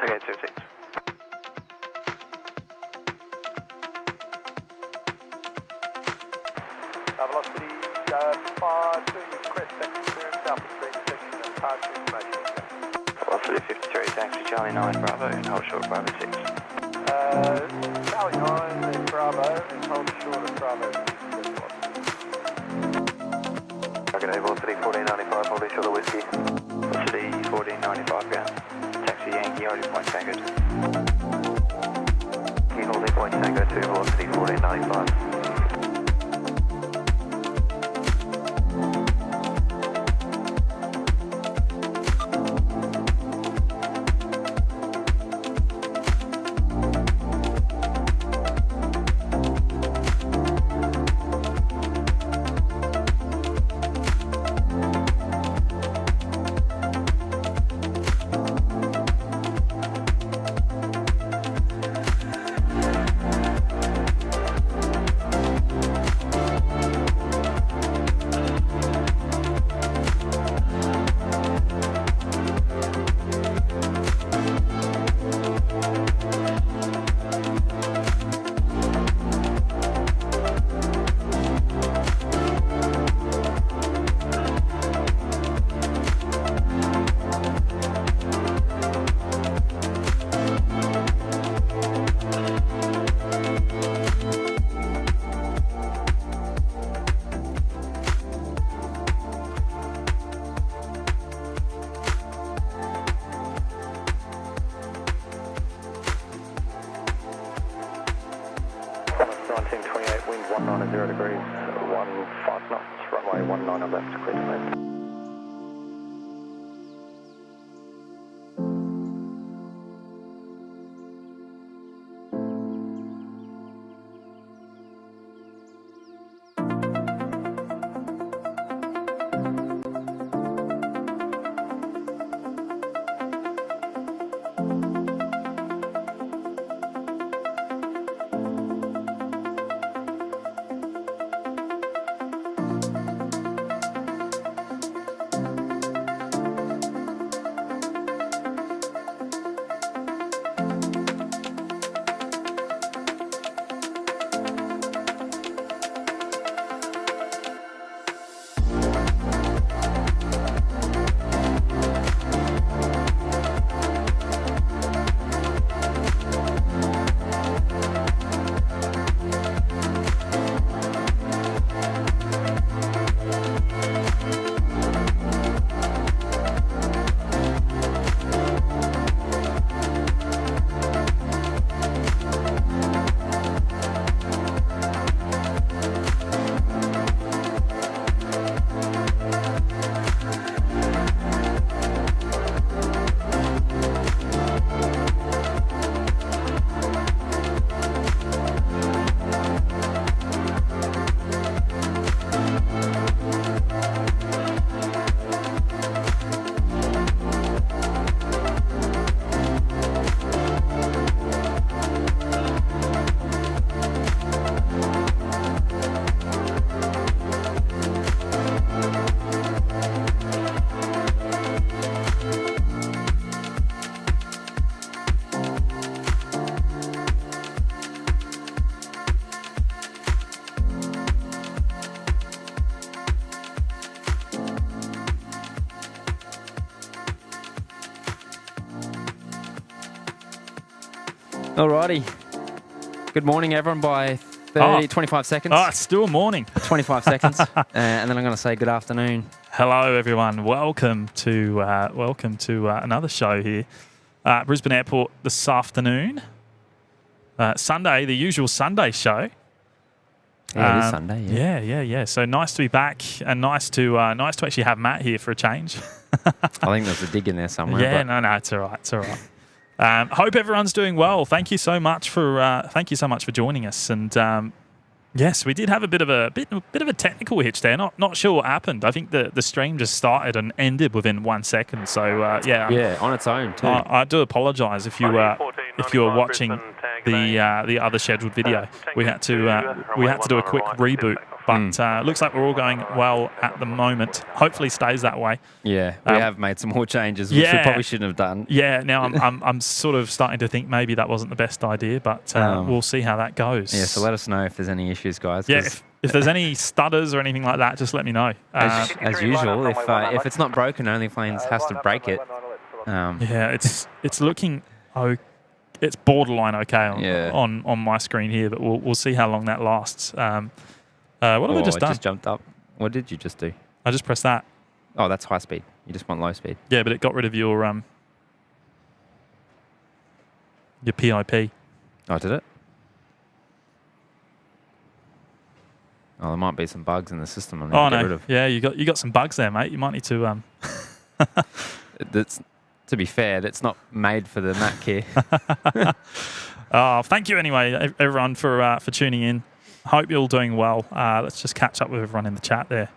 Okay, 26. Velocity 5, crest section clearance, Alpha 3 section, departure information. Velocity 53, taxi Charlie 9 Bravo and hold short Bravo 6. Charlie 9 and Bravo and hold short of Bravo 6. Okay, velocity 1495, holding short of whiskey. Velocity 1495 ground. Taxi Yankee, holding point Tango 2. Yankee holding point Tango 2, velocity 1495. Wind 19 degrees, 15 knots, runway 19 on left, clear to land. Alrighty. Good morning, everyone, by 25 seconds. Oh, it's still morning. 25 seconds. And then I'm going to say good afternoon. Hello, everyone. Welcome to another show here. Brisbane Airport this afternoon. Sunday, the usual Sunday show. Yeah, it is Sunday. Yeah. So nice to be back, and nice to actually have Matt here for a change. I think there's a dig in there somewhere. Yeah, no, it's all right. It's all right. Hope everyone's doing well. Thank you so much for joining us. And yes, we did have a bit of a technical hitch there. Not sure what happened. I think the stream just started and ended within 1 second. So on its own too. I do apologise if you were watching the other scheduled video. We had to do a quick reboot But looks like we're all going well at the moment. Hopefully stays that way. Yeah, we have made some more changes, which we probably shouldn't have done. Yeah, now I'm sort of starting to think maybe that wasn't the best idea, but we'll see how that goes. Yeah, so let us know if there's any issues, guys. Yeah, if there's any stutters or anything like that, just let me know. As usual, if it's not broken, Only Planes has to break it. Yeah, it's looking it's borderline okay on my screen here, but we'll see how long that lasts. What have I just done? I just jumped up. What did you just do? I just pressed that. Oh, that's high speed. You just want low speed. Yeah, but it got rid of your PIP. Oh, did it? Oh, there might be some bugs in the system. I need to get rid of. Yeah, you got some bugs there, mate. You might need to. To be fair, that's not made for the Mac here. Thank you anyway, everyone, for tuning in. Hope you're all doing well. Let's just catch up with everyone in the chat there.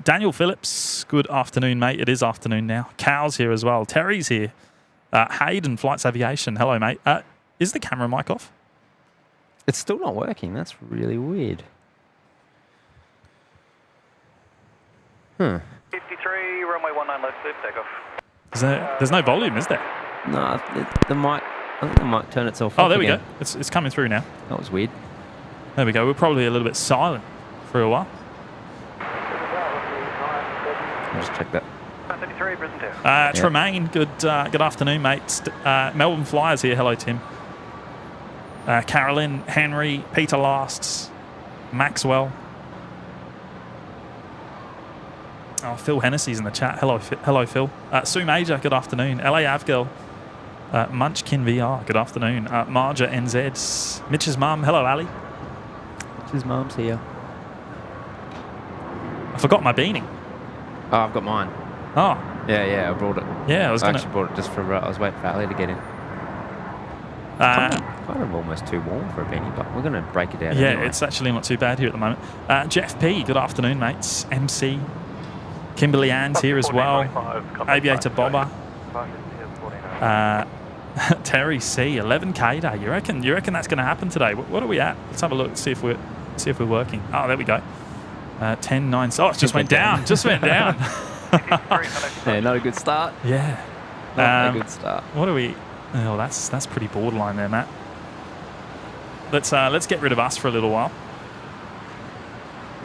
Daniel Phillips, good afternoon, mate. It is afternoon now. Cal's here as well. Terry's here. Hayden, Flights Aviation. Hello, mate. Is the camera mic off? It's still not working. That's really weird. 53, runway 19 left, clear takeoff. There's no volume, is there? No, I think the mic turn itself off. Oh, there we again. go. It's coming through now. That was weird. There we go. We're probably a little bit silent for a while. I'll just check that. 53, Brisbane. Tremaine, good afternoon, mate. Melbourne Flyers here. Hello, Tim. Carolyn, Henry, Peter Lasts, Maxwell. Oh, Phil Hennessy's in the chat. Hello, Phil. Sue Major, good afternoon. LA Avgirl. Munchkin VR, good afternoon. Marja NZ. Mitch's mum. Hello, Ali. Mitch's mum's here. I forgot my beanie. Oh, I've got mine. Oh. Yeah, I brought it. Yeah, I actually brought it just for, I was waiting for Ali to get in. Kind of almost too warm for a beanie, but we're going to break it down anyway. It's actually not too bad here at the moment. Jeff P, good afternoon, mates. MC. Kimberly Ann's here as well. Aviator Bobber. Terry C, 11K day. You reckon that's going to happen today? What are we at? Let's have a look. See if we're working. Oh, there we go. 10-9. Oh, it just went down. Just went down. Yeah, not a good start. Yeah, not a good start. What are we? Oh, that's pretty borderline there, Matt. Let's get rid of us for a little while.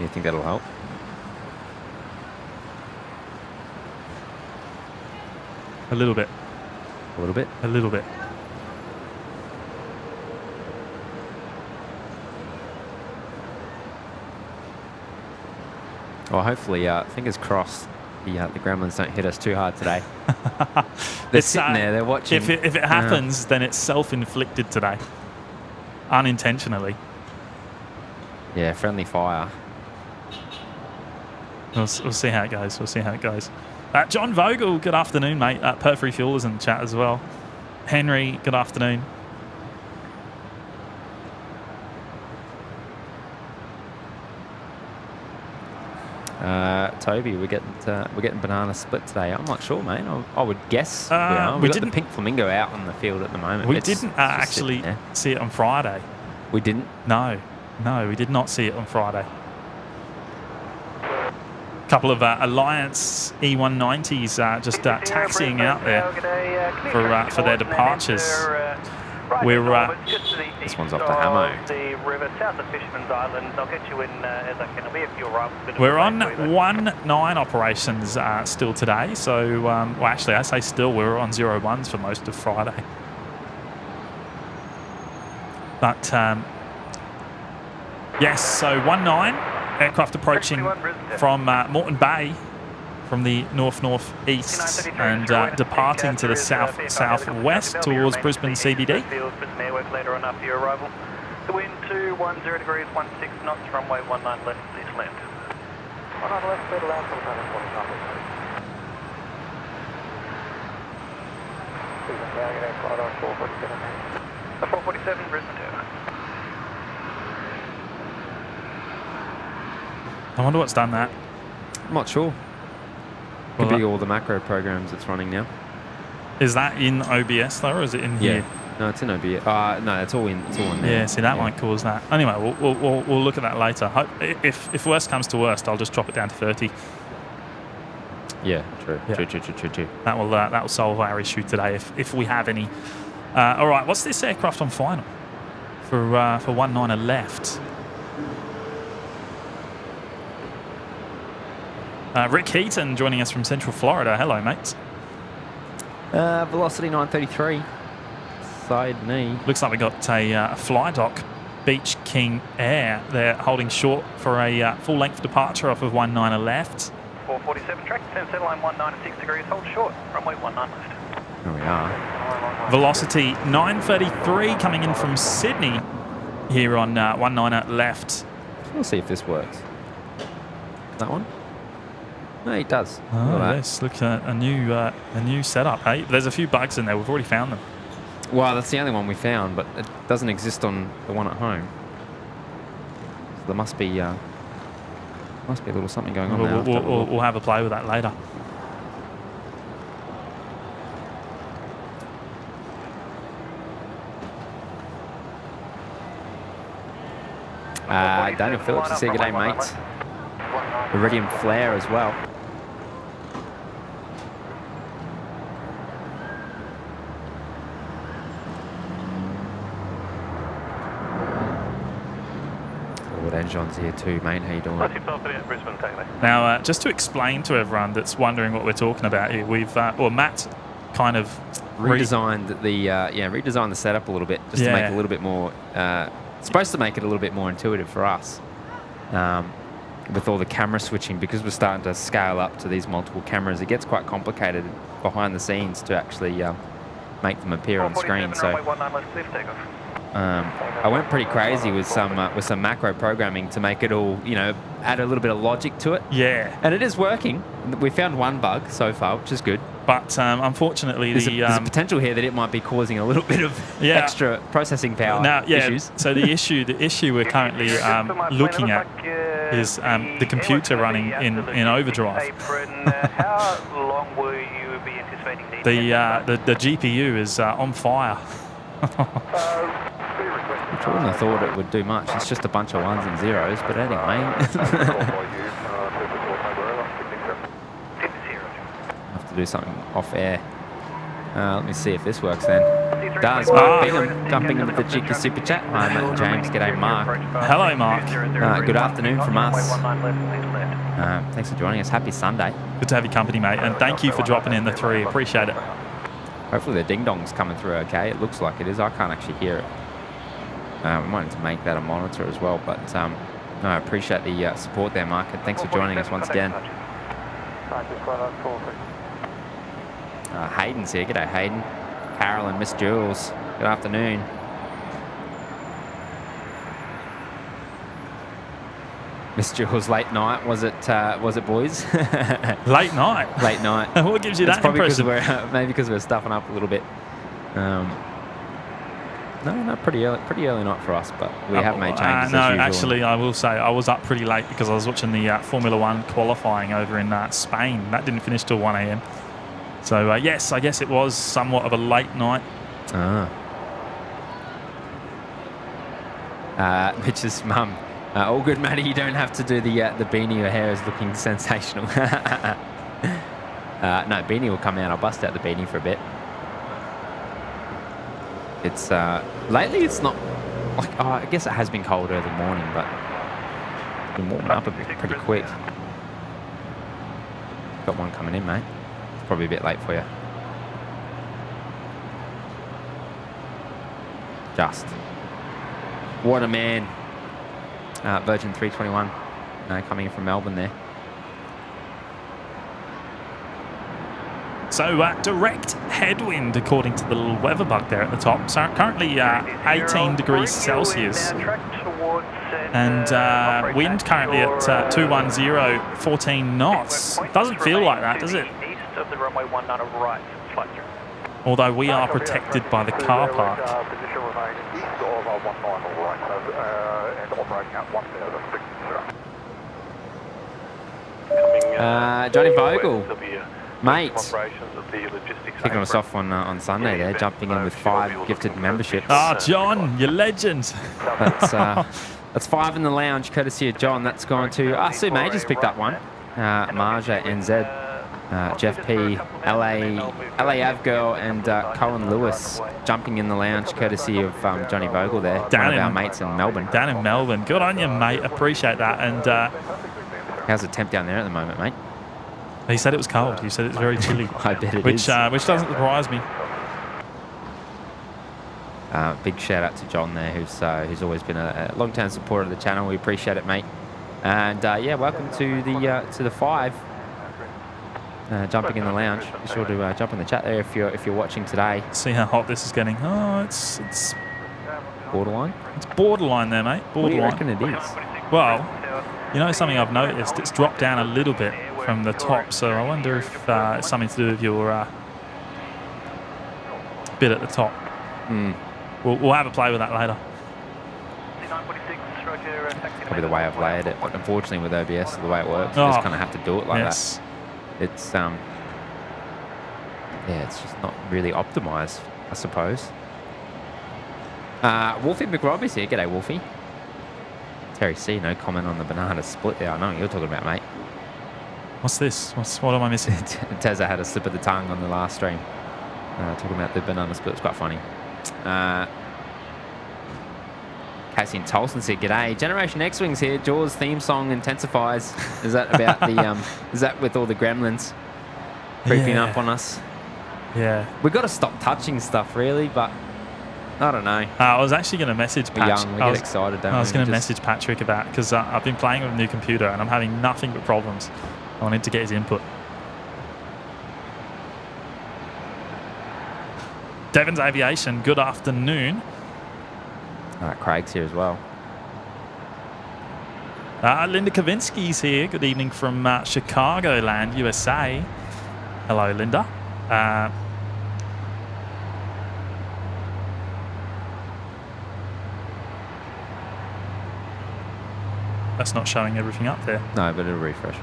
You think that'll help? A little bit. A little bit? A little bit. Well, hopefully, fingers crossed, the gremlins don't hit us too hard today. They're sitting there, they're watching. If it happens, then it's self-inflicted today. Unintentionally. Yeah, friendly fire. We'll see how it goes. We'll see how it goes. John Vogel, good afternoon, mate. Perfrey Fuel is in the chat as well. Henry, good afternoon. Toby, we're getting banana split today. I'm not sure, mate. I would guess. We got didn't the pink flamingo out on the field at the moment. We didn't actually see it on Friday. We didn't. No, we did not see it on Friday. Couple of Alliance E190s just taxiing out there for their departures. We're this one's off the Hamo. We're on 1-9 operations still today. So, well, actually, I say still. We were on 0-1s for most of Friday. But yes, so 1-9. Aircraft approaching from Moreton Bay from the north-northeast and departing to the south-southwest towards Brisbane CBD. The wind 210 degrees, 16 knots, runway 19 left, please land. 19 left, clear to land, 447, Brisbane 2. I wonder what's done that. I'm not sure. Could be all the macro programs it's running now. Is that in OBS though, or is it in here? No, it's in OBS. No, it's all in. It's all in there. Yeah, see, that might cause that. Anyway, we'll look at that later. If worst comes to worst, I'll just drop it down to 30. Yeah, true. Yeah. True. That will solve our issue today if we have any. All right, what's this aircraft on final for 19er left? Rick Heaton joining us from Central Florida. Hello, mates. Velocity 933. Side knee. Looks like we got a fly dock Beach King Air. They're holding short for a full-length departure off of 19er left. 447 track, center line 196 degrees, hold short, runway 19 left. Here we are. Velocity 933 coming in from Sydney here on 19er left. We'll see if this works. That one? No, it does. Oh, yes. Look at a new setup. Hey, there's a few bugs in there. We've already found them. Well, that's the only one we found, but it doesn't exist on the one at home. So there must be a little something going on there. We'll have a play with that later. Daniel Phillips is here. G'day, mate. Iridium Flare as well. John's here too, mate. How you doing? Now, just to explain to everyone that's wondering what we're talking about here, we've Matt kind of redesigned the setup a little bit, just to make it a little bit more. Supposed to make it a little bit more intuitive for us, with all the camera switching, because we're starting to scale up to these multiple cameras. It gets quite complicated behind the scenes to actually make them appear on screen. So. I went pretty crazy with some macro programming to make it all, add a little bit of logic to it. Yeah. And it is working. We found one bug so far, which is good. But unfortunately, there's a potential here that it might be causing a little bit of extra processing power issues. So the issue we're currently looking at is the computer running in overdrive. How long will you be anticipating the GPU is on fire. I wouldn't have thought it would do much. It's just a bunch of ones and zeros, but anyway. Have to do something off air. Let me see if this works then. It does. Mark Bingham jumping into the cheeky super chat. Hi, Matty James. G'day, Mark. Hello, Mark. Good afternoon from us. Thanks for joining us. Happy Sunday. Good to have your company, mate. And thank you for dropping in the 3. Appreciate it. Hopefully the ding-dong's coming through okay. It looks like it is. I can't actually hear it. We might need to make that a monitor as well. But no, I appreciate the support there, Mark. And thanks for joining us once again. Hayden's here. G'day, Hayden. Carol and Miss Jules. Good afternoon. Miss Jules, late night, was it boys? Late night? Late night. What gives you that impression? Maybe because we're stuffing up a little bit. No, pretty early night for us, but we have made changes no, as usual. Actually, I will say I was up pretty late because I was watching the Formula 1 qualifying over in Spain. That didn't finish till 1 a.m. So, yes, I guess it was somewhat of a late night. Mitch's mum. All good, Matty. You don't have to do the beanie. Your hair is looking sensational. No, beanie will come out. I'll bust out the beanie for a bit. It's lately it's not like I guess it has been cold early morning, but it's been warming up a bit pretty quick. Got one coming in, mate. It's probably a bit late for you. Just what a man. Virgin 321 coming in from Melbourne there. So direct headwind according to the little weather bug there at the top. So currently 18 degrees Celsius. And wind currently at 210, 14 knots. Doesn't feel like that, does it? East of the runway 19 right, flight through. Although we are protected by the car park. Position remains east of 19 right and operating at 1,006. Johnny Vogel. Mate, Operations of the logistics. kicking us off on Sunday there, jumping in with 5 gifted memberships. Oh, John, you legend. That's 5 in the lounge, courtesy of John. That's gone to Sue Majors picked up one. Marja NZ, Jeff P, LA Avgirl, and Colin Lewis jumping in the lounge, courtesy of Johnny Vogel there, one of our mates in Melbourne. Down in Melbourne. Good on you, mate. Appreciate that. And how's the temp down there at the moment, mate? he said it was cold. He said it's very chilly. I bet it which is. Which doesn't surprise me. Big shout out to John there, who's always been a long-term supporter of the channel. We appreciate it, mate. And yeah, welcome to the 5. Jumping in the lounge. Be sure to jump in the chat there if you're watching today. See how hot this is getting. Oh, it's Borderline. It's borderline there, mate. Borderline. What do you reckon it is? Well, you know something I've noticed. It's dropped down a little bit from the top, so I wonder if it's something to do with your bit at the top. We'll have a play with that later. Probably the way I've layered it, but unfortunately with OBS, the way it works, you just kind of have to do it like that. It's yeah, it's just not really optimized, I suppose. Wolfie McRobbie's here. G'day, Wolfie. Terry C, no comment on the banana split there. I know what you're talking about, mate. What's this? What am I missing? Tezza had a slip of the tongue on the last stream. Talking about the banana split. It's quite funny. Casey and Tolson's here. G'day. Generation X-Wings here. Jaws theme song intensifies. Is that about the is that with all the gremlins creeping up on us? Yeah. We've got to stop touching stuff, really, but I don't know. I was actually going to message We're Patrick. young. We get excited, don't we? I was going to message Patrick about, because I've been playing with a new computer and I'm having nothing but problems. I wanted to get his input. Devon's Aviation, good afternoon. Craig's here as well. Linda Kavinsky's here. Good evening from Chicagoland, USA. Hello, Linda. That's not showing everything up there. No, but it'll refresh.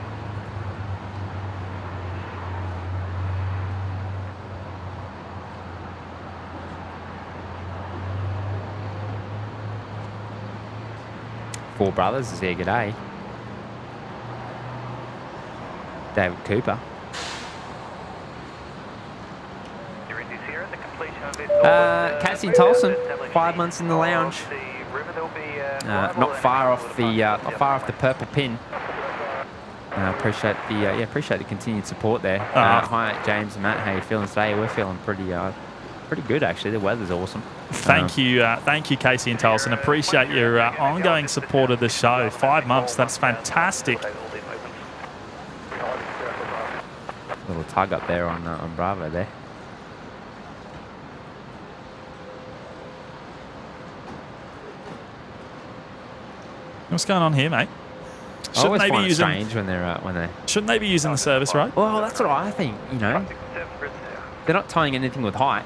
Four Brothers is here. G'day. David Cooper. Cassie Tolson, 5 months in the lounge. Not far off the purple pin. Appreciate the continued support there. Hi, James and Matt. How you feeling today? We're feeling pretty good actually. The weather's awesome. Thank you, Casey and Tolson. Appreciate your ongoing support of the show. 5 months, that's fantastic. Little tug up there on Bravo there. What's going on here, mate? I always find it strange when they're Shouldn't they be using the service road? Well, that's what I think. You know, they're not towing anything with height.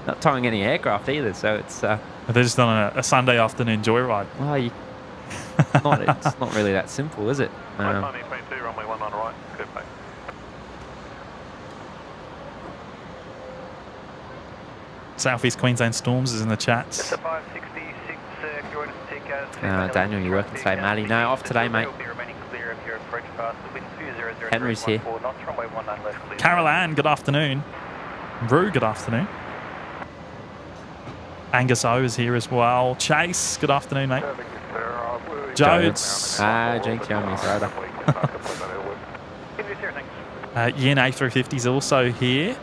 Not towing any aircraft either, so it's... They're just on a Sunday afternoon joyride. Well, it's not really that simple, is it? Southeast Queensland Storms is in the chat. Daniel, you working today, Matty? No, off today, mate. Henry's here. Carol Ann, good afternoon. Rue, good afternoon. Angus O is here as well. Chase, good afternoon, mate. Jodes. Jinx, Yomi, Soda. Yin A350 is also here.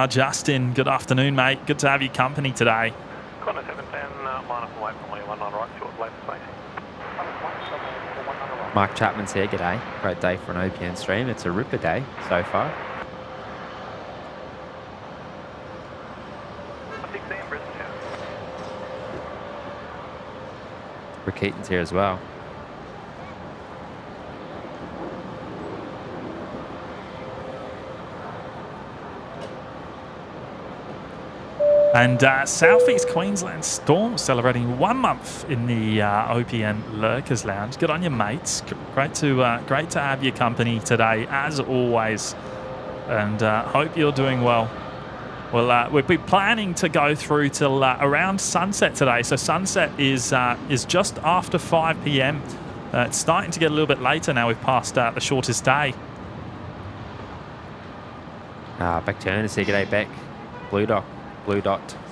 Justin, good afternoon, mate. Good to have your company today. Mark Chapman's here. G'day. Great day for an OPN stream. It's a ripper day so far. Rick Keaton's here as well. And Southeast Queensland Storm celebrating 1 month in the OPN Lurkers Lounge. Good on you, mates. Great to have your company today, as always. And hope you're doing well. Well, we'll be planning to go through till around sunset today. So sunset is just after 5 p.m. It's starting to get a little bit later now. We've passed the shortest day. Back turn to say g'day, Beck. Blue dot.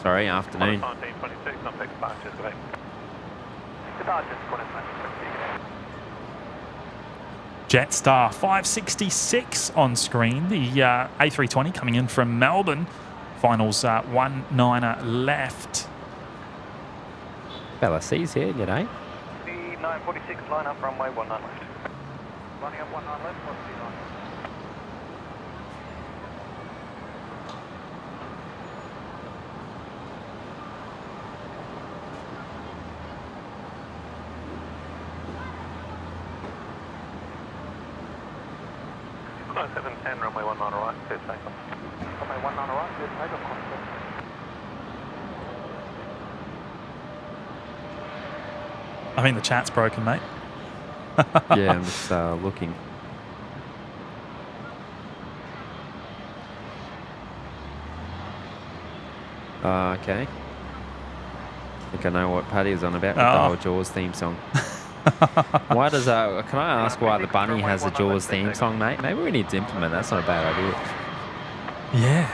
Sorry, afternoon. Jetstar 566 on screen. The A320 coming in from Melbourne. Finals 19er left. Bella C's here, g'day. The 946 line up runway 19 left. Lining up 19 left, what's the line? Flight 710, runway 19 right, clear takeoff. Runway 19 right, clear takeoff. I think the chat's broken, mate. Yeah, I'm just looking. Okay. I think I know what Paddy is on about with the whole Jaws theme song. Why does can I ask why the bunny has a Jaws theme song, mate? Maybe we need to implement. That's not a bad idea. Yeah.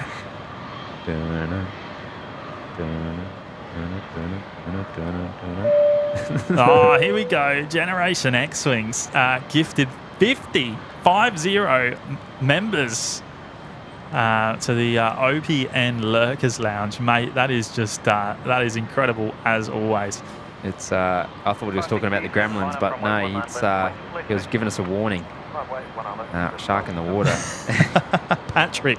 Oh, here we go. Generation X-Wings gifted 50 members to the OPN Lurkers Lounge. Mate, that is just, that is incredible as always. It's I thought we were just talking about the gremlins, but no, he was giving us a warning. Shark in the water. Patrick,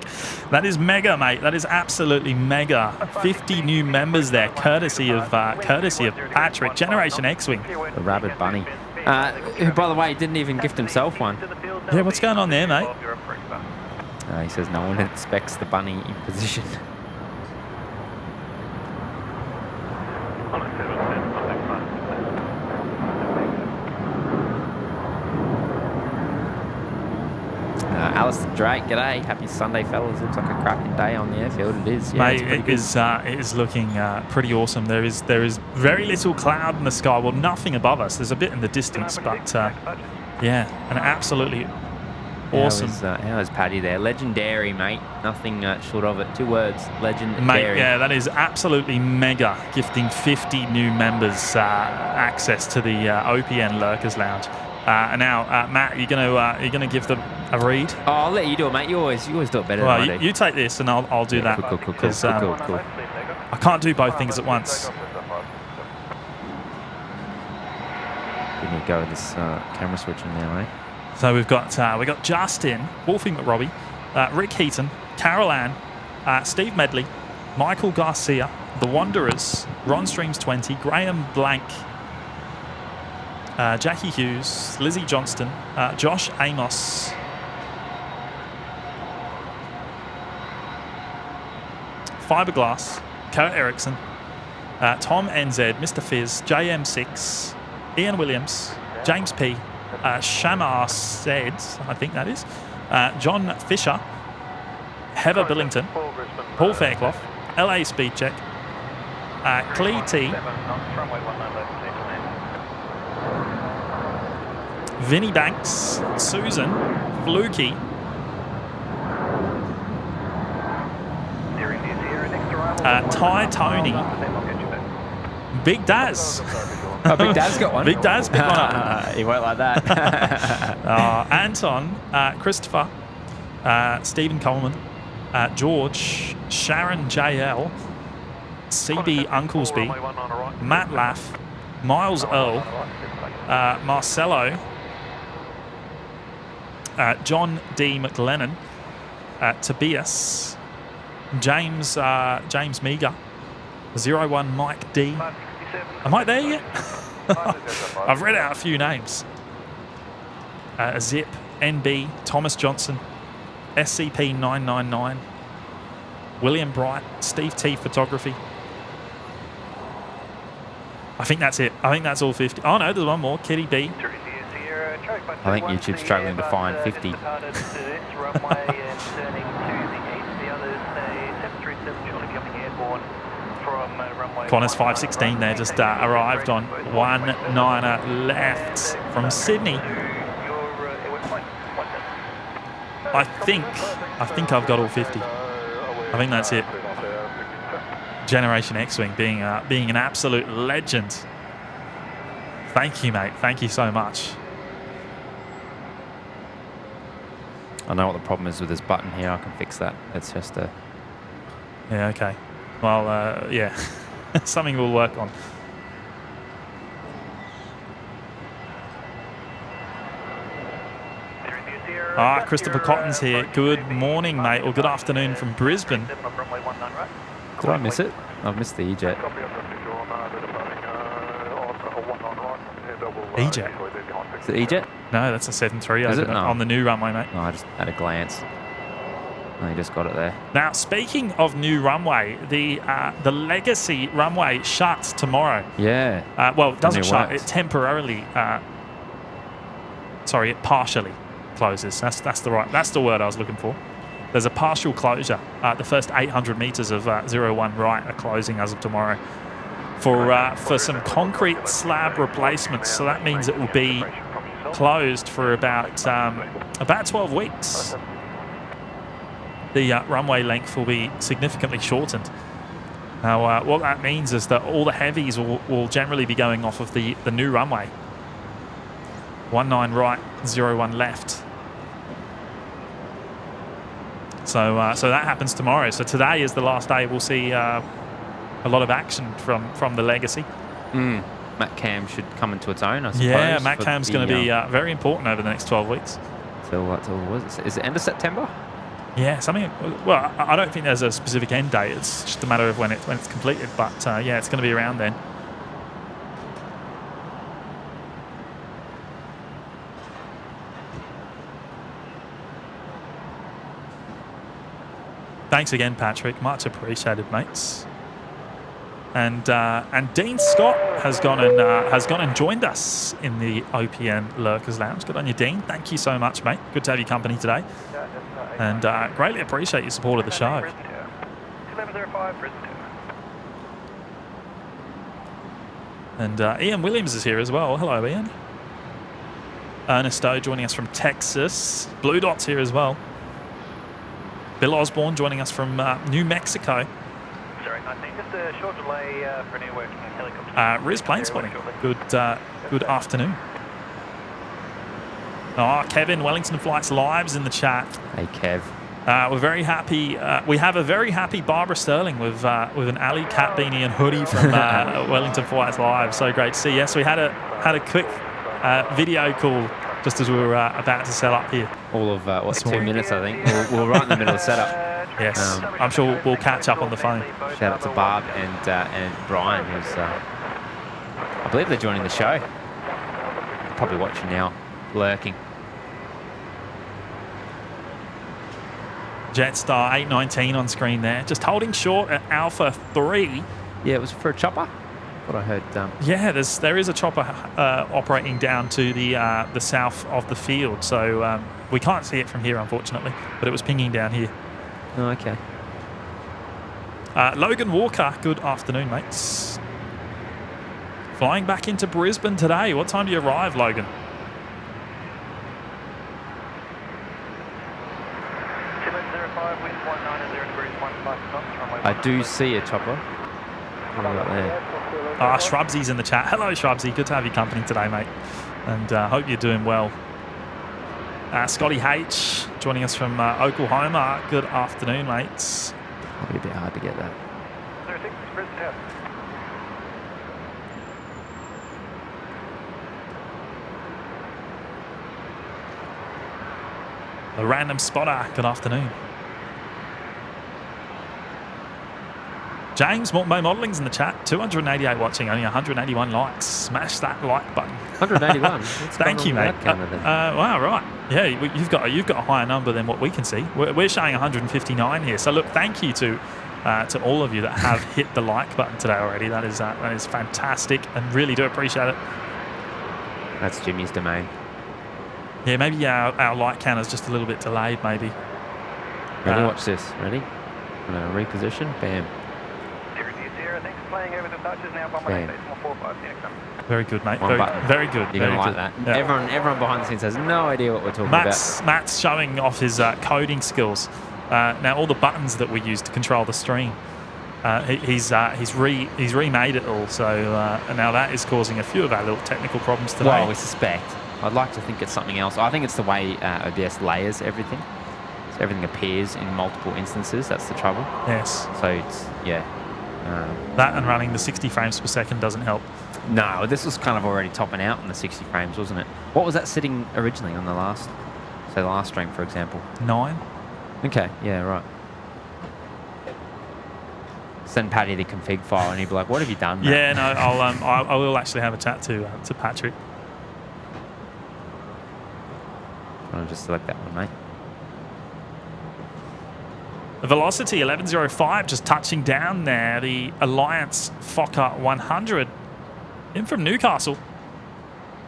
that is mega, mate. That is absolutely mega. 50 new members there, courtesy of Patrick. Generation X-Wing. The rabid bunny. Who, by the way, didn't even gift himself one. Yeah, what's going on there, mate? He says no one expects the bunny in position. Alistair Drake, g'day. Happy Sunday, fellas. Looks like a cracking day on the airfield. It is. Yeah, mate, it is looking pretty awesome. There is very little cloud in the sky. Well, nothing above us. There's a bit in the distance, but yeah, an absolutely awesome. How is Paddy there? Legendary, mate. Nothing short of it. 2 words. Legendary. Mate, yeah, that is absolutely mega. Gifting 50 new members access to the OPN Lurkers Lounge. And now, Matt, you're gonna give them a read. Oh, I'll let you do it, mate. You always do it better than I do. You take this, and I'll do that. Cool. I can't do both things at once. Give me a go with this camera switching now, eh? So we got Justin, Wolfie McRobbie, Rick Heaton, Carol Ann, Steve Medley, Michael Garcia, The Wanderers, Ron Streams 20, Graham Blank, Jackie Hughes, Lizzie Johnston, Josh Amos, Fiberglass, Kurt Erickson, Tom NZ, Mr. Fizz, JM6, Ian Williams, James P, Shamar Said, I think that is, John Fisher, Heather Billington, Paul Fairclough, LA Speedcheck, Clee T, Vinnie Banks, Susan, Fluky, Ty Tony, Big Daz. Oh, Big Daz got one. Big Daz picked one up. He won't like that. Anton, Christopher, Stephen Coleman, George, Sharon JL, CB Unklesby, Matt Laff, Miles Earl, Marcelo, John D. McLennan, Tobias, James Meager, 01 Mike D. Am I there yet? I've read out a few names. Zip, NB, Thomas Johnson, SCP 999, William Bright, Steve T Photography. I think that's it. I think that's all 50. Oh no, there's one more. Kitty B. I think YouTube's struggling to find 50. Qantas 516 there just arrived on 19er left from Sydney. I think I've got all 50. I think that's it. Generation X-Wing being an absolute legend. Thank you, mate. Thank you so much. I know what the problem is with this button here. I can fix that. It's just a... Yeah, okay. Well, yeah. Something we'll work on. Christopher Cotton's here. Good morning, mate, or good afternoon from Brisbane. Did I miss it? I've missed the E-Jet. E-Jet? Is it E-Jet? No, that's a 7-3 Is it? No. On the new runway, mate. No, I just had a glance. Oh, you just got it there. Now, speaking of new runway, the Legacy runway shuts tomorrow. Yeah. Well, it doesn't shut. works. It temporarily. Sorry, it partially closes. That's the word I was looking for. There's a partial closure. The first 800 metres of 01 right are closing as of tomorrow for some concrete slab replacements. So that means it will be closed for about 12 weeks. The runway length will be significantly shortened. Now, what that means is that all the heavies will generally be going off of the new runway. 19 right, 01 left. So that happens tomorrow. So today is the last day. We'll see a lot of action from the Legacy. Matt Cam should come into its own, I suppose. Yeah, Matt Cam's going to be very important over the next 12 weeks. Is it end of September? Yeah, something. Well, I don't think there's a specific end date. It's just a matter of when it's completed. But yeah, it's going to be around then. Thanks again, Patrick. Much appreciated, mates. And Dean Scott has gone and joined us in the OPN Lurkers Lounge. Good on you, Dean. Thank you so much, mate. Good to have your company today. And greatly appreciate your support of the show. 1105 Brisbane. And Ian Williams is here as well. Hello, Ian. Ernesto joining us from Texas. Blue Dot's here as well. Bill Osborne joining us from New Mexico. Sorry, 19. Just a short delay for an air working helicopter. Riz Plane Spotting. Good afternoon. Oh, Kevin, Wellington Flights Live's in the chat. Hey, Kev. We're very happy. We have a very happy Barbara Sterling with an alley cat beanie and hoodie from Wellington Flights Live. So great to see. Yes, we had a quick video call just as we were about to set up here. All of 2 minutes, I think. We're right in the middle of the setup. Yes, I'm sure we'll catch up on the phone. Shout out to Barb and Brian, who's I believe they're joining the show. Probably watching now, lurking. Jetstar 819 on screen there, just holding short at Alpha 3. Yeah, it was for a chopper. What I heard. Yeah, there is a chopper operating down to the south of the field, so we can't see it from here, unfortunately. But it was pinging down here. Oh, okay. Logan Walker, good afternoon, mates. Flying back into Brisbane today. What time do you arrive, Logan? I do see a chopper. What have we got there? Shrubsy's in the chat. Hello, Shrubsy. Good to have your company today, mate. And hope you're doing well. Scotty H joining us from Oklahoma. Good afternoon, mates. Probably a bit hard to get that. A random spotter. Good afternoon. James Modeling's in the chat. 288 watching, only 181 likes. Smash that like button. 181. Thank you, mate. Wow, right. Yeah, you've got a higher number than what we can see. We're showing 159 here. So look, thank you to all of you that have hit the like button today already. That is fantastic, and really do appreciate it. That's Jimmy's domain. Yeah, maybe our like count is just a little bit delayed. Maybe. Ready? Watch this. Ready? I'm gonna reposition. Bam. Thanks for playing over the touches now. Bam. Very good, mate. One button. Very good. You're very gonna like good. that. Yeah. Everyone behind the scenes has no idea what we're talking about. Matt's showing off his coding skills. Now all the buttons that we use to control the stream, he's remade it all. So and now that is causing a few of our little technical problems today. Well, we suspect. I'd like to think it's something else. I think it's the way OBS layers everything. So everything appears in multiple instances. That's the trouble. Yes. So it's that and running the 60 frames per second doesn't help. No, this was kind of already topping out on the 60 frames, wasn't it? What was that sitting originally on the last stream, for example? 9. Okay, yeah, right. Send Paddy the config file, and he'd be like, "What have you done, Matt?" Yeah, no, I will actually have a chat to Patrick. I'll just select that one, mate. The Velocity 1105 just touching down there. The Alliance Fokker 100 in from Newcastle.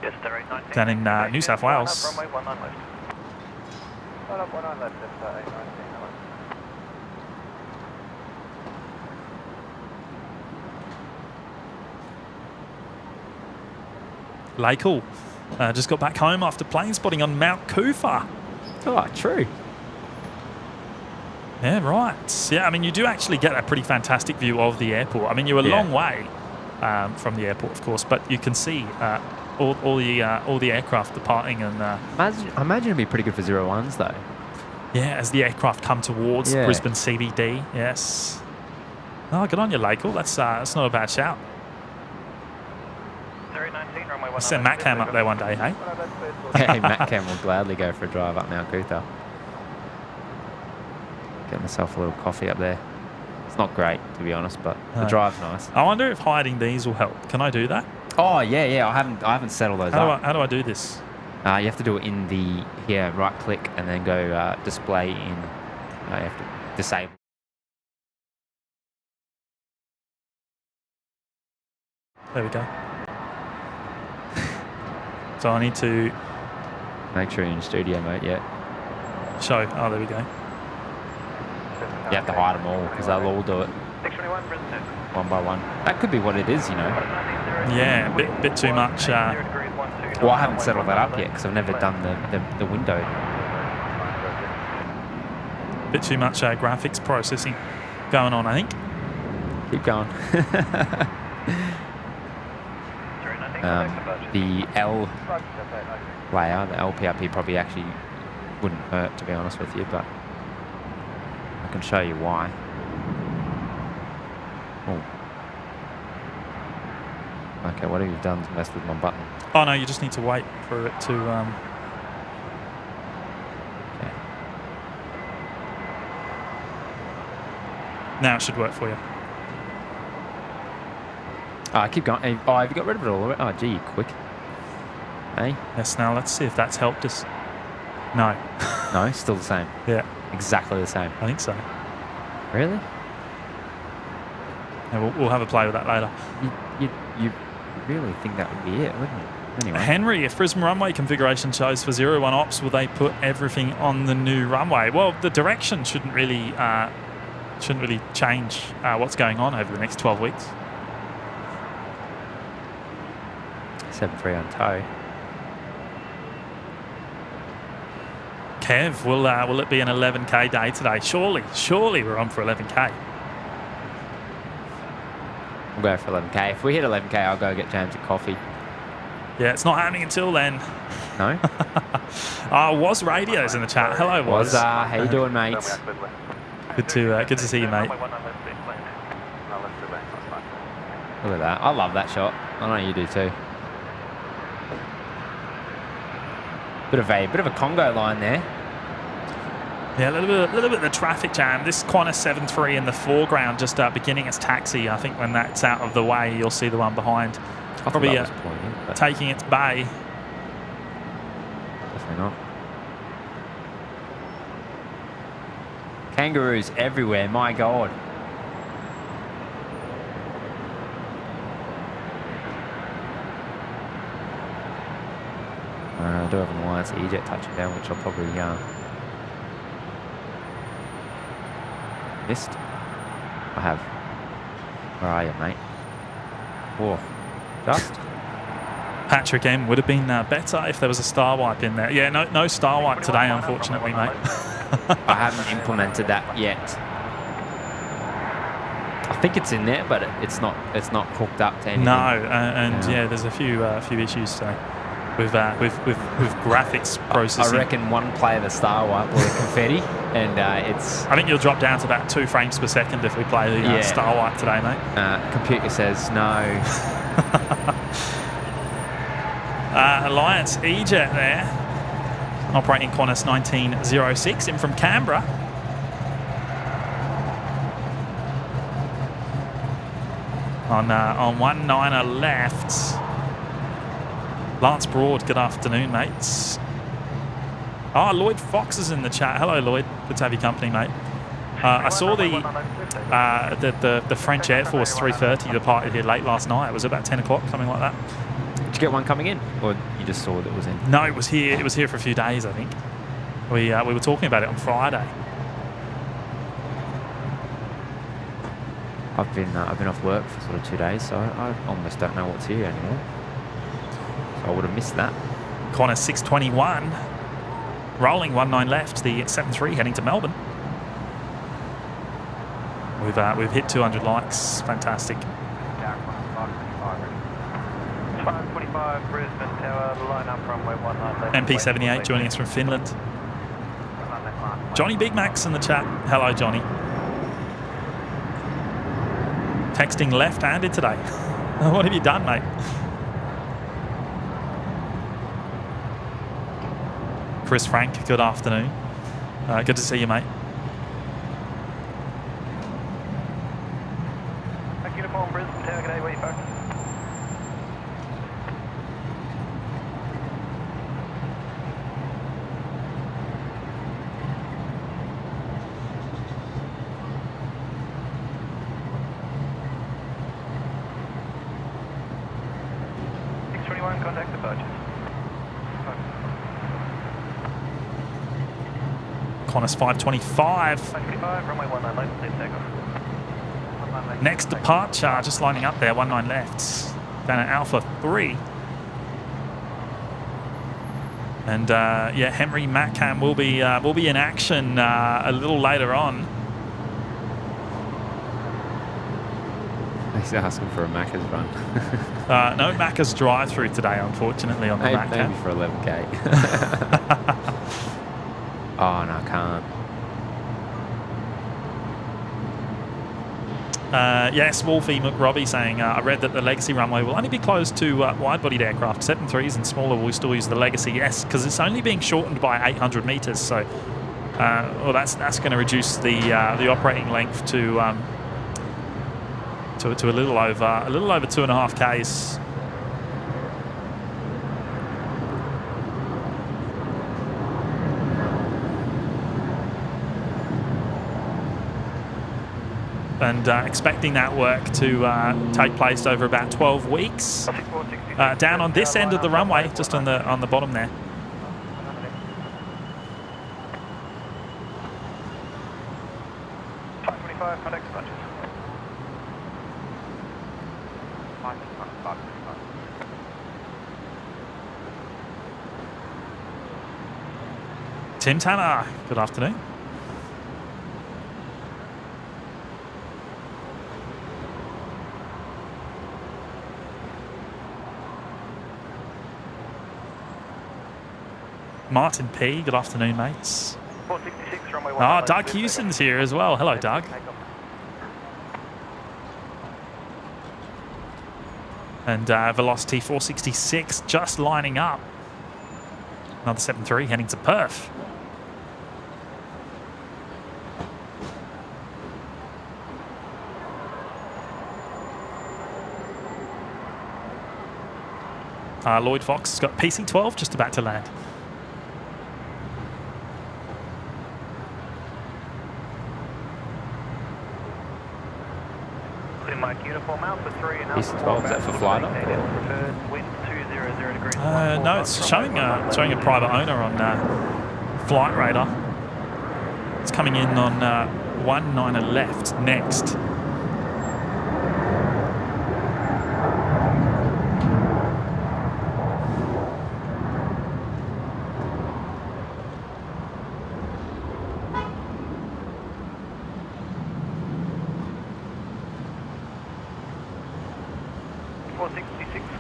Yes, they're 819. Down in New South Wales. Runway 19 left. Line up 19 left, that's 819. Lakehall just got back home after plane spotting on Mount Kufa. Oh, true. Yeah, right. Yeah, I mean, you do actually get a pretty fantastic view of the airport. I mean, you're a long way from the airport, of course, but you can see all the aircraft departing. And I imagine it'd be pretty good for 01s, though. yeah, as the aircraft come towards Yeah. Brisbane CBD. Yes. Oh, good on you, Lakehall. That's not a bad shout. 19, runway I'll send Matt Cam up there one day, hey? Hey, Matt Cam will gladly go for a drive up Mount Cootha. Get myself a little coffee up there. It's not great, to be honest, but the drive's nice. I wonder if hiding these will help. Can I do that? Oh yeah. I haven't settled those up. How do I do this? You have to do it in the right click and then go display in. You have to disable. There we go. So I need to Make sure you're in studio mode. Yeah. show. Oh, there we go. You have to hide them all because they'll all do it 621, Brisbane. one by one. That could be what it is, you know. Yeah, a bit too much. Well, I haven't settled that up yet because I've never done the window. Bit too much graphics processing going on, I think. Keep going. The L layer, the LPRP probably actually wouldn't hurt, to be honest with you, but I can show you why. Oh. Okay, what have you done to mess with my button? Oh no, you just need to wait for it to. Okay. Now it should work for you. Keep going. Oh, have you got rid of it all? Oh, gee, you're quick. Hey? Yes. Now let's see if that's helped us. No. No, still the same. Yeah, Exactly the same. I think so. Really? Yeah, we'll have a play with that later. You really think that would be it, wouldn't you? Anyway. Henry, if Brisbane runway configuration shows for 01 ops, will they put everything on the new runway? Well, the direction shouldn't really change what's going on over the next 12 weeks. 7-3 on tow. Kev, will it be an 11K day today? Surely we're on for 11K. We'll go for 11K. If we hit 11K, I'll go get James a coffee. Yeah, it's not happening until then. No? Was Radios in the chat. Hello, Was. How you doing, mates? Good to see you, mate. Look at that. I love that shot. I know you do too. Bit of a Congo line there. Yeah, a little bit of the traffic jam. This Qantas 7-3 in the foreground just beginning its taxi. I think when that's out of the way, you'll see the one behind. Probably taking its bay. Definitely not. Kangaroos everywhere, my God. I do have an Alliance E-Jet touching down, which I'll probably missed. I have. Where are you, mate? Whoa. Just? Patrick M would have been better if there was a star wipe in there. Yeah, no star wipe today, unfortunately, mate. I haven't implemented that yet. I think it's in there, but it's not hooked up to anything. No, and yeah, there's a few issues. So with graphics processing. I reckon one play of the star wipe or the confetti, and it's. I think you'll drop down to about 2 frames per second if we play the star wipe today, mate. Computer says no. Alliance E-Jet there, operating Qantas 1906 in from Canberra. On 19er left. Lance Broad, good afternoon, mates. Oh, Lloyd Fox is in the chat. Hello, Lloyd. Good to have your company, mate. I saw the French Air Force 330 departed here late last night. It was about 10 o'clock, something like that. Did you get one coming in, or you just saw that it was in? No, it was here. It was here for a few days, I think. We were talking about it on Friday. I've been off work for sort of 2 days, so I almost don't know what's here anymore. So I would have missed that. Qantas 621, rolling 19 left. The 73 heading to Melbourne. We've hit 200 likes. Fantastic. 525 Brisbane Tower, line up runway 19 left. MP78 joining us from Finland. Johnny Big Mac's in the chat. Hello, Johnny. Texting left-handed today. What have you done, mate? Chris Frank, good afternoon. Good to see you, mate. Uniform Brisbane Tower, g'day, where you focused? Contact departures. Qantas 525. 525, runway 19 left, clear takeoff. Next departure, just lining up there, 19 left. Down at Alpha 3. And yeah, Henry Mackham will be in action a little later on. He's asking for a Macca's run. No Macca's drive-through today, unfortunately, on the Mackham. Maybe for 11k. Oh, no, I can't. Yes, Wolfie McRobbie saying, I read that the Legacy runway will only be closed to wide-bodied aircraft. 737s and smaller will still use the Legacy. Yes, because it's only being shortened by 800 metres. So, well, that's going to reduce the operating length to a little over 2.5 Ks. And expecting that work to take place over about 12 weeks. Down on this end of the runway, just on the bottom there. Contact departures. Tim Tanner, good afternoon. Martin P, good afternoon, mates. 466, runway 19 Ah, Doug Hewson's here as well. Hello, Doug. And Velocity 466 just lining up. Another 7-3 heading to Perth. Lloyd Fox has got PC-12 just about to land. Uniform Alpha 3 and East 12, is that for flight up? Preferred wind 200 degrees. No, it's showing a private owner on Flight Radar. It's coming in on 19 left next.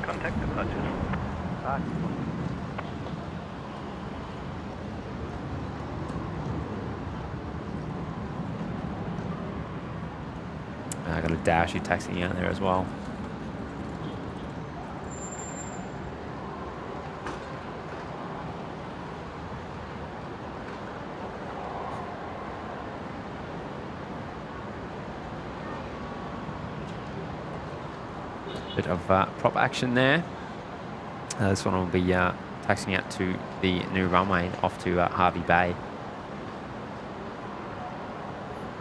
Contact departures. I got a Dashy taxiing out there as well. Bit of prop action there. This one will be taxiing out to the new runway off to Harvey Bay.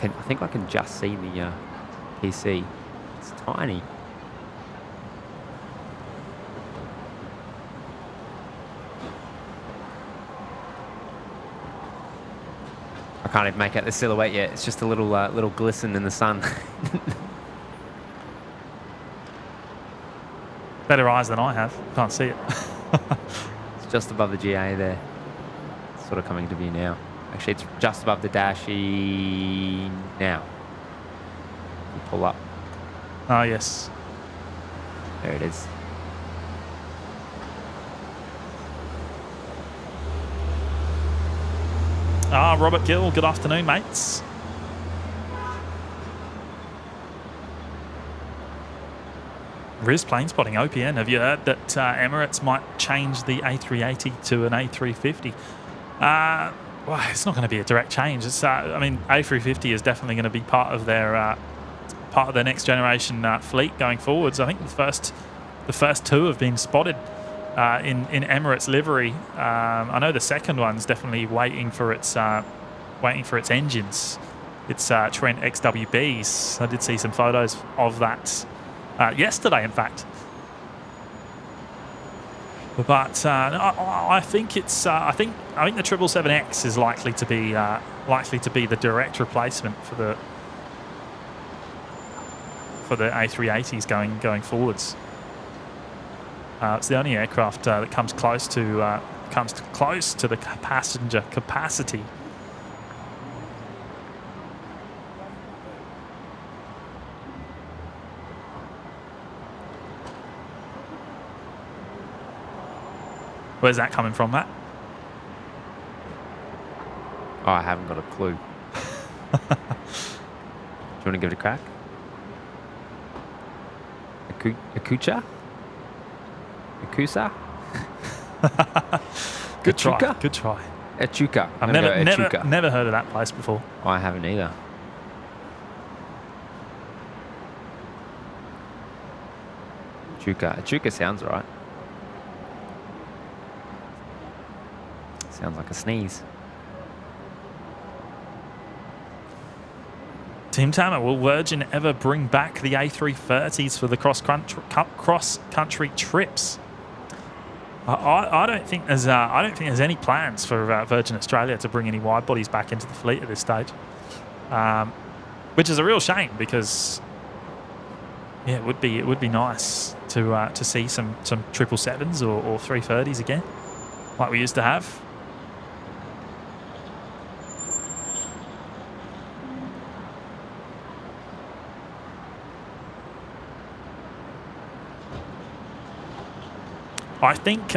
I think I can just see the PC. It's tiny. I can't even make out the silhouette yet. It's just a little glisten in the sun. Better eyes than I have. Can't see it. It's just above the GA there. It's sort of coming to view now. Actually, it's just above the Dashy now. You pull up. Oh, yes. There it is. Robert Gill, good afternoon, mates. Riz plane spotting, OPN. Have you heard that Emirates might change the A380 to an A350? Well, it's not going to be a direct change. It's, I mean, A350 is definitely going to be part of their next generation fleet going forwards. I think the first two have been spotted in Emirates livery. I know the second one's definitely waiting for its engines. It's Trent XWBs. I did see some photos of that yesterday, in fact. But I think it's I think the 777X is likely to be the direct replacement for the A380s going forwards. It's the only aircraft that comes close to the passenger capacity. Where's that coming from, Matt? Oh, I haven't got a clue. Do you want to give it a crack? Akucha? Akusa? Good try. Echuca? Good try. Echuca. I've never heard of that place before. Oh, I haven't either. Echuca sounds right. Sounds like a sneeze. Tim Tammer, will Virgin ever bring back the A330s for the cross-country trips? I don't think there's any plans for Virgin Australia to bring any wide bodies back into the fleet at this stage, which is a real shame because it would be nice to see some 777s or 330s again, like we used to have. I think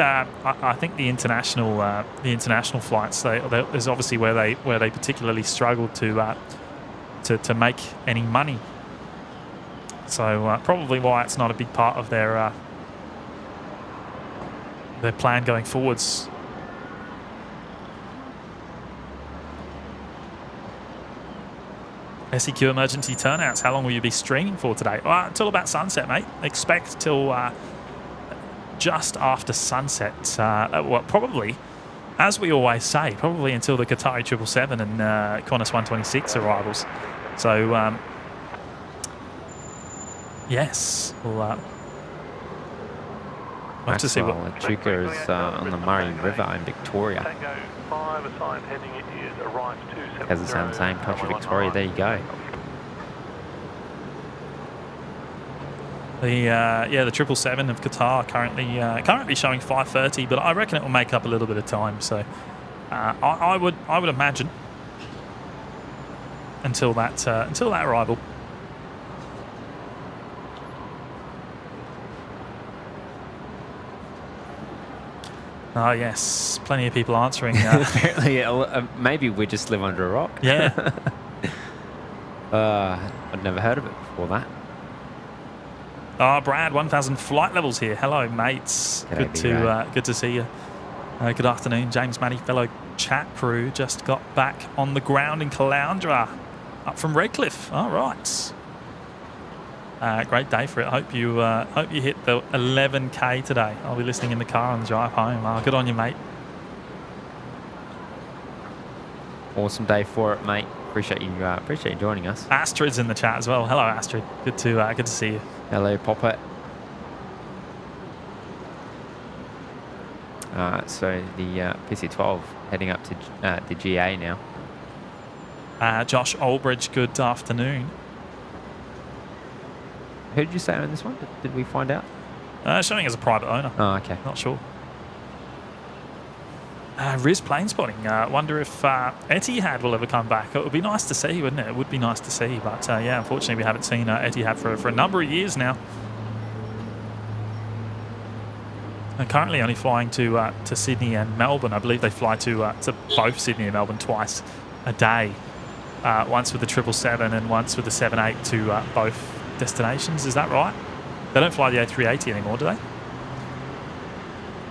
the international flights is obviously where they particularly struggled to make any money. So probably why it's not a big part of their plan going forwards. SEQ emergency turnouts. How long will you be streaming for today? Until about sunset, mate. Expect till just after sunset. Well, probably, as we always say, probably until the Qatari 777 and Qantas 126 arrivals. So Yes. We'll have to see what. Echuca is on the Murray River in Victoria. Tango 5 assigned heading is right 270. Has the same Country Victoria. There you go. The 777 of Qatar currently showing 5:30, but I reckon it will make up a little bit of time. So I would imagine until that arrival. Oh yes, plenty of people answering. Apparently, maybe we just live under a rock. Yeah. I'd never heard of it before that. Oh, Brad, 1,000 flight levels here. Hello, mates. G'day, Good to see you. Good afternoon, James, Matty, fellow chat crew. Just got back on the ground in Caloundra, up from Redcliffe. All right. Great day for it. Hope you hit the 11K today. I'll be listening in the car on the drive home. Good on you, mate. Awesome day for it, mate. Appreciate you joining us. Astrid's in the chat as well. Hello, Astrid. Good to see you. Hello, Popper. So the PC-12 heading up to the GA now. Josh Olbridge, good afternoon. Who did you say on this one? Did we find out? Showing as a private owner. Oh, okay. Not sure. Riz plane spotting. Wonder if Etihad will ever come back. It would be nice to see, wouldn't it? It would be nice to see. But yeah, unfortunately, we haven't seen Etihad for a number of years now. They're currently only flying to Sydney and Melbourne. I believe they fly to both Sydney and Melbourne twice a day. Once with the 777 and once with the 78 to both destinations. Is that right? They don't fly the A380 anymore, do they?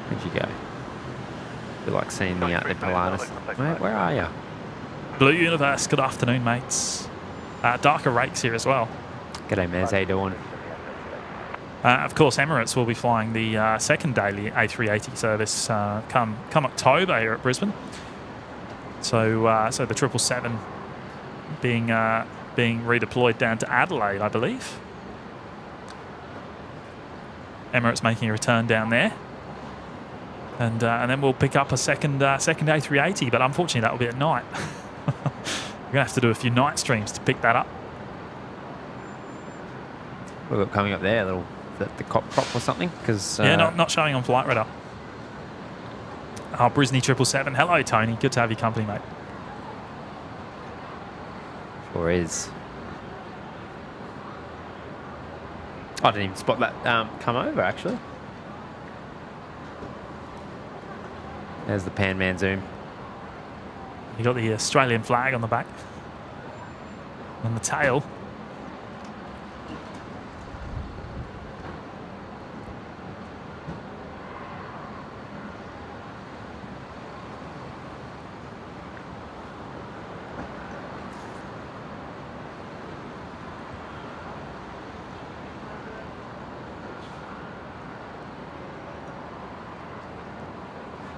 Where'd you go? Feel like seeing the Pilatus. Where are you? Blue Universe, good afternoon, mates. Darker Rakes here as well. G'day, Mez. How you doing? Of course, Emirates will be flying the second daily A380 service come October here at Brisbane. So the 777 being redeployed down to Adelaide, I believe. Emirates making a return down there. And then we'll pick up a second A380, but unfortunately that will be at night. We're going to have to do a few night streams to pick that up. We've got coming up there, the cop prop or something? Cause, yeah, not showing on Flight Radar. Oh, Brisbane 777. Hello, Tony. Good to have your company, mate. Sure is. I didn't even spot that come over, actually. There's the Pan Man zoom. You got the Australian flag on the back. On the tail.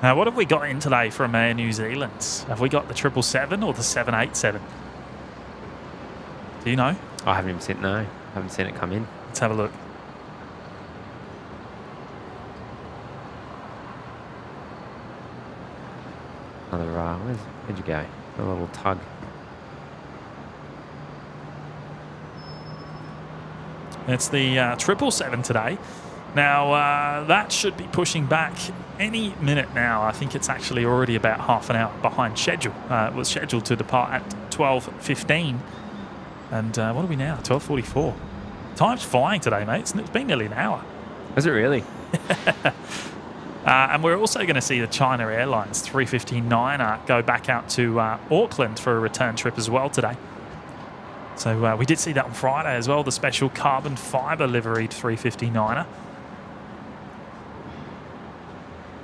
Now, what have we got in today from Air New Zealand? Have we got the 777 or the 787? Do you know? I haven't even seen it, no. I haven't seen it come in. Let's have a look. Another, where'd you go? A little tug. It's the 777 today. Now, that should be pushing back any minute now. I think it's actually already about half an hour behind schedule. It was scheduled to depart at 12:15. And what are we now? 12:44. Time's flying today, mate. It's been nearly an hour. Is it really? And we're also going to see the China Airlines 359er go back out to Auckland for a return trip as well today. So we did see that on Friday as well, the special carbon fibre liveried 359er.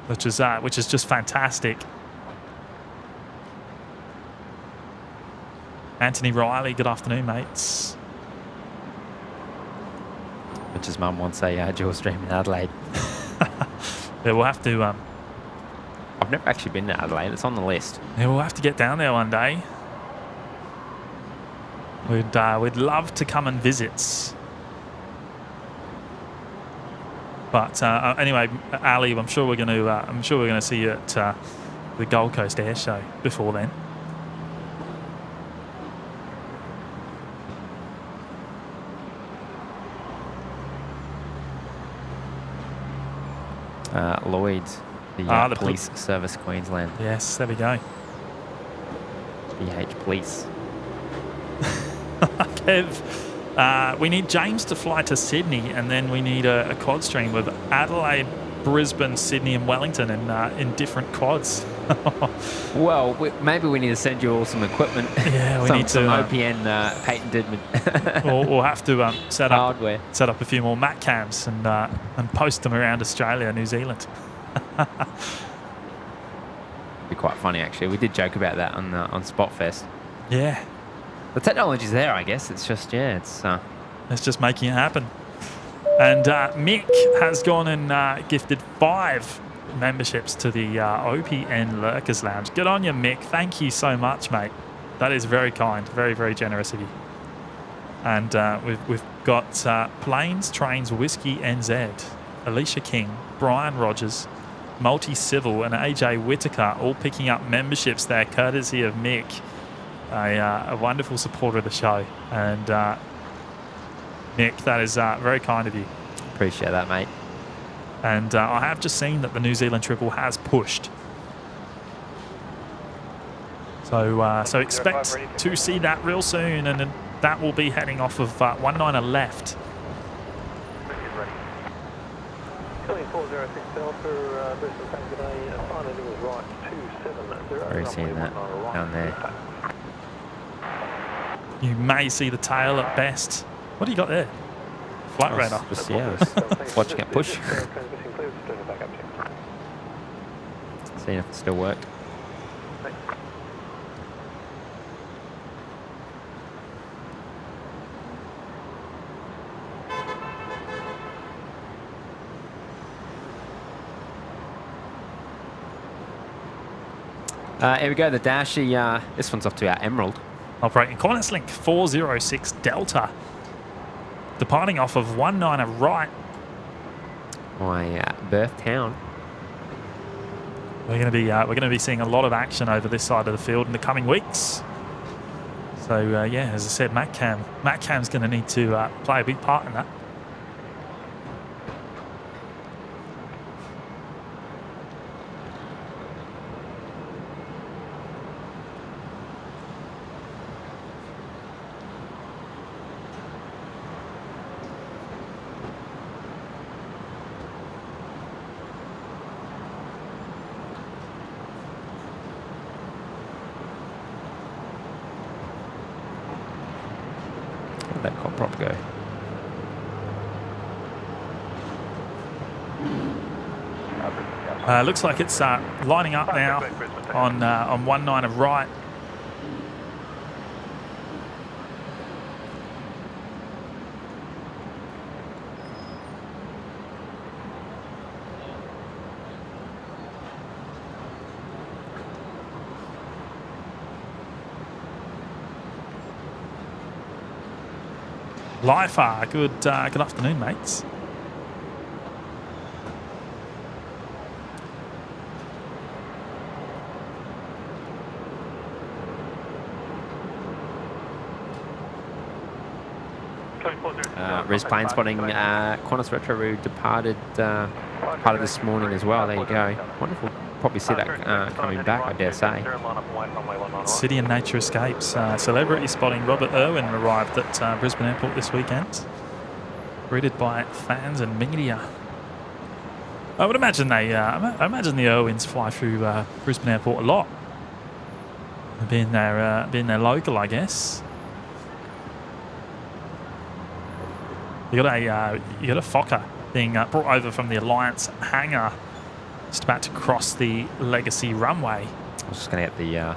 Which is just fantastic. Anthony Riley, good afternoon, mates. Mitch's mum wants a dual stream in Adelaide. Yeah, we'll have to. I've never actually been to Adelaide. It's on the list. Yeah, we'll have to get down there one day. We'd love to come and visit. But anyway, Ali, I'm sure we're going to see you at the Gold Coast Air Show before then. Lloyd's, the Police Service Queensland. Yes, there we go. BH Police. Kev, we need James to fly to Sydney, and then we need a quad stream with Adelaide, Brisbane, Sydney and Wellington in different quads. Well, maybe we need to send you all some equipment. Yeah, we need some to OPN patented we'll have to set up a few more Mac cams and post them around Australia, New Zealand. Be quite funny actually. We did joke about that on Spotfest. Yeah, the technology's there, I guess. It's just it's just making it happen. And Mick has gone and gifted 5 memberships to the OPN Lurkers Lounge. Good on you, Mick. Thank you so much, mate. That is very kind, very, very generous of you. And we've got Planes, Trains, Whiskey NZ, Alicia King, Brian Rogers, Multi-Civil and AJ Whitaker all picking up memberships there, courtesy of Mick, a wonderful supporter of the show. And Mick, that is very kind of you. Appreciate that, mate. And I have just seen that the New Zealand Triple has pushed. So expect to see that real soon, and that will be heading off of 19er left. Very seeing that down there. You may see the tail at best. What do you got there? Flight radar. Watching it push. Seeing if it still worked. Here we go, the Dashy. This one's off to our Emerald. Operating Qantas Link 406 Delta. Departing off of 19er right. My birth town. We're going to be seeing a lot of action over this side of the field in the coming weeks. So yeah, as I said, Matt Cam's going to need to play a big part in that. That cop prop go. Looks like it's lining up now on 19er right. Lifer, good afternoon, mates. Res plane spotting Qantas Retro Route departed this morning as well. There you go. Wonderful. Probably see that coming back, I dare say. City and Nature Escapes. Celebrity spotting Robert Irwin arrived at Brisbane Airport this weekend. Greeted by fans and media. I would imagine I imagine the Irwins fly through Brisbane Airport a lot. Being there local, I guess. You got a Fokker being brought over from the Alliance hangar, just about to cross the Legacy runway. I was just going to get the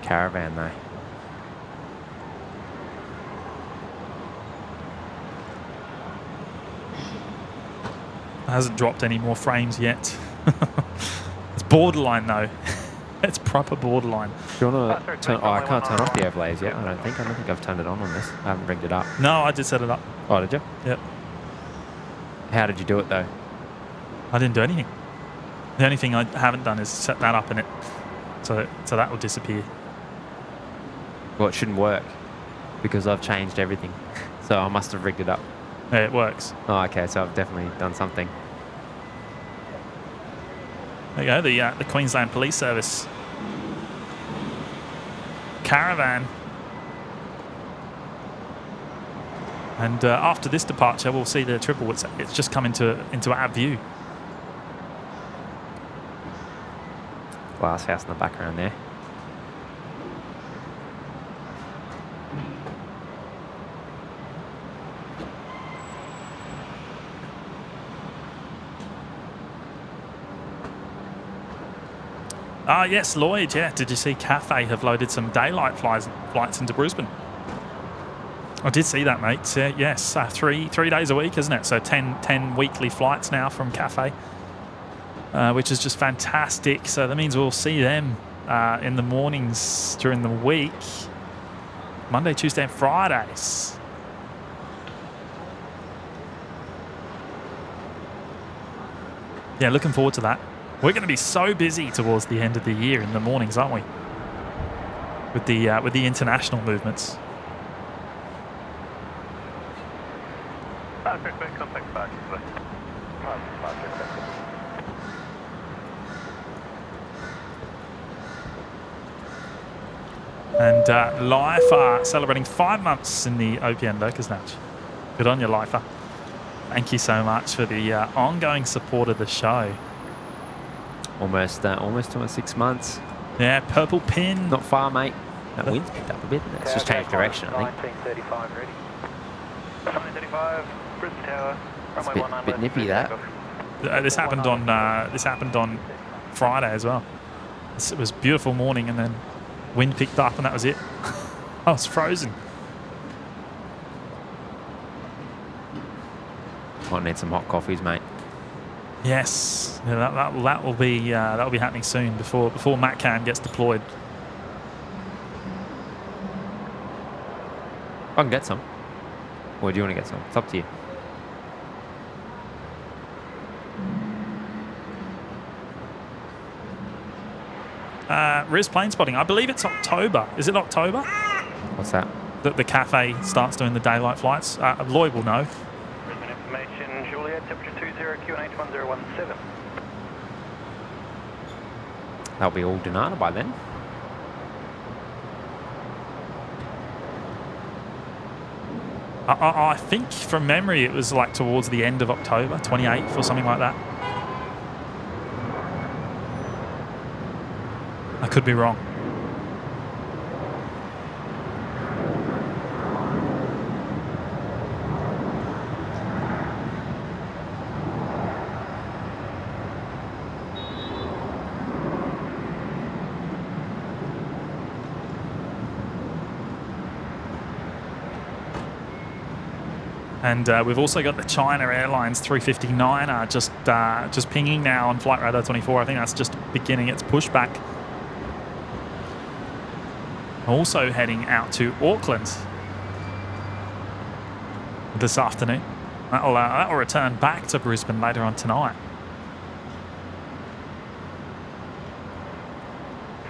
caravan though. It hasn't dropped any more frames yet. It's borderline though. It's proper borderline. Do you want to turn? Oh, I can't turn off the overlays yet. I don't think I've turned it on this. I haven't rigged it up. No, I did set it up. Oh, did you? Yep. How did you do it though? I didn't do anything. The only thing I haven't done is set that up in it, so that will disappear. Well, it shouldn't work because I've changed everything. So I must have rigged it up. Yeah, it works. Oh, okay. So I've definitely done something. There you go, the Queensland Police Service caravan. And after this departure, we'll see the triple. It's just come into our view. Glass house in the background there. Ah, yes, Lloyd, yeah. Did you see Cafe have loaded some daylight flights into Brisbane? I did see that, mate. Yes, 3 days a week, isn't it? So 10 weekly flights now from Cafe, which is just fantastic. So that means we'll see them in the mornings during the week, Monday, Tuesday and Fridays. Yeah, looking forward to that. We're going to be so busy towards the end of the year in the mornings, aren't we? With the international movements. Contact back. And Lifer celebrating 5 months in the OPN Lurkers Match. Good on you, Lifer. Thank you so much for the ongoing support of the show. Almost 6 months. Yeah, purple pin. Not far, mate. That wind's picked up a bit. It's just changed direction, I think. 1935 ready. 1935, Brisbane Tower. It's a bit nippy, that. This happened on Friday as well. It was a beautiful morning, and then wind picked up, and that was it. I was frozen. Might need some hot coffees, mate. Yes, yeah, that will be happening soon before Matt Cam gets deployed. I can get some. Or do you want to get some? It's up to you. Riz plane spotting. I believe it's October. Is it October? What's that? The Cafe starts doing the daylight flights. Lloyd will know. Brisbane information, Juliet, temperature 20, QNH 1017. That'll be all Donata by then. I think from memory it was like towards the end of October, 28th or something like that. I could be wrong. And we've also got the China Airlines 359er just pinging now on Flight Radar 24. I think that's just beginning its pushback. Also heading out to Auckland this afternoon. That will return back to Brisbane later on tonight.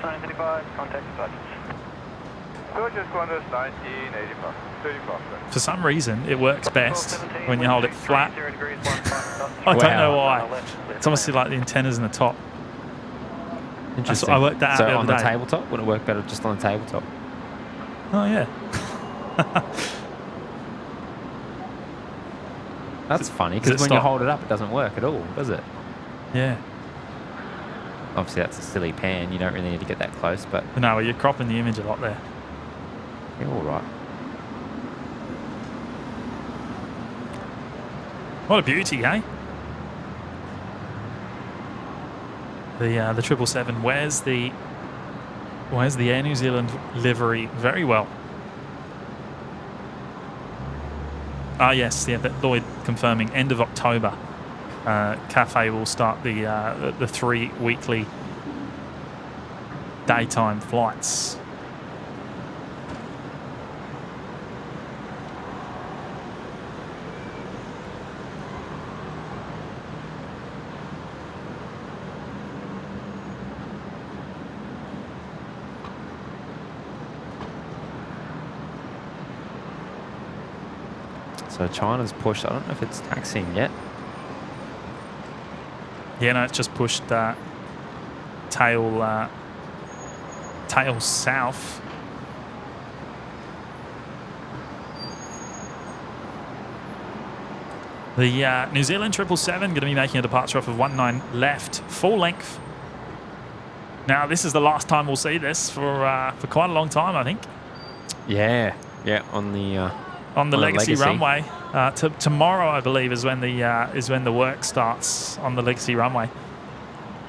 935, contact departures. Georgia Qantas 1985, 35. For some reason, it works best when you hold it flat. 0 degrees, 1 I don't know Wow. why. It's almost like the antennas in the top. Interesting. I worked that out so the on other the day. tabletop? Would it work better just on the tabletop? Oh, yeah. That's funny, Does it because when you stop? hold it up, it doesn't work at all, does it? Yeah. Obviously, that's a silly pan. You don't really need to get that close, but But no, you're cropping the image a lot there. you're all right. What a beauty, eh? The 777 wears the Air New Zealand livery very well. Ah, yes, yeah. That Lloyd confirming end of October. Cafe will start the 3 weekly daytime flights. So China's pushed. I don't know if it's taxiing yet. Yeah, no, it's just pushed tail south. The New Zealand 777 going to be making a departure off of 19 left, full length. Now, this is the last time we'll see this for quite a long time, I think. Yeah, on the Legacy runway. Tomorrow, I believe, is when the work starts on the Legacy runway.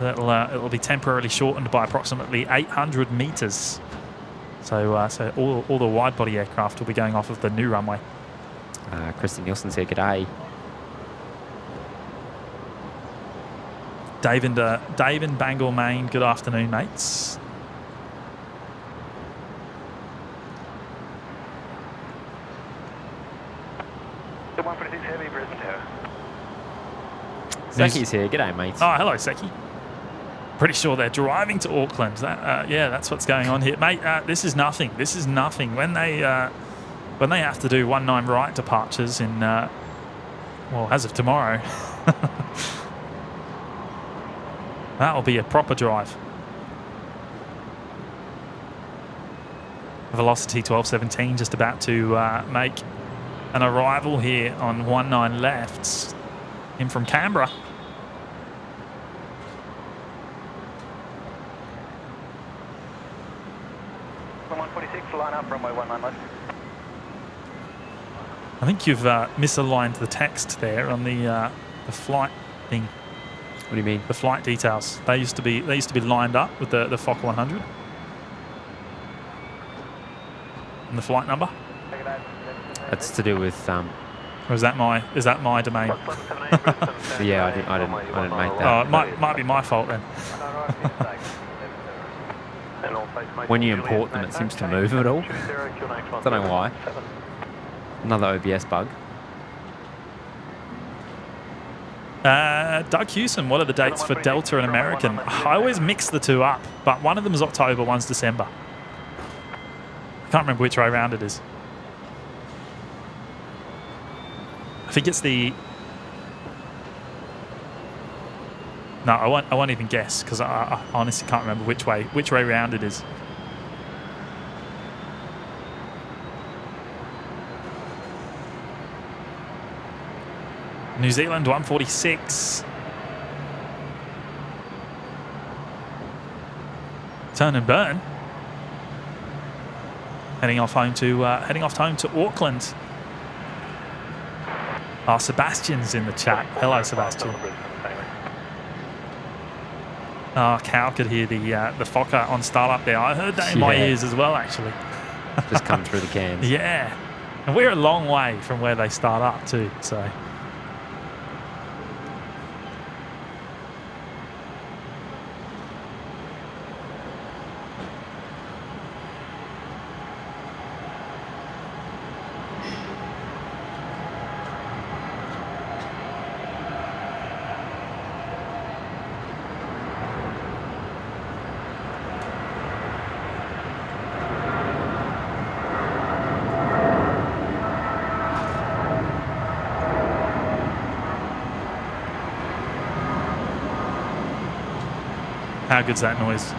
It'll be temporarily shortened by approximately 800 meters. So all the wide body aircraft will be going off of the new runway. Kristen Nielsen's here. G'day. Dave in Bangor, Maine. Good afternoon, mates. The 146 Heavy, Brisbane Tower. Seki's here. G'day, mates. Oh, hello, Seki. Pretty sure they're driving to Auckland. Yeah, that's what's going on here, mate. This is nothing. This is nothing. When they have to do 19 right departures in, well, as of tomorrow, that'll be a proper drive. Velocity 1217 just about to make an arrival here on 19 left, in from Canberra. Line up, runway 19 left. I think you've misaligned the text there on the flight thing. What do you mean? The flight details. They used to be lined up with the Fokker 100 and the flight number. That's to do with. Or is that my domain? Yeah, I didn't make that. Oh, it might be my fault then. When you import them, it seems to move at all. Don't know why. Another OBS bug. Doug Hewson, what are the dates for Delta and American? I always mix the two up, but one of them is October, one's December. I can't remember which way around it is. I think it's the... No, I won't even guess because I honestly can't remember which way round it is. New Zealand 146. Turn and burn. Heading off home to Auckland. Oh, Sebastian's in the chat. Hello, Sebastian. Oh, Cal could hear the Fokker on startup there. I heard that in my ears as well, actually. Just come through the cans. Yeah. And we're a long way from where they start up too, so... How good's that noise?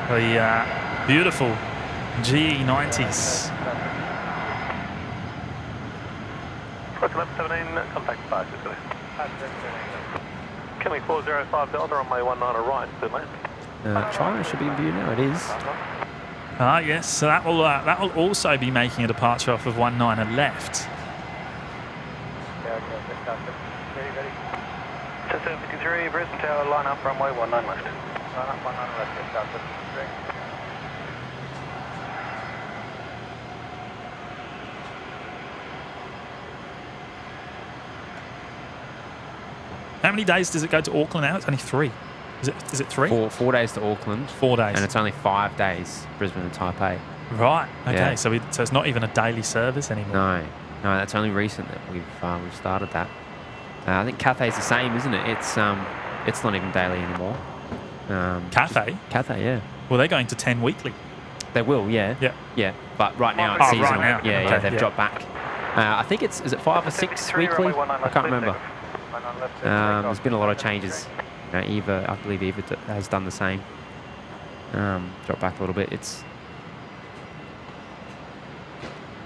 The beautiful GE90s. Contact departure, Coming 405 Delta on my 19 right, good man. China should be in view now. It is. Yes, so that will also be making a departure off of 19 left. 753 Brisbane Tower, line up, runway 19 left. Line up, 19 left, yes, Delta. How many days does it go to Auckland now? It's only 3. Is it 3? 4 days to Auckland. 4 days. And it's only 5 days Brisbane and Taipei. Right. Okay. Yeah. So it's not even a daily service anymore. No, that's only recent that we've started that. I think Cathay's the same, isn't it? It's not even daily anymore. Cathay? Cathay, yeah. Well, they're going to 10 weekly. They will, yeah. Yeah. Yeah, but right now Oh, it's right seasonal. now. Yeah, Okay, yeah, they've yeah. dropped back. I think is it 5 or 6 weekly? I can't remember. There's been a lot of changes. Eva, I believe Eva has done the same. Dropped back a little bit. It's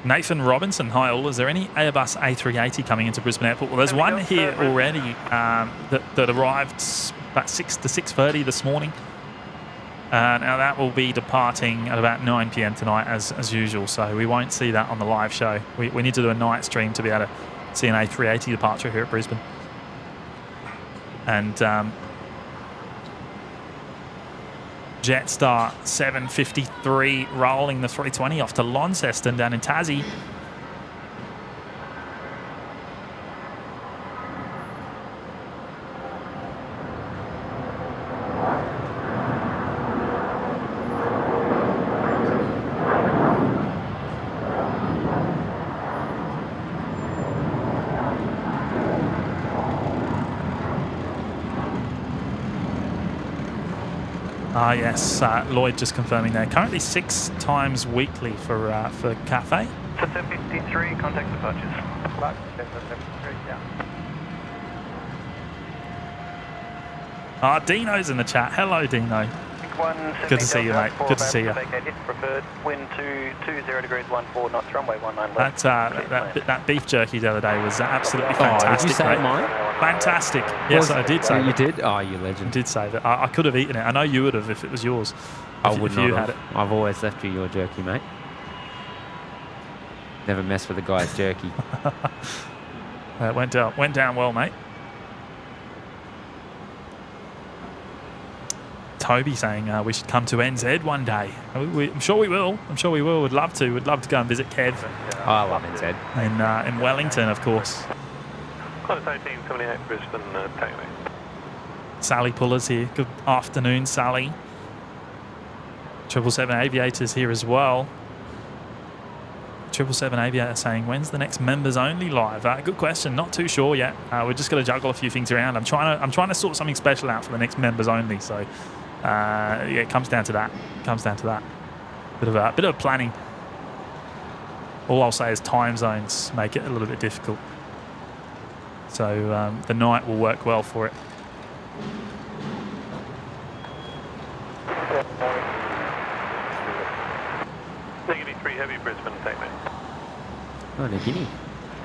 Nathan Robinson, hi all. Is there any Airbus A380 coming into Brisbane Airport? Well, there's one here already that arrived about 6 to 6:30 this morning. Now that will be departing at about 9 p.m. tonight as usual, so we won't see that on the live show. We need to do a night stream to be able to see an A380 departure here at Brisbane. And Jetstar 753 rolling the 320 off to Launceston down in Tassie. Yes, Lloyd just confirming there. Currently 6 times weekly for Cafe. 753, contact departures. Flight 753, yeah. Dino's in the chat. Hello, Dino. Good to see you, mate. Good to see you. Preferred wind 20 degrees 14 knots, runway 19 left. That beef jerky the other day was absolutely fantastic. Did you say mate. mine? Fantastic. Yes, I did say You that. did? Oh, you I legend. did say that. I could have eaten it. I know you would have if it was yours. I If would you not had have. it. I've always left you your jerky, mate. Never mess with a guy's jerky. Went down well, mate. Toby saying we should come to NZ one day. I'm sure we will. I'm sure we will. Would love to. Would love to go and visit Kev I love NZ. in Wellington, of course. Close 1878 Brisbane, taxi. Sally Puller's here. Good afternoon, Sally. 777 Aviators here as well. 777 Aviator saying, when's the next members only live? Good question. Not too sure yet. We're just going to juggle a few things around. I'm trying to sort something special out for the next members only. So yeah, it comes down to that. Bit of planning. All I'll say is time zones make it a little bit difficult. So the night will work well for it. Negative 3 heavy Brisbane, taxi. Oh, New Guinea.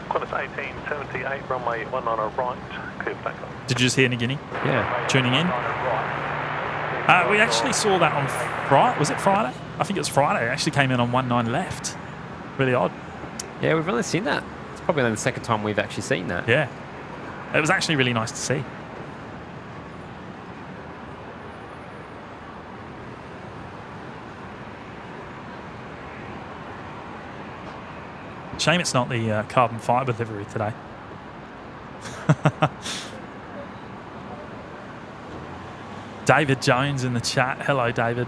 Qantas 1878, runway 19 right, clear for takeoff. Did you just hear Nagini Yeah. tuning in? We actually saw that on Friday. Was it Friday? I think it was Friday. It actually came in on 19 left. Really odd. Yeah, we've only seen that. It's probably only the second time we've actually seen that. Yeah. It was actually really nice to see. Shame it's not the carbon fibre livery today. David Jones in the chat. Hello, David.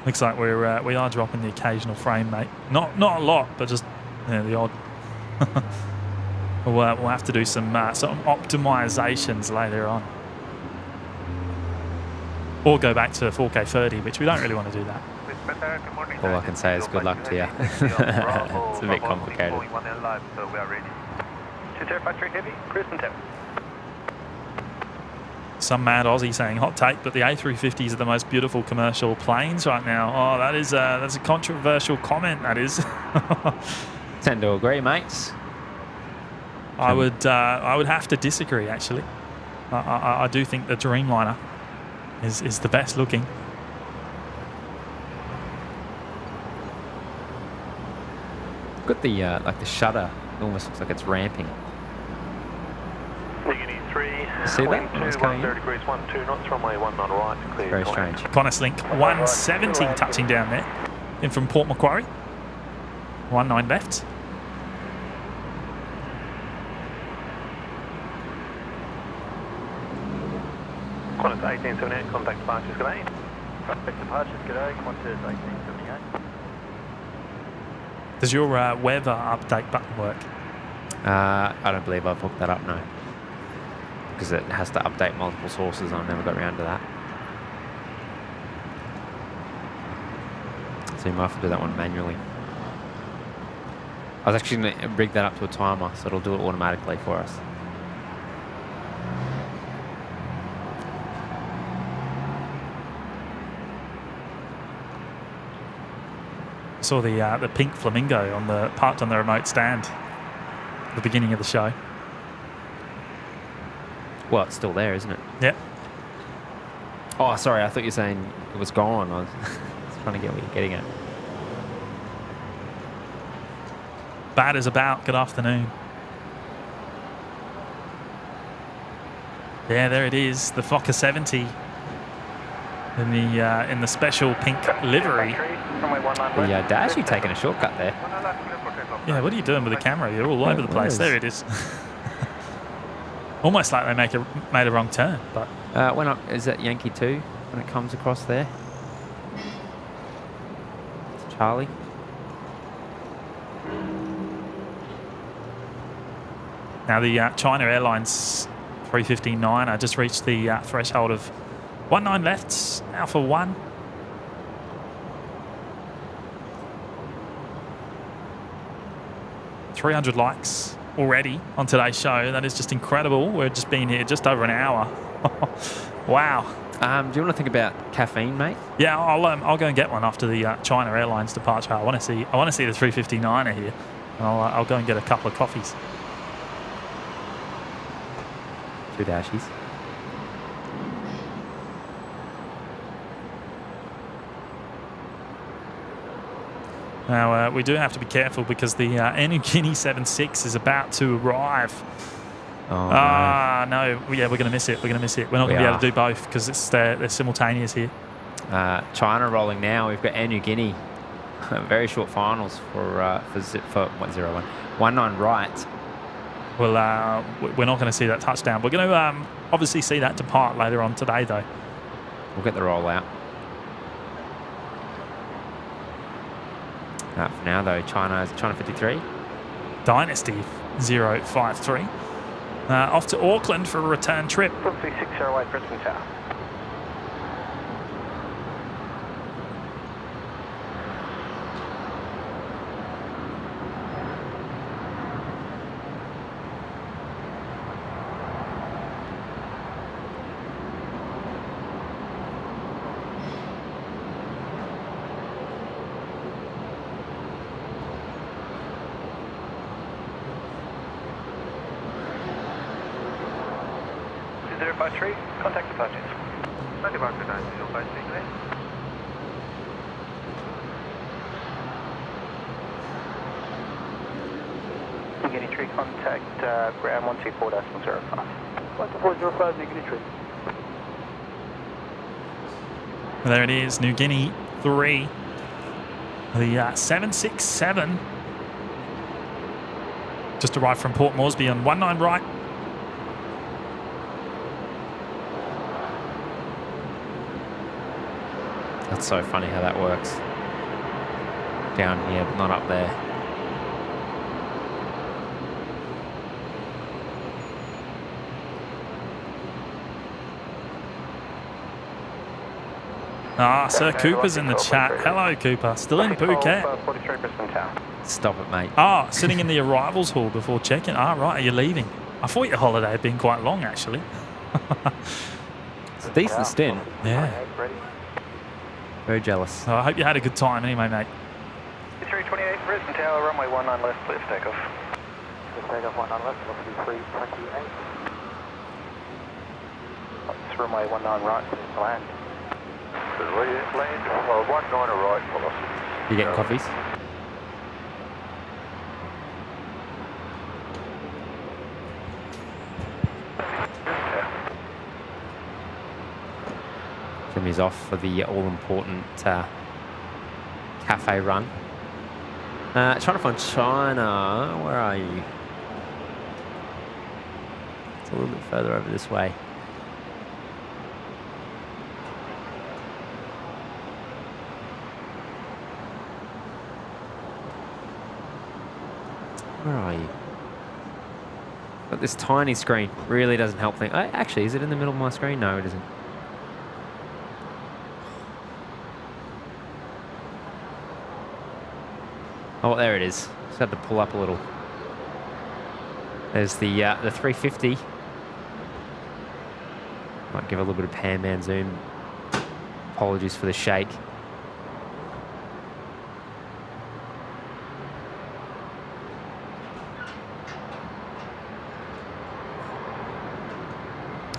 Looks like we are dropping the occasional frame, mate. Not a lot, but just the odd. We'll have to do some optimizations later on, or go back to 4K 30, which we don't really want to do that. All I can say is good luck to you. It's a bit complicated. 2053 heavy, cruise and tap. Some mad Aussie saying hot take, but the A350s are the most beautiful commercial planes right now. Oh, that's a controversial comment. That is. Tend to agree, mates. I would have to disagree. Actually, I do think the Dreamliner is the best looking. Got the like the shutter. It almost looks like it's ramping. Negative 3, See that? wind It's 2, coming 10 degrees 12 knots, runway 19 right, clear. Very strange. Qantas Link 170 touching down there, in from Port Macquarie. 19 left. Qantas 1878, contact departures, good day. Contact departures, g'day, Qantas 1878. Does your weather update button work? I don't believe I've hooked that up, no. because it has to update multiple sources. I never got around to that. So you might have to do that one manually. I was actually going to rig that up to a timer, so it'll do it automatically for us. Saw the pink flamingo parked on the remote stand at the beginning of the show. Well, it's still there, isn't it? Yep. Oh, sorry. I thought you were saying it was gone. I was trying to get what you're getting at. Batter's about. Good afternoon. Yeah, there it is. The Fokker 70 in the special pink livery. The Dash, you taking a shortcut there. Yeah, what are you doing with the camera? You're all over the place. There it is. Almost like they made a wrong turn. But is that Yankee 2 when it comes across there? It's Charlie. Now the China Airlines 359 I just reached the threshold of 19 lefts, Alpha 1. $300 likes already on today's show. That is just incredible. We've just been here just over an hour. Wow. Do you want to think about Caffeine, mate? Yeah, I'll go and get one after the China Airlines departure. I want to see the 359er here, and I'll go and get a couple of coffees. 2 dashies. Now, we do have to be careful because the Air Niugini 76 is about to arrive. Oh, no. Yeah, we're going to miss it. We're not going to be able to do both because they're simultaneous here. China rolling now. We've got Air Niugini. Very short finals for 101. 19 right. Well, we're not going to see that touchdown. We're going to obviously see that depart later on today, though. We'll get the roll out. For now, though, China 53. Dynasty 053. Off to Auckland for a return trip. 3608 Brisbane Tower. Contact departures. Departure 9053. Niugini Tree, contact ground 124.05. 124.05, Niugini Tree. There it is, Niugini 3. The 767 just arrived from Port Moresby on 19 right. That's so funny how that works. Down here, but not up there. Sir Cooper's in the chat. Hello, Cooper. Still in Phuket. 43 Brisbane Tower. Stop it, mate. Sitting in the arrivals hall before check-in. Right. Are you leaving? I thought your holiday had been quite long, actually. It's a decent stint. Yeah. Very jealous. I hope you had a good time anyway, mate. 328 Brisbane Tower, runway 19 left, clear for takeoff. Clear takeoff 19 left, LPD 328. It's runway 19 right, clear to land. Land, 19 right, velocity. You getting coffees? Jimmy's off for the all-important cafe run. Trying to find China. Where are you? It's a little bit further over this way. Where are you? But this tiny screen really doesn't help things. Actually, is it in the middle of my screen? No, it isn't. Oh, there it is. Just had to pull up a little. There's the 350. Might give a little bit of pan-man zoom. Apologies for the shake.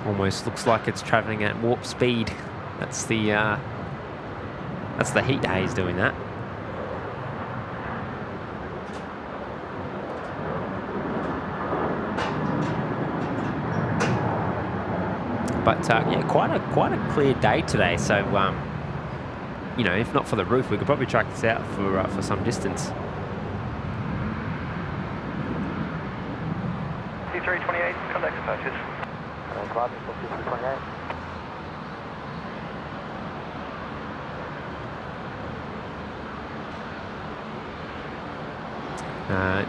Almost looks like it's travelling at warp speed. That's the heat haze doing that. But yeah, quite a clear day today. So you know, if not for the roof, we could probably track this out for some distance. C328, contact approaches. Climbing for C328.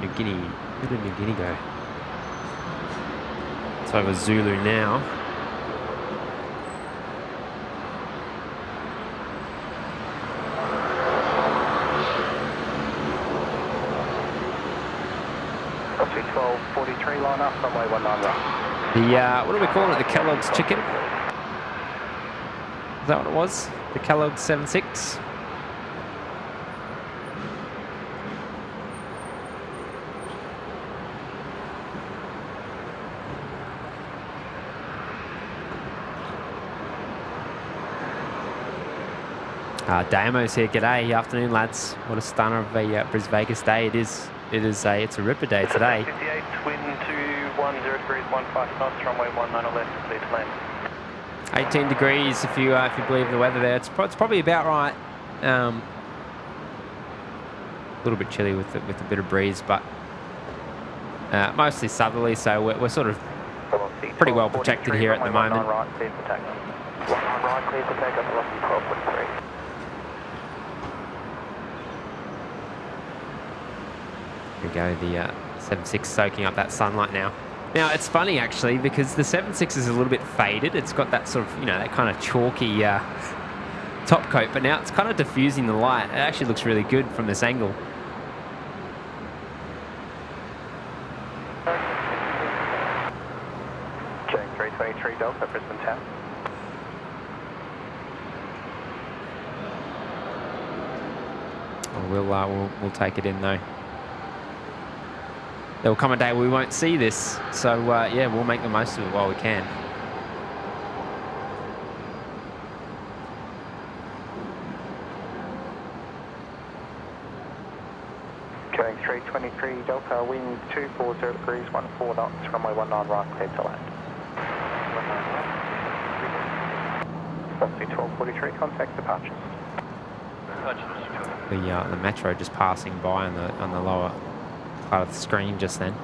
New Guinea, where did New Guinea go? It's over Zulu now. Copy 1243, line up, runway 19 right. The, what do we call it? The Kellogg's chicken? Is that what it was? The Kellogg's 76? Damo's here. G'day, afternoon lads. What a stunner of a Bris Vegas day it is. It's a ripper day today. 58, wind 210 degrees, 15 knots, runway 19 left, clear to land. 18 degrees if you believe the weather there. It's probably about right. A little bit chilly with a bit of breeze, but mostly southerly, so we're sort of pretty well protected here at the moment. Right, clear for takeoff. 19 right, clear for takeoff, velocity 1243. There we go, the 76 soaking up that sunlight now. Now, it's funny, actually, because the 76 is a little bit faded. It's got that sort of, you know, that kind of chalky top coat, but now it's kind of diffusing the light. It actually looks really good from this angle. Checking 323 Delta, Brisbane Town. We'll take it in, though. There will come a day we won't see this, so yeah, we'll make the most of it while we can. Going 323 Delta, wind 240 degrees, 14 knots, runway 19 right, clear to land. Velocity 1243, contact departures. The metro just passing by on the lower part of the screen just then.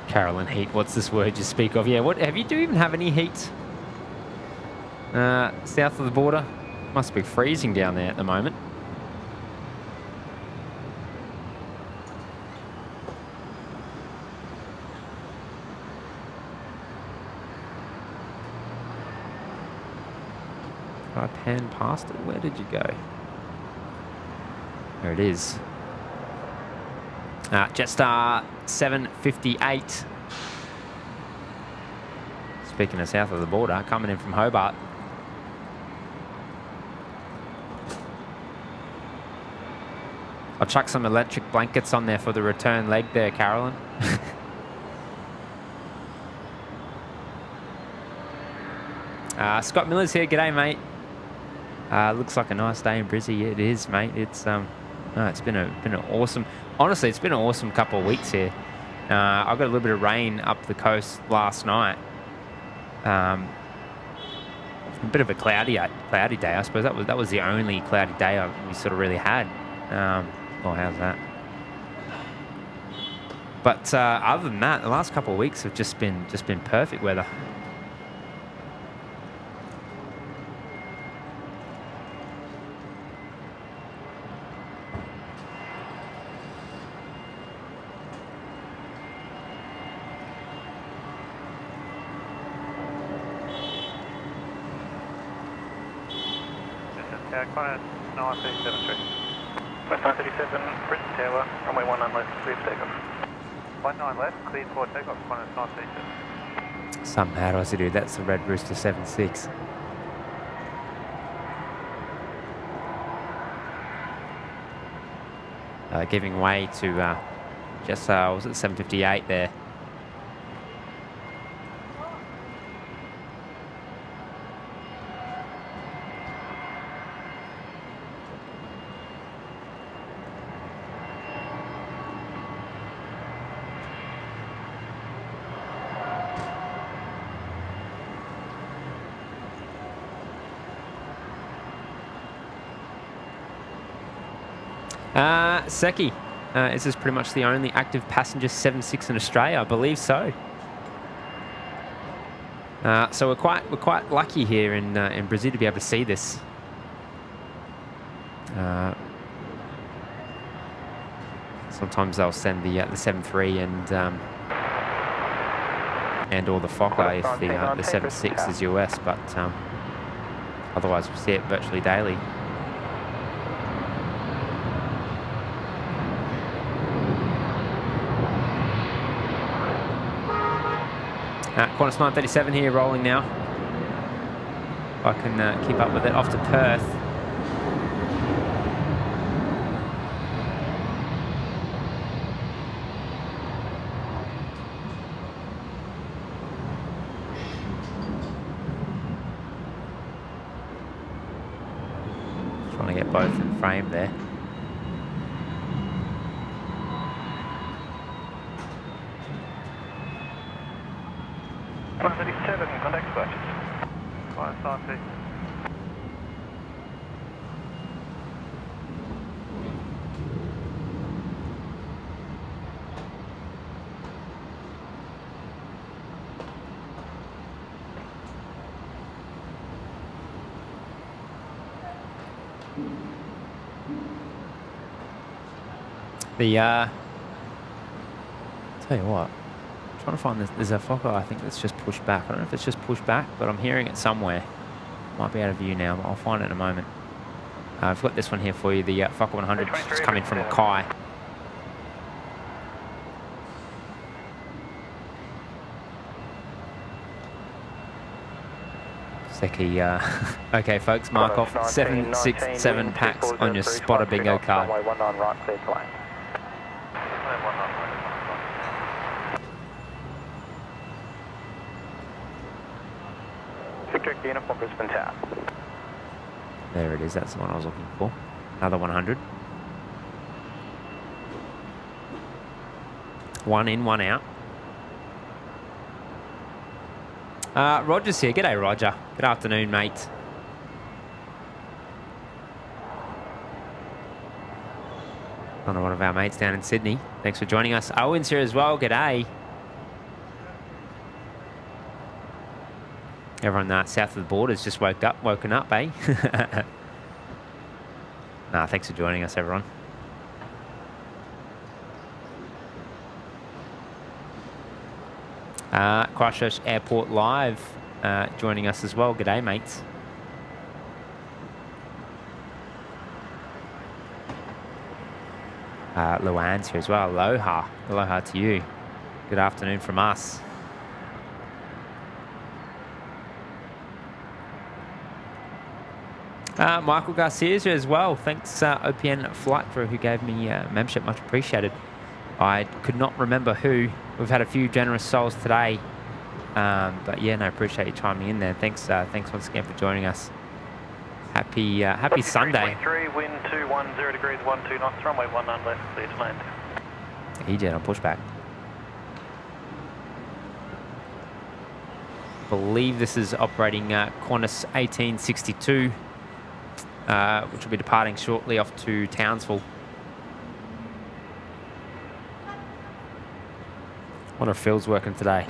Carolyn heat, what's this word you speak of? Yeah, do you even have any heat? South of the border? Must be freezing down there at the moment. I pan past it. Where did you go? There it is. Jetstar 758. Speaking of south of the border, coming in from Hobart. I'll chuck some electric blankets on there for the return leg there, Carolyn. Scott Miller's here. G'day, mate. Looks like a nice day in Brizzy. It is, mate. It's it's been an awesome. Honestly, it's been an awesome couple of weeks here. I got a little bit of rain up the coast last night. A bit of a cloudy day, I suppose. That was the only cloudy day we sort of really had. Oh, how's that? But other than that, the last couple of weeks have just been perfect weather. Yeah, Qantas 9373. West 937, Brisbane Tower, runway 19 left, clear for takeoff. 19 left, cleared for takeoff, Qantas 937. Somehow do I do that's the Red Rooster 76. Giving way to just was it 758 there. Seki, is this pretty much the only active passenger 76 in Australia? I believe so. So we're quite lucky here in Brazil to be able to see this. Sometimes they'll send the 7.3 and or the Fokker if the 7.6 is US, but otherwise we see it virtually daily. Qantas 937 here, rolling now. If I can keep up with it off to Perth. Trying to get both in frame there. Contact dispatches. Qantas 93. Tell you what, trying to find this. There's a Fokker, I think, that's just pushed back. I don't know if it's just pushed back, but I'm hearing it somewhere. Might be out of view now, but I'll find it in a moment. I've got this one here for you, the Fokker 100, just coming from Kai. Seki, okay, folks, mark off 767 packs on your spotter bingo card. Runway 19 right, clear to land. Victor Uniform Brisbane Tower. There it is, that's the one I was looking for. Another 100. One in, one out. Roger's here. G'day, Roger. Good afternoon, mate. Another one of our mates down in Sydney. Thanks for joining us. Owen's here as well. G'day. Everyone south of the border's just woken up, eh? Nah, thanks for joining us, everyone. Christchurch Airport Live joining us as well. G'day, mates. Luann's here as well. Aloha. Aloha to you. Good afternoon from us. Michael Garcia's here as well. Thanks, OPN Flight Crew, who gave me membership. Much appreciated. I could not remember who. We've had a few generous souls today. But yeah, no, appreciate you chiming in there. Thanks once again for joining us. Happy Sunday. 3, wind 210 degrees, 12 knots, runway 19 left, clear to land. EJ on pushback. Believe this is operating Qantas 1862, which will be departing shortly off to Townsville. Wonder if Phil's working today.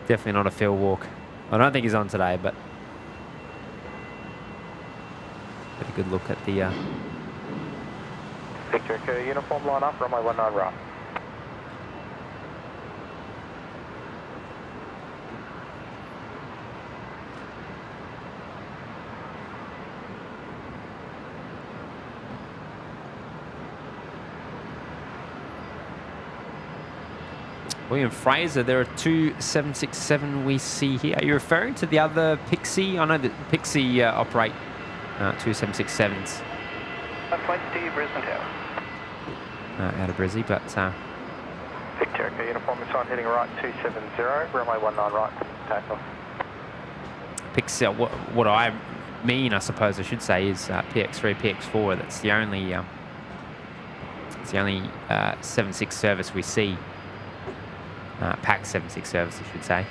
Definitely not a Phil walk. I don't think he's on today, but get a good look at the Victor, uniform line up, runway 19 right. William Fraser, there are two 767 we see here. Are you referring to the other Pixie? I know that Pixie operate two 767s. 20 Brisbane Tower. Out of Brizzy, but Victoria uniform assigned heading right 270, runway 19 right, takeoff. Pixie, what I mean, I suppose I should say, is PX3, PX4. That's the only 76 service we see. PAX 76 service, I should say.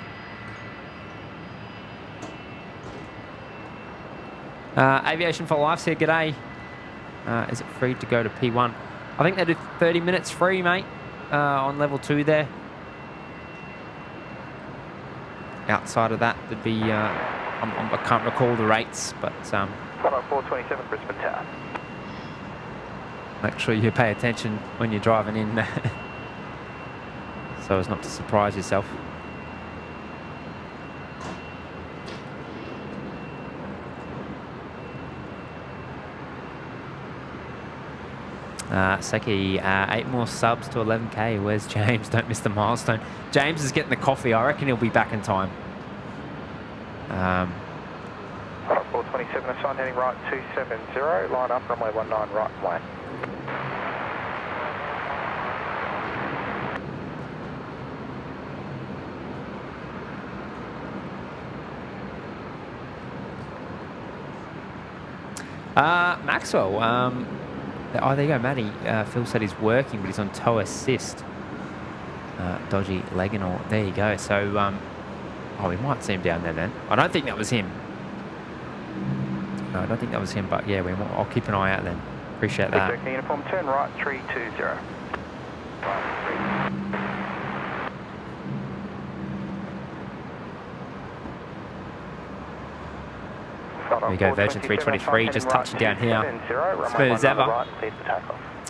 Aviation for Life here, g'day. Is it free to go to P1? I think they do 30 minutes free, mate, on level 2 there. Outside of that, there'd be, I can't recall the rates, but 427 Brisbane Tower. make sure you pay attention when you're driving in so as not to surprise yourself. Seki, 8 more subs to 11k. Where's James? Don't miss the milestone. James is getting the coffee. I reckon he'll be back in time. 427 assigned heading right 270, line up runway 19 right way. Maxwell, oh, there you go, Matty. Phil said he's working, but he's on toe assist. Dodgy leg and all. There you go. So, oh, we might see him down there then. I don't think that was him. No, I don't think that was him, but yeah, I'll keep an eye out then. Appreciate that. Victor, uniform, turn right 320. There we go, Virgin 323, just touching down here. Smooth as ever.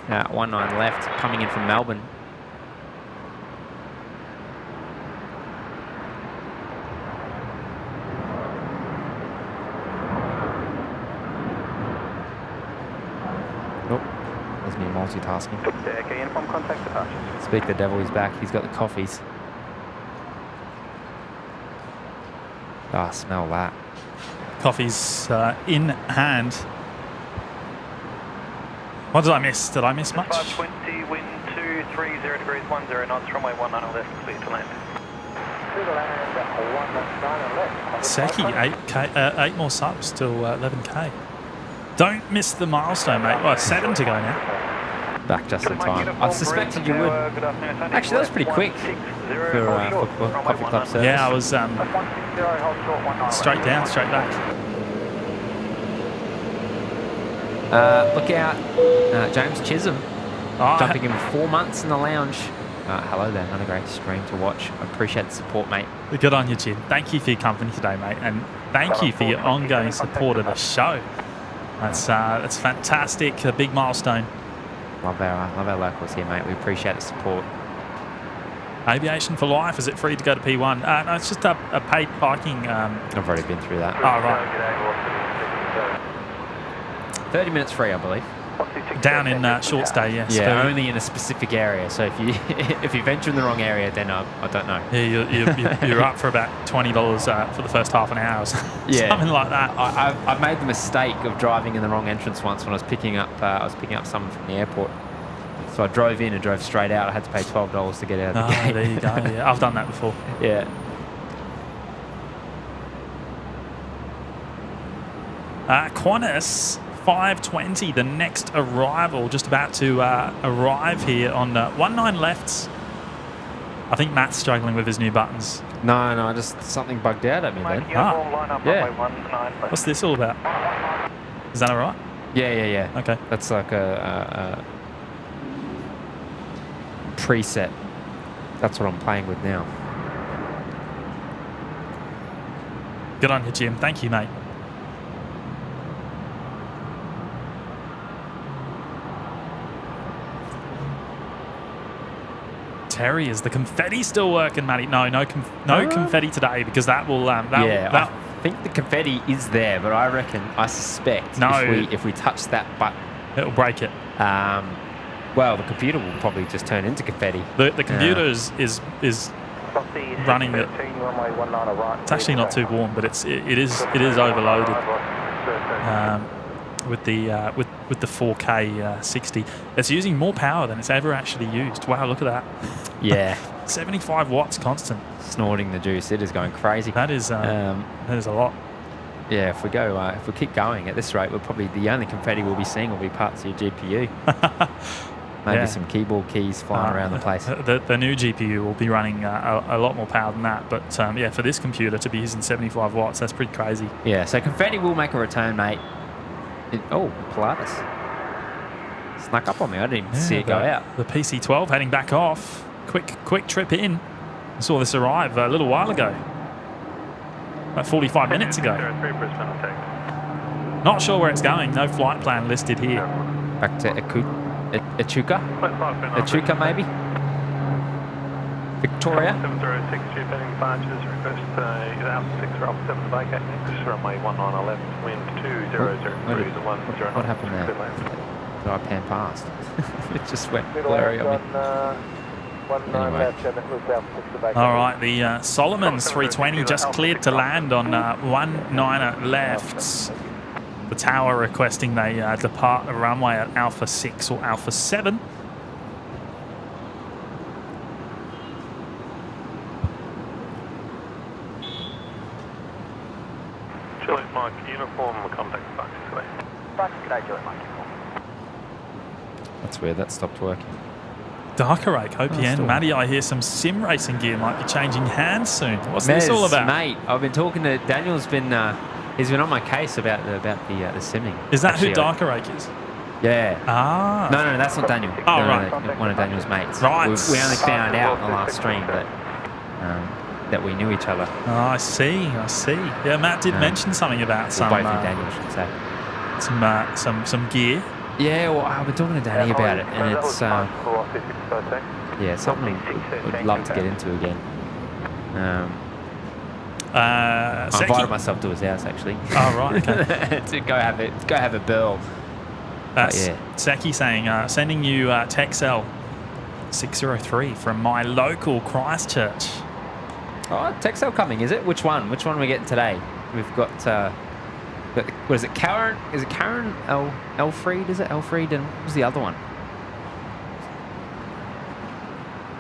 19 left, coming in from Melbourne. Oh, there's me multitasking. Uniform, contact departures. Speak the devil, he's back. He's got the coffees. Ah, smell that. Coffee's in hand. What did I miss? Did I miss much? 520, wind 230 degrees 10 knots, runway 19 left, clear to land. Clear to land, 19 left. Seki, 8 more subs till 11k. Don't miss the milestone, mate. Well, 7 to go now. Back just in time. I suspected you would. Actually, that was pretty quick for Coffee Club service. Yeah, I was straight down, straight back. Look out, James Chisholm, jumping in 4 months in the lounge. Hello there, another great stream to watch. I appreciate the support, mate. Good on you, Jim. Thank you for your company today, mate, and thank you for your ongoing support of the show. That's fantastic. A big milestone. Love our locals here, mate. We appreciate the support. Aviation for Life, is it free to go to P1? No, it's just a paid parking. I've already been through that. Oh, right. 30 minutes free, I believe. Down in short stay, yes. Yeah, only in a specific area. So if you if you venture in the wrong area, then I don't know. Yeah, you're up for about $20 for the first half an hour or something like that. I've made the mistake of driving in the wrong entrance once when I was picking up someone from the airport. So I drove in and drove straight out. I had to pay $12 to get out of the gate. There you go. Yeah, I've done that before. Yeah. Qantas 520, the next arrival, just about to arrive here on 19 left. I think Matt's struggling with his new buttons. No, just something bugged out at me then. Yeah. What's this all about? Is that all right? Yeah. Okay. That's like a preset. That's what I'm playing with now. Good on you, Jim. Thank you, mate. Terry, is the confetti still working, Matty? No confetti today, because that will. I think the confetti is there, but I suspect if we touch that button, it'll break it. Well, the computer will probably just turn into confetti. The computer is running it. Runway 19 right. It's actually not too warm, but it is overloaded with the 4K 60. It's using more power than it's ever actually used. Wow, look at that. Yeah. 75 watts constant. Snorting the juice. It is going crazy. That is a lot. Yeah, if we keep going at this rate, we'll probably the only confetti we'll be seeing will be parts of your GPU. Maybe some keyboard keys flying around the place. The new GPU will be running a lot more power than that. But yeah, for this computer to be using 75 watts, that's pretty crazy. Yeah, so confetti will make a return, mate. Pilatus snuck up on me. I didn't even see it go out. The PC-12 heading back off. Quick trip in. I saw this arrive a little while ago. About 45 minutes ago. Not sure where it's going. No flight plan listed here. Back to Echuca? Echuca, maybe? Victoria? 706, heading departures. Request either Alpha 6 or Alpha 7 to vacate next. Runway 19 left, wind 2003 What happened there? Did I pan past? It just went blurry on me. Anyway. All right, the Solomon's 320 just cleared to land on 19 left. The tower requesting they depart the runway at Alpha 6 or Alpha 7. Juliet Mike, uniform, contact departure today. G'day, Juliet Mike. That's weird, that stopped working. Darker Rake, OPN. Matty, I hear some sim racing gear might be changing hands soon. What's this all about? Mate, I've been talking to Daniel's he's been on my case about the simming. Is that who Darker Rake is? Yeah. Ah. No, that's not Daniel. Oh, right. One of Daniel's mates. Right. We only found out in the last stream that we knew each other. Oh, I see. Yeah, Matt did mention something about some. Both of Daniel, should say. Some gear. Yeah, well, I've been talking to Danny about it, and it's something I'd love to get into again. I invited myself to his house actually. Oh right, okay. To go have a burl. Seki saying sending you Texel 603 from my local Christchurch. Oh, Texel coming, is it? Which one? Which one are we getting today? We've got what is it? Karen? Is it Karen Elfried? Is it Elfried? And what was the other one?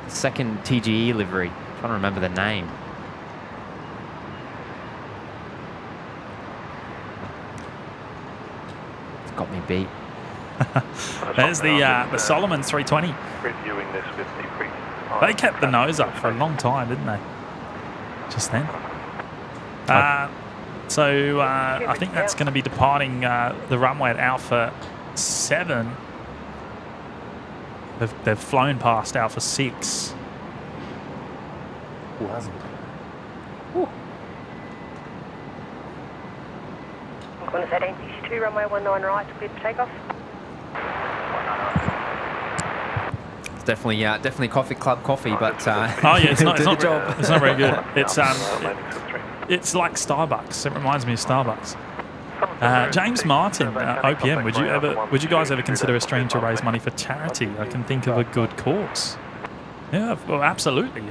Second TGE livery. I'm trying to remember the name. It's got me beat. There's the Solomon 320. Reviewing this with the pre. They kept the nose up for a long time, didn't they? Just then. So I think that's going to be departing the runway at Alpha 7. They've flown past Alpha 6. Who hasn't? Qantas 1862, runway 19 right, clear for takeoff. It's definitely coffee club coffee, but it's not job. It's not very good. It's like Starbucks. It reminds me of Starbucks. James Martin, OPM. Would you guys ever consider a stream to raise money for charity? I can think of a good cause. Yeah, well, absolutely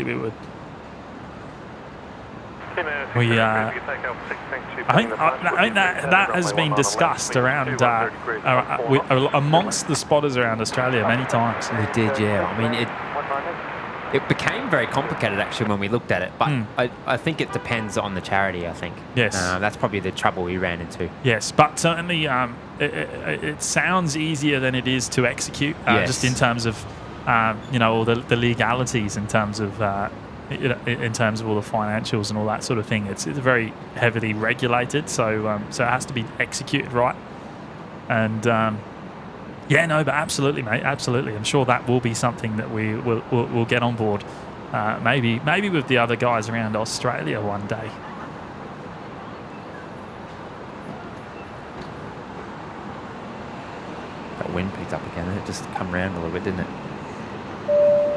we would. I think that has been discussed around amongst the spotters around Australia many times. We did, yeah. I mean, it became very complicated actually when we looked at it, but I think it depends on the charity. I think. Yes. That's probably the trouble we ran into. Yes, but certainly it sounds easier than it is to execute. Just in terms of all the legalities in terms of. In terms of all the financials and all that sort of thing, it's very heavily regulated, so it has to be executed right. And but absolutely, mate, absolutely. I'm sure that will be something that we'll get on board. Maybe with the other guys around Australia one day. That wind picked up again. It just come around a little bit, didn't it?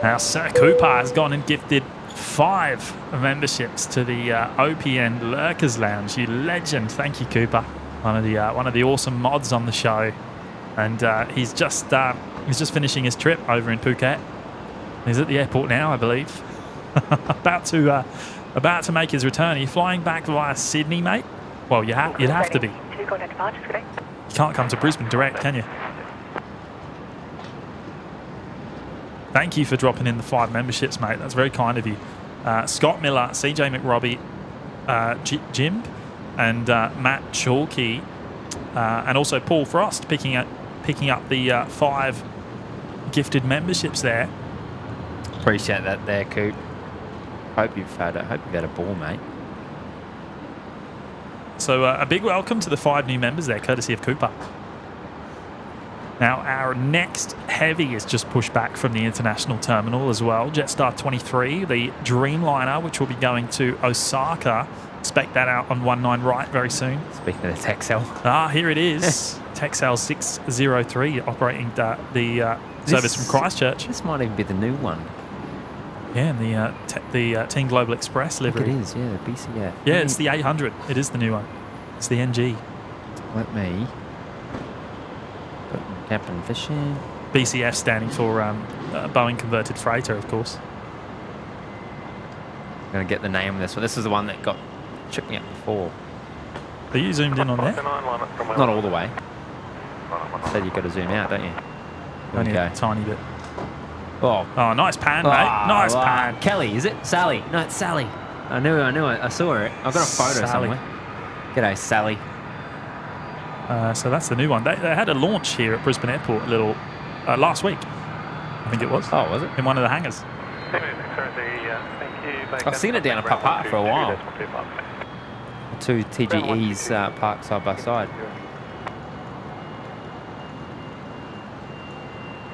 Now Sir Cooper has gone and gifted 5 memberships to the OPN Lurkers Lounge. You legend. Thank you, Cooper. One of the awesome mods on the show. And he's just He's just finishing his trip over in Phuket. He's at the airport now, I believe. about to make his return. Are you flying back via Sydney, mate? Well, you'd have to be. Two contact departures, good day. You can't come to Brisbane direct, can you? Thank you for dropping in the 5 memberships, mate. That's very kind of you. Scott Miller, CJ McRobbie, Jim, and Matt Chalky, and also Paul Frost picking up the 5 gifted memberships there. Appreciate that there, Coop. Hope you've had a ball, mate. So a big welcome to the 5 new members there, courtesy of Cooper. Now, our next heavy is just pushed back from the international terminal as well. Jetstar 23, the Dreamliner, which will be going to Osaka. Expect that out on 19 right very soon. Speaking of the Texel. Here it is. Texel 603 operating the service from Christchurch. This might even be the new one. Yeah, and the Team Global Express livery. It is, yeah, the BCF. Yeah, it's the 800. It is the new one. It's the NG. Let me put Captain Fishing. BCF standing for Boeing Converted Freighter, of course. I'm going to get the name of this one. This is the one that tripped me up before. Are you zoomed in on there? Not all the way. Said you've got to zoom out, don't you? Only a tiny bit. Oh, nice pan, mate. Nice pan. Kelly, is it? Sally. No, it's Sally. I knew it. I saw it. I've got a photo somewhere. G'day, Sally. So that's the new one. They had a launch here at Brisbane Airport last week, I think it was. Oh, was it? In one of the hangars. I've seen it down at Papa for a while. 2 TGEs parked side by side.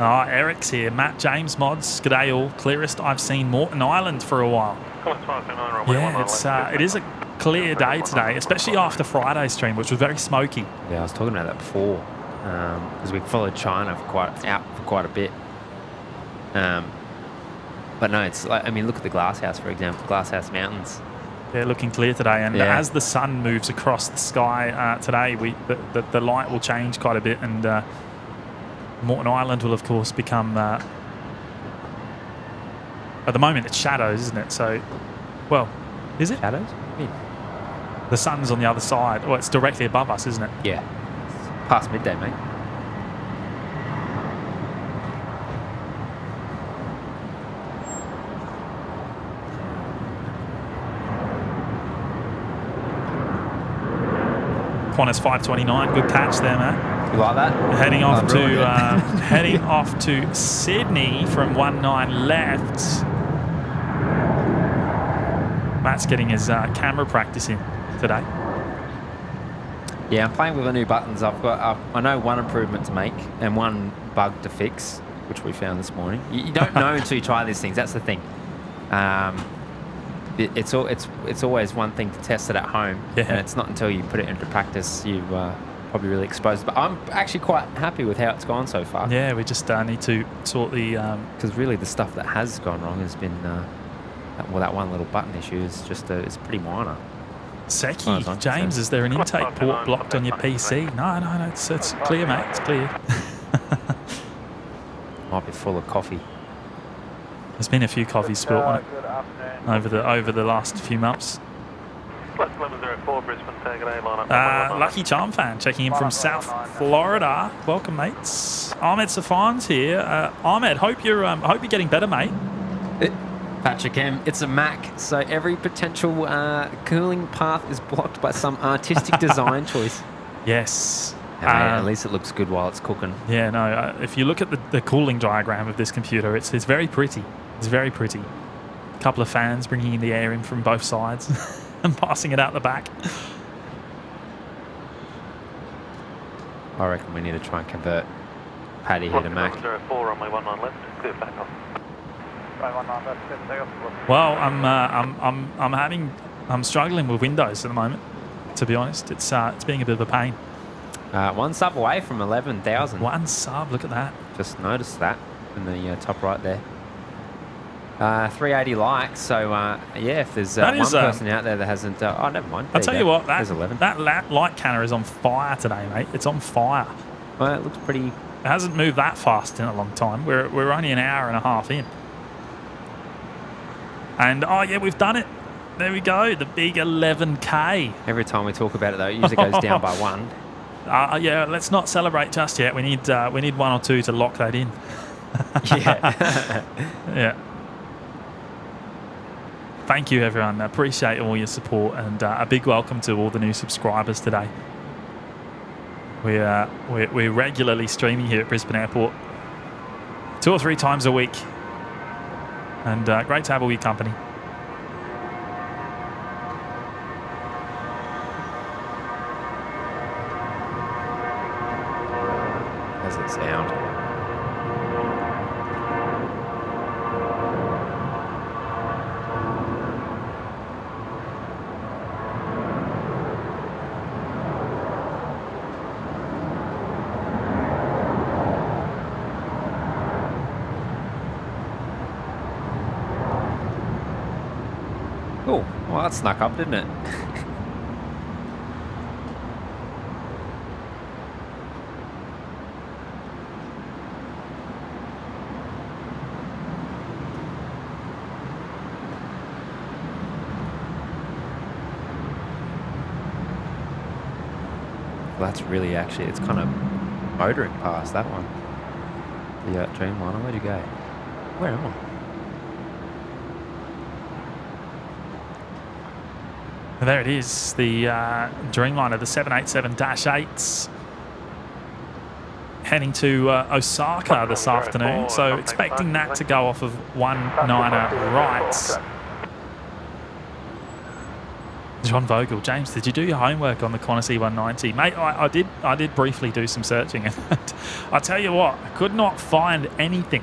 Eric's here. Matt James mods. G'day all. Clearest I've seen Moreton Island for a while. Yeah, it is a clear day today, especially after Friday's stream, which was very smoky. Yeah, I was talking about that before because we followed China for quite a bit. But no, it's like, I mean, look at the Glasshouse, for example. Glasshouse Mountains. They're looking clear today, and as the sun moves across the sky today, the light will change quite a bit, and Moreton Island will, of course, become... at the moment, it's shadows, isn't it? So, well, is it? Shadows? Yeah. The sun's on the other side. Well, it's directly above us, isn't it? Yeah. It's past midday, mate. Qantas 529, good catch there, Matt. You like that? Heading off to Sydney from 19 left. Matt's getting his camera practice in today. Yeah, I'm playing with the new buttons. I know one improvement to make and one bug to fix, which we found this morning. You don't know until you try these things. That's the thing. It's always one thing to test it at home, and it's not until you put it into practice you probably really exposed. But I'm actually quite happy with how it's gone so far. Yeah, we just need to sort the... Because really the stuff that has gone wrong has been... that one little button issue is just it's pretty minor. Seki, James, is there an intake port blocked on your PC? No, it's clear, mate. It's clear. Might be full of coffee. There's been a few coffees spilt on it over the last few months. Lucky Charm fan checking in from South Florida. Welcome, mates. Ahmed Safan's here. Ahmed, hope you're getting better, mate. Patrick M, it's a Mac, so every potential cooling path is blocked by some artistic design choice. Yes. At least it looks good while it's cooking. Yeah, no, if you look at the cooling diagram of this computer, it's very pretty. It's very pretty. A couple of fans bringing in the air in from both sides and passing it out the back. I reckon we need to try and convert Paddy here to Mac. 04 runway 19 left, clear back off. Well, I'm struggling with Windows at the moment. To be honest, it's being a bit of a pain. One sub away from 11,000. One sub, look at that. Just noticed that in the top right there. 380 likes. So yeah, if there's one person out there that hasn't, oh, never mind. I'll tell you what, there's 11. That light canner is on fire today, mate. It's on fire. Well, it looks pretty hasn't moved that fast in a long time. We're only an hour and a half in. And, oh, yeah, we've done it. There we go, the big 11K. Every time we talk about it, though, it usually goes down by one. Yeah, let's not celebrate just yet. We need one or two to lock that in. Yeah. Yeah. Thank you, everyone. I appreciate all your support, and a big welcome to all the new subscribers today. We're regularly streaming here at Brisbane Airport 2 or 3 times a week, and great to have all your company. How does it sound? Oh, well, that snuck up, didn't it? Well, that's really actually, it's kind of motoring past that one. The Dreamliner, where'd you go? Where am I? There it is, the Dreamliner, the 787-8s, heading to Osaka this afternoon. So expecting that to go off of 19er right. John Vogel, James, did you do your homework on the Qantas E190? Mate, I did briefly do some searching. I tell you what, I could not find anything.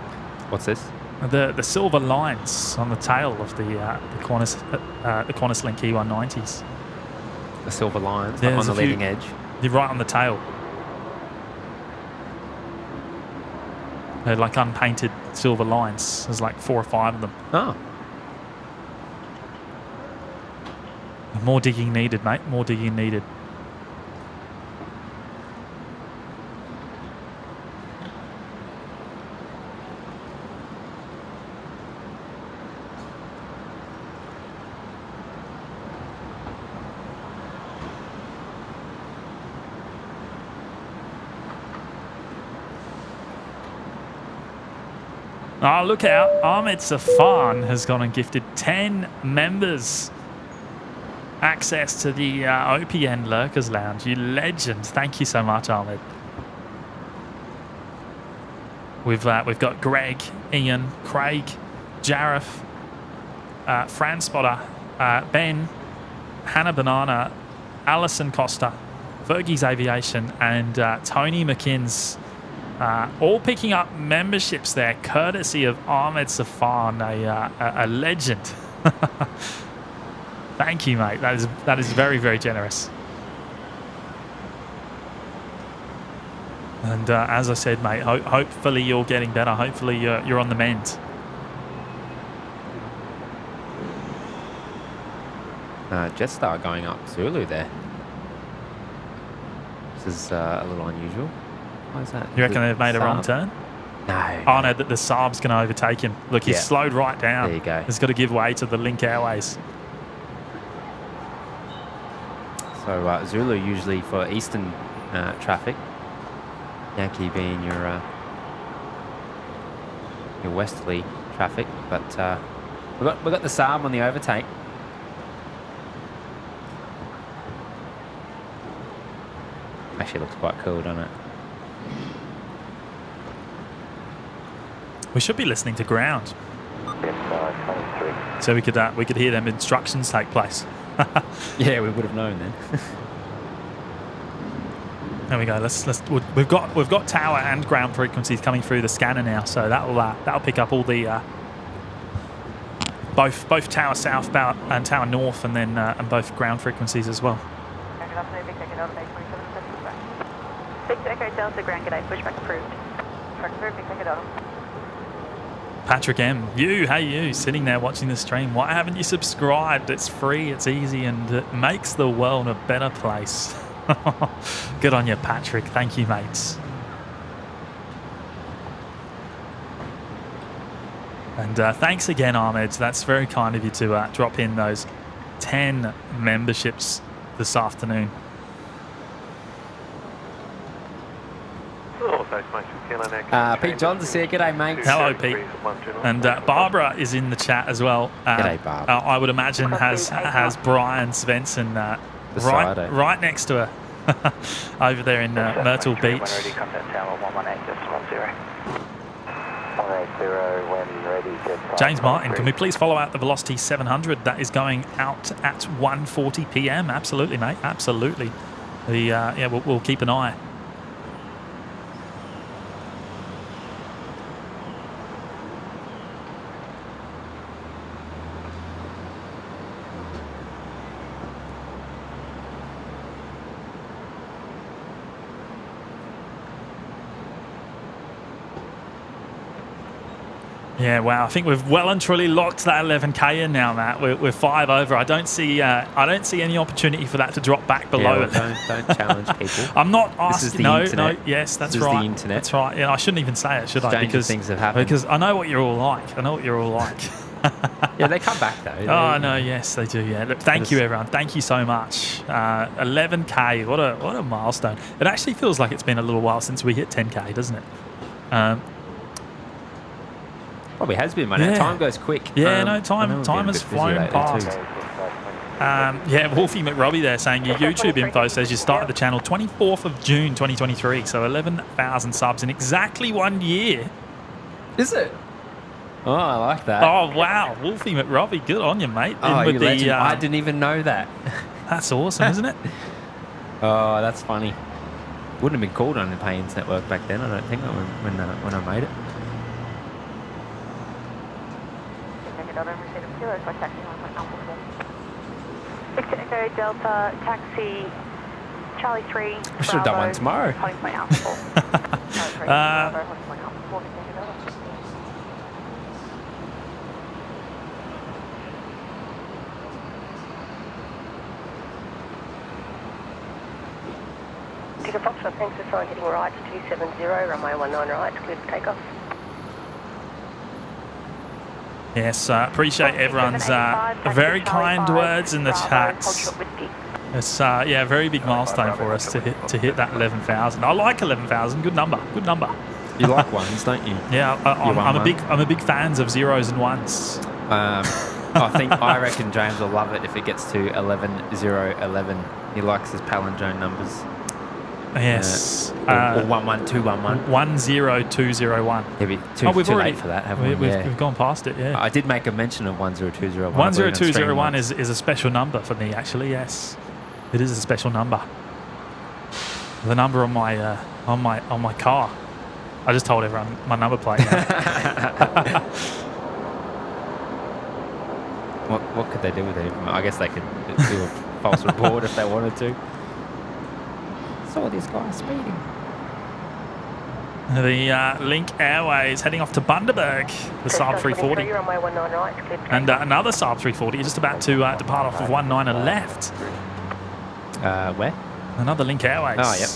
What's this? The silver lines on the tail of the Qantas Link E190s. The silver lines Yeah, on the leading edge. You're right on the tail. They're like unpainted silver lines. There's like 4 or 5 of them. Oh. More digging needed, mate. More digging needed. Oh, look out. Ahmed Safan has gone and gifted 10 members access to the OPN Lurkers Lounge. You legend. Thank you so much, Ahmed. We've got Greg, Ian, Craig, Jareth, Fran Spotter, Ben, Hannah Banana, Alison Costa, Fergie's Aviation, and Tony McKinns. All picking up memberships there, courtesy of Ahmed Safan, a legend. Thank you, mate. That is very, very generous. And as I said, mate, hopefully you're getting better. Hopefully you're on the mend. Jetstar going up Zulu there. This is a little unusual. Why is that? You reckon they've made a wrong turn? No. Oh, no, that the Saab's going to overtake him. Look, he's slowed right down. There you go. He's got to give way to the Link Airways. So Zulu usually for eastern traffic. Yankee being your westerly traffic, but we got the Saab on the overtake. Actually, looks quite cool, doesn't it? We should be listening to ground, Yes, 23. so we could hear them instructions take place. Yeah, we would have known then. There we go. We've got tower and ground frequencies coming through the scanner now, so that'll pick up all the both tower southbound and tower north, and then and both ground frequencies as well. Big Echo Delta Grand G'day, pushback approved. Truck approved, Big Echo Delta. Patrick M, hey you, sitting there watching the stream. Why haven't you subscribed? It's free, it's easy, and it makes the world a better place. Good on you, Patrick. Thank you, mates. And thanks again, Ahmed. That's very kind of you to drop in those 10 memberships this afternoon. Pete Johns is here. G'day, mate. Hello, Pete. And Barbara is in the chat as well. G'day, Barb. I would imagine has Brian Svensson right next to her over there in Myrtle Beach. James Martin, can we please follow out the Velocity 700? That is going out at 1:40 p.m. Absolutely, mate. Absolutely. We'll keep an eye. Yeah, wow. I think we've well and truly locked that 11K in now, Matt. We're 5 over. I don't see any opportunity for that to drop back below it. Don't challenge people. I'm not asking. This is the internet. Yes, that's this right. Is the internet. That's right. Yeah, I shouldn't even say it, should I? Stranger Because things have happened. Because I know what you're all like. Yeah, they come back though. Oh no, yes they do. Yeah. Look, thank you everyone. Thank you so much. 11K. What a milestone. It actually feels like it's been a little while since we hit 10K, doesn't it? Probably has been, mate. Yeah. Time goes quick. Yeah, time has flown past. Wolfie McRobbie there saying your YouTube info says you started the channel 24th of June 2023, so 11,000 subs in exactly 1 year. Is it? Oh, I like that. Oh, wow. Wolfie McRobbie, good on you, mate. Oh, you legend. I didn't even know that. That's awesome, isn't it? Oh, that's funny. Wouldn't have been called on the Paynes network back then, I don't think, when I made it. Victor Echo Delta Taxi Charlie 3. I should have done one tomorrow. Ticket Foxtrot, thanks for sign heading right to 270, runway 19 right, clear for takeoff. Yes, appreciate everyone's very kind words in the chats. It's a very big milestone for us to hit that 11,000. I like 11,000. Good number. Good number. You like ones, don't you? Yeah, I'm a big fans of zeros and ones. I reckon James will love it if it gets to 11,011. He likes his palindrome numbers. Yes. Or 11211. 10201. Yeah, we've too late for that, haven't we? We've gone past it, yeah. I did make a mention of 10201. 10201 is a special number for me, actually, yes. It is a special number. The number on my car. I just told everyone my number plate. What could they do with it? I guess they could do a false report if they wanted to. Saw this guy speeding. The Link Airways heading off to Bundaberg, the Saab 340. And another Saab 340 just about to depart off of 19 and left. Where? Another Link Airways. Oh, yep.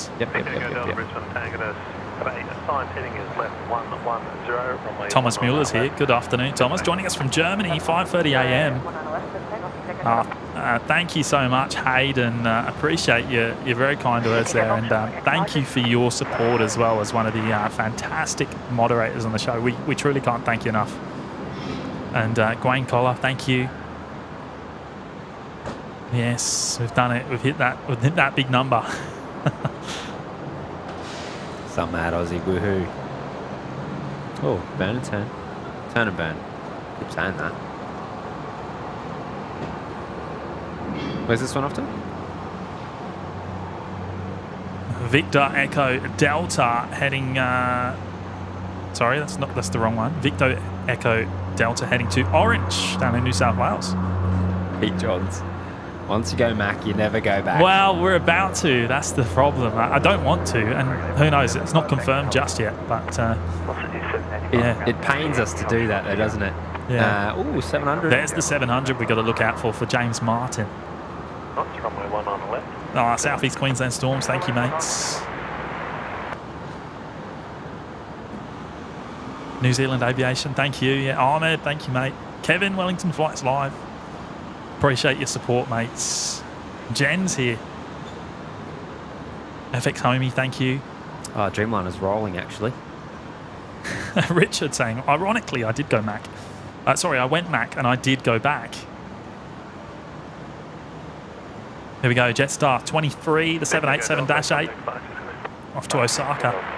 Thomas Mueller's here. Good afternoon, Thomas. Joining us from Germany, 5:30 a.m. Thank you so much, Hayden. Appreciate your very kind words there, and thank you for your support as well as one of the fantastic moderators on the show. We truly can't thank you enough. And Gwaine Collar, thank you. Yes, we've done it. We've hit that big number. Some mad Aussie woohoo. Oh, burn and turn. Turn and burn. Keep saying that. Where's this one off to? Victor Echo Delta heading. Sorry, that's the wrong one. Victor Echo Delta heading to Orange down in New South Wales. Pete Johns. Once you go Mac, you never go back. Well, we're about to. That's the problem. I don't want to, and who knows? It's not confirmed just yet. But yeah, it pains us to do that, though, doesn't it? Yeah. 700. There's the 700 we've got to look out for James Martin. That's runway 19 on the left. Southeast Queensland Storms, thank you, mates. New Zealand Aviation, thank you. Yeah, Ahmed, thank you, mate. Kevin, Wellington Flights Live. Appreciate your support, mates. Jen's here. FX Homie, thank you. Oh, Dreamliner's rolling, actually. Richard saying, ironically, I did go Mac. Sorry, I went Mac and I did go back. Here we go, Jetstar 23, the 787-8, off to Osaka.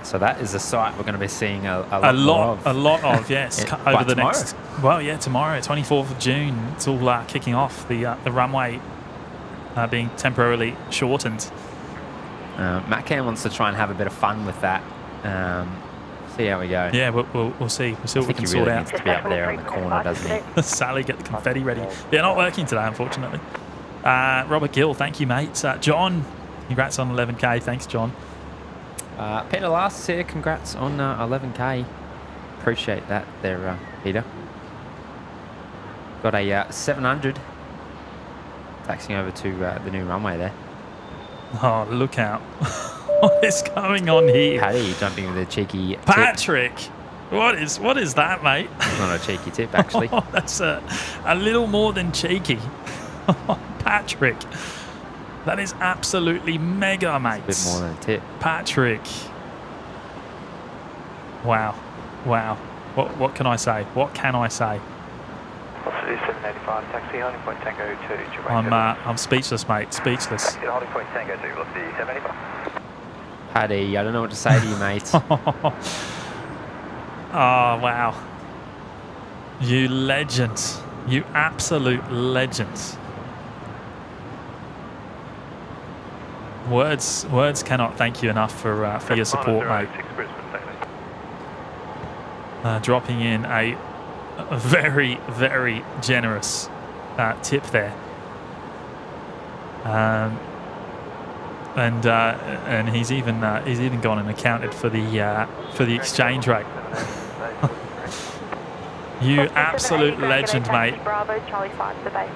So that is a site we're going to be seeing a lot of, yes, By over the tomorrow? next. Well, yeah, tomorrow, 24th of June. It's all kicking off. The runway being temporarily shortened. Matt Cam wants to try and have a bit of fun with that. See how we go. Yeah, we'll see. We'll see what we can sort out. Needs to be up there on the corner, doesn't he? Sally, get the confetti ready. Yeah, not working today, unfortunately. Robert Gill, thank you, mate. John, congrats on 11K. Thanks, John. Peter Last here, congrats on 11K. Appreciate that there, Peter. Got a 700 taxiing over to the new runway there. Oh, look out. What is going on here? Paddy jumping with a cheeky Patrick, tip. what is that, mate? It's not a cheeky tip, actually. Oh, that's a little more than cheeky. Patrick, that is absolutely mega, mate. It's a bit more than a tip. Patrick. Wow. What can I say? What can I say? 785, taxi, holding point Tango 2. I'm speechless, mate. Speechless. Holding point Tango 2, velocity 785. Paddy, I don't know what to say to you, mate. Oh, wow. You legends. You absolute legends. Words cannot thank you enough for your support, mate. Dropping in a very, very generous tip there. And he's even gone and accounted for the exchange rate. You absolute legend, mate. Bravo, Charlie 5 to base.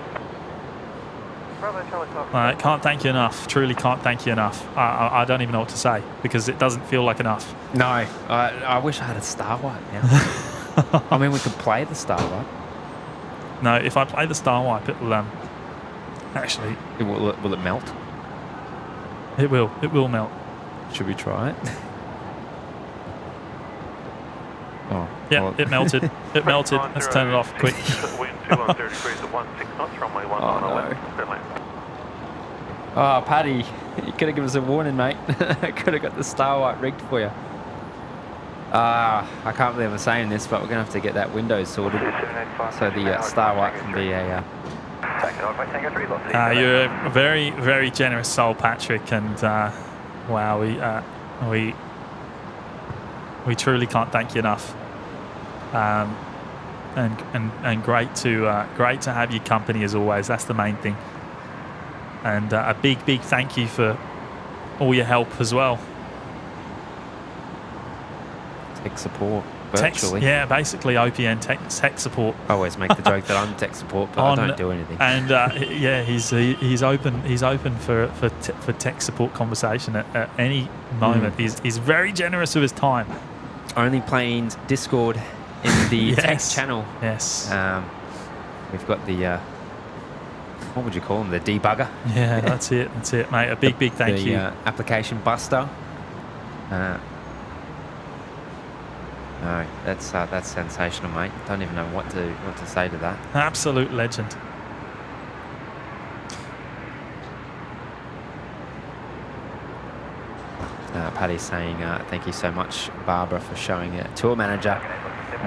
Can't thank you enough. Truly can't thank you enough. I don't even know what to say because it doesn't feel like enough. No, I wish I had a star wipe now. I mean, we could play the star wipe. No, if I play the star wipe, it will actually. Will it melt? It will melt. Should we try it? Oh. Yeah, well. it melted. It melted. Let's turn it off quick. Oh, Paddy, you could have given us a warning, mate. Could have got the star wipe rigged for you. I can't believe I'm saying this, but we're going to have to get that window sorted so the star wipe can be a... You're a very, very generous soul, Patrick, and wow, we truly can't thank you enough. And great to have your company as always. That's the main thing. And a big thank you for all your help as well. Tech support, virtually. Yeah, basically OPN tech support. I always make the joke that I'm tech support, but I don't do anything. And yeah, he's open for tech support conversation at any moment. He's very generous with his time. Only playing Discord in the Yes. text channel. Yes. We've got the what would you call them? The debugger. Yeah, that's it, mate. A big thank you. Application buster. No, that's sensational, mate. Don't even know what to say to that. Absolute legend. Paddy's saying thank you so much, Barbara, for showing a tour manager.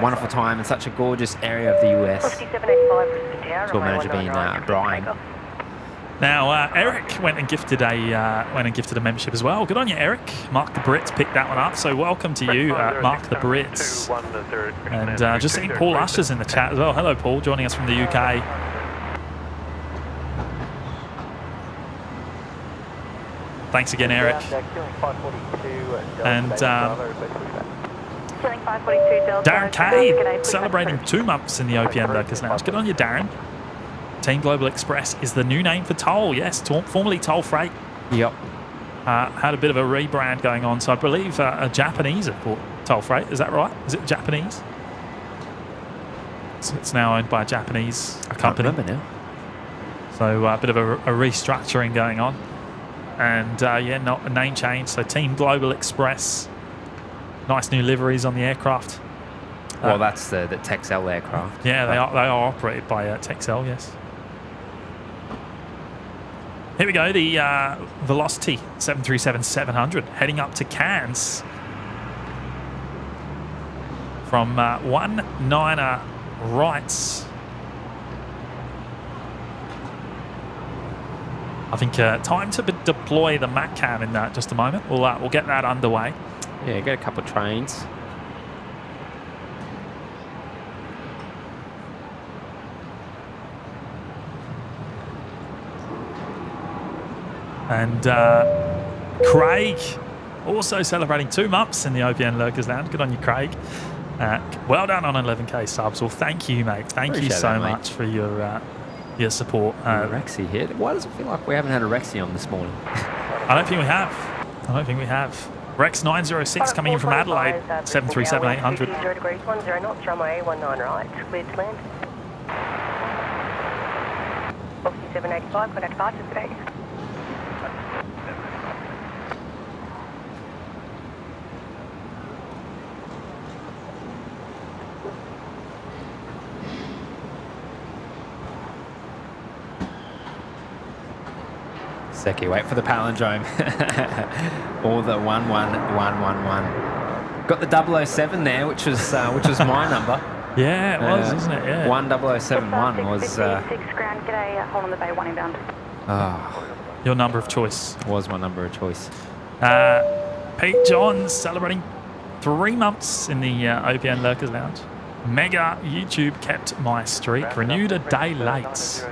Wonderful time in such a gorgeous area of the US. Tour manager being Brian. Now Eric went and gifted a membership as well. Good on you, Eric. Mark the Brits picked that one up. So welcome to you, Mark the Brits. And just seeing Paul Usher's in the chat as well. Hello, Paul, joining us from the UK. Thanks again, Eric. And Ceiling 542 Delta. Darren Kay celebrating 2 months in the OPN Lurkers Lounge. Good on you, Darren. Team Global Express is the new name for Toll. Yes, formerly Toll Freight. Yep. Had a bit of a rebrand going on. So I believe a Japanese have bought Toll Freight. Is that right? Is it Japanese? So it's now owned by a Japanese company. I can't remember now. So a bit of a restructuring going on. And not a name change. So Team Global Express. Nice new liveries on the aircraft. Well, that's the Texel aircraft. Yeah, they are operated by Texel, yes. Here we go, the Velocity 737-700 heading up to Cairns from 19er rights. I think time to deploy the MAC cam in just a moment. We'll get that underway. Yeah, get a couple of trains. And Craig also celebrating 2 months in the OPN Lurkers Lounge. Good on you, Craig. Well done on 11k subs. Well, thank you, mate. Thank you so much for your support. Rexy here. Why does it feel like we haven't had a Rexy on this morning? I don't think we have. Rex 906 coming in from Adelaide, 737-800. 0 degrees, 10 knots, runway 19 right, cleared to land. Boxy 785, contact departure today. Seki, wait for the palindrome. Or the 11111. Got the 007 there, which was my number. Yeah, it was, isn't it? Yeah. 10071 was. 6 ground, g'day, hold on the bay, 1 inbound. Your number of choice. Was my number of choice. Pete Johns celebrating 3 months in the OPN Lurkers Lounge. Mega YouTube kept my streak. Renewed a day late.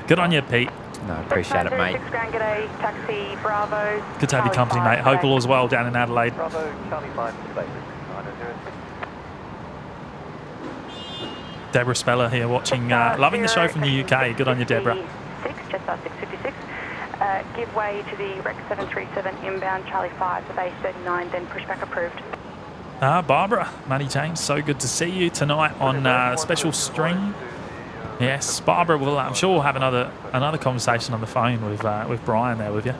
Good on you, Pete. No, appreciate it, mate. 6 ground, g'day, taxi, Bravo. Good to have your company, mate. Hope all is well down in Adelaide. Bravo, Charlie 5, space 906. Deborah Speller here watching, loving the show from the UK. Good on you, Deborah. 6, Jetstar 656. Give way to the Rex 737 inbound, Charlie 5 to base 39, then pushback approved. Barbara, Matty James, so good to see you tonight on special stream. Yes, Barbara, I'm sure we'll have another conversation on the phone with Brian there with you.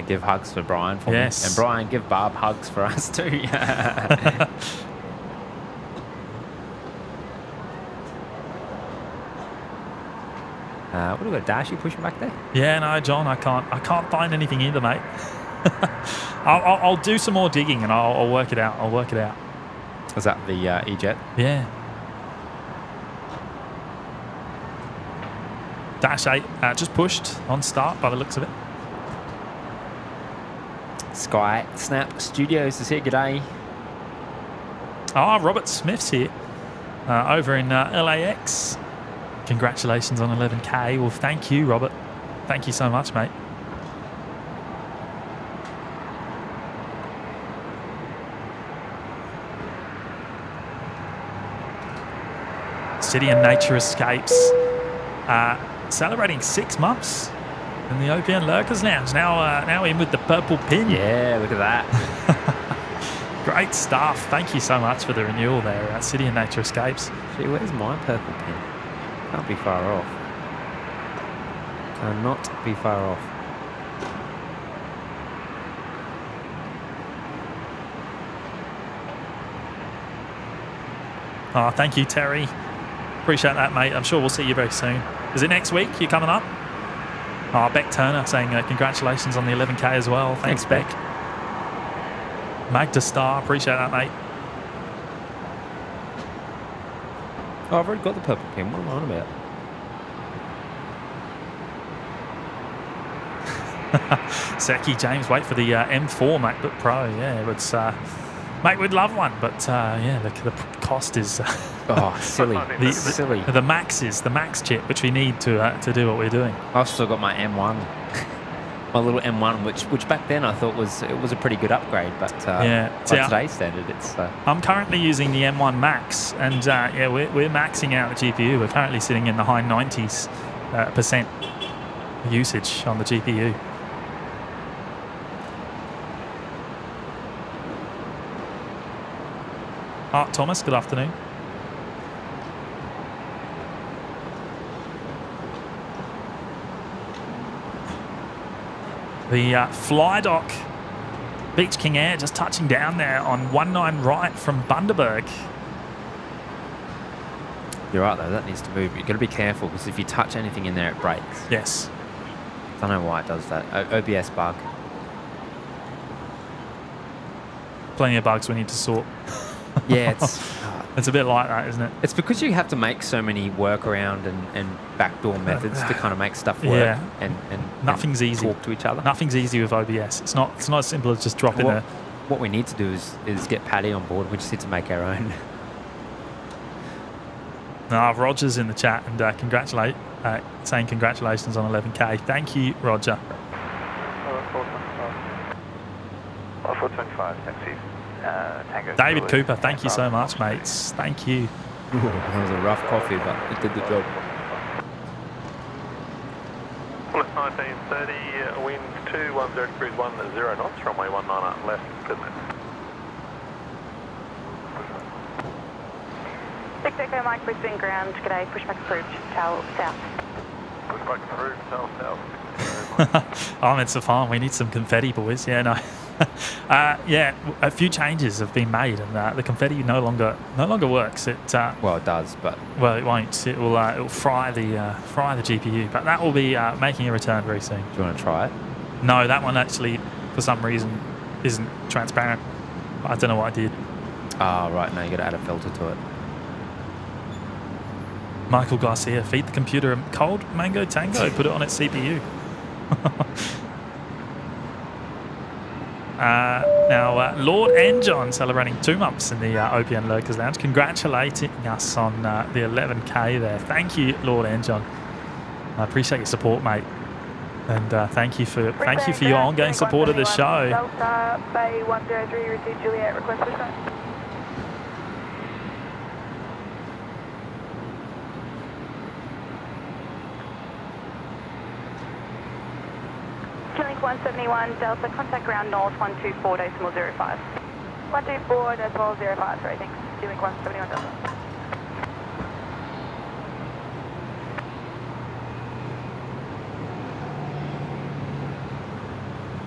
Give hugs for Brian for me. And Brian, give Barb hugs for us too. What have we got, Dashy pushing back there? Yeah, no, John, I can't find anything either, mate. I'll do some more digging and I'll work it out. Was that the E-Jet? Yeah. Dash 8 just pushed on start by the looks of it. Sky Snap Studios is here. G'day. Robert Smith's here over in LAX. Congratulations on 11k. Well, thank you, Robert. Thank you so much, mate. City and Nature Escapes. Celebrating 6 months in the OPN Lurkers Lounge. Now in with the purple pin. Yeah, look at that. Great stuff. Thank you so much for the renewal there, City and Nature Escapes. Gee, where's my purple pin? Can't be far off. Cannot be far off. Oh, thank you, Terry. Appreciate that, mate. I'm sure we'll see you very soon. Is it next week you're coming up? Beck Turner saying congratulations on the 11k as well. Thanks, Beck. Magda Star, appreciate that, mate. Oh, I've already got the purple pin. What am I on about? Seki James, wait for the M4 MacBook Pro. Yeah, it's mate, we'd love one, but the cost is silly. Silly. The Max chip, which we need to do what we're doing. I've still got my M1. my little M1, which back then I thought was a pretty good upgrade, but by today's standard, it's. I'm currently using the M1 Max, and we're maxing out the GPU. We're currently sitting in the high 90s percent usage on the GPU. Art Thomas, good afternoon. The Fly Dock Beach King Air just touching down there on 19 right from Bundaberg. You're right, though. That needs to move. You've got to be careful because if you touch anything in there, it breaks. Yes. Don't know why it does that. OBS bug. Plenty of bugs we need to sort. Yeah, it's a bit like that, isn't it? It's because you have to make so many workaround and backdoor methods to kind of make stuff work. Yeah. And nothing's easy. Talk to each other. Nothing's easy with OBS. It's not as simple as just dropping What we need to do is get Paddy on board. We just need to make our own. Roger's in the chat and saying congratulations on 11K. Thank you, Roger. 425, taxi. Tango. David Cooper, thank you so much, mates. Thank you. Ooh, that was a rough coffee, but it did the job. Left 1930, wind 210 degrees 10 knots, runway 19 left, good night. 6 Echo Mike, Brisbane ground, g'day, pushback approved, tail south. Pushback approved, tail south. It's a farm. We need some confetti, boys. Yeah, no. A few changes have been made, and the confetti no longer works. It it does, but it won't. It will fry the GPU, but that will be making a return very soon. Do you want to try it? No, that one actually, for some reason, isn't transparent. I don't know what I did. Oh, right. No, you got to add a filter to it. Michael Garcia, feed the computer a cold mango tango, put it on its CPU. Now, Lord Enjohn celebrating 2 months in the OPN Lurkers Lounge, congratulating us on the 11K there. Thank you, Lord Enjohn. I appreciate your support, mate, and thank you for your ongoing support of the show. Delta Bay 103, received Juliet, request pushback. Link 171, Delta, contact ground north 124.05. 124.05, sorry, thanks. Link 171, Delta.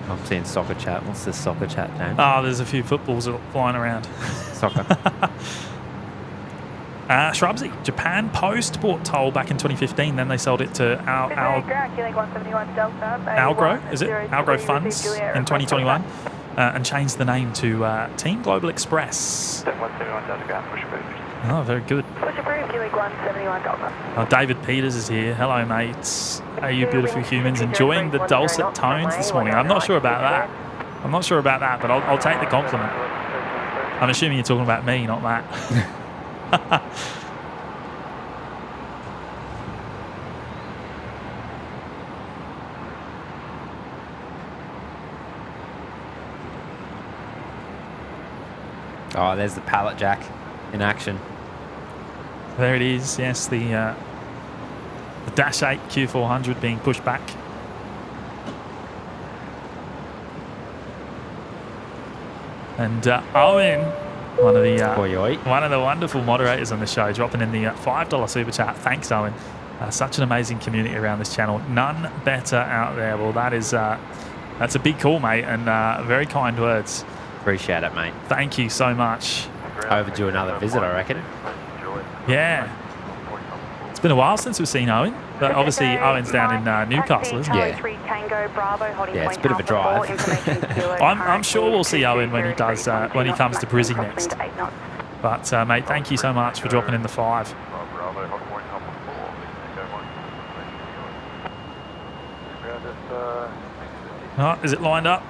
I'm seeing soccer chat. What's this soccer chat, James? Oh, there's a few footballs flying around. Soccer. Shrubsy, Japan Post bought Toll back in 2015, then they sold it to Algro, is it? Algro Funds in 2021, and changed the name to Team Global Express. 171 Delta ground, push approved. Oh, very good. Push approved, 171 Delta. David Peters is here. Hello, mates. Are you beautiful humans enjoying the dulcet tones this morning? I'm not sure about that. But I'll take the compliment. I'm assuming you're talking about me, not Matt. Oh, there's the pallet jack in action. There it is. Yes, the Dash 8 Q400 being pushed back. And Owen, one of the wonderful moderators on the show, dropping in the $5 super chat. Thanks, Owen. Such an amazing community around this channel. None better out there. Well, that's a big call, mate, and very kind words. Appreciate it, mate. Thank you so much. Overdue another visit, I reckon. Yeah. It's been a while since we've seen Owen, but obviously Owen's down in Newcastle, isn't he? Yeah, it's a bit of a drive. I'm sure we'll see Owen when he does when he comes to Brizzy next. But mate, thank you so much for dropping in the 5. Oh, is it lined up?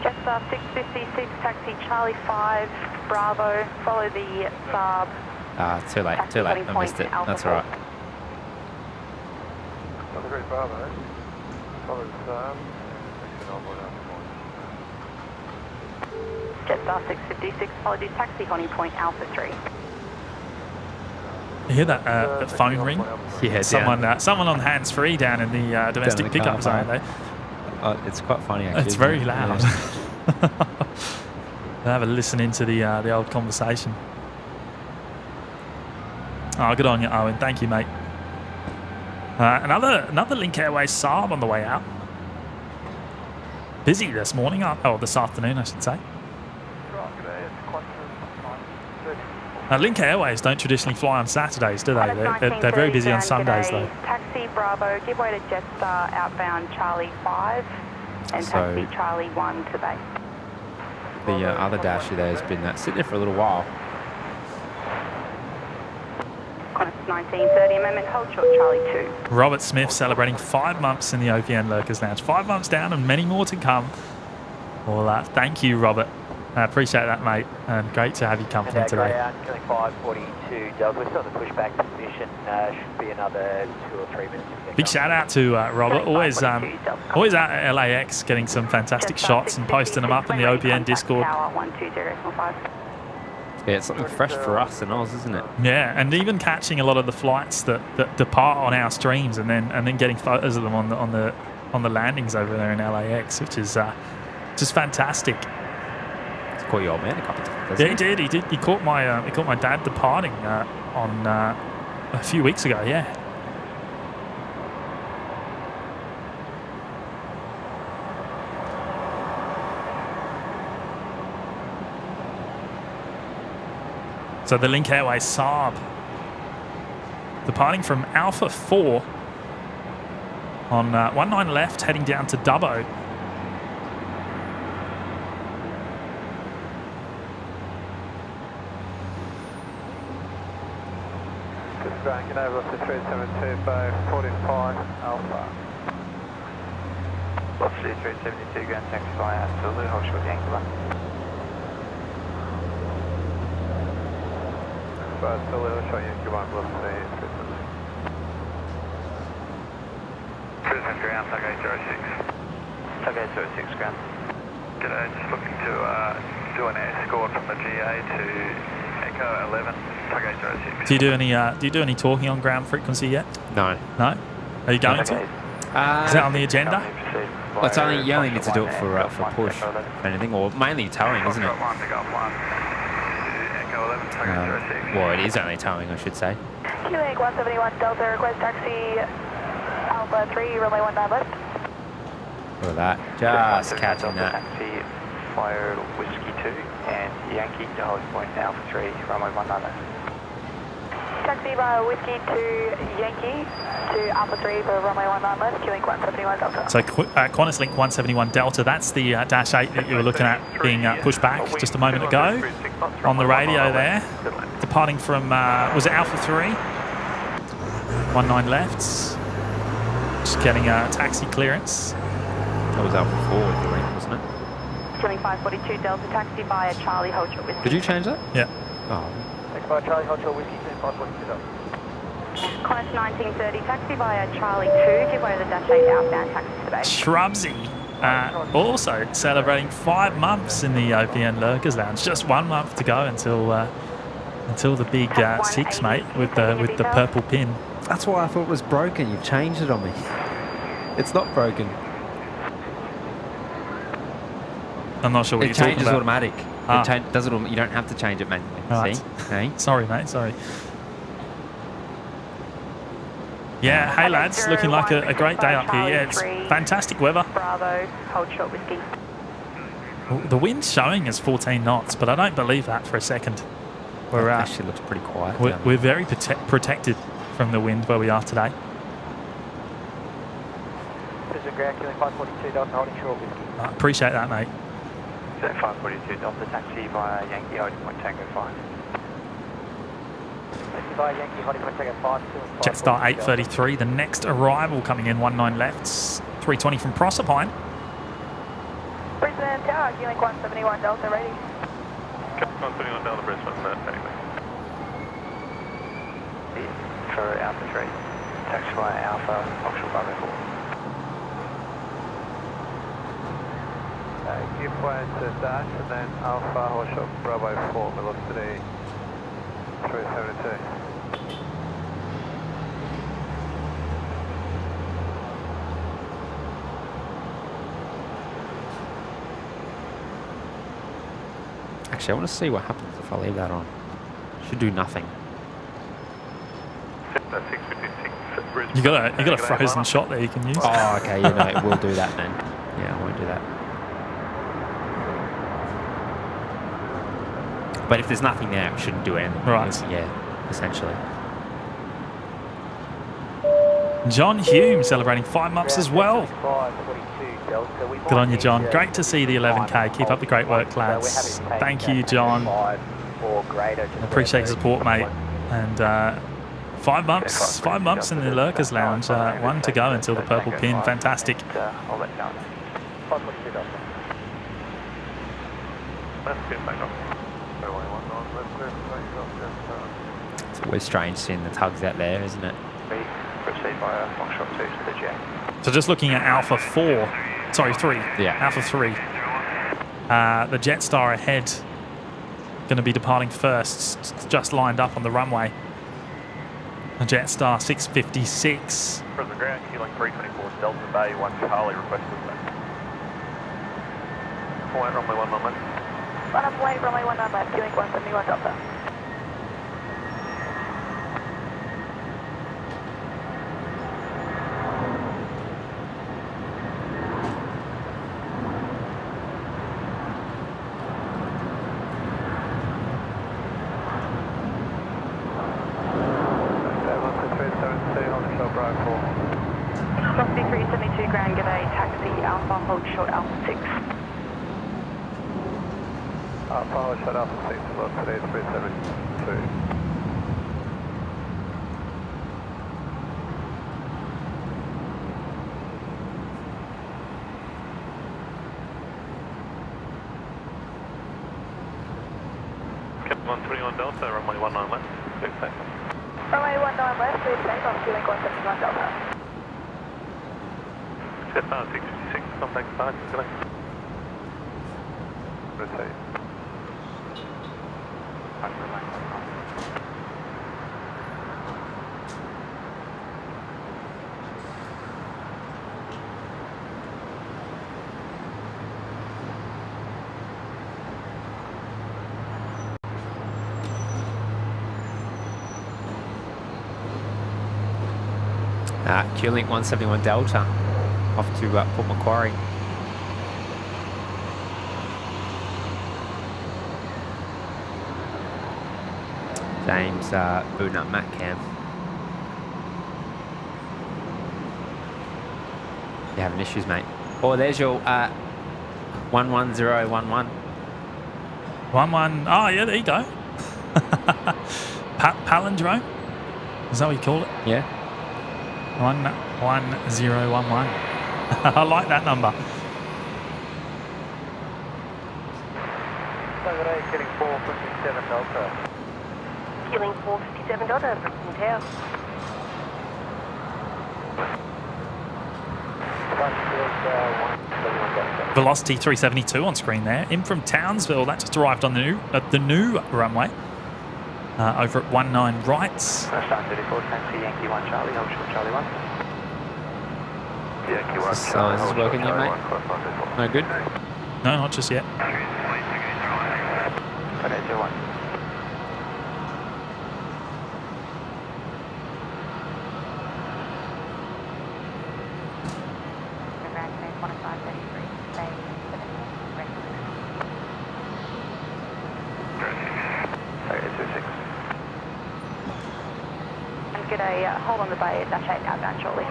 Jetstar 656, taxi Charlie 5, Bravo, follow the Saab. Too late. I missed it. That's all right. Bravo. Solid Sam. Jetstar 656, apologies, taxi Honey Point Alpha 3. You hear that phone ring? Yeah, Someone on hands-free down in the domestic pickup zone. It's quite funny, actually. It's very isn't it? loud. Yeah. Have a listen into the old conversation. Oh, good on you, Owen. Thank you, mate. Another Link Airways Saab on the way out. Busy this morning, this afternoon, I should say. Link Airways don't traditionally fly on Saturdays, do they? They're very busy on Sundays, though. Taxi Bravo, give way to Jetstar outbound Charlie 5 and taxi Charlie 1 to base. The other dasher there has been sitting there for a little while. Qantas 1930, amendment, hold short Charlie 2. Robert Smith celebrating 5 months in the OVN Lurkers Lounge. 5 months down and many more to come. Well, thank you, Robert. I appreciate that, mate. And great to have you company today. Killing 542 Delta. We're still on the pushback position. Should be another 2 or 3 minutes. Big shout out to Robert. Always out at LAX getting some fantastic shots and posting them up in the OPN Discord. Yeah, it's something fresh for us and Oz, isn't it? Yeah, and even catching a lot of the flights that depart on our streams and then getting photos of them on the landings over there in LAX, which is just fantastic. It's caught your old man a couple of times. Yeah, he did. He caught my dad departing on a few weeks ago. Yeah. So the Link Airways Saab departing from Alpha 4 on 19 left, heading down to Dubbo. Banking over to 372 by 45 Alpha. Velocity 372, going taxi fly out to Lou, hold short Yankee 1. So Lou, short Yankee 1, velocity 372. Brisbane ground, Tug 806. Tug 806 ground. G'day, just looking to do an escort from the GA to Echo 11. Do you do any talking on ground frequency yet? No. No? Are you going to? Is that on the agenda? Well, you only need to do it for push, if anything, or mainly towing, isn't it? Well, it is only towing, I should say. QA 171 Delta, request taxi Alpha 3, runway 19 left. Look at that. Just catching that. Taxi Fire Whiskey 2 and Yankee to hold point Alpha 3, runway 19 left. Taxi via Whiskey to Yankee to Alpha 3 for runway 19 left, Q-Link 171 Delta. So Qantas Link 171 Delta, that's the Dash 8 that you were looking at being pushed back just a moment ago on the radio there. Departing from, was it Alpha 3? 19 left. Just getting a taxi clearance. That was Alpha 4 with the link, wasn't it? Q-Link 542 Delta, taxi via Charlie hold short Whiskey. Did you change that? Yeah. Oh. Thanks by Charlie, hold short Whiskey 542 Delta. Qantas 1930, taxi via Charlie 2, give way to the Dash 8 outbound taxi to base. Shrubsy also celebrating 5 months in the OPN Lurkers Lounge. Just 1 month to go until the big 6, mate, with the purple pin. That's why I thought it was broken. You've changed it on me. It's not broken. I'm not sure what you're talking about. It changes automatic. It does it. You don't have to change it manually. Right. See? Okay. Sorry, mate. Sorry. Yeah, hey lads, looking like a great day up here. Yeah, it's fantastic weather. Bravo, hold short Whiskey. The wind's showing as 14 knots, but I don't believe that for a second. It actually looks pretty quiet. We're very protected from the wind where we are today. Brisbane ground, killing 542 Delta, holding short Whiskey. I appreciate that, mate. 542 Delta, taxi via Yankee, holding point Tango 5. Taxi via Yankee, holding point Tango 5. Jetstar 833, the next arrival coming in 19 left, 320 from Proserpine. Brisbane Tower, Q-Link 171 Delta, ready. 171 Delta, Brisbane, For Alpha 3. Taxi by Alpha, offshore Bravo 4. Give way to dash and then Alpha, offshore Bravo 4, velocity 372. Actually, I want to see what happens if I leave that on. Should do nothing. You got a frozen shot there you can use. Oh, okay. You know, we'll do that then. Yeah, I won't do that. But if there's nothing there, it shouldn't do anything. Right. Yeah, essentially. John Hume celebrating 5 months as well. Good on you, John. Great to see the 11K. Keep up the great work, lads. Thank you, John. Appreciate your support, mate. And 5 months. 5 months in the Lurkers Lounge. 1 to go until the purple pin. Fantastic. I'll let down. It's always strange seeing the tugs out there, isn't it? Proceed by a Foxtrot 2 to the jet. So just looking at Alpha 4. Sorry, 3. Yeah. Alpha 3. The Jetstar ahead. Going to be departing first. Just lined up on the runway. The Jetstar 656. Present ground, Q-Link 324, Delta Bay 1 Charlie, request dispatch. Point runway 1 left. Run up away, runway 19 left, Q-Link 171 Delta. Velocity 372 ground, give a taxi Alpha, hold short Alpha 6. Alpha, hold short Alpha 6, velocity 372. Captain 121 Delta, runway 19 left, clear takeoff. Runway 19 left, clear takeoff, Q-Link 171 Delta. Jetstar 656, contact departure, select. Rotate. Q-Link 171 Delta off to Port Macquarie. James booting up Matt Cam. You're having issues, mate. Oh, there's your 11011. 1-1. Oh, yeah, there you go. Palindrome? Is that what you call it? Yeah. 11011. I like that number. Getting 457 Delta. Killing 457 Delta, Brisbane Tower. Velocity 372 on screen there. In from Townsville. That just arrived on the new runway. Over at 19 rights. First time 34, taxi Yankee 1 Charlie, hold short Charlie 1. Yankee 1 So Charlie, is this hold working short yet, Charlie mate? 1, cross line 34. No good? No, not just yet. Okay, 2-1. And get a hold on the bay at Dash 8 outbound shortly.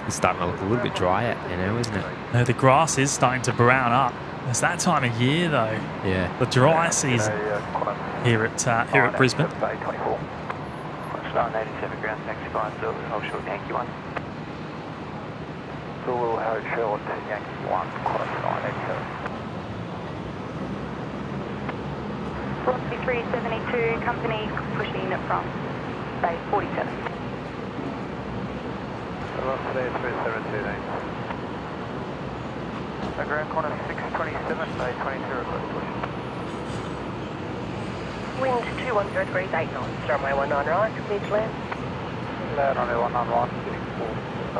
It's starting to look a little bit dry out there now, isn't it? No, the grass is starting to brown up. It's that time of year, though. Yeah. The dry season here at Brisbane. Bay 24. Start 87 ground, taxi by hold short Yankee 1. Zulu Harry Charlotte, Yankee 1, Qantas 987. Velocity 372, company pushing from base 47. Velocity 372, thanks. Ground Qantas 627, Bay 22, request push. Wind 210 degrees 8 knots, runway 19 right, clear to land. Loud runway 19 right, getting 4,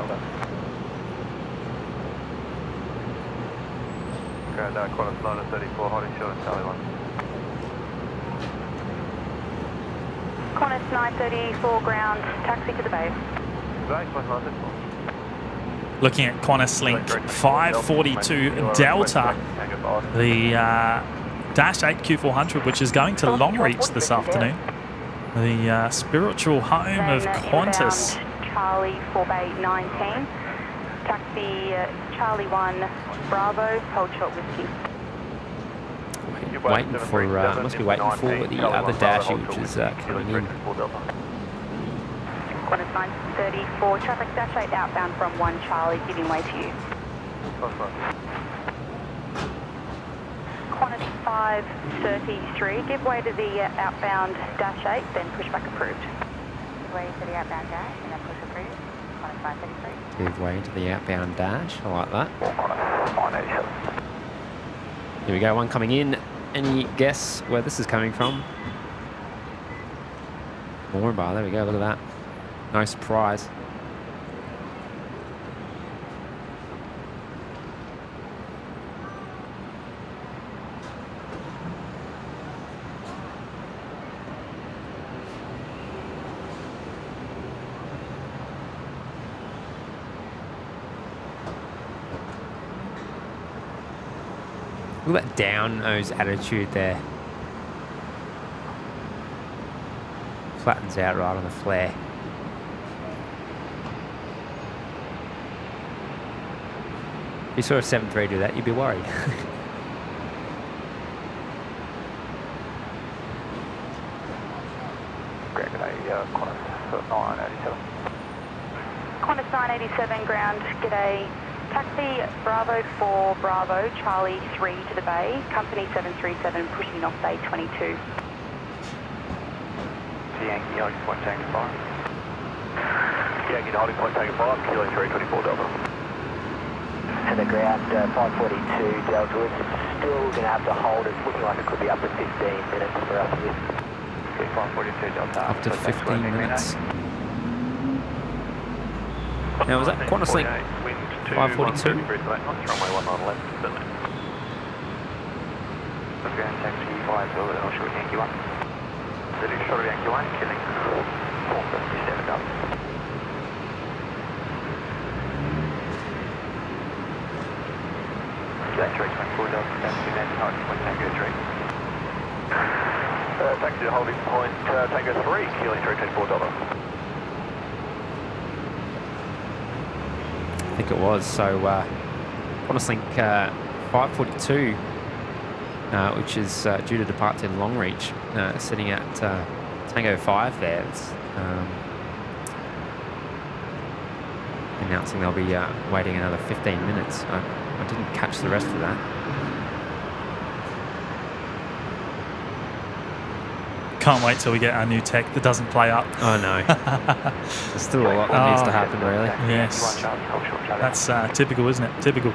over. Ground Qantas 934, holding short of Charlie 1. Qantas 934 ground, taxi to the base. Bay, Qantas 934. Looking at Qantas Link 542 Delta, the Dash 8 Q400, which is going to Longreach this afternoon. The spiritual home of Qantas. Charlie 4 Bay 19, taxi Charlie 1 Bravo, hold short whiskey. Waiting for, must be waiting for the other Dash, which is coming in. Qantas 934, traffic Dash 8 outbound from 1 Charlie, giving way to you. Qantas 533, give way to the outbound Dash 8, then pushback approved. Give way to the outbound Dash, and then push approved. Qantas 533. Give way to the outbound Dash. I like that. Here we go, one coming in. Any guess where this is coming from? Moranbah, there we go, look at that. No surprise. Look at that down-nose attitude there. Flattens out right on the flare. If you saw a 7.3 do that, you'd be worried. Qantas 987 ground, g'day. Taxi Bravo 4 Bravo, Charlie 3 to the bay, company 737 pushing off bay 22. Yankee holding point tango 5. Yankee holding point tango 5, Kilo 324 Delta. To the ground, 542 Delta, it's still going to have to hold. It's looking like it could be up to 15 minutes for us with. Okay, 542 Delta. Up to 15 minutes. Now, was that Qantas Link 542? Runway 19 left, Sydney. Ground taxi 5 Delta, I'll show Yankee 1. City short of Yankee 1, killing 457 Delta. Taxi 24 Delta, taxi landing holding point Tango 3. Taxi holding point Tango 3, Kilo 324 Delta. I think it was. So, Qantas Link 542, which is due to depart in Longreach, sitting at Tango 5 there. It's, announcing they'll be waiting another 15 minutes. I didn't catch the rest of that. Can't wait till we get our new tech that doesn't play up. Oh no. There's still a lot that needs to happen, really. Yes. That's typical, isn't it? Typical.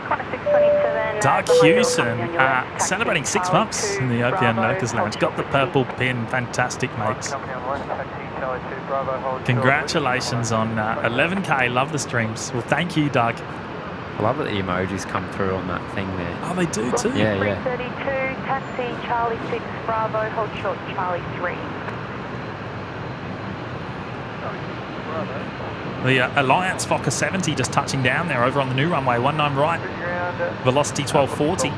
Qantas 627. Doug Hewson, celebrating 6 months in the OPN Locals Lounge. Got the purple pin. Fantastic, mates. Congratulations on 11K. Love the streams. Well, thank you, Doug. I love that the emojis come through on that thing there. Oh, they do too? Yeah, yeah. 332, taxi Charlie 6 Bravo, hold short Charlie 3. The Alliance Fokker 70 just touching down there over on the new runway, 19 right. Velocity 1240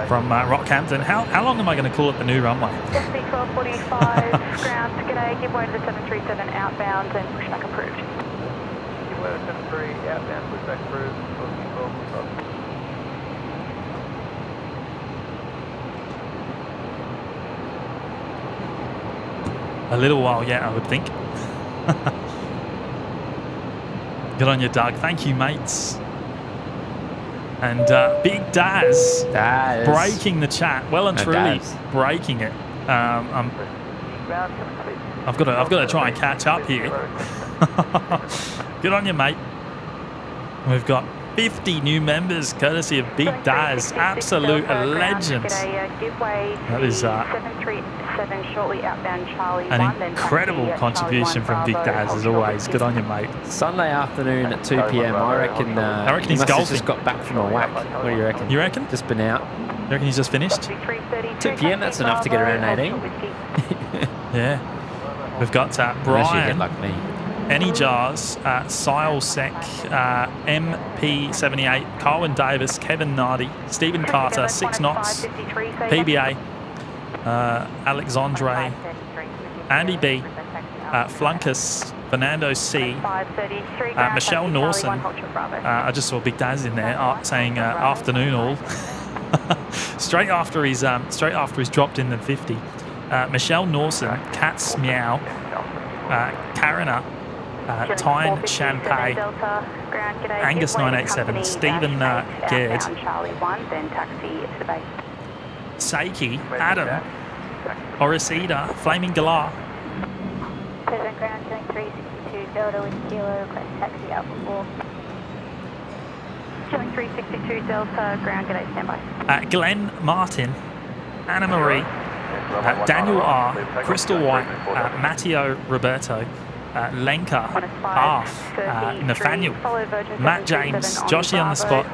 from Rockhampton. How long am I going to call it the new runway? Velocity 1245, ground, g'day, give way to the 737 outbound and pushback approved. Give way to 73, outbound, pushback approved, velocity 1245. A little while yet, I would think. Good on you, Doug. Thank you, mates. And Big Daz breaking the chat. Well and truly breaking it. I've got to try and catch up here. Good on you, mate. We've got 50 new members courtesy of Big Daz. Absolute legend. That is an incredible contribution from Big Daz as always. Good on you, mate. Sunday afternoon at 2 p.m. I reckon he's must have golfing. just got back from a whack. What do you reckon? You reckon? Just been out. You reckon he's just finished? 2 p.m. That's enough to get around 18. Yeah. We've got Unless you Brian. hit like me. Any Jars, Silesec, MP78, Carwin Davis, Kevin Nardi, Stephen Carter, 6 knots, PBA, Alexandre, Andy B, Flunkus, Fernando C, Michelle Norson. I just saw Big Daz in there saying afternoon all. straight after he's dropped in the 50. Michelle Norson, Katz Meow, Karina. Tyne Champagne, Angus 987, Stephen Gerd, Seiki, Adam, Orisida, Flaming Galar. Present ground, showing 362 Delta with Kilo, request taxi Alpha 4. Showing 362 Delta, ground, g'day, standby. Glenn Martin, Anna Marie, Daniel R, Crystal White, Matteo Roberto, Lenka, Arf, Nathaniel, Matt James, Joshy on the spot,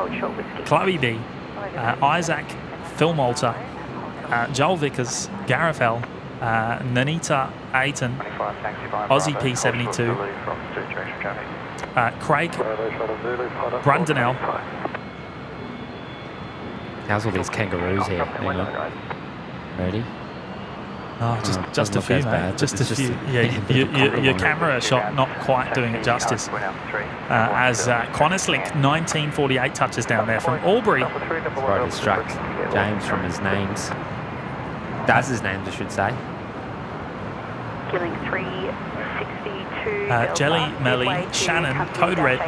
Chloe B, Isaac, Phil Malta, Joel Vickers, Gareth L, Nanita Aiton, Aussie P72, Craig, Brundonell. How's all these kangaroos here? Hang on. Ready? Oh, just a few, mate. Just a few. Yeah, your camera shot not quite doing it justice. As Qantas-Link 1948 touches down there from Albury. Right, he struck James from his names. Daz's names, I should say. Killing 362. Jelly, Melly, Shannon, Code Red,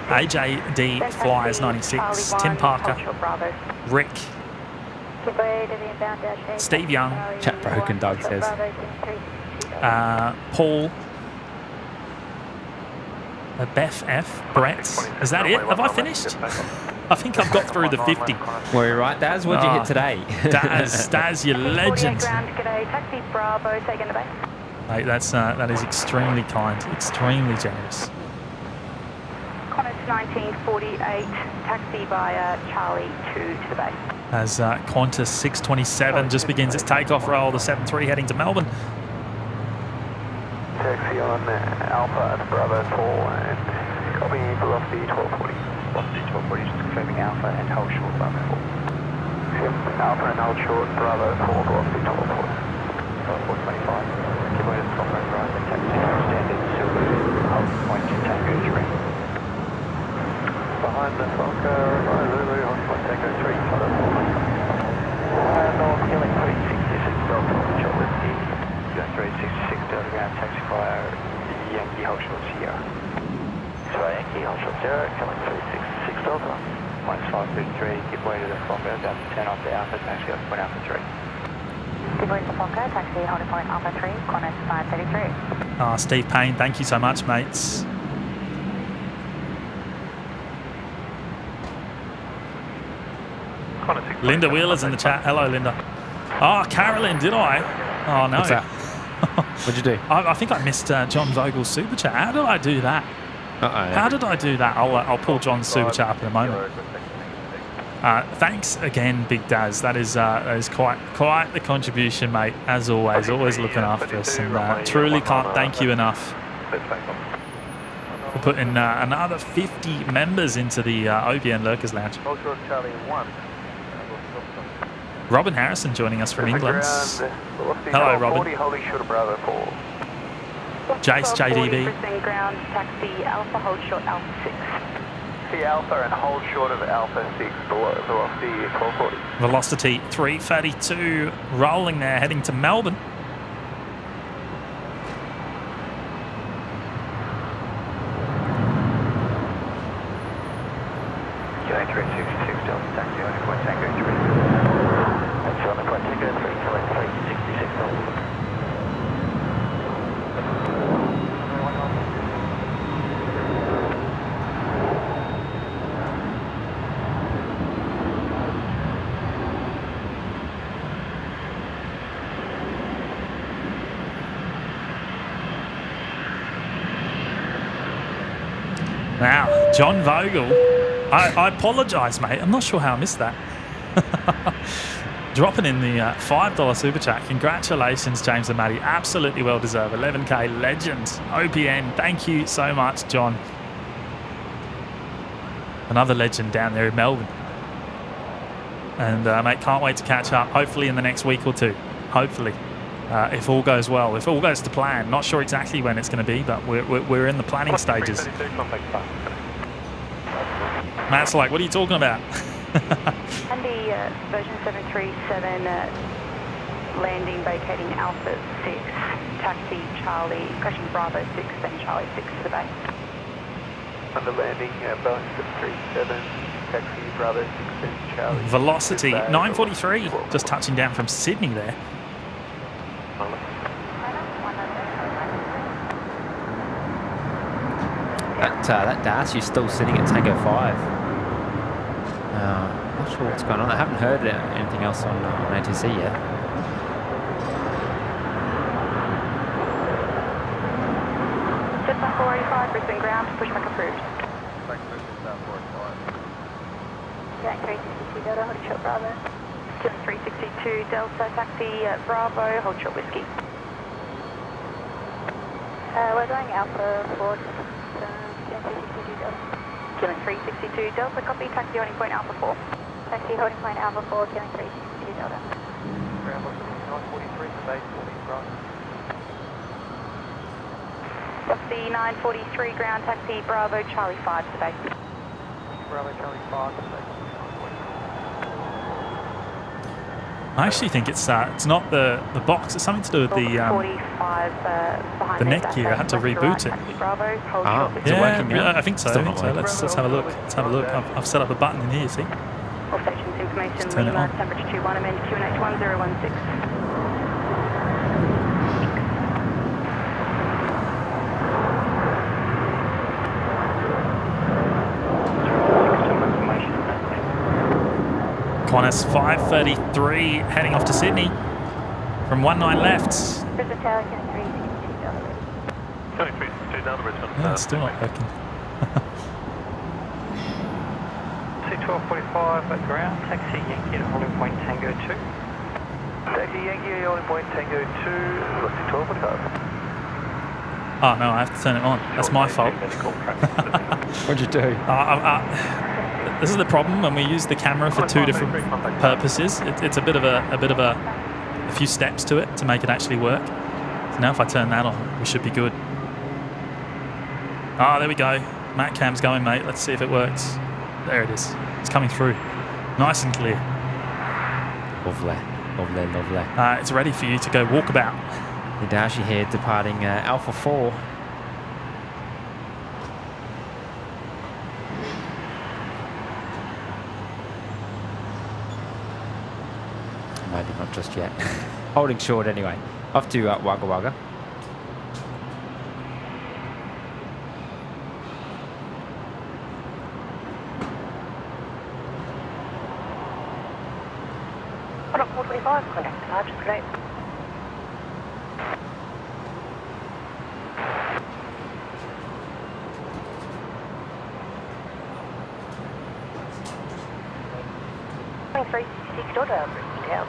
AJD Flyers 96, Tim Parker, Rick, Steve Young, Chat broken, Doug says. Paul, Beth F, Brett. Is that it? Have I finished? I think I've got through the 50. Were you right, Daz? What did you hit today? Daz, you legend. Taxi Bravo, taken to base. Mate, that is extremely kind, extremely generous. Qantas 1948, taxi via Charlie 2 to the base. As Qantas 627 just begins its takeoff roll, the 73 heading to Melbourne. Taxi on Alpha at Bravo 4 and copy velocity 1240. Velocity 1240, just confirming Alpha and hold short Bravo 4. Yep, Alpha and hold short Bravo 4, velocity 1240. 425. Give way to the top right, and taxi standard Silver, hold point to Tango 3. Behind the Fokker, right Lulu, on point Tango 3, follow 4. And North Killing 366 Delta, short whiskey. 366 Delta ground, taxi via Yankee hold short Sierra. So Yankee hold short Sierra, Killing 366 Delta. Minus 533, give way to the Fokker, about to turn off the Alpha, taxi up point Alpha 3. Give way to the Fokker, taxi holding point Alpha 3, Qantas 533. Steve Payne, thank you so much, mates. Linda Wheeler's in the chat. Hello, Linda. Oh, Carolyn, did I? Oh, no. What's that? What'd you do? I think I missed John Vogel's super chat. How did I do that? How did I do that? I'll pull John's super chat up in a moment. Thanks again, Big Daz. That is quite the contribution, mate. As always looking after us, and truly can't thank you enough for putting another 50 members into the OBN Lurkers Lounge. Robin Harrison joining us from England. Hello, Robin. Jace, JDB. Ground, taxi Alpha, hold short Alpha 6. See Alpha and hold short of Alpha 6 below velocity 1240. Velocity 332, rolling there, heading to Melbourne. 366 Delta taxi on point Tango 3. Taxi on point Tango 3, select 366 Delta. Now, John Vogel, I apologise, mate. I'm not sure how I missed that. Dropping in the $5 super chat. Congratulations, James and Matty. Absolutely well deserved. 11K legend. OPN. Thank you so much, John. Another legend down there in Melbourne. And, mate, can't wait to catch up. Hopefully in the next week or two. Hopefully. If all goes well, if all goes to plan. Not sure exactly when it's going to be, but we're in the planning stages. Matt's like, what are you talking about? And the version 737 landing vacating Alpha 6, taxi Charlie, crashing Bravo 6, then Charlie 6 to the bay. Under landing, Boeing 737, taxi Bravo 6, then Charlie. Velocity 943, just touching down from Sydney there. That dash is still sitting at Tango 5. Not sure what's going on. I haven't heard anything else on ATC yet. Set by 485, Brisbane ground, pushback approved. Yeah, 362 Delta, hold short Bravo. 362 Delta, taxi Bravo, hold short whiskey. We're going Alpha 4, 362 Delta. Killing 362 Delta, copy, taxi holding point Alpha 4. Taxi holding point Alpha 4, killing 362 Delta. Ground velocity 943 to base 40 Bravo. Velocity 943, ground taxi Bravo, Charlie 5 to base. Bravo Charlie 5 to base. I actually think it's not the box. It's something to do with the 45 behind the neck gear. I had to reboot it. Yeah, I think so. Let's have a look. Let's have a look. I've set up a button in here. See? All stations information. Turn it Lima, on. temperature 21, amend QNH 1016. Qantas 533 heading off to Sydney from 19 left. Brisbane Tower, killing 362 Delta. Killing 362 Delta, Brisbane. Yeah, it's still not working. C1245 at ground, taxi Yankee at holding point Tango 2. Taxi Yankee at holding point Tango 2, velocity 1245. Oh no, I have to turn it on. That's my fault. What'd you do? This is the problem when we use the camera for two different purposes. It's a bit of a few steps to it to make it actually work. So now if I turn that on, we should be good. Ah, there we go. Matt cam's going, mate. Let's see if it works. There it is. It's coming through. Nice and clear. Lovely, lovely, lovely. It's ready for you to go walkabout. The Dashi here departing Alpha 4. Maybe not just yet. Holding short anyway. Off to Wagga Wagga. Hold up, 425, contact departure, great. Going 366 Delta, Brisbane Town.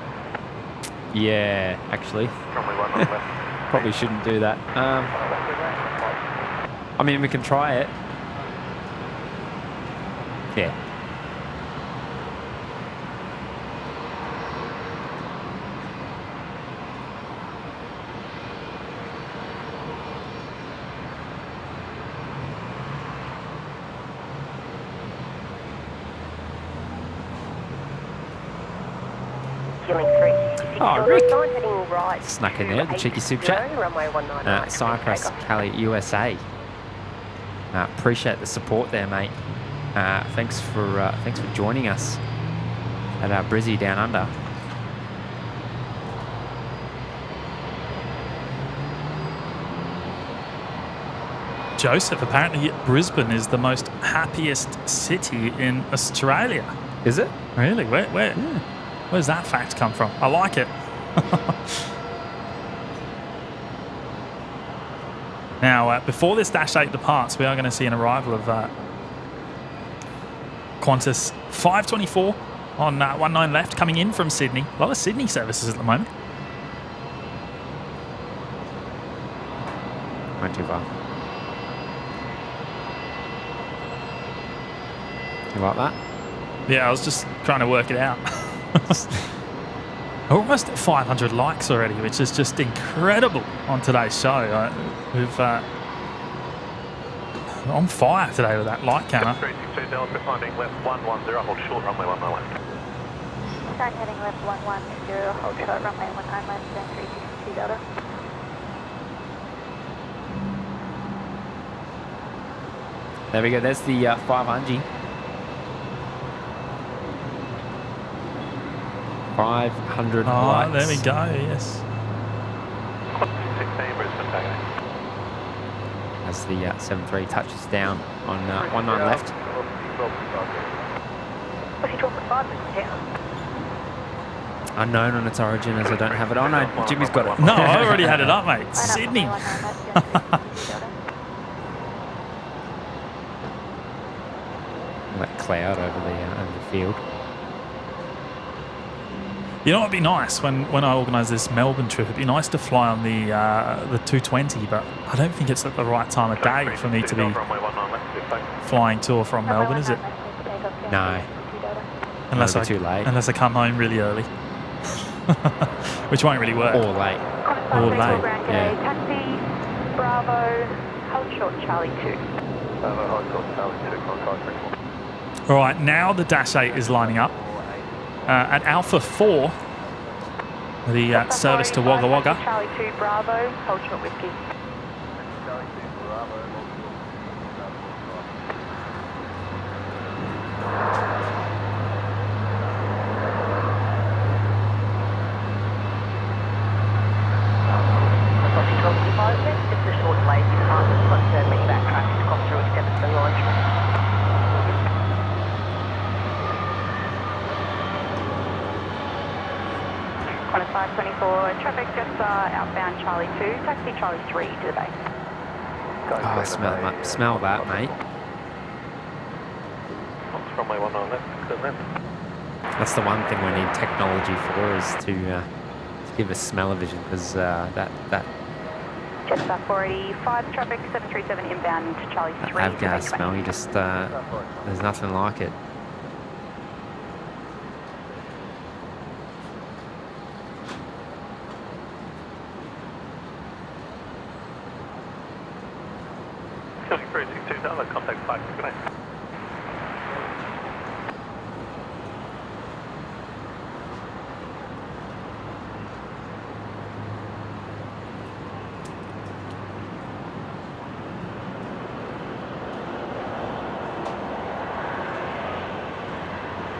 Yeah, actually. Probably shouldn't do that. I mean, we can try it. Yeah. Killing 366 Oh, Rick. Delta, heading right. Snuck in there, the cheeky super chat. Runway 19 right. Cyprus, Cali, USA. Appreciate the support there, mate. Thanks for joining us at our Brizzy Down Under. Joseph, apparently Brisbane is the most happiest city in Australia. Is it? Really? Where's that fact come from? I like it. Now, before this Dash 8 departs, we are going to see an arrival of Qantas 524 on 19 left, coming in from Sydney. A lot of Sydney services at the moment. Went too far. You like that? Yeah, I was just trying to work it out. We're almost at 500 likes already, which is just incredible on today's show. We've on fire today with that like counter. 362 Delta, finding left 110, hold short, runway 19 left. Start heading left 110, hold short, runway 19 left, then 362 Delta. There we go. There's the 500. 500 likes. There we go, yes. 16 Brisbane, taking it. As the 73 touches down on 19 left. What's he dropping 5 minutes down? Unknown on its origin, as I don't have it. Oh no, Jimmy's got it. No, I already had it up, mate. Sydney. That cloud over the field. You know, it'd be nice when I organise this Melbourne trip. It'd be nice to fly on the 220, but I don't think it's at the right time of day for me to be flying to or from Melbourne, is it? No. Unless It'll be too late. Unless I come home really early, which won't really work. Or late. Or late. Yeah. Taxi, Bravo, hold short, Charlie 2. Bravo, hold short, Charlie 2, contact 34. All right, now the Dash 8 is lining up. At Alpha 4, the service to Wagga Wagga. Charlie 2 Bravo, hold short whiskey. Approximately 12:55 minutes, just a short delay to departure. Got many back traffic to come through Extension Line. Qantas 524, traffic just outbound Charlie 2, taxi Charlie 3 to the base. Oh, smell that, mate. Runway 19 left, clear left. That's the one thing we need technology for, is to give us smell-o-vision, because that Jetstar 485, traffic 737 inbound to Charlie 3. avgas smell, you just there's nothing like it. Filling 362 Delta, contact 568.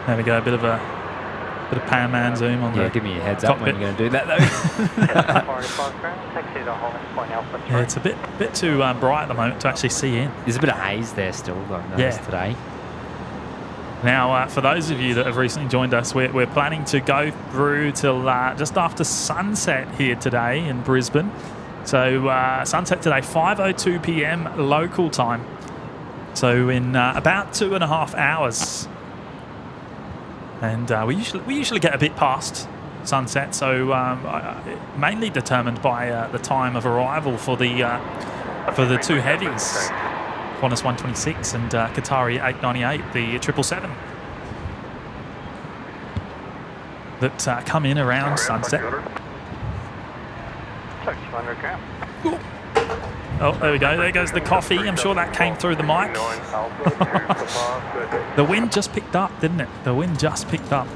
There we go, a bit of pan man zoom on Yeah, the give me a heads up when cockpit. you're going to do that, though. Yeah, it's a bit too bright at the moment to actually see in. There's a bit of haze there still, I've noticed today. Now, for those of you that have recently joined us, we're planning to go through till just after sunset here today in Brisbane. So sunset today, 5:02 p.m. local time. So in about 2.5 hours. And we usually get a bit past sunset, so mainly determined by the time of arrival for the two heavies, Qantas 126 and Qatari 898, the 777, that come in around sunset. 200 grams. Oh, there we go. There goes the coffee. I'm sure that came through the mic. The wind just picked up, didn't it? The wind just picked up.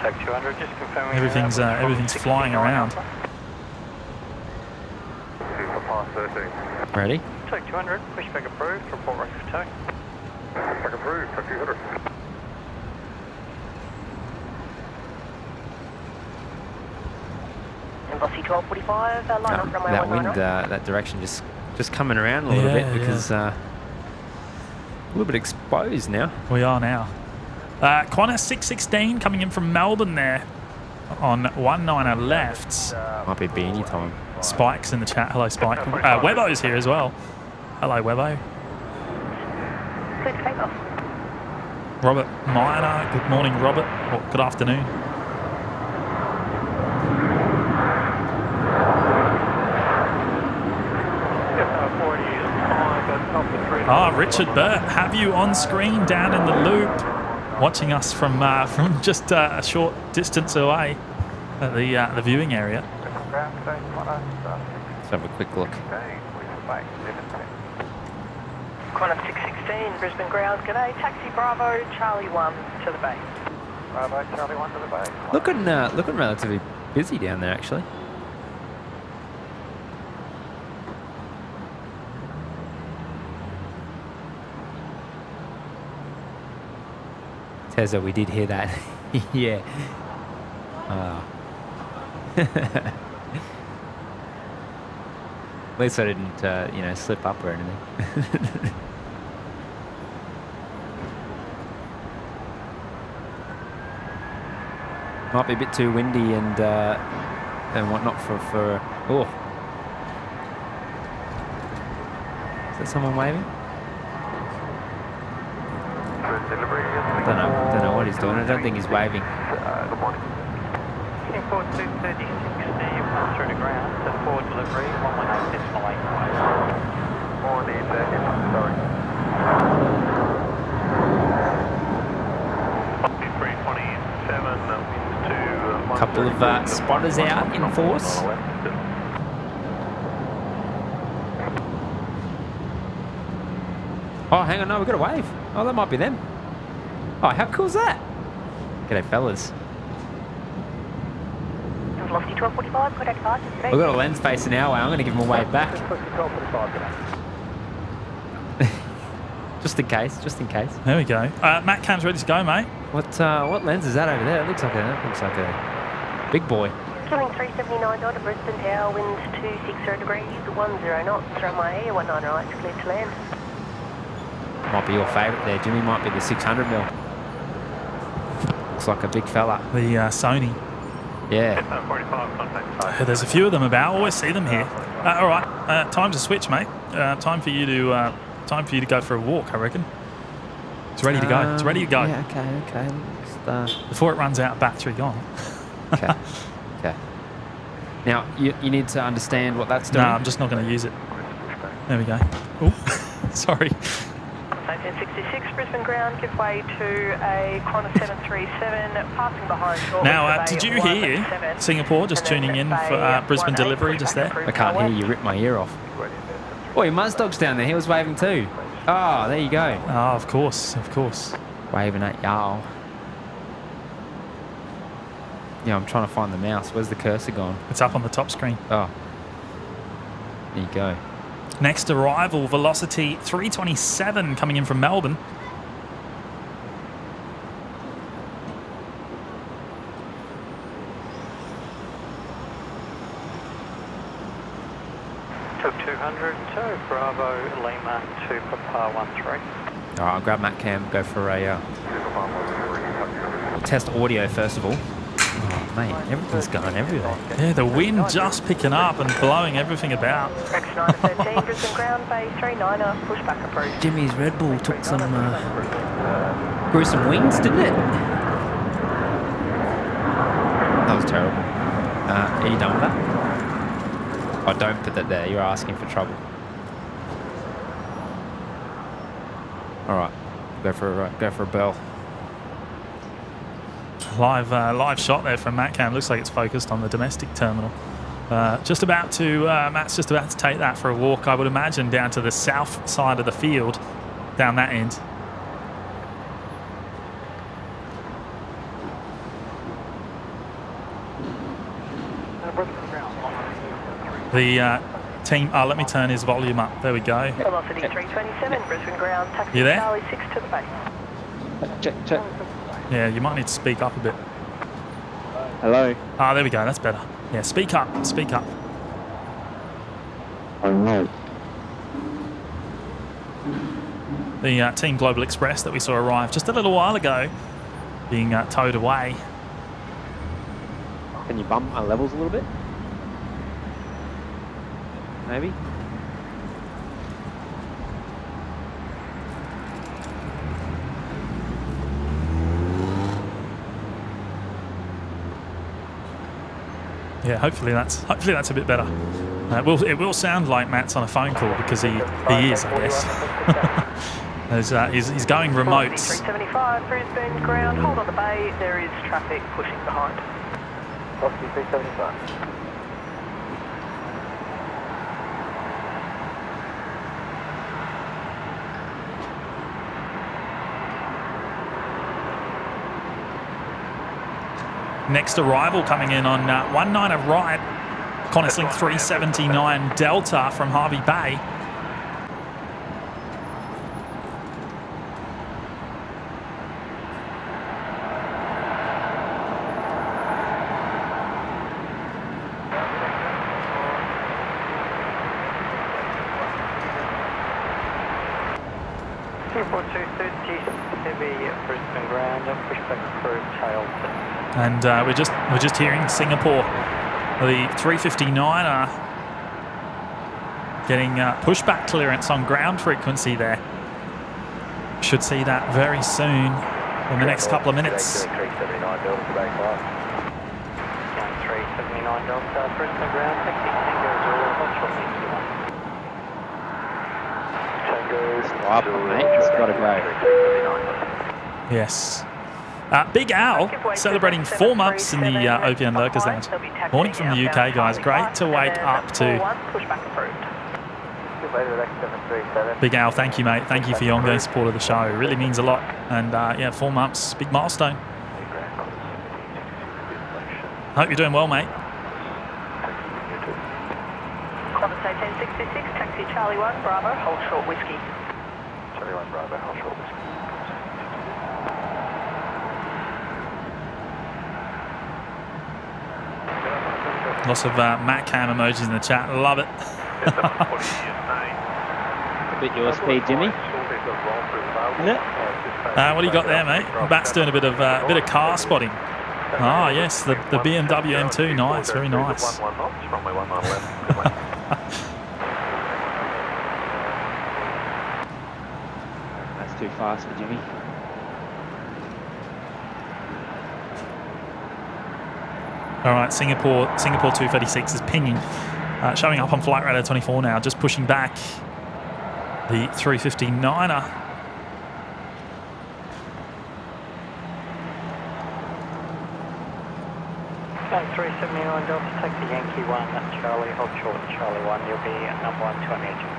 Check 200, just confirming. Everything's flying around. Ready? Check 200, pushback approved, report ready for tow. Back approved, taxi header. Velocity 1245, line up runway That 19 wind, that direction just coming around a little bit because a little bit exposed now. We are now. Qantas 616 coming in from Melbourne there on 19er left. Might be BNE time. Spike's in the chat. Hello, Spike. Webbo's here as well. Hello, Webbo. Clear to take off. Robert Miner. Good morning, Robert. Or good afternoon. Richard Burt, have you on screen down in the loop, watching us from just a short distance away at the viewing area. Let's have a quick look. Qantas 616, Brisbane ground. G'day, taxi Bravo, Charlie 1 to the bay. Bravo, Charlie 1 to the bay. Looking relatively busy down there actually. Tezza, we did hear that. Yeah. At least I didn't, slip up or anything. Might be a bit too windy and whatnot for. Oh. Is that someone waving? Don't know what he's doing. I don't think he's waving. Good morning. Airport 236, you've come through to ground, so forward delivery, 118.85. Morning, sorry. 327, winds to... Couple of spotters out in force. Oh, hang on, no, we've got a wave. Oh, that might be them. Oh, how cool is that? G'day, fellas. Velocity 1245, contact license. We've got a lens facing our way. I'm going to give him a wave back. Just in case. There we go. Matt Cam's ready to go, mate. What lens is that over there? It looks like a big boy. Killing 379 to Brisbane Tower, winds 260 degrees, 10 knots, runway 19 right, clear to land. Might be your favourite there, Jimmy. Might be the 600 mil. Looks like a big fella. The Sony. Yeah. There's a few of them about. Always see them here. All right, time to switch, mate. Time for you to go for a walk, I reckon. It's ready to go. It's ready to go. Yeah, okay. Before it runs out of battery, gone. Okay. Now, you need to understand what that's doing. No, I'm just not going to use it. There we go. Oh, sorry. 1066 Brisbane ground, give way to a Qantas 737 passing behind shore. Now, did you hear Singapore just tuning in for Brisbane delivery just there? I can't hear you. Rip my ear off. Oh, your Muzdog's down there. He was waving too. Oh, there you go. Oh, of course. Waving at y'all. Yeah, I'm trying to find the mouse. Where's the cursor gone? It's up on the top screen. Oh. There you go. Next arrival, Velocity 327 coming in from Melbourne. Took 200 to Bravo Lima to Papa 13. All right, I'll grab Matt Cam, go for a test audio first of all. Oh, mate, everything's going everywhere. Yeah, the wind just picking up and blowing everything about. Rex 913, Brisbane ground, bay 39er, pushback approved. Jimmy's Red Bull took some grew some wings, didn't it? That was terrible. Are you done with that? Oh, don't put that there. You're asking for trouble. All right, go for a bell. Live shot there from Matt Cam. Looks like it's focused on the domestic terminal. Matt's just about to take that for a walk, I would imagine, down to the south side of the field, down that end. team. Oh, let me turn his volume up. There we go. Velocity 327, Brisbane ground, taxi You there? Charlie 6 to the base. Check. Yeah, you might need to speak up a bit. Hello. Ah, there we go. That's better. Yeah, speak up. Speak up. Hello. The Team Global Express that we saw arrive just a little while ago being towed away. Can you bump my levels a little bit? Maybe? Yeah, hopefully that's a bit better. It will sound like Matt's on a phone call because he is, I guess. He's going remote. 375, Brisbane ground, hold on the bay, there is traffic pushing behind. Velocity 375. Next arrival coming in on 19 right, Qantas Link 379 Delta from Harvey Bay. Brisbane ground, pushback through tail. And we're just hearing Singapore, the 359er getting pushback clearance on ground frequency there. Should see that very soon in the next couple of minutes. 379 Delta to base line. 379 Delta, Brisbane ground, taxi Tango Zulu, hot shot Go up, mate. It's got to go. Yes. Big Al celebrating 4 months in the OPN Lurkers Lounge. Morning from the UK, guys. Great to wake up to. Big Al, thank you, mate. Thank you for your ongoing support of the show. It really means a lot. And yeah, 4 months, big milestone. Hope you're doing well, mate. Qantas 1066, taxi Charlie 1, Bravo, hold short whiskey. Charlie 1 Bravo, hold short whiskey. Lots of Matt Cam emojis in the chat. Love it. A bit your speed, Jimmy. Isn't it? What do you got there, mate? Matt's doing a bit of car spotting. Ah, yes, the BMW M2. Nice, very nice. That's too fast for Jimmy. All right, Singapore 236 is pinging, showing up on Flight Radar 24 now, just pushing back the 359er. Flight 379 Delta, taxi Yankee 1, Charlie, hold short Charlie 1, you'll be at number 1 to engine.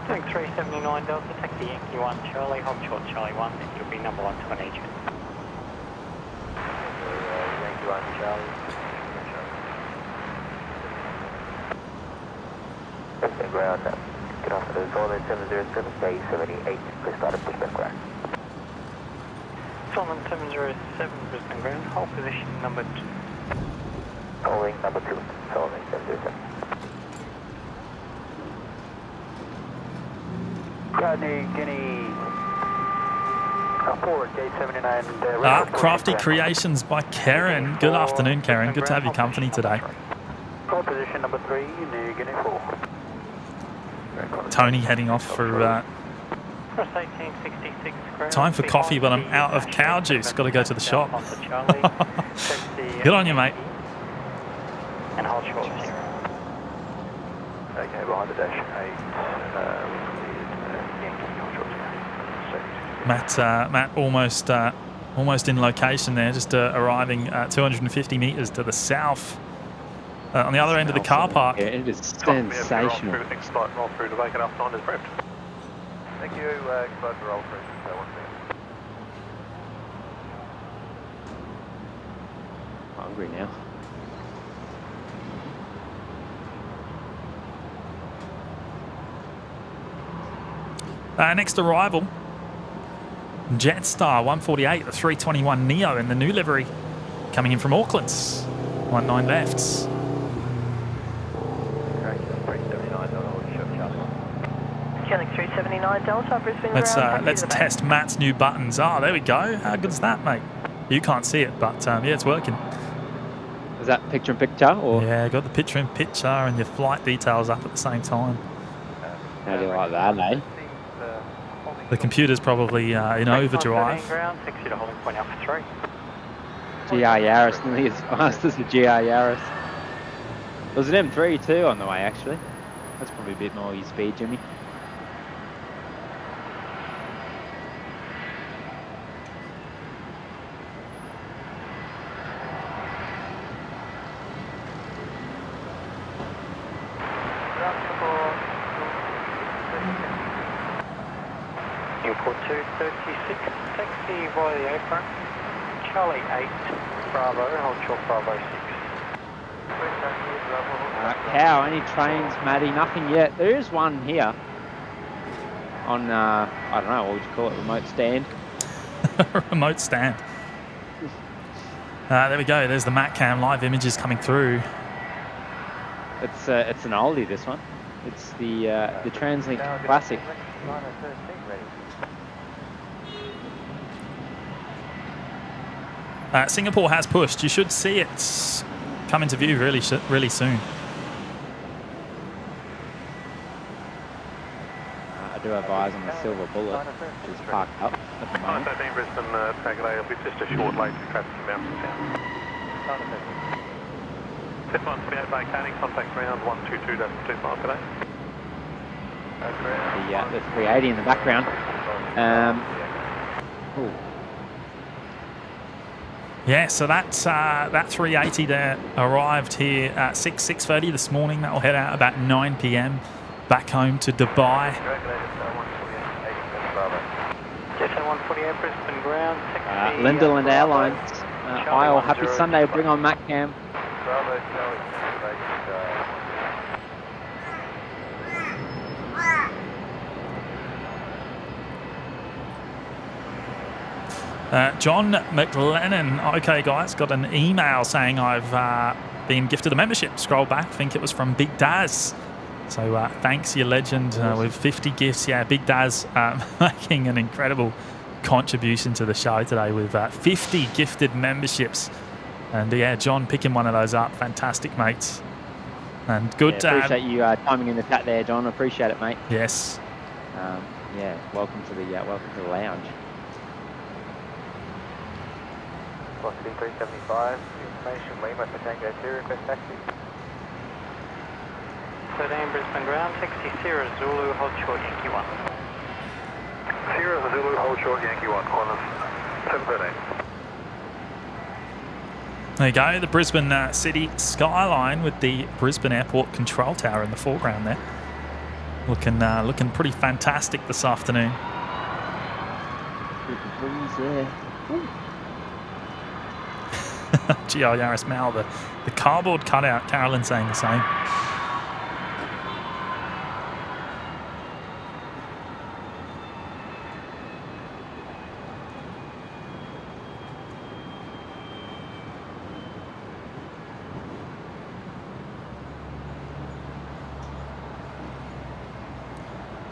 Flight 379 Delta, taxi Yankee 1, Charlie, hold short Charlie 1, you'll be number 1 to an agent. Yankee 1 Charlie. Brisbane ground, get off at Solomon 707, day 78, please start at pushback ground. Solomon 707, Brisbane ground, hold position number 2. Holding number 2, Solomon 707. Guinea. Forward, gate 79. Crafty Creations by Karen. Good afternoon, Karen. Good to have your company today. Call position number 3, New Guinea 4. Tony heading off for 1866 time for coffee, but I'm out of cow juice. Got to go to the shop. Good on you, mate. And hold short 0. Okay, behind the dash 8, Matt almost in location there, just arriving 250 metres to the south on the other end of the car park. Yeah, it is sensational. Everything's starting to roll through to make enough time to prepped. Thank you, excited to roll through. hungry now. Next arrival, Jetstar 148, the 321 Neo in the new livery, coming in from Auckland. 19 left. Killing 379 Delta, Brisbane ground. Let's test Matt's new buttons. Oh, there we go. How good is that, mate? You can't see it, but yeah, it's working. Is that picture-in-picture or? Yeah, got the picture-in-picture and your flight details up at the same time. How do you like that, eh? The computer's probably in overdrive. Ground, 60 to holding point Alpha 3. GR Yaris, nearly as fast as the GR Yaris. There was an M3 too on the way, actually. That's probably a bit more your speed, Jimmy. Airport 236, taxi via the apron. Charlie 8, Bravo, hold short Bravo 6. Cow, any trains, Matty? Nothing yet. There is one here on, I don't know, what would you call it, remote stand? Remote stand. There we go. There's the MatCam live images coming through. It's an oldie, this one. It's the TransLink Classic. Singapore has pushed. You should see it come into view really soon. I do have eyes on the Silver Bullet, which is parked up at the moment. 13 Brisbane, target A will be just a short late to traffic inbound from town. Set 148 vacating, contact ground 122.25 today. The 380 in the background. Ooh. Yeah, so that 380 there arrived here at 6:30 this morning. That will head out about 9 p.m. back home to Dubai. Jetson 148 Brisbane ground. Lindeland Airlines. Isle, happy Sunday. Bring on MatCam. John McLennan, okay guys, got an email saying I've been gifted a membership. Scroll back, think it was from Big Daz. So thanks, you legend, with 50 gifts. Yeah, Big Daz making an incredible contribution to the show today with 50 gifted memberships. And yeah, John picking one of those up. Fantastic, mates. And good. Yeah, appreciate you timing in the chat there, John. Appreciate it, mate. Yes. Yeah, welcome to the lounge. Velocity 375, information Lima for Tango 2, request taxi. 13 Brisbane ground, taxi Sierra Zulu, hold short Yankee 1. Sierra Zulu, hold short Yankee 1, Qantas 713. There you go, the Brisbane city skyline with the Brisbane Airport control tower in the foreground there. Looking pretty fantastic this afternoon. Good breeze there. GR Yaris Mal, the cardboard cutout. Carolyn saying the same.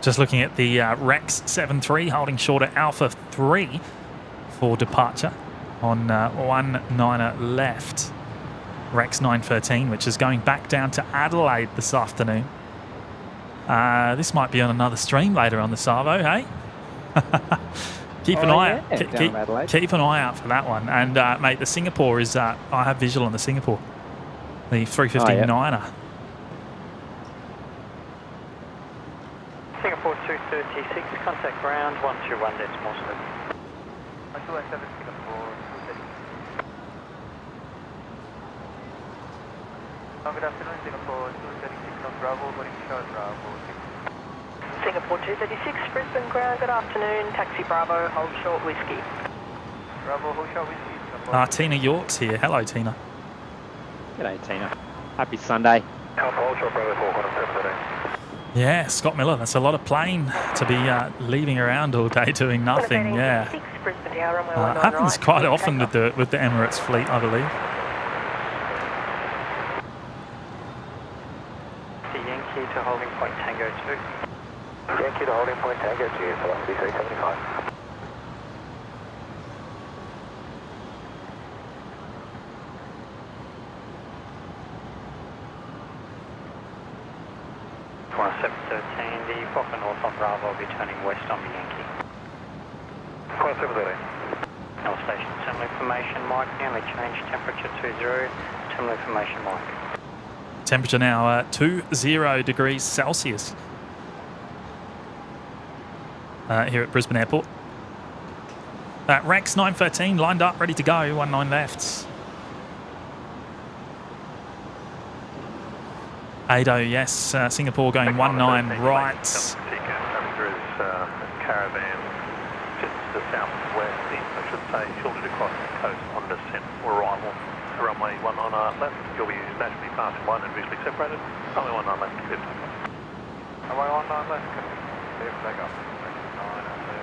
Just looking at the Rex 73 holding short at Alpha 3 for departure on 19er left. Rex 913, which is going back down to Adelaide this afternoon. This might be on another stream later on the Savo, hey? Keep an eye out for that one. And mate, the Singapore is I have visual on the Singapore, the 359er. Singapore 236, contact ground 121 decimal 7. 127 Singapore 236. Good afternoon, Singapore 236 on Bravo, boarding short Bravo 6. Singapore 236, Brisbane ground, good afternoon, taxi Bravo, hold short whiskey. Bravo, hold short whiskey. Tina York's here. Hello, Tina. G'day, Tina. Happy Sunday. Alpha Ultra Bravo 4, quantum 713. Yeah, Scott Miller, that's a lot of plane to be leaving around all day doing nothing. Yeah. Happens quite often with the Emirates fleet, I believe. Yankee to holding point Tango 2. Yankee to holding point Tango 2, velocity 375. One 713, the Fokker North on Bravo will be turning west on the Yankee. 713. Null station terminal information, Mike. The only change temperature 20. Terminal information, Mike. Temperature now 20 degrees Celsius here at Brisbane Airport. Rex 913 lined up, ready to go. 19 left. Ado, yes. Singapore going 19 right. There is a caravan just to the southwest, I should say, shielded across the coast on descent or arrival. Runway 19 left. You'll be naturally passing one and visually separated. Runway 19 left, clear for takeoff. Runway 19 left, clear for takeoff. 9 and 13.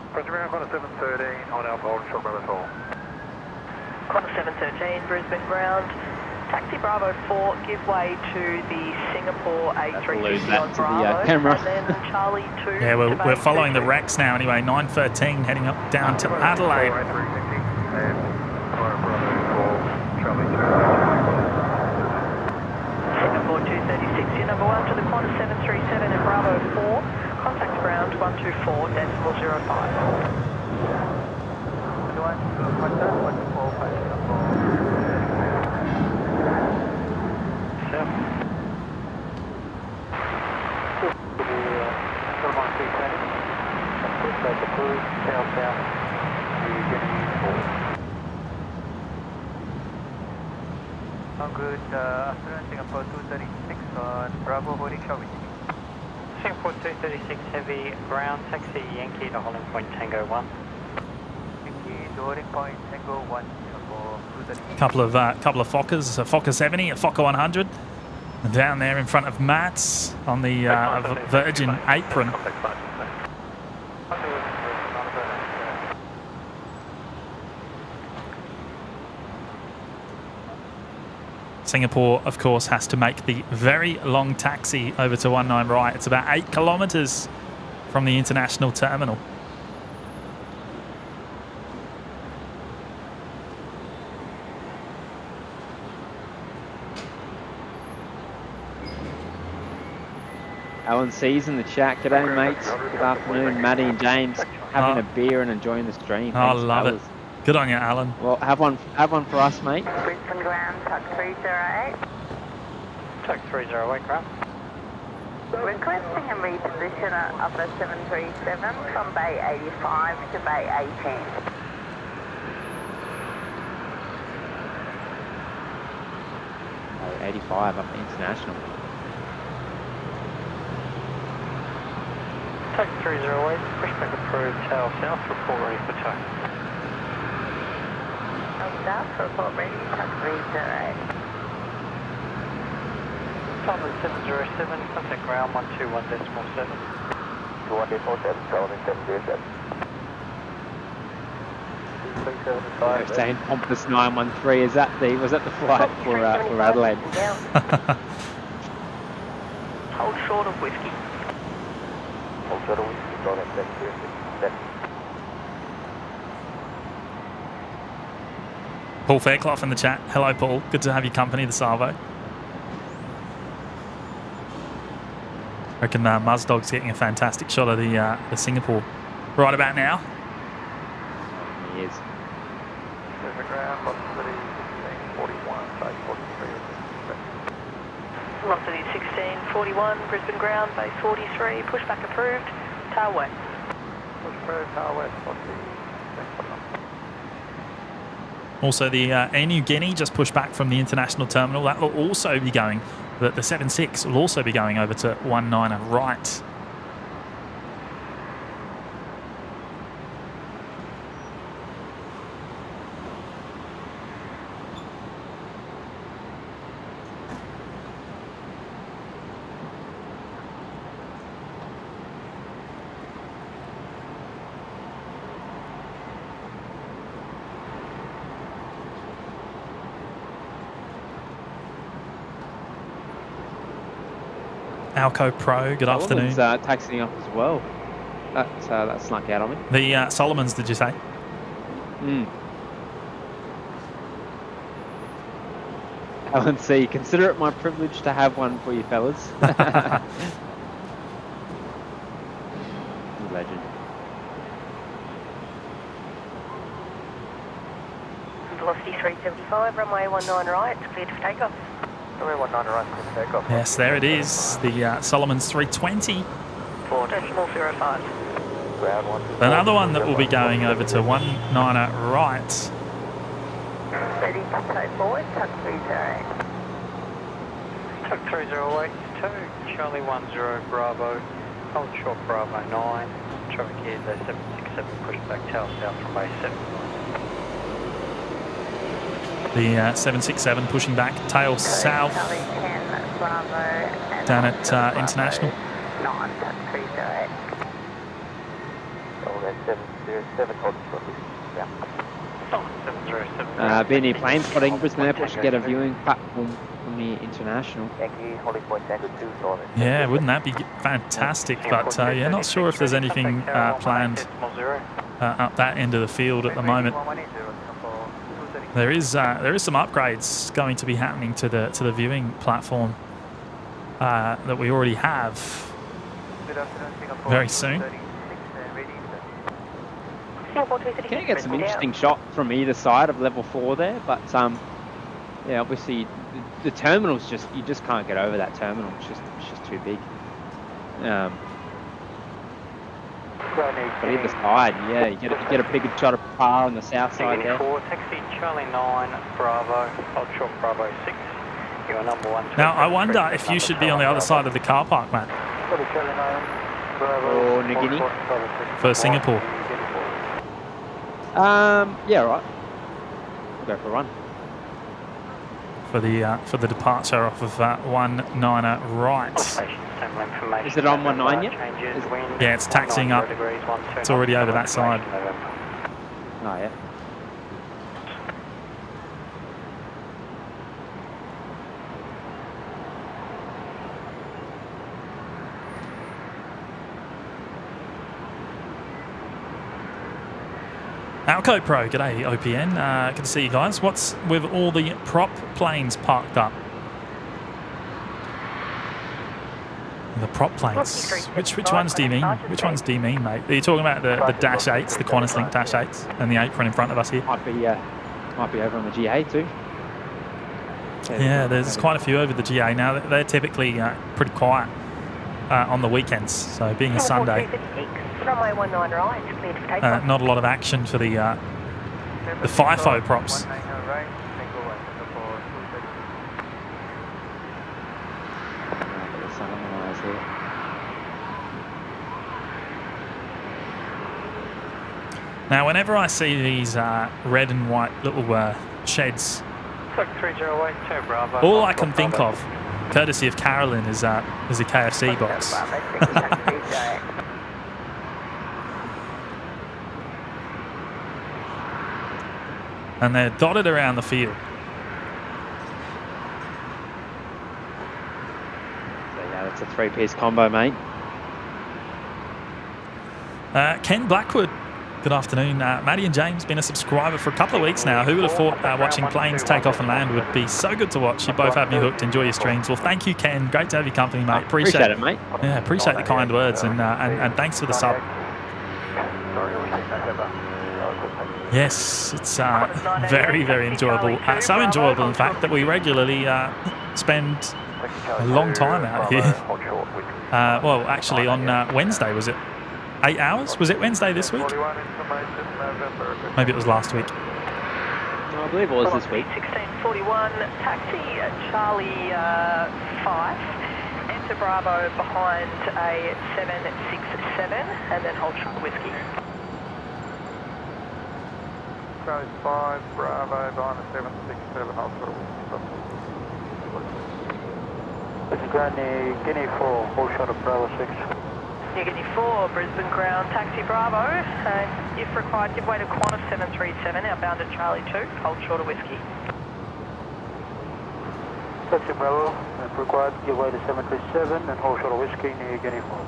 Brisbane International 713 on Alpha Ultra Bravo 4. Qantas 713, Brisbane ground. Taxi Bravo 4, give way to the Singapore A350 on Bravo. Camera. And then Charlie 2. Yeah, we're following the Rex now anyway. 913 heading up down to Adelaide. Singapore 236, you're number 1 to the Qantas 737 and Bravo 4. Contact ground 124.05. Good afternoon, Singapore 236 on Bravo holding short. Singapore 236 heavy ground taxi Yankee to holding point Tango 1. Yankee to holding point Tango 1, Singapore 236. Couple of Fokkers, a Fokker 70, a Fokker 100. And down there in front of Matt's on the Virgin apron. Singapore, of course, has to make the very long taxi over to 19 right. It's about 8 kilometres from the international terminal. Alan C's in the chat. G'day, mates. Good afternoon. Matty and James having a beer and enjoying the stream. I Thanks, love fellas. it. Good on you, Alan. Well, have one for us, mate. Brisbane ground, tuck 308. Tuck 308, ground. Requesting a reposition of the 737 from Bay 85 to Bay 18. Oh, 85 up the international. Tuck 308, pushback approved, tail south, report ready for tuck. South, report ready, tuck 308. Thomas 707, contact ground 121.7. 1.47, Sullivan 707. Saying Pompous 913. Was that the flight for Adelaide? Hold short of whiskey. Hold short of whiskey, Sullivan 707. Paul Fairclough in the chat. Hello, Paul. Good to have your company, the Salvo. I reckon Muzdog's getting a fantastic shot of the Singapore right about now. He is. There's the ground, velocity 1641, base 43. Velocity 1641, Brisbane ground, base 43, pushback approved, tail west. Push approved, tail west, velocity 1641. Also, the Air New Guinea just pushed back from the international terminal. That will also be going that the 7.6 will also be going over to 1.9er right. Alco Pro, good afternoon. Taxiing up as well. That snuck out on me. The Solomons, did you say? Alan C, consider it my privilege to have one for you fellas. Legend. Velocity 375, runway 19 right, cleared for takeoff. Runway 19 right, clear for takeoff. Yes, there it is. The Solomons 320. 4.05. Ground 1. Another one that will be going over to 1.9er right. Ready to take forward, tuck 30. Tuck 3082, Charlie 10 Bravo, hold short Bravo 9, traffic here, 767, push back tail south from base 7. The 767 pushing back, tail south Charlie 10 Bravo. down at International. 9, tuck 30. Oh, that's 707, hold shortly. Yeah. Oh, 707. BNE plane spotting Brisbane Airport should get a viewing platform from the International. Yankee, Holly Point Tango 2, Solomon. Yeah, wouldn't that be fantastic? But yeah, not sure if there's anything planned up that end of the field at the moment. There is some upgrades going to be happening to the viewing platform that we already have very soon. Can you get some interesting shots from either side of level 4 there? But yeah, obviously the terminal's you just can't get over that terminal. It's just too big. But either side, yeah, you get a pretty good shot of par on the south side there. Taxi Charlie 9 Bravo, hold short Bravo 6. You're number 1. Now I wonder if you should be on the other side of the car park, Matt. Or Nagini. For Singapore. Yeah, right. We'll go for a run. For the departure off of 1.9er right. Is it on 1.9 yet? Yeah, it's taxiing up. It's already over that side. Oh yeah. Alco Pro, g'day OPN. Good to see you guys. What's with all the prop planes parked up? The prop planes. Which ones do you mean? Which ones do you mean, mate? Are you talking about the Dash 8s, the Qantas Link Dash 8s, and the apron in front of us here? Might be over on the GA too. Yeah, there's quite a few over the GA now. They're typically pretty quiet on the weekends. So being a Sunday, Runway 19 right, cleared for takeoff. not a lot of action for the FIFO props. Now, whenever I see these red and white little sheds, all I can think of, courtesy of Carolyn, is a KFC box. And they're dotted around the field. So yeah, that's a 3-piece combo, mate. Ken Blackwood, good afternoon. Matty James, been a subscriber for a couple of weeks now. Who would have thought watching planes take off and land would be so good to watch? You both have me hooked. Enjoy your streams. Well, thank you, Ken. Great to have your company, mate. Appreciate it, mate. Yeah, appreciate the kind words and thanks for the sub. Yes, it's very, very enjoyable. So enjoyable, in fact, that we regularly spend a long time out here. Well, actually, on Wednesday, was it 8 hours? Was it Wednesday this week? Maybe it was last week. I believe it was this week. 1641, taxi Charlie 5, enter Bravo behind a 767, and then hold short whiskey. Charlie 5, Bravo, behind the 767, hold short whiskey. This is Grand Guinea 4, hold short of Bravo 6. New Guinea 4, Brisbane ground, taxi Bravo, and if required, give way to Qantas 737, outbound at Charlie 2, hold short of whiskey. Taxi Bravo, if required, give way to 737 and hold short of whiskey, New Guinea 4.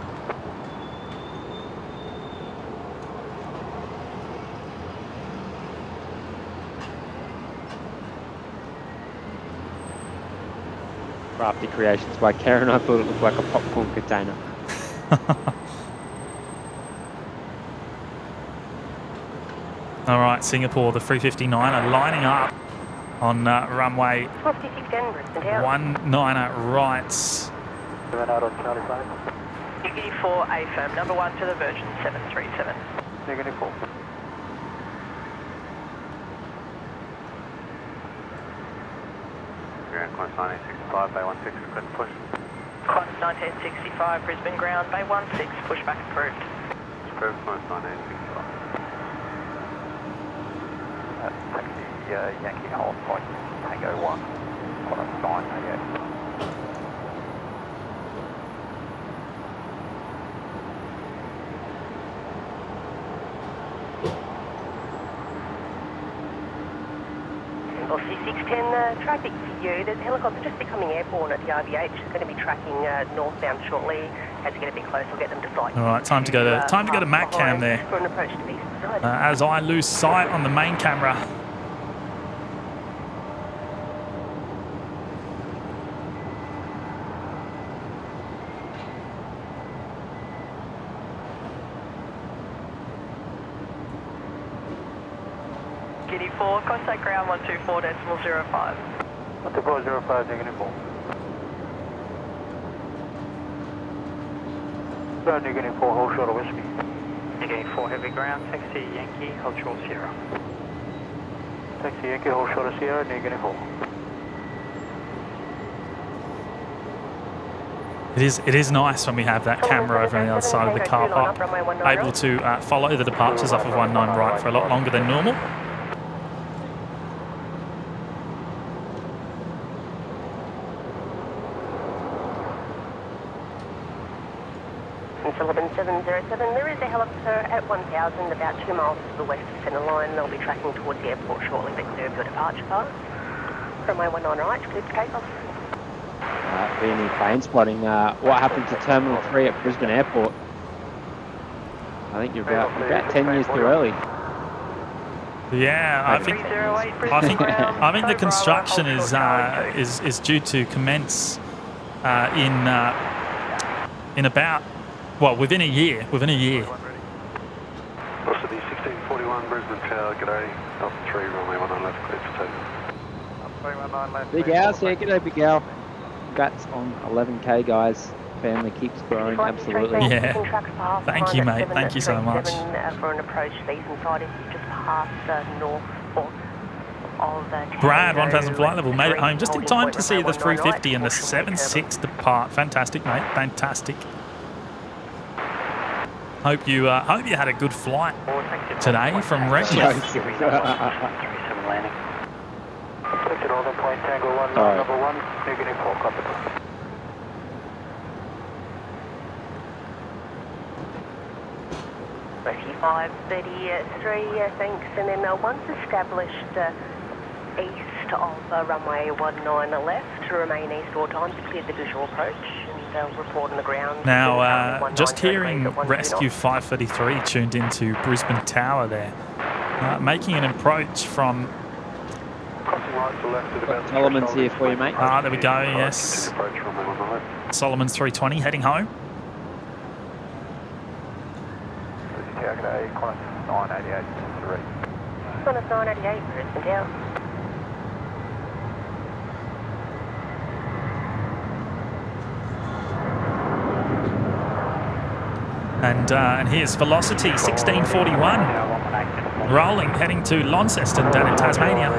Crafty creations by Karen. I thought it looked like a popcorn container. All right, Singapore, the 359 are lining up on runway 19 right. 7 out on Charlie 5. New Guinea 4, A firm, number 1 to the Virgin 737. New Guinea 4. Ground Qantas 1965, Bay 16, request push. Qantas 1965, Brisbane ground, Bay 16, pushback approved. Approved, Qantas 1965. Taxi Yankee hold point, Tango 1, Qantas 988. C610 traffic for you. There's a helicopter just becoming airborne at the RVH. It's going to be tracking northbound shortly. As we get a bit closer, we'll get them to flight. All right, time to go to Mac Cam there. For an approach to the eastern side. As I lose sight on the main camera. Guinea 4, contact ground 124.05. 124.05, New Guinea 4. Ground New Guinea 4, hold short of whiskey. New Guinea 4, heavy ground, taxi Yankee, hold short Sierra. Taxi Yankee, hold short of Sierra, New Guinea 4. It is nice when we have that camera over on the other side of the car park, able to follow the departures off of 19 right for a lot longer than normal. Sullivan 707, there is a helicopter at 1000, about 2 miles to the west of centre line. They'll be tracking towards the airport shortly. They clear your departure pass. Runway 19 right, clear to take off. BNE plane spotting. What happened to Terminal 3 at Brisbane Airport? I think you're about 10 years too early. Yeah, I think the construction is due to commence in about, well, within a year. Also the 1641 Brisbane Tower, g'day. Alpha 3, runway 19 left, clear for takeoff. Big Al's here, g'day Big Al. Congrats on 11k guys. Family keeps growing, absolutely. Yeah. Thank you, mate. Thank you so much. For an approach to the eastern side, if you just pass north of Brad, 1000 flight level, made it home just in time to see the 350 and the 76 depart. Fantastic, mate. Fantastic. Hope you had a good flight today from Redcliffe. landing. Selected Northern Point Tango 1, number 1, New Guinea 4, copy. Rescue 533, thanks. And then once established east of runway 19 left, to remain east all times, clear the visual approach and report on the ground. Now, just hearing Rescue 533 tuned into Brisbane Tower there, making an approach from... Solomon's here for you, mate. There we go, yes. Solomon's 320 heading home. Qantas 988 3. Qantas 988, Brisbane Tower. And here's Velocity 1641, rolling, heading to Launceston down in Tasmania.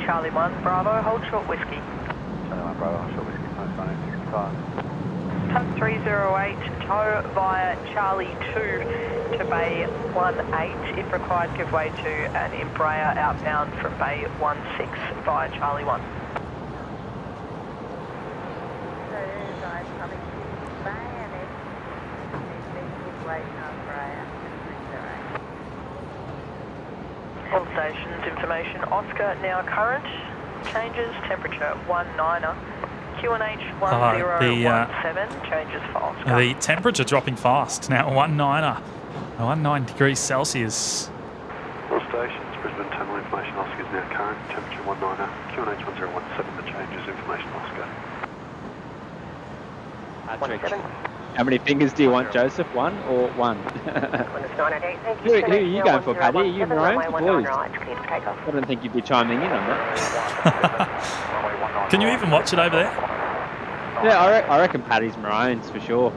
Charlie 1, Bravo, hold short whiskey. Charlie 1, Bravo, hold short whiskey, post 1965. Tug 308, tow via Charlie 2 to Bay 18. If required, give way to an Embraer outbound from Bay 16 via Charlie 1. All stations information, Oscar now current, changes, temperature 19er. QNH 1017 changes for Oscar. The temperature dropping fast now, 19 degrees Celsius. All stations, Brisbane terminal information, Oscar is now current, temperature 19er. QNH 1017, the changes, information, Oscar. How many fingers do you want, Joseph? One or one? Who are you going for, Paddy? Are you maroons or blues? I don't think you'd be chiming in on that. Can you even watch it over there? Yeah, I reckon Paddy's maroons for sure.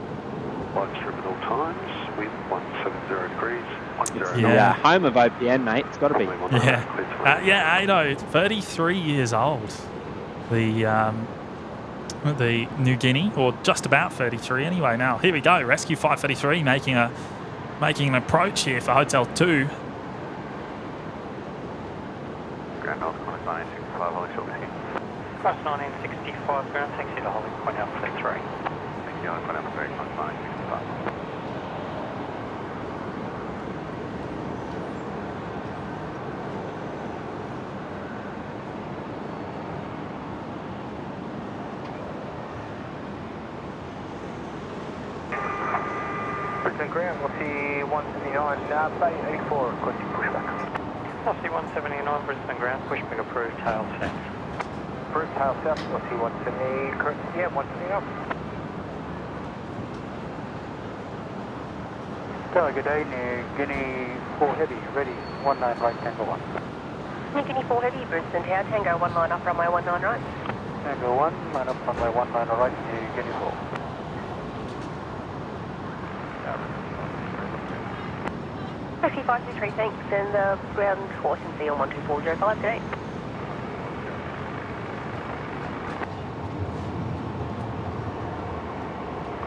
Light strip at all times, wind 170 degrees. It's the home of OPN, mate. It's got to be. Yeah, Ado, 33 years old. The New Guinea, or just about 33 anyway. Now here we go, Rescue 533 making an approach here for Hotel 2. Ground North, 1965, holding short whiskey. Cross 1965, ground taxi to holding point Alpha 3. Thank you, holding point Alpha 3, cross 1965. Ground, we'll see 179, Bay 84, requesting pushback. We'll see 179, Brisbane ground, pushback approved, tail south. Approved, tail south, we'll see 170, correct, yeah, 179. Hello, good day, New Guinea 4 Heavy, ready, 19 right, Tango 1. New Guinea 4 Heavy, Brisbane Tower, Tango 19 up, runway 19 right. Tango 1, line up, runway 19 right, New Guinea 4. Rescue 523, thanks, and ground force and on 12405 today.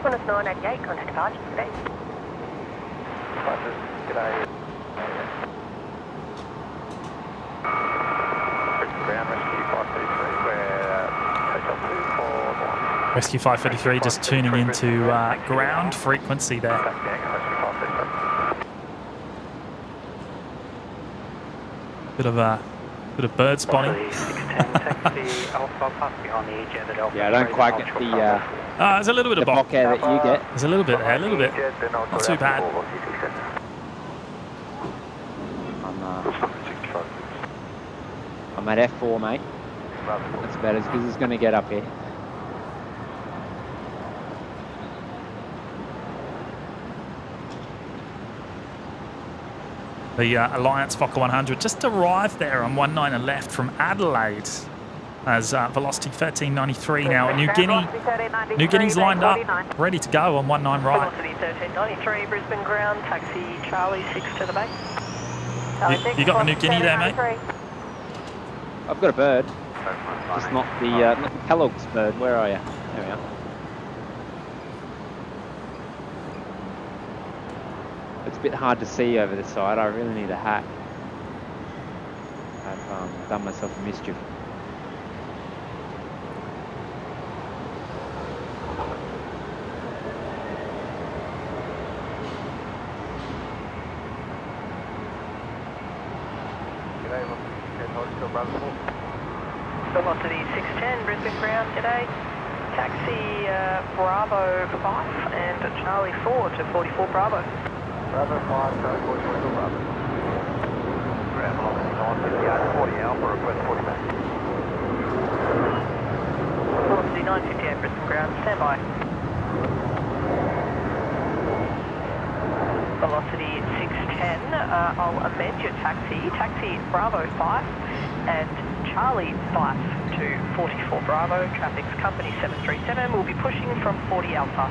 Qantas 988, contact departure today. G'day. Ground Rescue 533, we're Hotel 2 for Rescue 533 just tuning into ground frequency there. Bit of bird spotting. Yeah, I don't quite get the there's a little bit of bok air that you get. There's a little bit there, a little bit. Not too bad. I'm at F4, mate. That's about as good as it's going to get up here. The Alliance Fokker 100 just arrived there on 19 left from Adelaide as velocity 1393 now. New Guinea's lined up, ready to go on 19 right. Velocity 1393, Brisbane ground, taxi Charlie 6 to the bay. You got the New Guinea there, mate? I've got a bird. Just not the Kellogg's bird. Where are you? There we are. It's a bit hard to see over this side. I really need a hat. I've done myself a mischief. Velocity 610, Brisbane ground today. Taxi Bravo 5 and Charlie 4 to 44 Bravo. Bravo 5, Charlie 4 to 44 Bravo. Ground velocity 958, 40 Alpha, request 40 back. Velocity 958, Brisbane ground, stand by. Velocity 610, I'll amend your taxi. Taxi Bravo 5 and Charlie 5 to 44 Bravo. Traffic's company 737. We'll be pushing from 40 Alpha.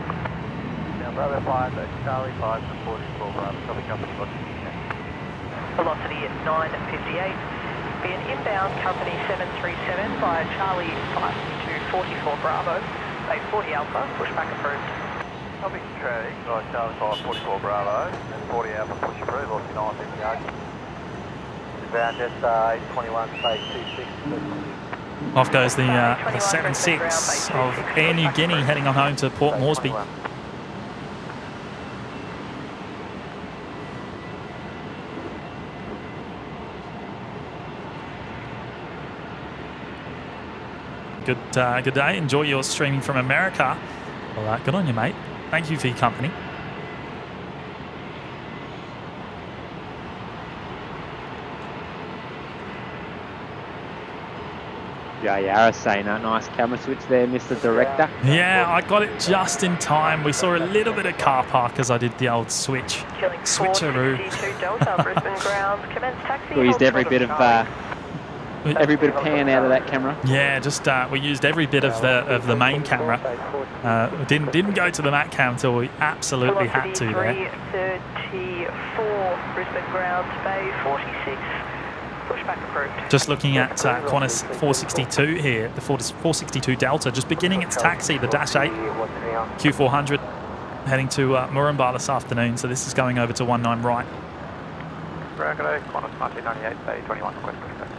Now Bravo 5, that's Charlie 5 to 44 Bravo. Copy company, Velocity at 958. be an inbound company 737 via Charlie 5 to 44 Bravo, bay 40 Alpha, pushback approved. Copy, traffic, right, Charlie 5, 44 Bravo, and 40 Alpha, push approved, velocity 950 yards. Inbound just 821, bay 26. Off goes the 7-6 of Air New Guinea heading on home to Port Moresby. Good day. Enjoy your streaming from America. All right, good on you, mate. Thank you for your company. Yeah, Yara saying a nice camera switch there, Mr. Director. Yeah, I got it just in time. We saw a little bit of car park as I did the old switcheroo. We used every bit of pan out of that camera. Yeah, just we used every bit of the main camera. Didn't go to the mat cam until we absolutely had to there. 34 Brisbane ground, bay 46. Pushback approved. Just looking at Qantas 462 here, the 462 Delta, just beginning its taxi, the Dash 8 Q400, heading to Moranbah this afternoon. So this is going over to 19 right. Bracketo, Qantas 1998, bay 21, request pushback.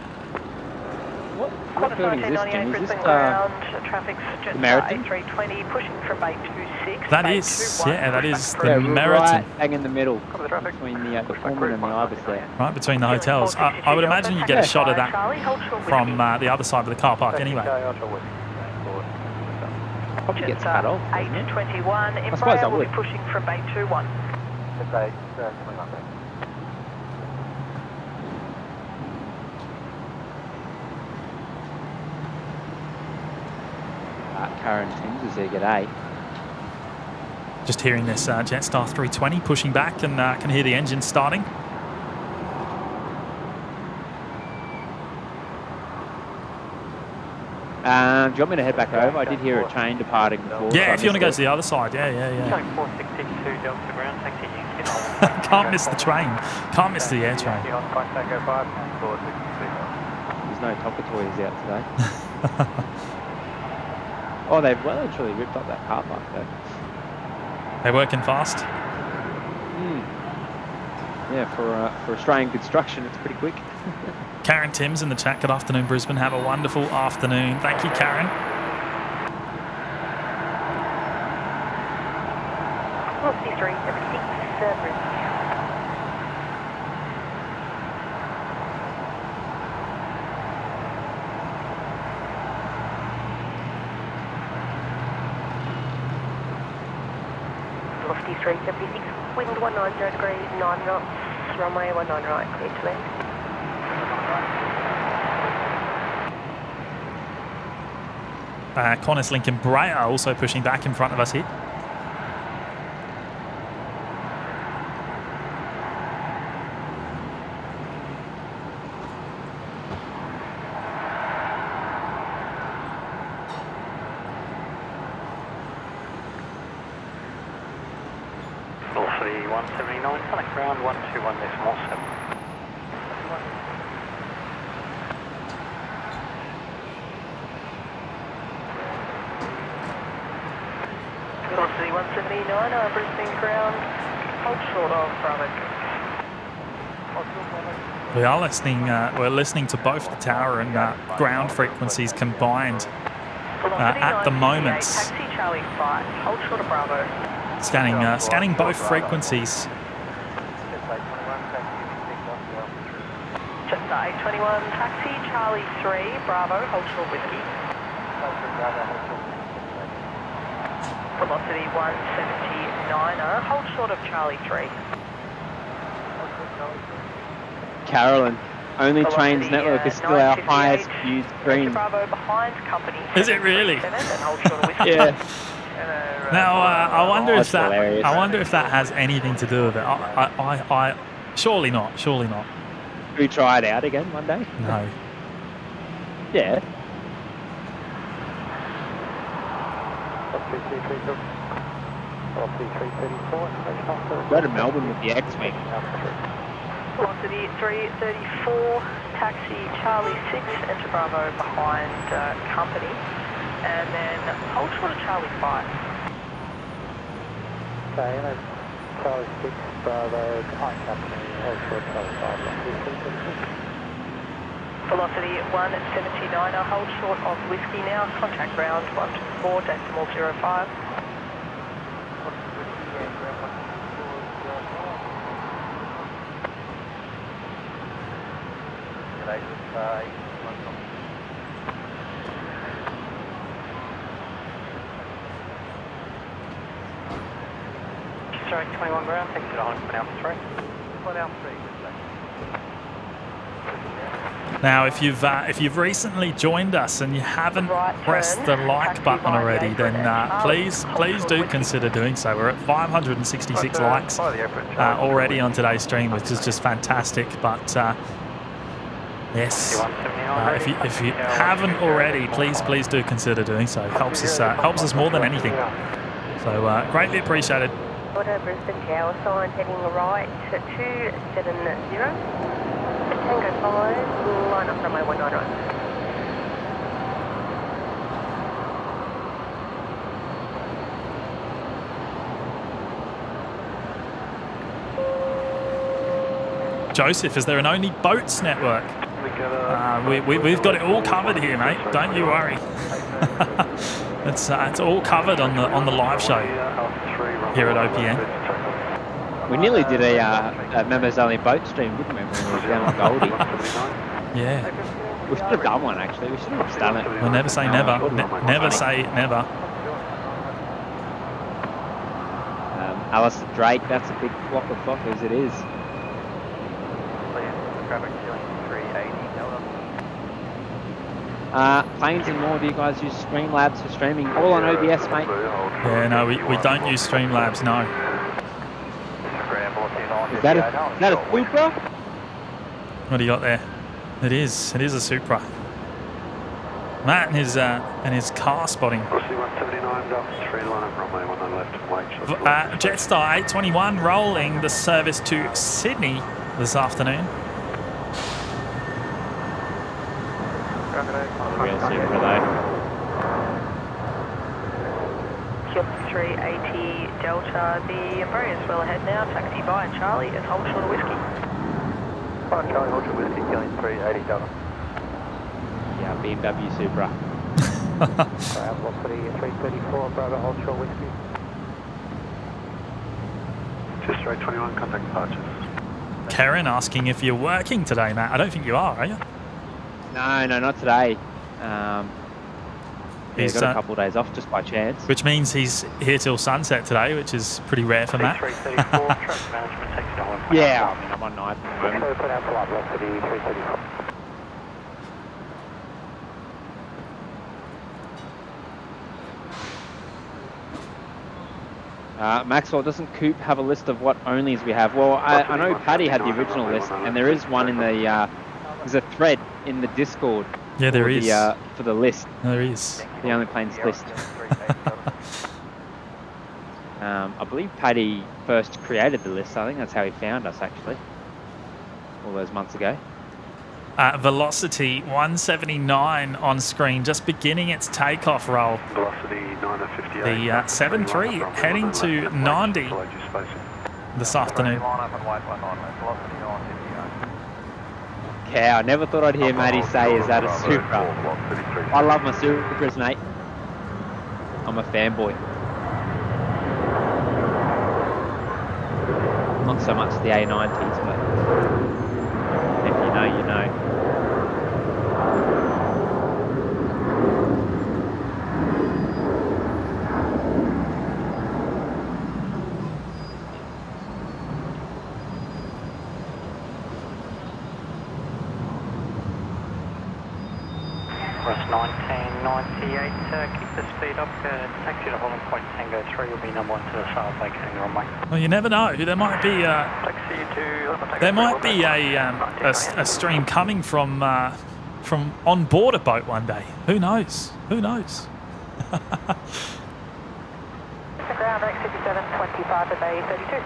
What building is this, Jim? Is this Traffic's just Meriton? A320 pushing from bay 26. That is the Meriton. Right bang in the middle between the Pullman and the Ibis there. Right between the hotels. I would imagine you get a shot of that from the other side of the car park anyway. Probably gets cut off. 821. I suppose I will be would. pushing from bay 21. Karen Timms is here, g'day. Just hearing this Jetstar 320 pushing back and can hear the engine starting. Do you want me to head back over? I did hear a train departing before. Yeah, so if you want to go to the other side, yeah. 4662 Delta ground, taxi Can't miss the train. Can't miss the air train. There's no Tonka toys out today. Oh, they've well and truly ripped up that car park though. They're working fast. Yeah, for Australian construction, it's pretty quick. Karen Timms in the chat. Good afternoon, Brisbane. Have a wonderful afternoon. Thank you, Karen. Velocity 376, Brisbane. Velocity 376, wind 190 degrees, 9 knots, runway 19 right, clear to land. Qantas Lincoln Brea also pushing back in front of us here. Velocity 179, connect ground 121.7. Velocity 179, Brisbane ground, hold short of Bravo. We are listening. We're listening to both the tower and ground frequencies combined at the moment. Taxi Charlie 5, hold short of Bravo. Scanning both frequencies. Just 821, taxi Charlie 3, Bravo, hold short whiskey. Velocity 179, hold short of Charlie 3. Carolyn, only Trains Network is still our highest viewed screen. Bravo behind company. Is it really? Yeah. Now I wonder if That's hilarious. I wonder if that has anything to do with it. I surely not. Surely not. Should we try it out again one day? No. Yeah. Go to Melbourne with the X-Wing. Velocity 334, taxi Charlie 6, enter Bravo behind company, and then hold short of Charlie 5. Okay, and then Charlie 6, Bravo, behind company, hold short Charlie 5. Velocity 179, hold short of whiskey now, contact ground 124, decimal 05. Sorry, 21 ground, take it on for Alpha 3. Flight Alpha 3, Now, if you've recently joined us and you haven't pressed the like button already, then please do consider doing so. We're at 566 likes already on today's stream, which is just fantastic. But yes, if you haven't already, please do consider doing so. It helps us more than anything. So greatly appreciated. Order Brisbane Tower sign heading right to 270. Tango 5, line up runway 190. Joseph, is there an only boats network? We've got it all covered here, mate. Don't you worry. It's all covered on the live show here at OPN. We nearly did a members only boat stream, didn't we, when we were down on Goldie? Yeah. We should have done one, actually. We should have just done it. We'll never say never. Never say never. Alistair Drake, that's a big flock of flockers, it is. Planes and more, do you guys use Streamlabs for streaming? All on OBS, mate? Yeah, no, we don't use Streamlabs, no. Is that a Supra? What do you got there? It is a Supra. Matt and his car spotting. Jetstar 821 rolling the service to Sydney this afternoon. Real Supra though. Kilo 380 Delta, the Embraer is well ahead now, taxi by Charlie and hold short of whiskey. Charlie, hold short whiskey, Kilo 380 Delta. Yeah, BMW Supra. Velocity 334, Bravo, hold short whiskey. Just straight 21, contact departures. Karen asking if you're working today, Matt. I don't think you are you? No, not today. He's got a couple of days off just by chance. Which means he's here till sunset today, which is pretty rare for Matt. Yeah, I mean, I'm on night. Maxwell, doesn't Coop have a list of what onlys we have? Well, I know Paddy had the original list, and there is one in the, there's a thread in the Discord. Yeah, there is. For the list. There is. The only planes list. I believe Paddy first created the list. I think that's how he found us, actually. All those months ago. Velocity 179 on screen, just beginning its takeoff roll. Velocity 958. The 7-3 heading to 90 this afternoon. Yeah, I never thought I'd hear Matty say, is that a Supra? I love my Supras, mate. I'm a fanboy. Not so much the A90s, but if you know, you know. West 1998, keep the speed up, taxi to Holland Point Tango 3 will be number 1 to the south, vacating the runway. Well, you never know. There might be a stream coming from on board a boat one day. Who knows? Who knows? Ground X 5725 to Bay 32.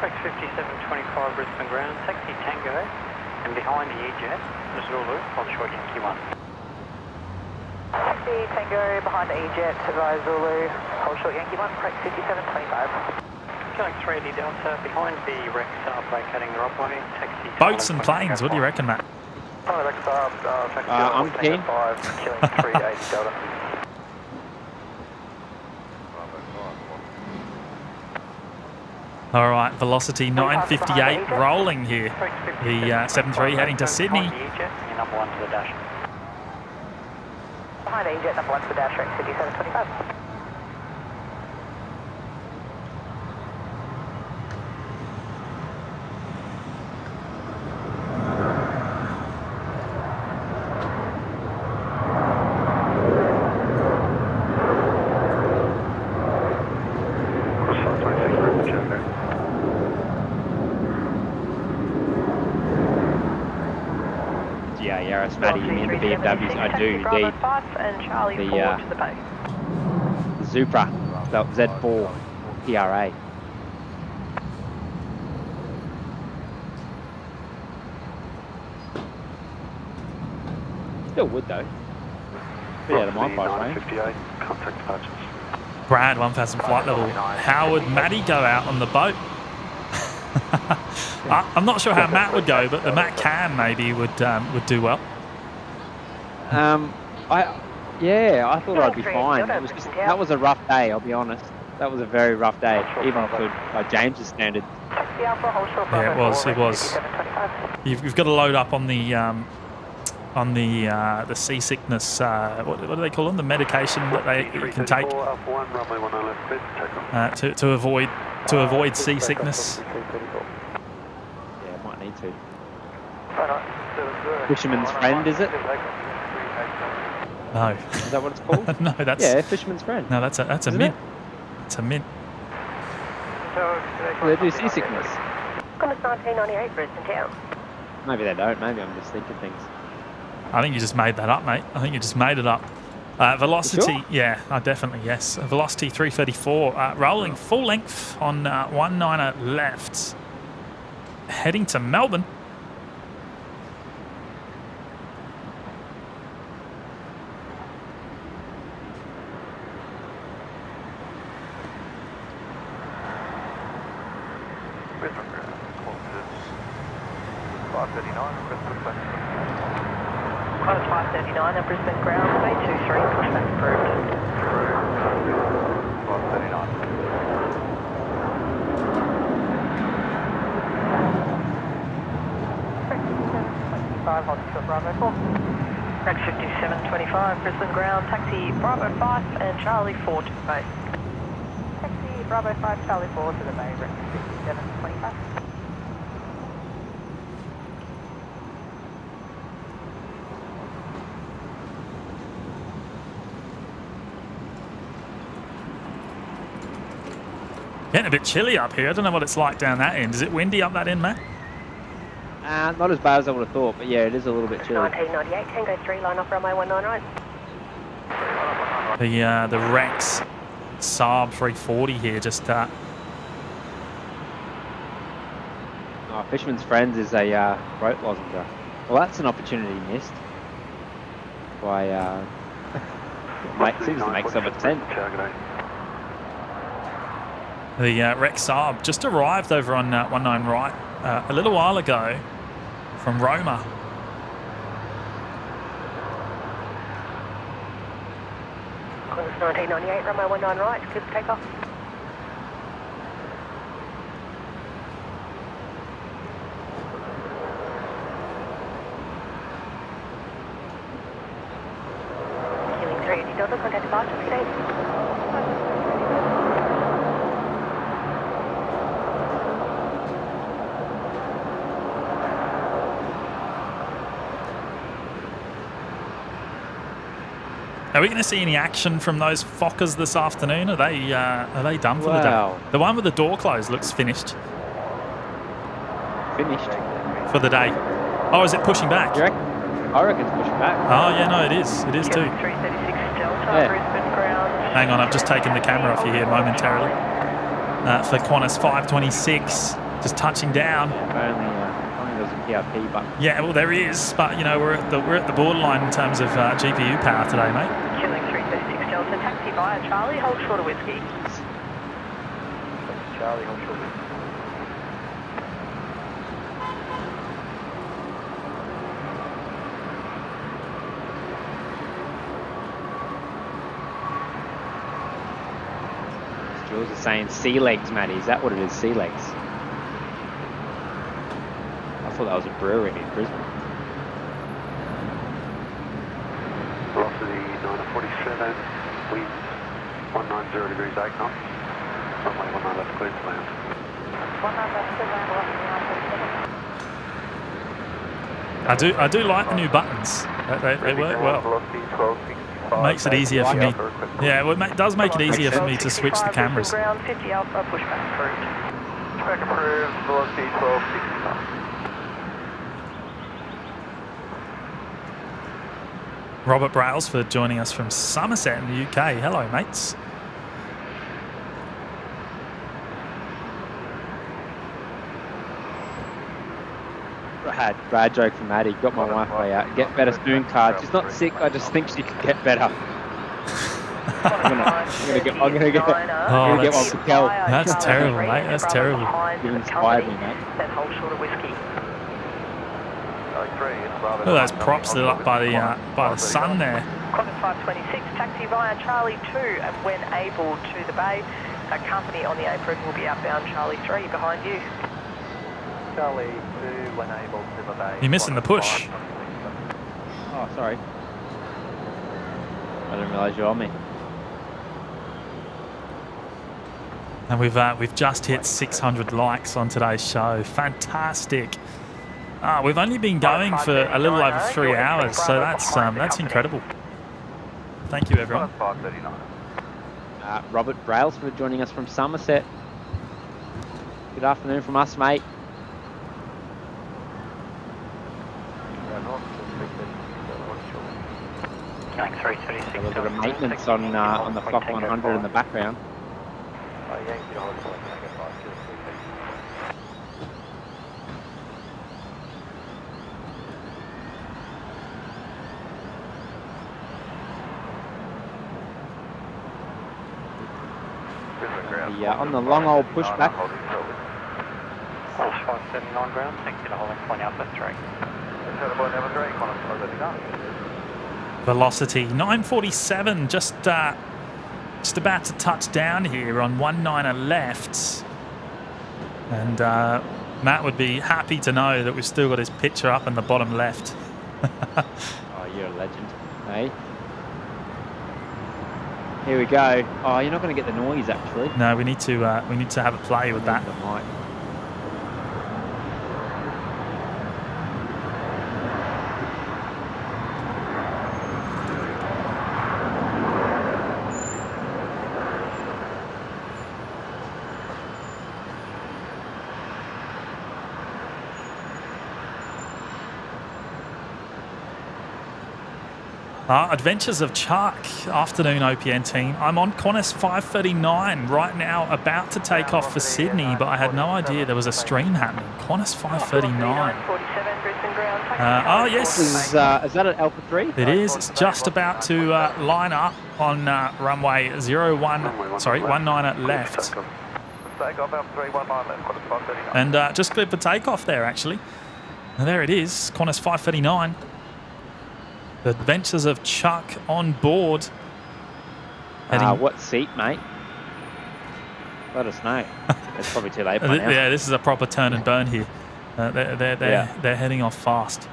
Correct 5725 Brisbane ground, taxi Tango, and behind the EJet, Zulu, on short Yankee 1. Taxi Tango behind the EJet, advise Zulu, hold short Yankee 1, correct 5725. Going 380 Delta, behind the Rex vacating the runway, taxi... Boats and planes, what do you reckon, Matt? I'm keen. Killing 380 Delta. All right, velocity 958 rolling here. The 73 heading to Sydney. Number 1 to the dash. Behind the EJet, number 1 to the dash, correct 5725. Yes, Matty, you mean the BMWs? I do indeed. And Charlie The, 4 to the bay. Supra, the Z4 PRA. Still would though. Pretty out of my price range. 58, contact departures. Brad, 1,000 flight level. How would Matty go out on the boat? I'm not sure how Matt would go, but the Matt Can maybe would do well. I thought I'd be fine. It was just, that was a rough day, I'll be honest. That was a very rough day, even for James's standards. Yeah, it was. You've got to load up on the seasickness. What do they call them? The medication that you can take to avoid seasickness. Yeah, might need to. Fisherman's Friend, is it? No. Is that what it's called? No, that's Fisherman's Friend. No, that's a mint. It's a mint. They do seasickness. Qantas 1998 Brisbane town. Maybe they don't. Maybe I'm just thinking things. I think you just made that up, mate. I think you just made it up. Velocity, sure? yeah, definitely, yes. Velocity 334, rolling full length on 19er left, heading to Melbourne. Brisbane ground, Qantas 539, Brisbane. Qantas 539 at Brisbane ground, bay 23, pushback approved. 539. Hold short Bravo 4. Correct 5725 Brisbane ground, taxi Bravo 5 and Charlie 4 to the bay. Taxi Bravo 5, Charlie 4 to the bay, correct 5725. Getting a bit chilly up here. I don't know what it's like down that end. Is it windy up that end, Matt? Not as bad as I would have thought, but yeah, it is a little bit chilly. 1998, Tango 3, line off runway 19 right. The Rex Saab 340 here just Fisherman's Friends is a throat lozenger. Well, that's an opportunity missed. Why, seems to make so much sense. The Rex Saab just arrived over on 19 right a little while ago from Roma. Qantas 1998, runway 19 right, clear for takeoff. Killing 380 Delta, contact departure, state. Are we going to see any action from those Fokkers this afternoon? Are they done for the day? The one with the door closed looks finished. Finished? For the day. Oh, is it pushing back? You reckon? I reckon it's pushing back. Oh, yeah, no, it is. It is too. 336 Delta, Brisbane ground. Hang on, I've just taken the camera off you here momentarily. For Qantas 526, Just touching down. Only there's a PRP button. Yeah, well there is, but you know we're at the borderline in terms of GPU power today, mate. Killing 336 Delta, taxi via Charlie, hold short of whiskey. Charlie, hold short whiskey. Jules is saying sea legs, Matty. Is that what it is? Sea legs. I thought that was a brewery in Brisbane. Velocity 947, wind 190 degrees 8 knots. Runway 19 left, clear to land. 19 left, clear land, velocity 947. I do like the new buttons. They work well. Velocity 1265. Makes it easier for me. Yeah, well, it does make it easier for me to switch the cameras. Ground 50 Alpha, pushback approved. Pushback approved, velocity 1265. Robert Brailsford joining us from Somerset in the UK. Hello, mates. Bad joke from Matty. Got my Wi-Fi out. Get better soon card. She's not sick. I just think she could get better. I'm gonna get one for Kel. That's terrible, mate. That's terrible. You inspired me, mate. Then hold short of whiskey. Look at those props lit up by the sun there. Qantas 526, taxi via Charlie 2, and when able to the bay, a company on the apron will be outbound Charlie 3 behind you. Charlie 2, when able to the bay. You're missing the push. Oh, sorry. I didn't realise you were on me. And we've just hit 600 likes on today's show. Fantastic. We've only been going for a little over 3 hours, so that's incredible. Thank you, everyone. Robert Brailsford joining us from Somerset. Good afternoon from us, mate. Killing 336. A little bit of maintenance on the Flock 100 in the background. On the long old pushback. Pulse 579 ground, thank you to holding point Alpha 3. Velocity 947, just about to touch down here on 19 left. And Matt would be happy to know that we've still got his picture up in the bottom left. Oh, you're a legend, hey? Here we go. Oh, you're not going to get the noise, actually. No, we need to have a play with that. Adventures of Chuck, afternoon OPN team. I'm on Qantas 539 right now, about to take off for Sydney, but I had no idea there was a stream happening. Qantas 539. Oh, yes. Is that an Alpha 3? It is. It's just about to line up on runway 19 at left. And just cleared for takeoff there, actually. And there it is, Qantas 539. The Adventures of Chuck on board. What seat, mate? Let us know. It's probably too late by now. Yeah, this is a proper turn and burn here. They're heading off fast.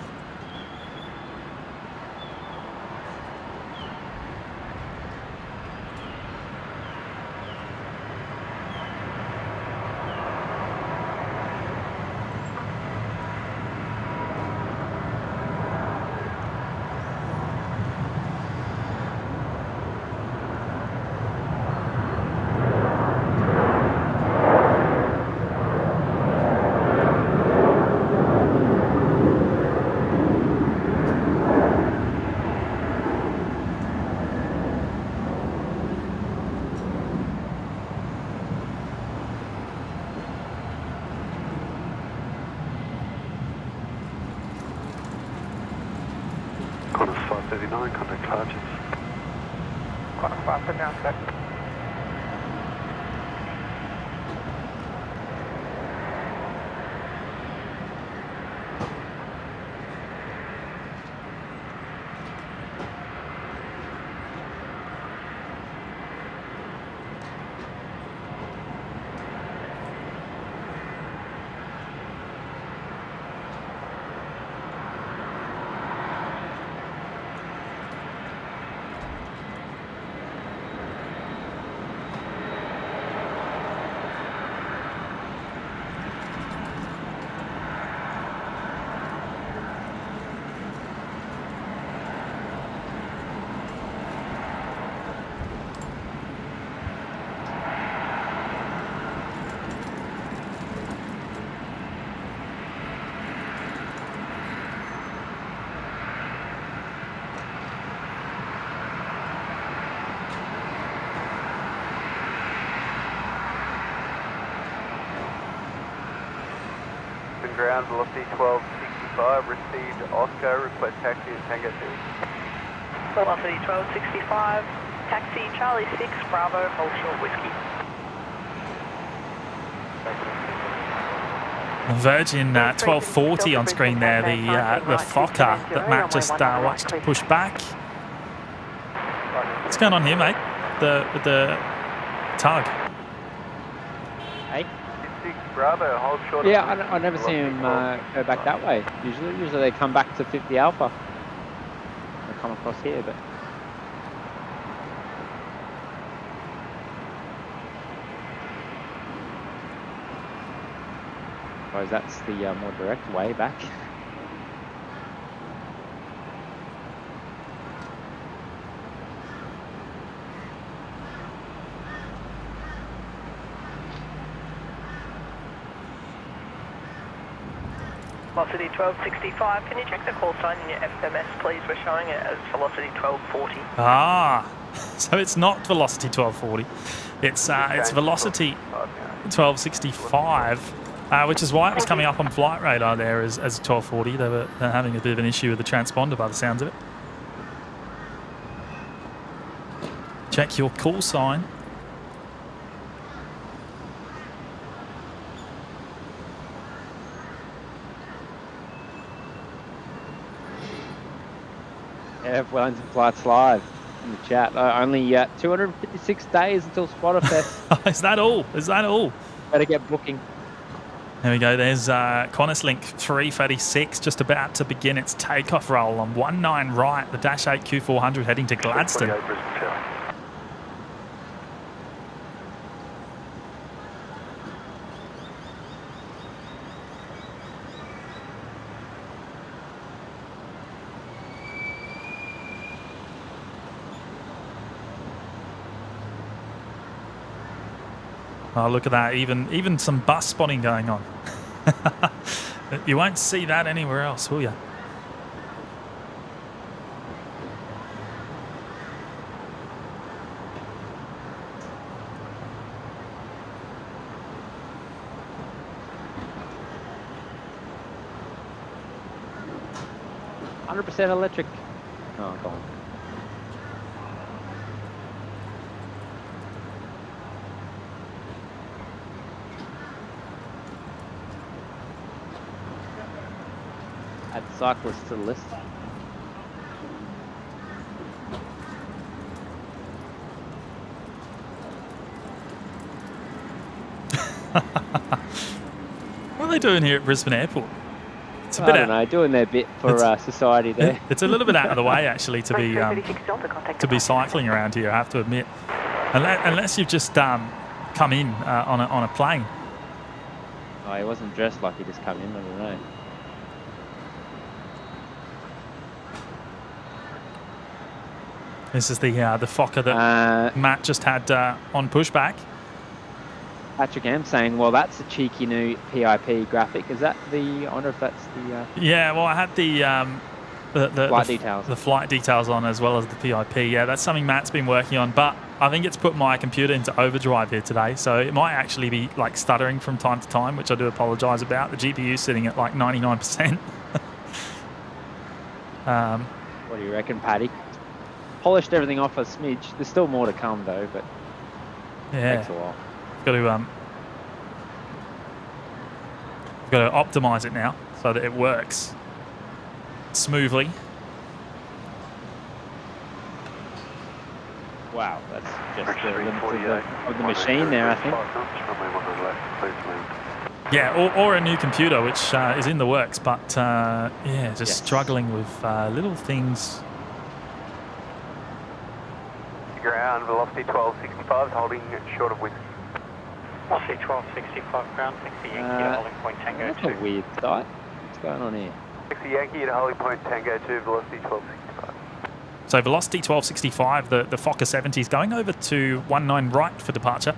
contact charges. Quite fast and now set. Ground velocity 1265, received Oscar, request taxi to Tango 2. Velocity 1265, taxi Charlie 6, Bravo, hold short whiskey. Virgin 1240 on screen there, the Fokker that Matt just watched push back. What's going on here, mate? With the tug. Hey? Bravo, hold short. Yeah, I never see him go back that way. Usually they come back to 50 Alpha. They come across here, but I suppose that's the more direct way back. Velocity 1265, can you check the call sign in your FMS please? We're showing it as velocity 1240. Ah, so it's not velocity 1240. It's velocity 1265, which is why it was coming up on flight radar there as 1240. They're having a bit of an issue with the transponder by the sounds of it. Check your call sign. F1's and Flights Live in the chat. Only 256 days until Spotterfest. Is that all? Is that all? Better get booking. There we go. There's Qantas Link 336 just about to begin its takeoff roll on 19 right, the Dash 8 Q400 heading to Gladstone. Oh, look at that. Even some bus spotting going on. You won't see that anywhere else, will you? %100% electric. Oh, go on. Add cyclists to the list. What are they doing here at Brisbane Airport? It's a I bit don't know, doing their bit for society there. It's a little bit out of the way actually to be cycling around here, I have to admit. Unless you've just come in on a plane. Oh, he wasn't dressed like he just come in, I don't know. This is the Fokker that Matt just had on pushback. Patrick M saying, well, that's a cheeky new PIP graphic. Is that the, I wonder if that's the... Yeah, well, I had the flight details. The flight details on as well as the PIP. Yeah, that's something Matt's been working on, but I think it's put my computer into overdrive here today, so it might actually be like stuttering from time to time, which I do apologise about. The GPU's sitting at like 99%. What do you reckon, Paddy? polished everything off a smidge. There's still more to come though, but Yeah. it takes a while. Got to optimize it now so that it works smoothly. Wow, that's just the limits of the machine there, I think. Yeah, or a new computer, which is in the works, but yeah, just struggling with little things. Ground, velocity 1265, holding short of wind. Velocity 1265 ground, 60 Yankee at holding point Tango That's 2. a weird start. What's going on here? 60 Yankee at holding point Tango 2, velocity 1265. So velocity 1265, the Fokker 70 is going over to 19 right for departure.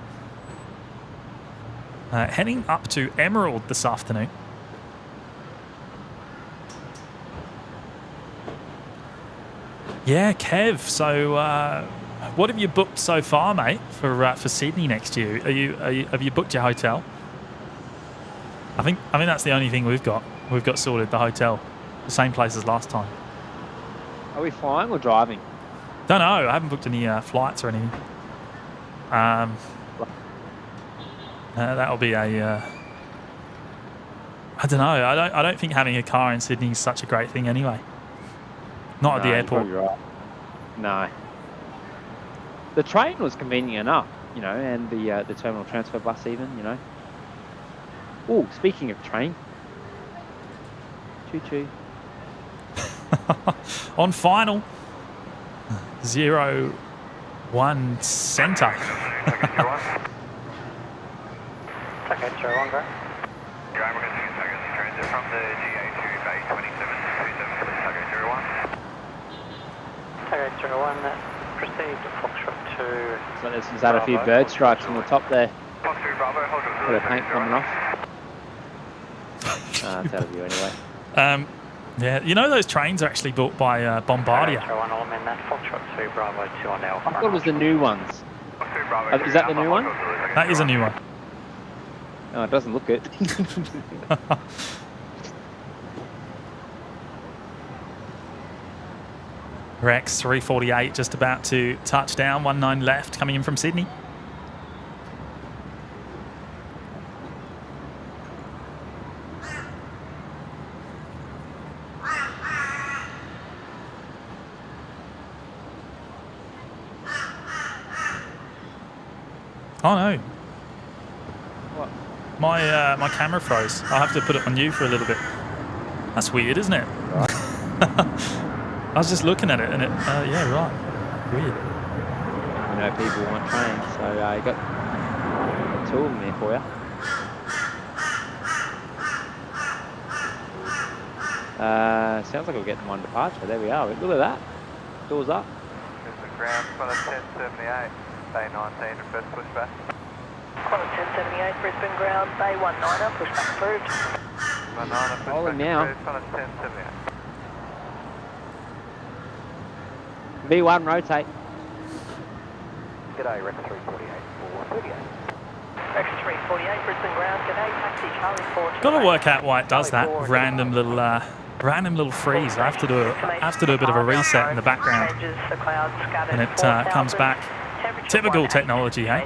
Heading up to Emerald this afternoon. Yeah, Kev. So, what have you booked so far, mate, for Sydney next year? Have you booked your hotel? I think that's the only thing we've got. We've got sorted the hotel, the same place as last time. Are we flying or driving? Don't know. I haven't booked any flights or anything. That'll be a. I don't know. I don't think having a car in Sydney is such a great thing anyway. Not at the airport. You're right. No. The train was convenient enough, you know, and the terminal transfer bus even, you know. Oh, speaking of train. Choo choo. On final. 0-1 centre. Okay, 01, go. Driver going to transit from the GA to Bay 2727 Tago 01. Tago 01, proceed to Foxtrot 2. So there's had a few bird stripes on the top there. Fox 2 Bravo, hold on. Bit of paint coming off. It's out of view anyway. Yeah, you know those trains are actually built by Bombardier. Tago 01, I'll amend that. Foxtrot 2 Bravo 2 on Alpha. I thought it was the new ones. Is that the new one? That is a new one. Oh, it doesn't look good. Rex 348 just about to touch down. 19 left coming in from Sydney. Oh no. What? My camera froze. I'll have to put it on you for a little bit. That's weird, isn't it? Right. I was just looking at it and it, yeah, right. Weird. You know, people want trains, so you got two of them there for you. Sounds like we're getting one departure. There we are. Look at that. Doors up. There's the ground, Qantas 1078, Bay 19, reverse pushback. Qantas 1078, Brisbane ground, Bay 19er, pushback approved. 19er, Rolling pushback now. approved, Qantas 1078. V1 rotate. G'day, Rex 348 for 38. Rex 348, Brisbane ground, g'day, taxi Charlie 4. Got to work out why it does that random little freeze. I have to do a bit of a reset in the background, and it comes back. Typical technology, hey?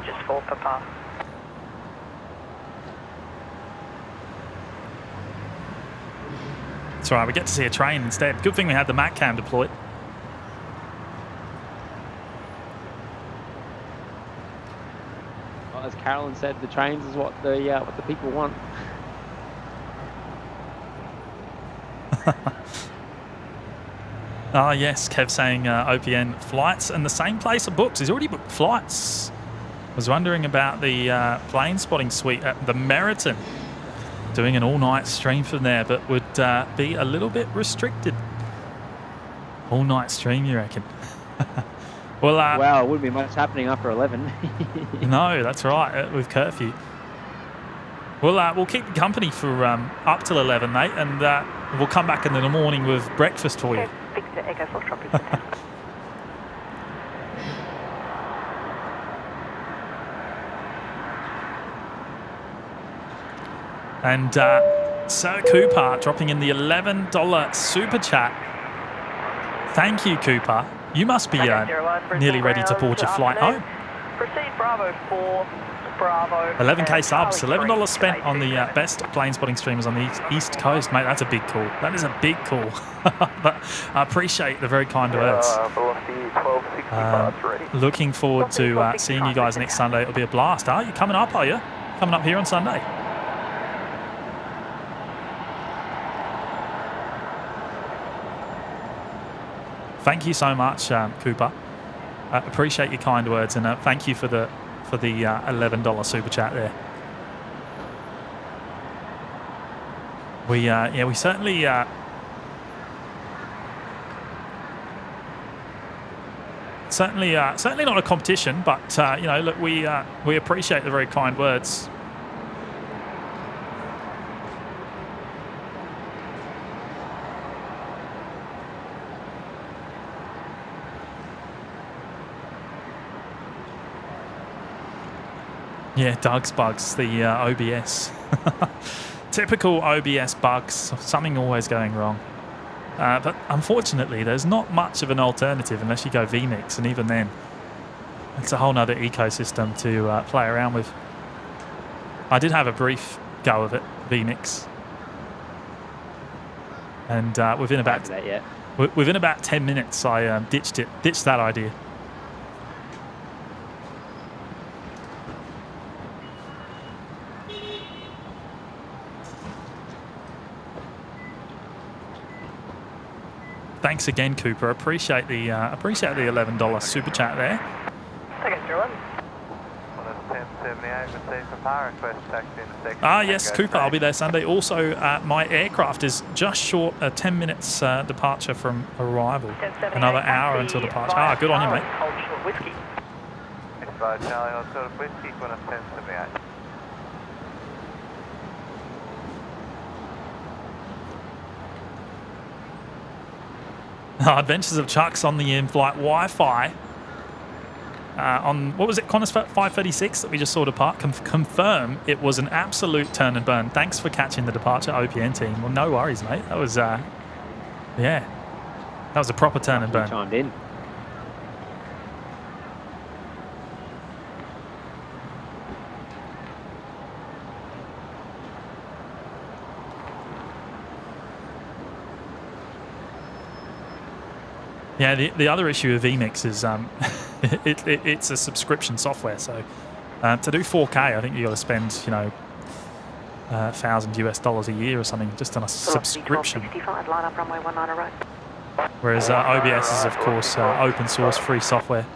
It's all right. We get to see a train instead. Good thing we had the Mac cam deployed. Well, as Carolyn said, the trains is what the people want. Ah, yes, Kev saying OPN flights and the same place are booked. He's already booked flights. Was wondering about the plane spotting suite at the Meriton. Doing an all-night stream from there, but would be a little bit restricted. All-night stream, you reckon? Well, Well, it wouldn't be much happening after 11. No, that's right, with curfew. We'll keep the company for up till 11, mate, and we'll come back in the morning with breakfast for you. Victor Echo Foxtrot Brisbane. And Sir Cooper dropping in the $11 super chat. Thank you, Cooper. You must be nearly ready to board your flight home. Proceed Bravo 4, Bravo. 11k subs, $11 spent on the best plane spotting streamers on the East Coast, mate. That's a big call. That is a big call. But I appreciate the very kind words. Velocity 1265 ready. Looking forward to seeing you guys next Sunday. It'll be a blast. Are you coming up? Are you coming up here on Sunday? Thank you so much, Cooper. Appreciate your kind words, and thank you for the $11 super chat there. We certainly certainly not a competition, but look, we appreciate the very kind words. Yeah, Doug's bugs, the OBS. Typical OBS bugs, something always going wrong. But unfortunately, there's not much of an alternative unless you go vMix, and even then, it's a whole nother ecosystem to play around with. I did have a brief go of it, vMix. And within about 10 minutes, I ditched that idea. Thanks again, Cooper. Appreciate the $11 super chat there. Okay, Dylan. Yes, Cooper. I'll be there Sunday. Also, my aircraft is just short a 10 minutes departure from arrival. Another hour until departure. Good on you, mate. Hold short whiskey. Charlie, hold short whiskey, 1078. Adventures of Chuck's on the in-flight Wi-Fi. On, what was it, Qantas 536 that we just saw depart? Confirm it was an absolute turn and burn. Thanks for catching the departure, OPN team. Well, no worries, mate. That was, that was a proper turn and burn. Chimed in. Yeah, the other issue with vMix is it's a subscription software. So to do 4K, I think you got to spend $1,000 a year or something just on a subscription. Line up runway 19 right. Whereas OBS is, of course, open source free software.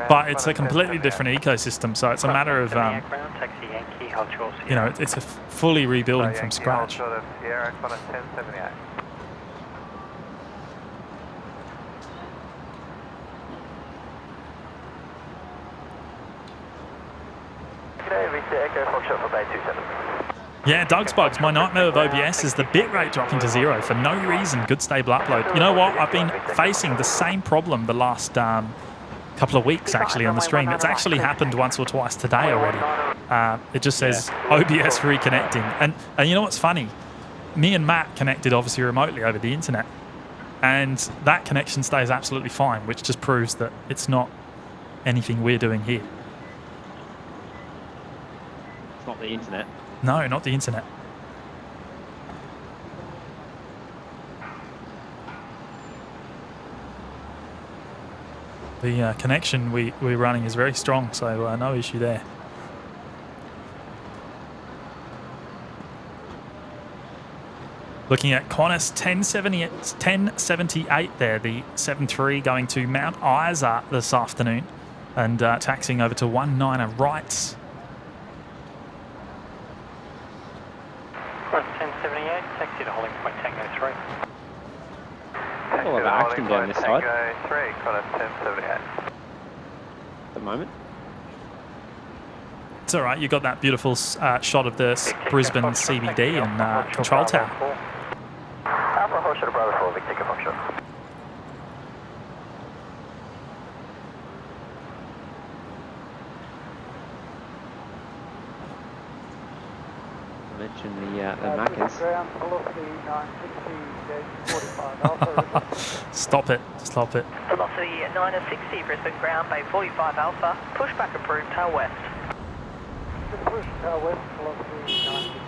But it's a completely different ecosystem, so it's a matter of it's a fully rebuilding from scratch. Yeah, Doug's bugs. My nightmare with OBS is the bitrate dropping to 0 for no reason. Good stable upload. You know what? I've been facing the same problem the last couple of weeks actually on the stream. It's actually happened once or twice today already. It just says OBS reconnecting. And you know what's funny? Me and Matt connected obviously remotely over the internet. And that connection stays absolutely fine, which just proves that it's not anything we're doing here. It's not the internet. No, not the internet. The connection we're running is very strong, so no issue there. Looking at Qantas 1078 there, the 73 going to Mount Isa this afternoon and taxiing over to 19er right. 1078, taxi to holding point Tango 3. A lot of action down this side Tango 3, Qantas 1078. at the moment. It's all right. You got that beautiful shot of the Brisbane CBD and control tower. Alpha Horseshoe Bravo 4, Victor Foxtrot. mention the Maccas. Ground velocity 960, 45 Alpha. Stop it. Stop it. Velocity 960, Brisbane ground, Bay 45 Alpha. Pushback approved, tail west. Push tail west, velocity 960.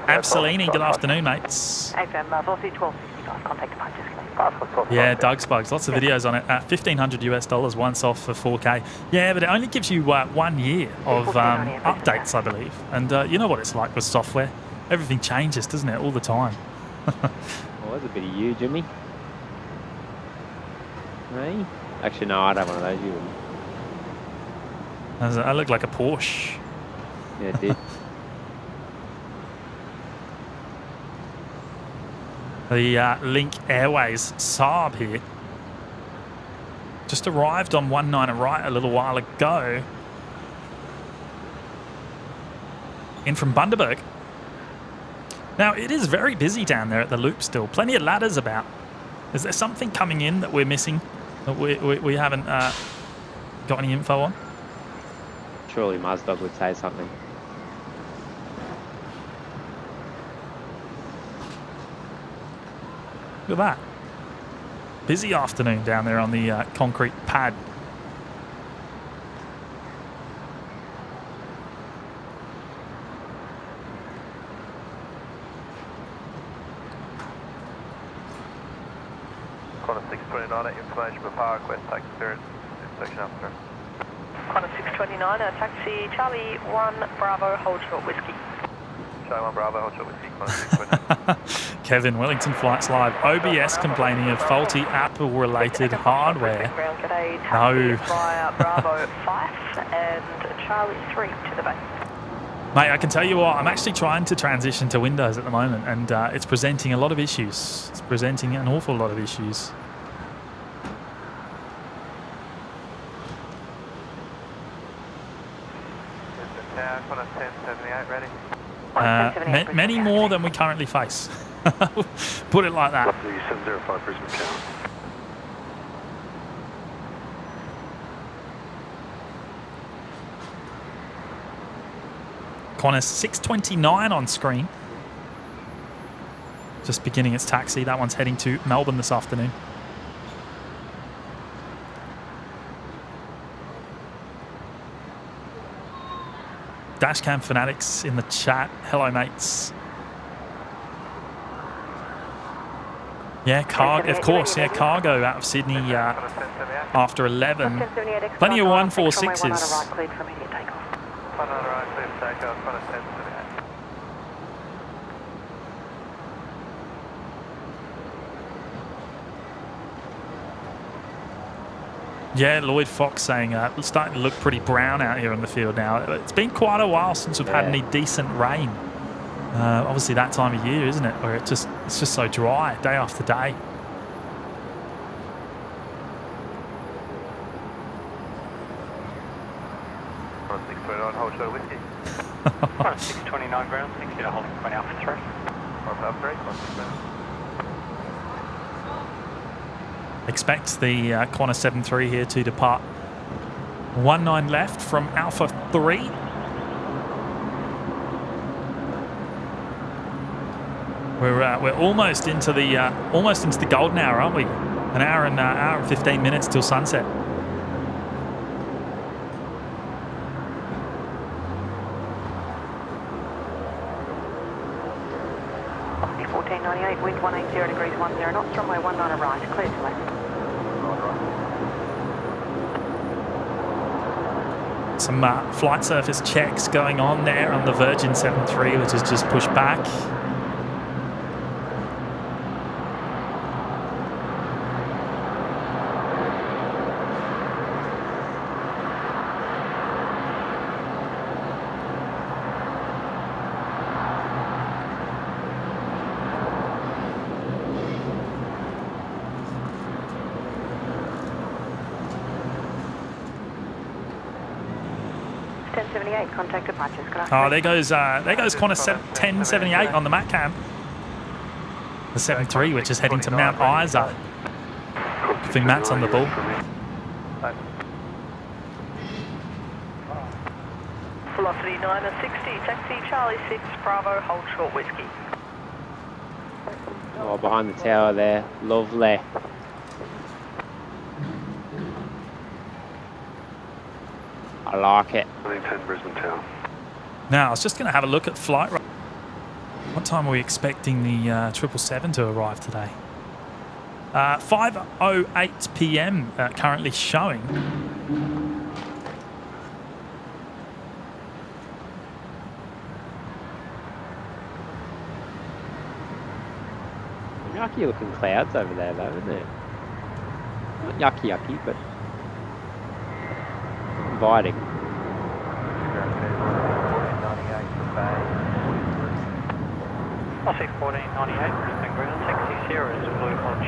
Absalini, good afternoon, mates. AFM, velocity 1265, contact departure. Yeah, Doug's Bugs. Lots of videos on it. $1,500 once off for 4K. Yeah, but it only gives you 1 year of updates, I believe. And you know what it's like with software. Everything changes, doesn't it, all the time. Well, that's a bit of you, Jimmy. Me? Actually, no, I'd have one of those. You wouldn't. I look like a Porsche. Yeah, it did. The Link Airways Saab here. Just arrived on 19 right a little while ago. In from Bundaberg. Now, it is very busy down there at the loop still. Plenty of ladders about. Is there something coming in that we're missing that we haven't got any info on? Surely Muzdog would say something. Look at that. Busy afternoon down there on the concrete pad. Qantas 629, information for power request, take clearance, section after. Qantas 629, taxi Charlie 1 Bravo, hold short whiskey. Charlie 1 Bravo, hold short whiskey, Qantas 629. Kevin, Wellington Flights Live. OBS complaining of faulty Apple-related hardware. No. Via Bravo 5 and Charlie 3 to the bay. Mate, I can tell you what, I'm actually trying to transition to Windows at the moment, and it's presenting a lot of issues. It's presenting an awful lot of issues. Now, Qantas 1078, ready? Many more than we currently face. Put it like that. 705 Brisbane Town. Qantas 629 on screen. Just beginning its taxi. That one's heading to Melbourne this afternoon. Dashcam Fanatics in the chat. Hello, mates. Yeah, of course. Yeah, cargo out of Sydney after 11. Plenty of 146s. Yeah, Lloyd Fox saying it's starting to look pretty brown out here on the field now. It's been quite a while since we've had any decent rain. Obviously that time of year, isn't it? Where it's just so dry day after day. Qantas 629, hold short whiskey. Qantas 629 ground, 60 to holding point Alpha 3. Qantas Alpha 3, Qantas 629. Expect the Qantas 73 here to depart. 19 left from Alpha 3. We're almost into the golden hour, aren't we? An hour and 15 minutes till sunset. Velocity 1498, wind 180 degrees 10 knots, runway 19 right, clear to left. Some flight surface checks going on there on the Virgin 73, which has just pushed back. Contact departures. Oh, there goes Qantas 1078 on the Mac cam. The 73, which is heading to Mount Isa. I think Matt's on the ball. Velocity 960, taxi Charlie 6, Bravo, hold short whiskey. Oh, behind the tower there. Lovely. I like it. 10 Brisbane Tower. Now, I was just going to have a look at flight. What time are we expecting the 777 to arrive today? 5:08 p.m. Currently showing. Yucky looking clouds over there though, isn't it? Not yucky, but inviting. I'll see 1498 Brisbane Ground, taxi Sierra is Blue Lodge.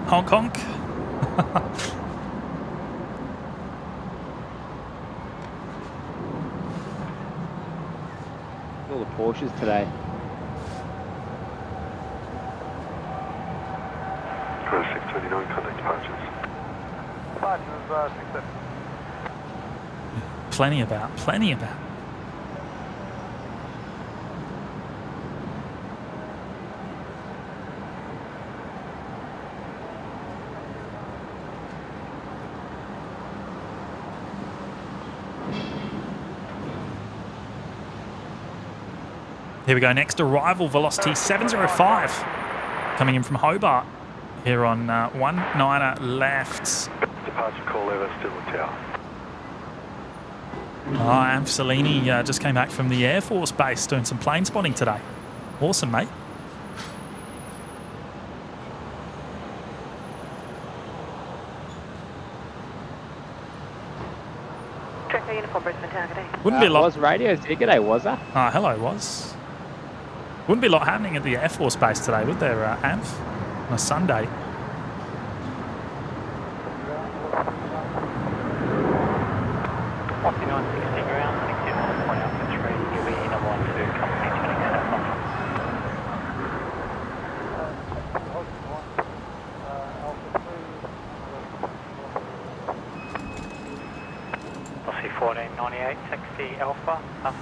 Honk honk. All the Porsches today. Cruise 629, contact departures. Plenty about. Here we go. Next arrival, velocity 705, coming in from Hobart. Here on 19er left. Departure call over, still at tower. Amphsalini just came back from the Air Force Base doing some plane spotting today. Awesome, mate. Tracker uniform Brisbane Tower, today. Wouldn't be a lot. Was radio g'day, was that? Hello, was. Wouldn't be a lot happening at the Air Force Base today, would there, Amph? On a Sunday.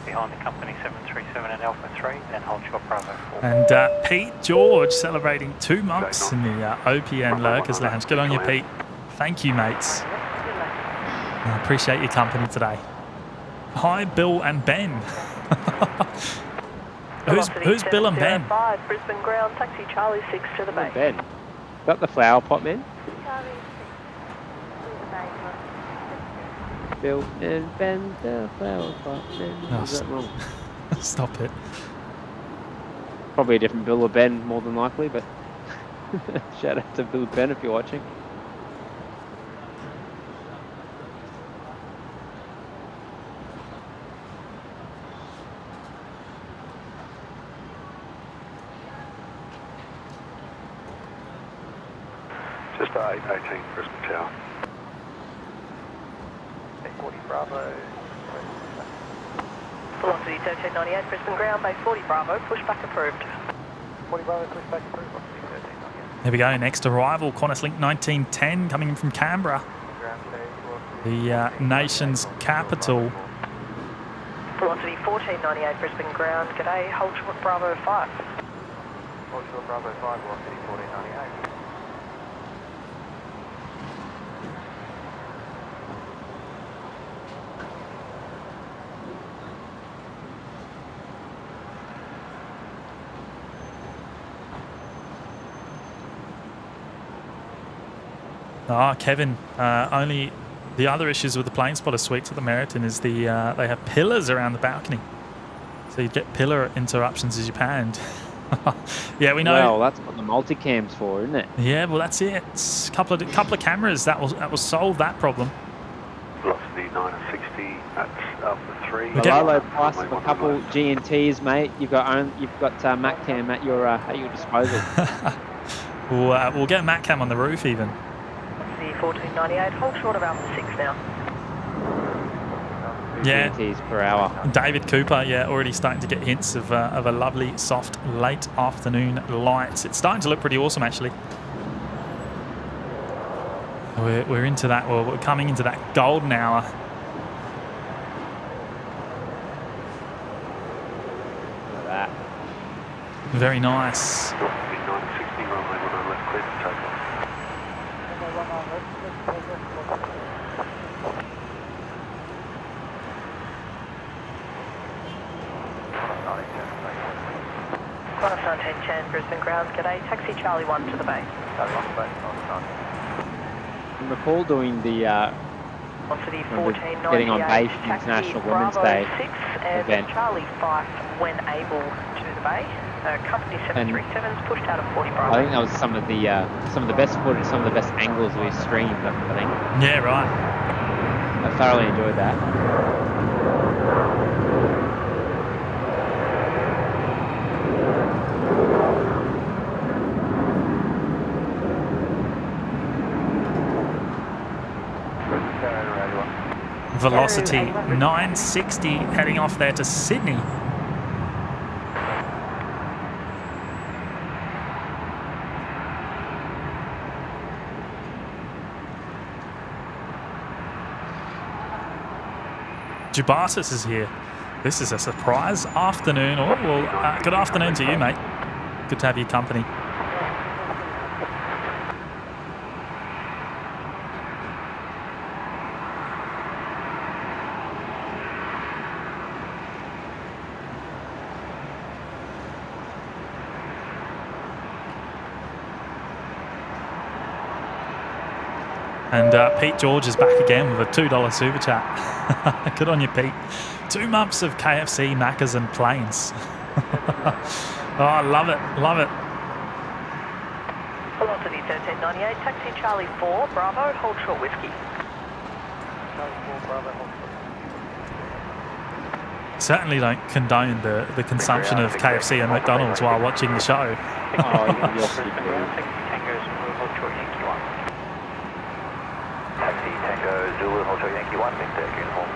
Behind the company 737 and Alpha 3, then hold short Bravo 4. And Pete George celebrating 2 months in the OPN Lurkers Lounge. Good on you, Pete. Thank you, mates. I appreciate your company today. Hi, Bill and Ben. who's Bill and Ben? 5 Brisbane Ground, taxi Charlie 6 to the base. Ben. Got the flower pot, man? Bill and Ben, the flower pot, man. Is that wrong? Stop it. Probably a different Bill or Ben, more than likely, but shout out to Bill and Ben if you're watching. Just 818 Brisbane Tower. 40 Bravo. Velocity 1398 Brisbane Ground, base 40 Bravo, pushback approved. 40 Bravo, pushback approved. Velocity 1398. Here we go. Next arrival, Qantas Link 1910 coming in from Canberra, the nation's capital. Velocity 1498 Brisbane Ground, g'day, hold short Bravo 5. Hold short Bravo 5, velocity 1498. Kevin, only the other issues with the plane spotter suites at the Meriton is they have pillars around the balcony. So you get pillar interruptions as you pound. Yeah, we know. Well, that's what the multicam's for, isn't it? Yeah, well, that's it. It's a couple of cameras that will solve that problem. Velocity 960, that's Alpha 3. The low price of a couple G&Ts, mate. You've got MacCam at your disposal. We'll get MacCam on the roof even. The 1498, hold short of Alpha 6 now. Yeah. GMTs per hour. David Cooper, yeah, already starting to get hints of a lovely, soft, late afternoon light. It's starting to look pretty awesome, actually. We're into that, well, we're coming into that golden hour. Look at that. Very nice. 960, runway 19 left, clear to take off. Class 19 Chan, Brisbane ground, g'day. Taxi Charlie 1 to the bay. Charlie 1 to the bay, I recall doing the On for the Remember 1498 getting on base Taxi International Women's Bravo Day 6 and event. Charlie 5 when able to the bay. Company 737's pushed out of 40 Bravo. I think that was some of the best footage, some of the best angles we streamed. I think Yeah, right. I thoroughly enjoyed that. Velocity 960 heading off there to Sydney. Jubasis is here. This is a surprise afternoon. Oh, well, good afternoon to you, mate. Good to have your company. And Pete George is back again with a $2 super chat. Good on you, Pete. 2 months of KFC, Maccas and planes. Oh, I love it, love it. Velocity 1398, Taxi Charlie 4, Bravo, hold short whiskey. Certainly don't condone the consumption of KFC and McDonald's while watching the show. Oh, you're pretty cool. Taxi Tango Zulu, hold short Yankee 1, big deck uniform.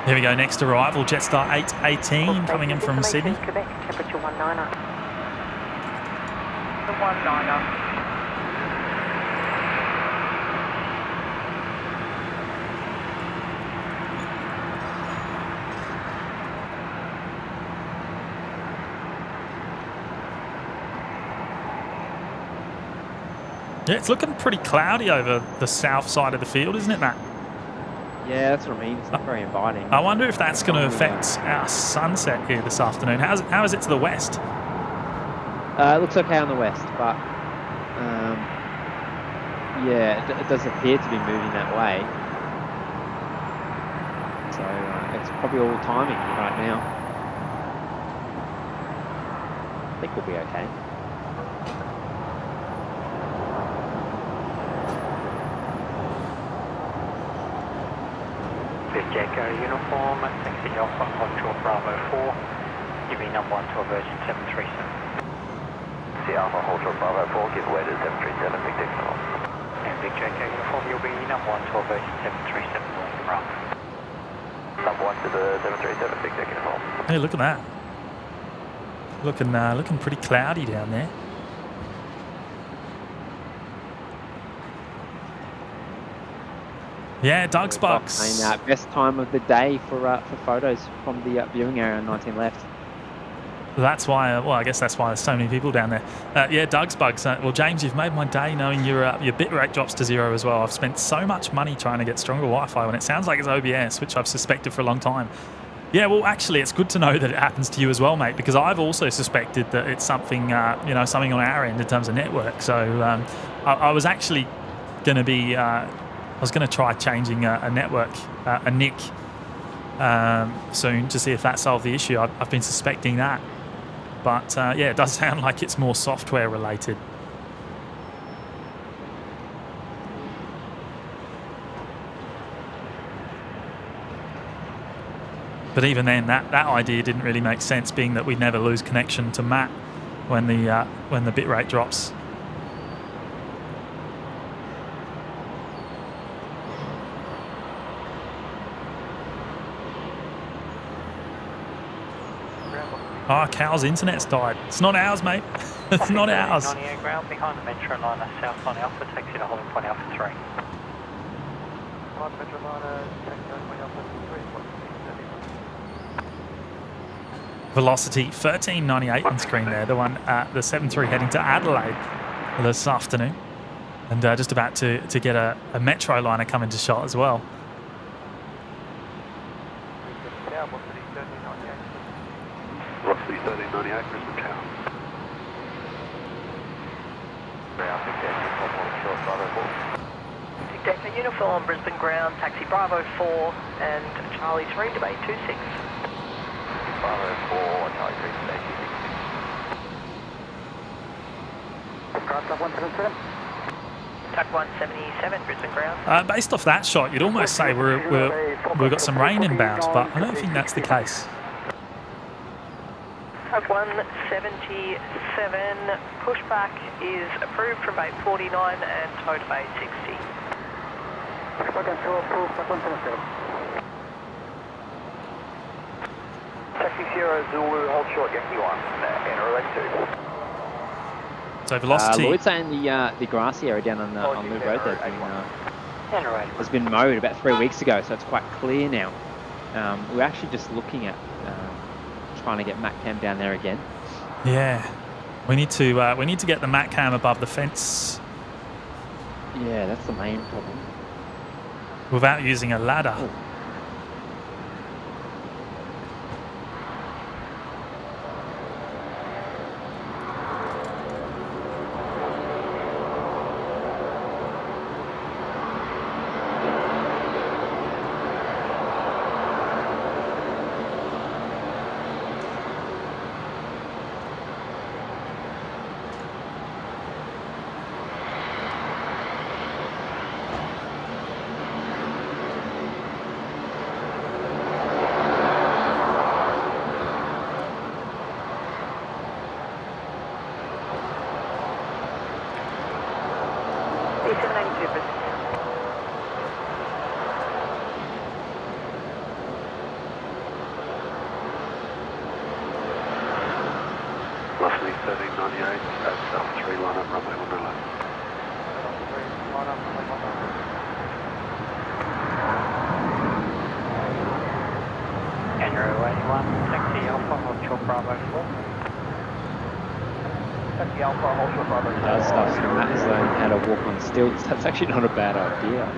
Here we go, next arrival, Jetstar 818 coming in from Sydney. Quebec, temperature 19er. The 19er. Yeah, it's looking pretty cloudy over the south side of the field, isn't it, Matt? Yeah, that's what I mean. It's not very inviting. I wonder if that's going to affect our sunset here this afternoon. How is it to the west? It looks okay on the west, but yeah, it does appear to be moving that way. So it's probably all timing right now. I think we'll be okay. Jacko uniform, taxi Alpha, Hotel Bravo 4, give me number 1 to a Virgin 737. See Alpha, Hotel Bravo 4, give way to 737, big deck uniform. And big Jacko uniform, you'll be number 1 to a Virgin 737, North Bravo. Number 1 to the 737, big deck uniform. Hey, look at that. Looking pretty cloudy down there. Yeah, Doug's Bucks. And best time of the day for photos from the viewing area on 19 left. That's why. Well, I guess that's why there's so many people down there. Yeah, Doug's Bugs. Well, James, you've made my day knowing your bitrate drops to 0 as well. I've spent so much money trying to get stronger Wi-Fi when it sounds like it's OBS, which I've suspected for a long time. Yeah, well, actually, it's good to know that it happens to you as well, mate, because I've also suspected that it's something, something on our end in terms of network. So I was actually going to be. I was going to try changing a network, a NIC, soon to see if that solved the issue. I've been suspecting that. But, yeah, it does sound like it's more software related. But even then, that idea didn't really make sense, being that we'd never lose connection to Matt when the bitrate drops. Oh, Cal's internet's died. It's not ours, mate. It's not ours. 98 ground behind the metro liner, south on Alpha, taxi to holding point Alpha 3. Behind metro liner, taxi to point Alpha 3. Velocity 1398 on screen there. The one at the 73 heading to Adelaide this afternoon. And just about to get a metro liner come into shot as well. Velocity 1398, Brisbane Tower. Decker uniform, Brisbane ground, taxi Bravo 4 and Charlie 3, debate 26. Bravo 4, Charlie 3, debate 26. Cross up 177. TAC 177, Brisbane ground. Based off that shot, you'd almost say we've got some rain inbound, but I don't think that's the case. TAC 177, pushback is approved from bay 49 and tow to bay 60. Taxi Sierra Zulu, hold short, Yankee 1, enter runway 2. So velocity. Lloyd's saying the grassy area down on the road there has been mowed about 3 weeks ago, so it's quite clear now. We're actually just looking at trying to get Mac Cam down there again. Yeah, we need to get the Mac Cam above the fence. Yeah, that's the main problem. Without using a ladder. Oh. Velocity 1398, that's Alpha 3, line up, runway 1 left. Andrew 81, taxi Alpha, hold short Bravo 4. Taxi Alpha, hold short Bravo 4. Does stuff so Matt has learned how to walk on stilts. That's actually not a bad idea.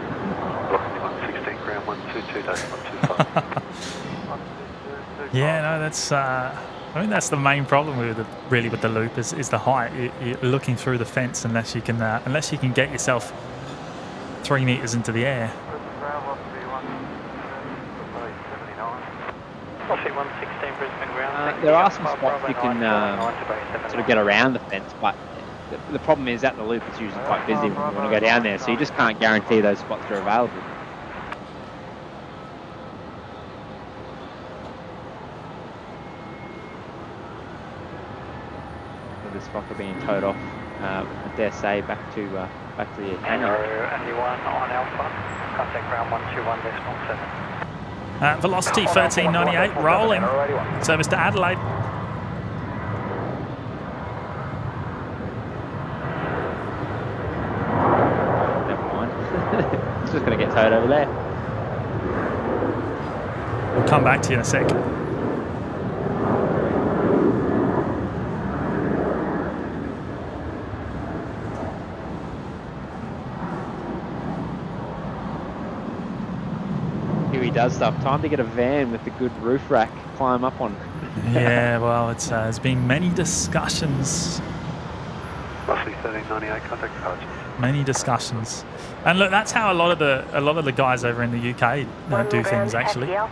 Velocity 116, ground 122.125. Yeah, no, that's. I think that's the main problem with the loop is the height. You're looking through the fence unless you can get yourself 3 meters into the air. There are some spots you can sort of get around the fence, but the problem is at the loop it's usually quite busy when you want to go down there, so you just can't guarantee those spots are available. This rocker being towed off, I dare say, back to the canyon. Anyone on Alpha, contact ground 121.7. Velocity 1398, rolling. Service to Adelaide. Never mind. It's just going to get towed over there. We'll come back to you in a sec. Does stuff. Time to get a van with a good roof rack, climb up on. Yeah, well, there's been many discussions. Roughly 1398, contact departures. Many discussions, and look, that's how a lot of the guys over in the UK do things. Actually, a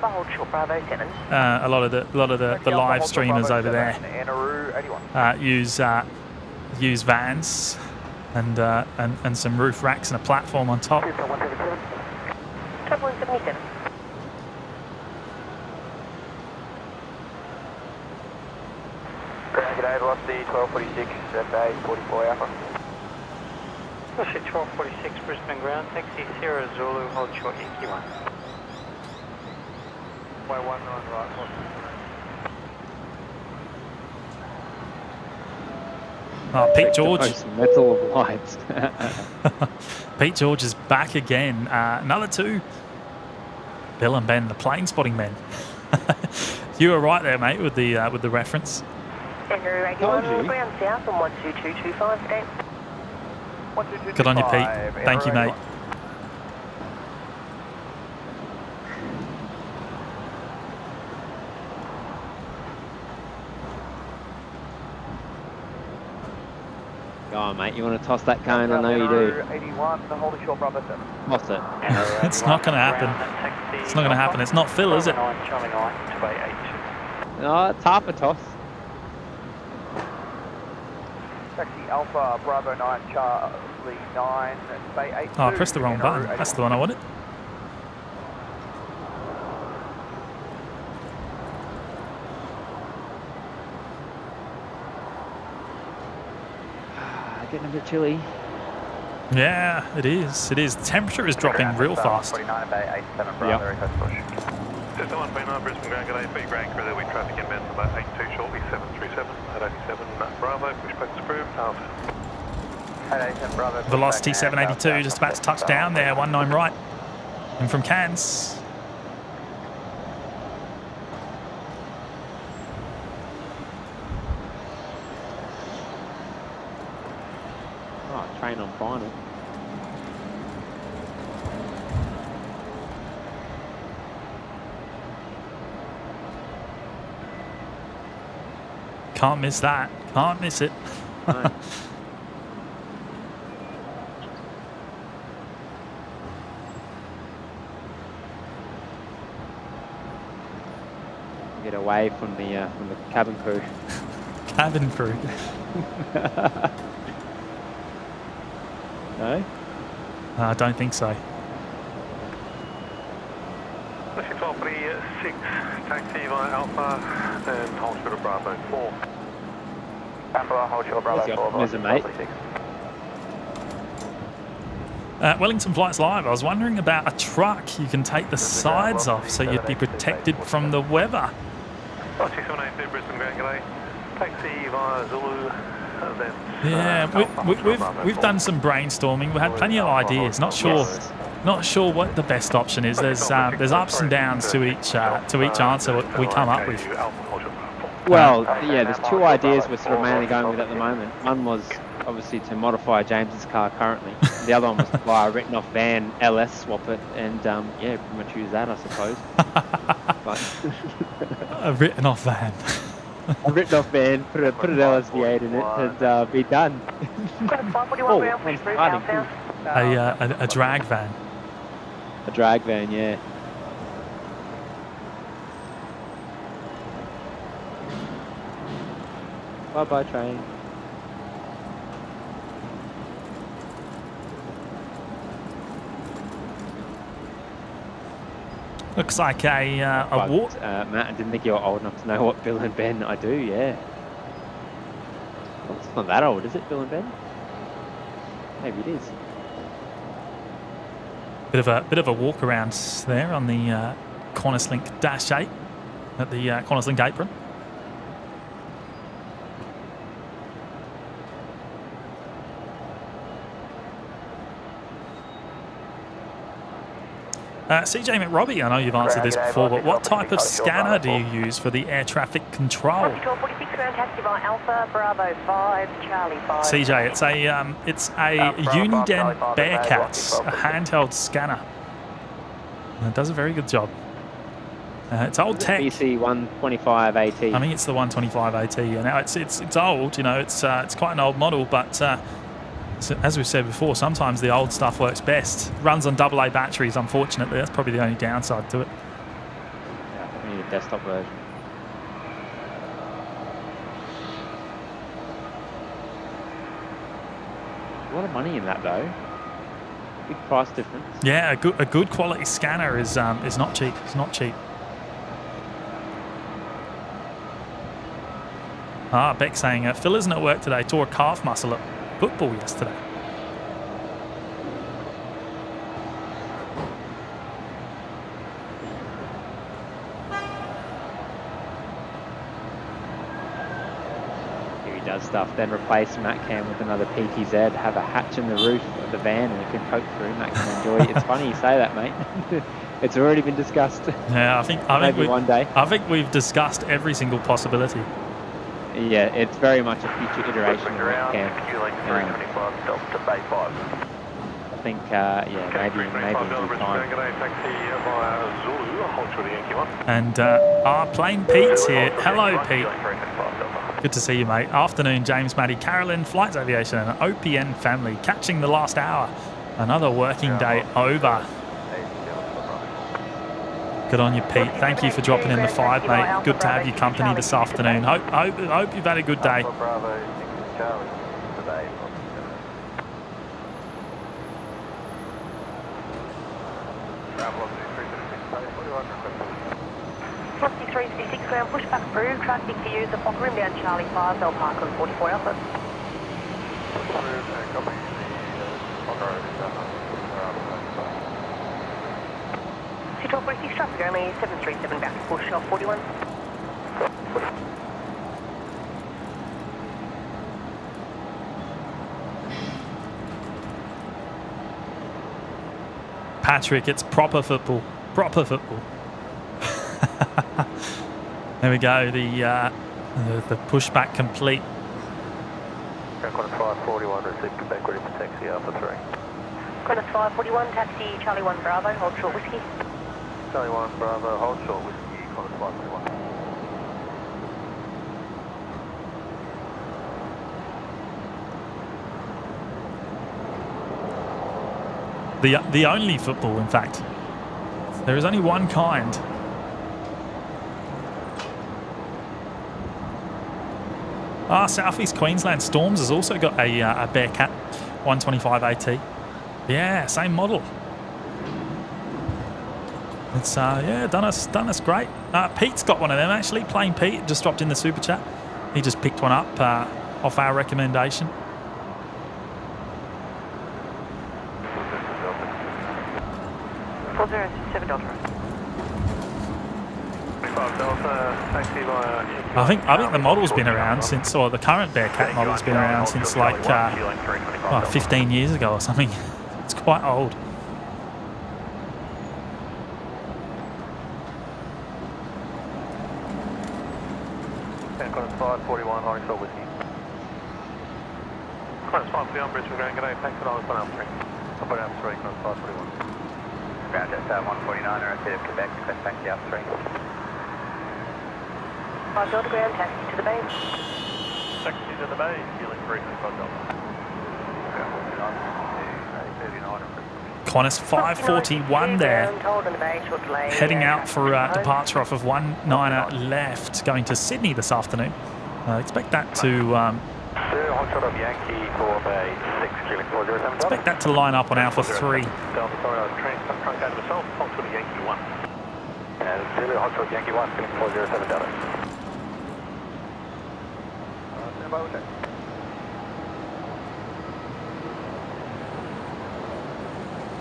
lot of the live streamers over there use vans and some roof racks and a platform on top. Top 177. G'day, velocity 1246 at bay 44 Alpha. Velocity 1246, Brisbane ground, taxi Sierra Zulu, hold short Yankee 1. Way 19 right, Oh, Pete The George. most metal of lights. Pete George is back again. Another 2. Bill and Ben, the plane spotting men. You were right there, mate, with the reference. Andrew regular, ground south on 12225 today. Good on you, Pete. Thank you, mate. Go on, mate. You want to toss that cone? I know you do. 81, hold short, Bravo 7. Toss it. It's not going to happen. It's not going to happen. It's not Phil, is it? Charlie 9, 282. No, it's half a toss. Taxi Alpha Bravo 9, Charlie 9, Bay 8. Oh, I pressed the wrong button. That's the one I wanted. Getting a bit chilly. Yeah, it is. It is. The temperature is dropping real fast. 49 Bay 87 Bravo, request push. Just 129 Brisbane Ground, good day, B Grand Crew, there'll be traffic inbound for about 82 shortly, 737 at 87 Bravo, push back to approved, half. Velocity 782, just about to touch down there, 19 right. And from Cairns. Oh, train on final. Can't miss that. Can't miss it. No. Get away from the cabin crew. Cabin crew. No? I don't think so. Pushing 1246, taxi via Alpha, and hold short of Bravo 4. Alpha, hold short, Bravo What's your 4. optimism, mate? Wellington Flights Live, I was wondering about a truck you can take the sides off so you'd be protected from the weather. 6782 Brisbane Ground, good day. Taxi via Zulu, then... Yeah, we've done some brainstorming. We had plenty of ideas. Not sure what the best option is. There's ups and downs to each answer we come up with. Well, yeah, there's 2 ideas we're sort of mainly going with at the moment. One was obviously to modify James's car currently. The other one was to buy a written-off van, LS swap it, and yeah, pretty much use that, I suppose. A written-off van. A written-off van, put an LSV8 in it, and be done. A drag van. A drag van, yeah. Bye-bye, train. Looks like a walk. Matt, I didn't think you were old enough to know what Bill and Ben I do, yeah. Well, it's not that old, is it, Bill and Ben? Maybe it is. Bit of a walk around there on the Qantas-Link -8 at the Qantas-Link apron. CJ McRobbie, I know you've answered this before, but what type of scanner do you use for the air traffic control? 1246 round taxi by Alpha Bravo 5 Charlie 5. CJ, it's a Uniden Bearcat, a handheld scanner. And it does a very good job. It's old tech. BC 125 AT. I think it's the 125 AT. And now it's old. You know, it's quite an old model, but. So as we've said before, sometimes the old stuff works best. Runs on AA batteries, unfortunately. That's probably the only downside to it. Yeah, we need a desktop version. A lot of money in that though. Big price difference. Yeah, a good quality scanner is not cheap. It's not cheap. Beck saying Phil isn't at work today. Tore a calf muscle at football yesterday. Here he does stuff. Then replace Matt Cam with another PTZ, have a hatch in the roof of the van and it can poke through. Matt can enjoy it. It's funny you say that, mate. It's already been discussed. Yeah, I think one day. I think we've discussed every single possibility. Yeah, it's very much a future iteration of Matt Cam. I think, maybe in due time. And our plane Pete's here. Hello, Pete. Good to see you, mate. Afternoon, James, Matty, Carolyn, Flights Aviation, and OPN family. Catching the last hour. Another working day over. Good on you, Pete. Thank you for dropping in the 5, mate. Good to have your company this afternoon. Hope you've had a good day. Frosty 366 ground pushback approved. Traffic to use the Fokker inbound Charlie 5, Bell Park on 44 Alpha. C1246 traffic only 737 back to push off 41. Patrick, it's proper football. Proper football. There we go. The pushback complete. Qantas 541, received Quebec, ready for taxi Alpha 3. Qantas 541, taxi Charlie 1 Bravo, hold short whiskey. Charlie 1 Bravo, hold short whiskey, Qantas 541. The only football, in fact. There is only one kind. Southeast Queensland Storms has also got a Bearcat 125 AT. Yeah, same model. It's done us great. Pete's got one of them actually. Plain Pete just dropped in the super chat. He just picked one up off our recommendation. I think the model's been around since, or the current Bearcat model's been around since like 15 years ago or something. It's quite old. Qantas 541, horizontal whiskey. Qantas 541, Brisbane Grand G'day, taxi Alpha 3. Alpha 3, Qantas 541. Ground Jet 149, RFC of Quebec, request taxi Alpha 3. 5 Delta ground, taxi to the bay. Taxi to the bay, fueling briefly 5 Delta. Qantas 541 there, heading out for departure off of 19er left, going to Sydney this afternoon. Expect that to line up on Alpha 3.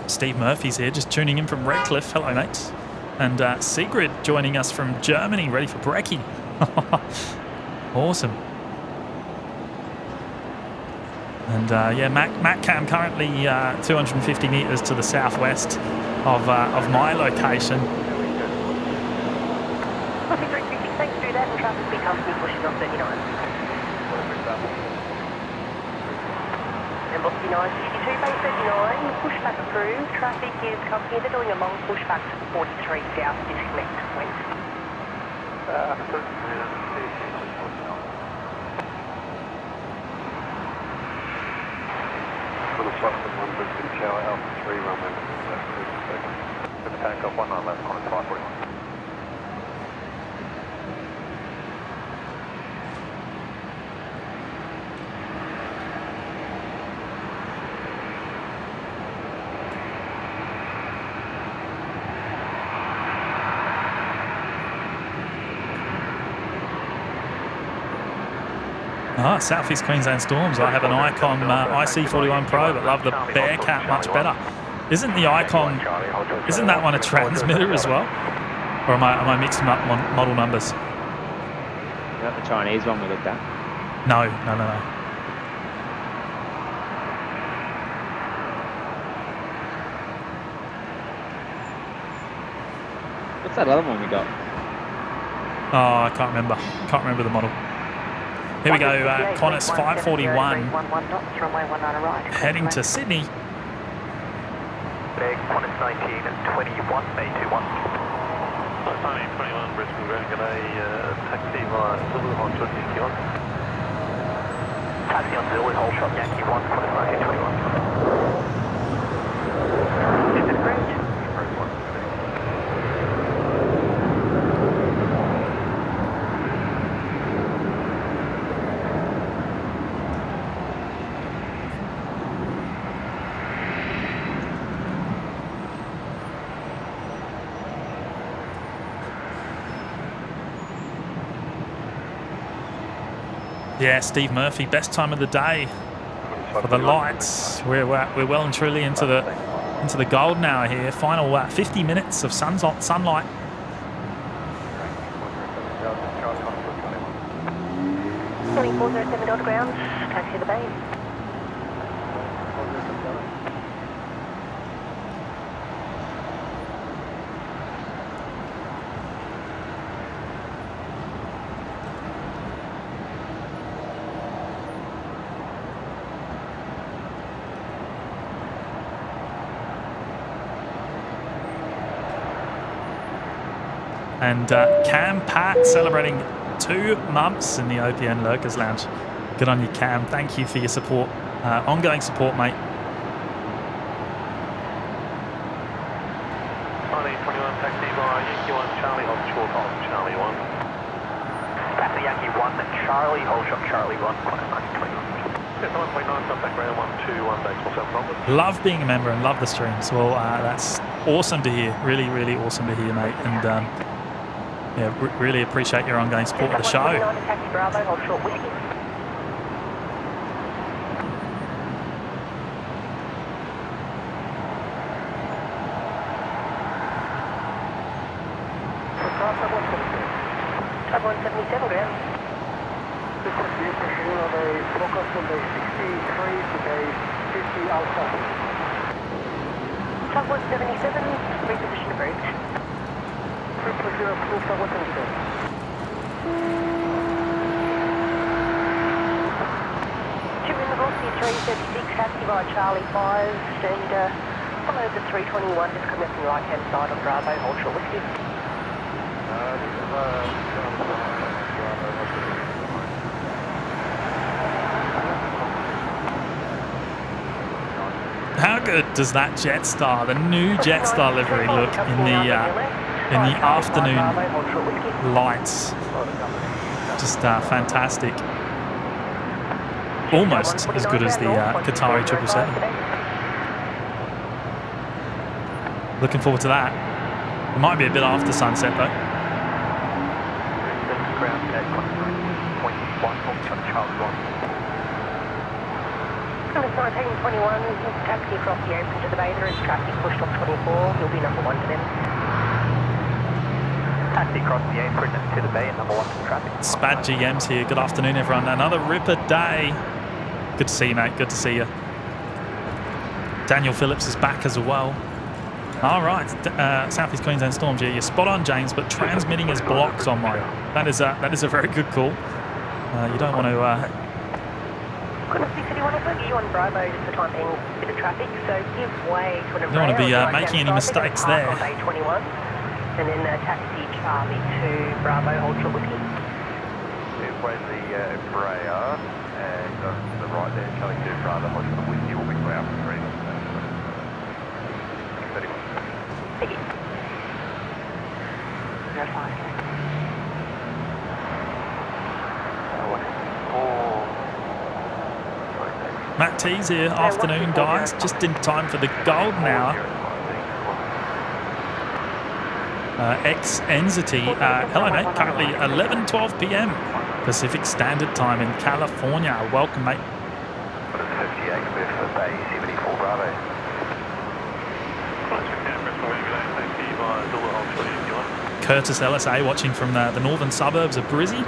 Steve Murphy's here, just tuning in from Redcliffe. Hello, mates. And Sigrid joining us from Germany, ready for brekkie. Awesome. And Matt Cam currently 250 metres to the southwest of my location. Thanks, do that, and traffic becomes me pushing off 39. And Bosky 962, base 39, pushback approved. Traffic is company, they're doing a long pushback to 43 south, disconnect, west. For the flight from 1 Brisbane Tower, Alpha 3, runway left, good takeoff, 19 left, Qantas 541. Southeast Queensland Storms. I have an Icon IC41 Pro, but love the Bearcat much better. Isn't the Icon? Isn't that one a transmitter as well? Or am I mixing up model numbers? Is that the Chinese one we looked at? No. What's that other one we got? Oh, I can't remember. Can't remember the model. Here we go, Qantas 541 heading to Sydney. Qantas 1921, May 21. Qantas 1921, Brisbane Ground, g'day, taxi via Zulu, Hot Shot, Yankee 1. Taxi on Zulu, Hot Shot, Yankee 1, Qantas 1921. Is it great? Yeah, Steve Murphy, best time of the day for the lights. We're well and truly into the golden hour here. Final 50 minutes of sunlight. 2407 Delta ground, taxi to the bay. And Cam Pat celebrating 2 months in the OPN Lurkers Lounge. Good on you, Cam. Thank you for your support, ongoing support, mate. 1921, taxi via Yankee 1, Charlie, hold short, hold Charlie 1. Taxi Yankee 1, Charlie, hold shot, Charlie 1, Qantas 1921. 1.9, contact ground 121, decimal 7 numbers. Love being a member and love the streams. Well, that's awesome to hear. Really, really awesome to hear, mate. And yeah, really appreciate your ongoing support of the show. Taxi Bravo, hold short whiskey. Travel 177 ground. This is the position on a focus on the 63 to day 50 Alpha. Travel 177, reposition approved. Reposition approved, Travel 177. Two in the velocity 336, taxi via Charlie 5, and follow the 321, just coming up from the right hand side on Bravo, hold short whiskey. How good does that Jetstar, the new Jetstar livery, look in the afternoon lights? Just fantastic. Almost as good as the Qatari 777. Looking forward to that. It might be a bit after sunset though. Ground at Qantas 19.1, hold shot, Charlie 1. Qantas 1921, taxi across the apron to the bay. There is traffic pushed off 24. You'll be number 1 to them. Taxi across the apron to the bay and number 1 to the traffic. Spad GM's here. Good afternoon, everyone. Another ripper day. Good to see you, mate. Good to see you. Daniel Phillips is back as well. All right, South East Queensland Storm G. You're spot on, James, but transmitting is blocked on mine. That is a very good call. You don't want to. Qantas 681, I'll put you on Bravo just for time being a bit of traffic, so give way to an You don't want to be making any mistakes there. Bay 21, and then taxi Charlie to Bravo, hold short whiskey. Where's the Embraer, and to the right there, Charlie 2 Bravo, hold short whiskey, will be ground for 3. 31. Thank you. No fine. Matt T's here. Afternoon, guys. Just in time for the golden hour. Ex-Enzity. Hello, mate. Currently 11:12 p.m. Pacific Standard Time in California. Welcome, mate. 58 for Bay 74 Bravo. Curtis LSA watching from the northern suburbs of Brizzy.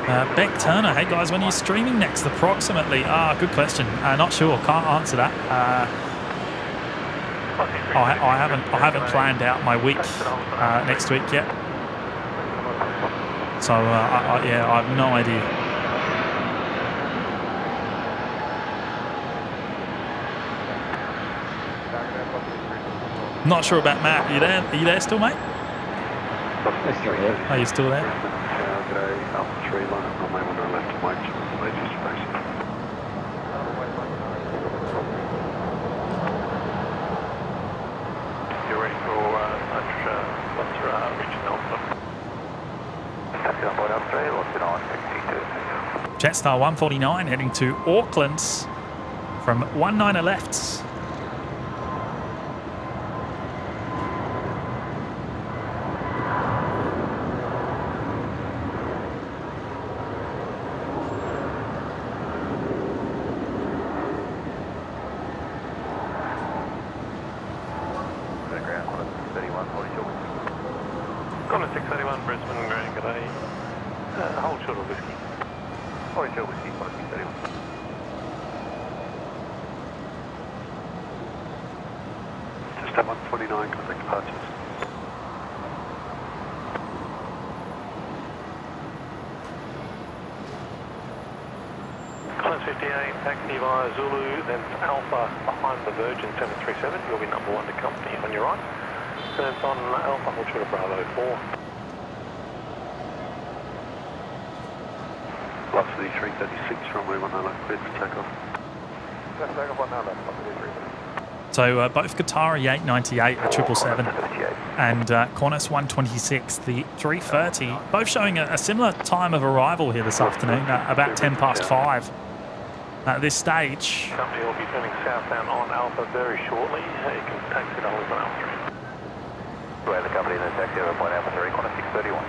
Beck Turner, hey guys, when are you streaming next approximately? Good question. Not sure, can't answer that. I haven't planned out my week next week yet. So yeah, I have no idea. Not sure about Matt. Are you there still, mate? I'm still here. Are you still there? You're ready for Alpha. Jetstar 149 heading to Auckland from 19 left. Connor 631 Brisbane, Grand G'day. Hold short of whiskey. Orange whiskey, Connor 631. Just at 149, contact departures. Connor 58, taxi via Zulu, then Alpha behind the Virgin 737. You'll be number 1 to company on your right. And it's on Alpha, hold short of Bravo 4. Velocity 336, runway 10 left, cleared for takeoff. Takeoff 10 left, velocity 336. So both Qatari 898, the 777, and Qantas 126, the 330, both showing a similar time of arrival here this afternoon, about 10 past 5. At this stage, Company will be turning southbound on Alpha very shortly. You can taxi to Alpha Alpha 3. Where the company in the taxi over point Alpha 3, Qantas 631.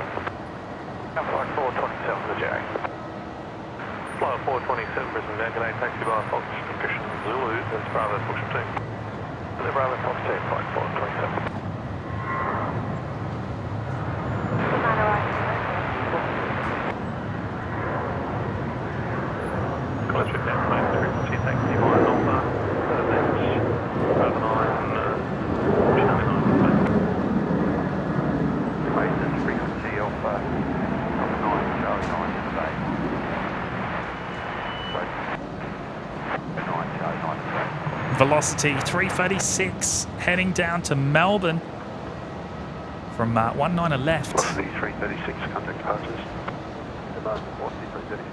Flight 427 for the Jerry. Flight 427 Brisbane, G'day, taxi by Fox Christian Zulu, that's Bravo Fox 2. The Bravo Fox 2, flight 427. Close with that, mate, frequency, taxi by Alpha, that's Bravo 9, Charlie 9, Right, that's frequency of 9, Charlie 9 today. velocity 336, heading down to Melbourne from 19 left. Velocity 336, contact departures. Velocity 336.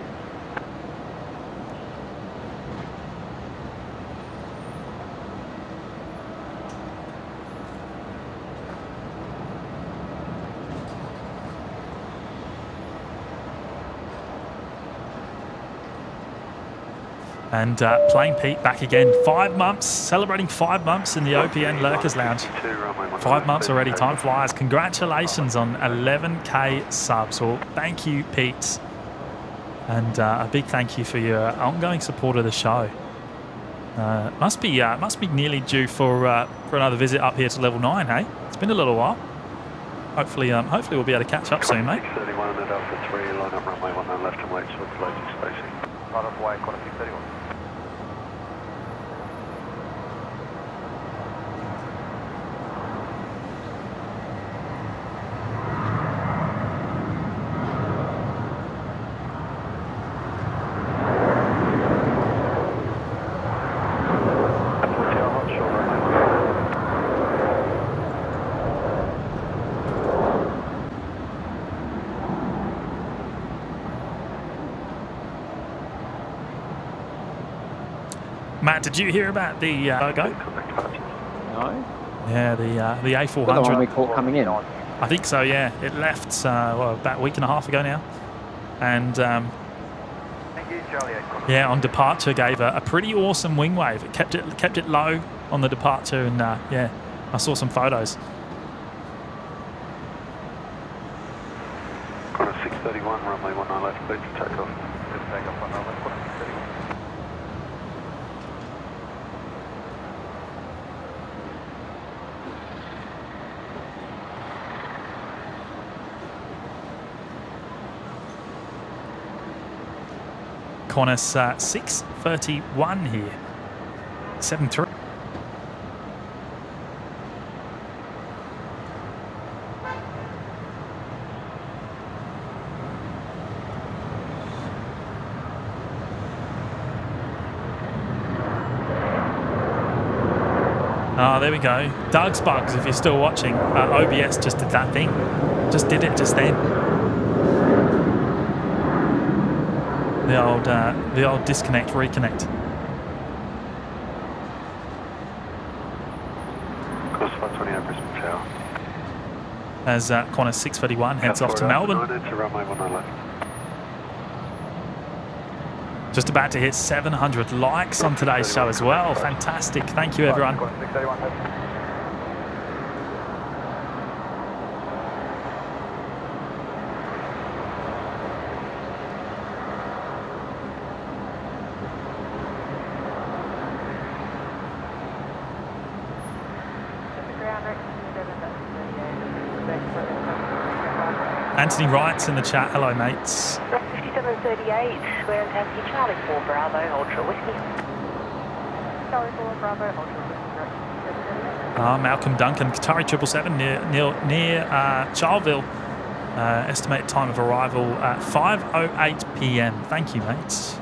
And Plain Pete back again. 5 months, celebrating 5 months in the OPN Lurkers Lounge. 5 months already, time flies. Congratulations on 11k subs. Well, thank you, Pete. And a big thank you for your ongoing support of the show. Must be nearly due for another visit up here to level 9, hey? It's been a little while. Hopefully we'll be able to catch up soon, mate. 631 and Alpha 3, line up runway 19 left and wait for floating spacing. Line up way, Qantas 631. Matt, did you hear about the logo? No? Yeah, the A400. The one we caught coming in. I think so, yeah. It left about a week and a half ago now. And yeah, on departure gave a pretty awesome wing wave. It kept it low on the departure, and yeah, I saw some photos. Qantas 631, runway 19 left, cleared for takeoff. Takeoff 19 left, Qantas 631. Qantas 6:31 here. 7-3. Oh, there we go. Doug's Bugs, if you're still watching. OBS just did that thing. Just did it just then. The old disconnect, reconnect. Course 520 Brisbane Tower. As Qantas 6:31 heads off to Melbourne. To runway 10 left. Just about to hit 700 likes on today's show as well. Fantastic. Thank you, everyone. Anthony writes in the chat, hello mates. 5738, we're in taxi Charlie 4 Bravo, Ultra Whiskey. Charlie 4 Bravo, Ultra Whiskey. Malcolm Duncan, Qatari 777 near Charleville. Estimated time of arrival at 5:08 p.m. Thank you, mates.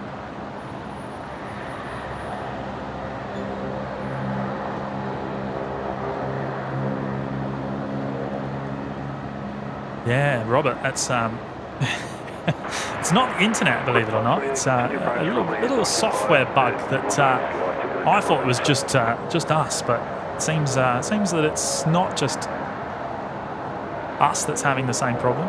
Yeah, Robert, that's it's not the internet, believe it or not. It's a little software bug that I thought was just us, but it seems that it's not just us that's having the same problem.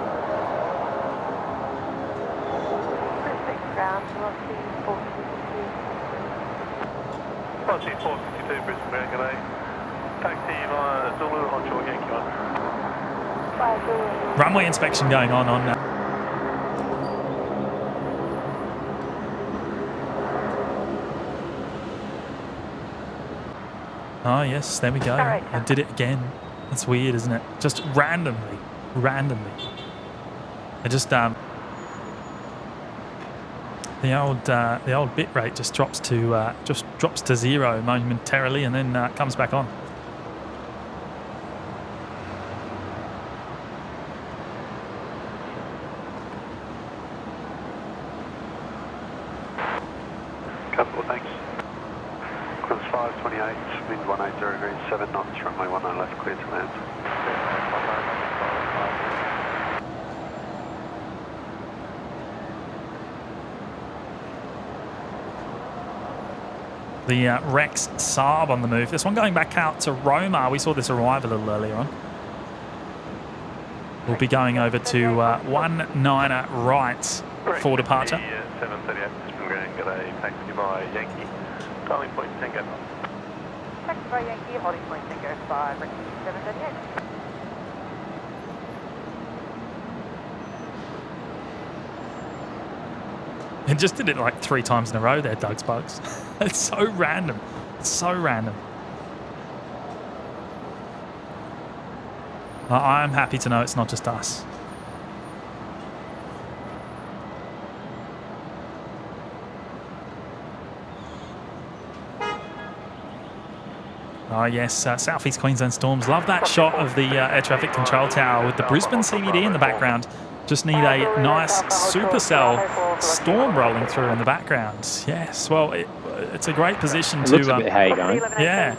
Brisbane, g'day. Taxi via Zulu onshore Yankee 1. Runway inspection going on Oh yes, there we go. I did it again. That's weird, isn't it? Just randomly. I just the old bit rate just drops to zero momentarily and then comes back on. Couple, thanks. Course 528, wind 180 degrees, 7 knots, runway 10 left, clear to land. The Rex Saab on the move. This one going back out to Roma. We saw this arrive a little earlier on. We'll be going over to 19 right for departure. 738 Brisbane Grand, g'day. Taxi by Yankee. Dialing point Tango. Taxi by Yankee, holding point Tango 5, 738. And just did it like 3 times in a row there, Doug's Bugs. It's so random. It's so random. I'm happy to know it's not just us. Oh yes, Southeast Queensland storms. Love that shot of the air traffic control tower with the Brisbane CBD in the background. Just need a nice supercell storm rolling through in the background. Yes, well, it's a great position to... Looks a bit hazy going. Yeah,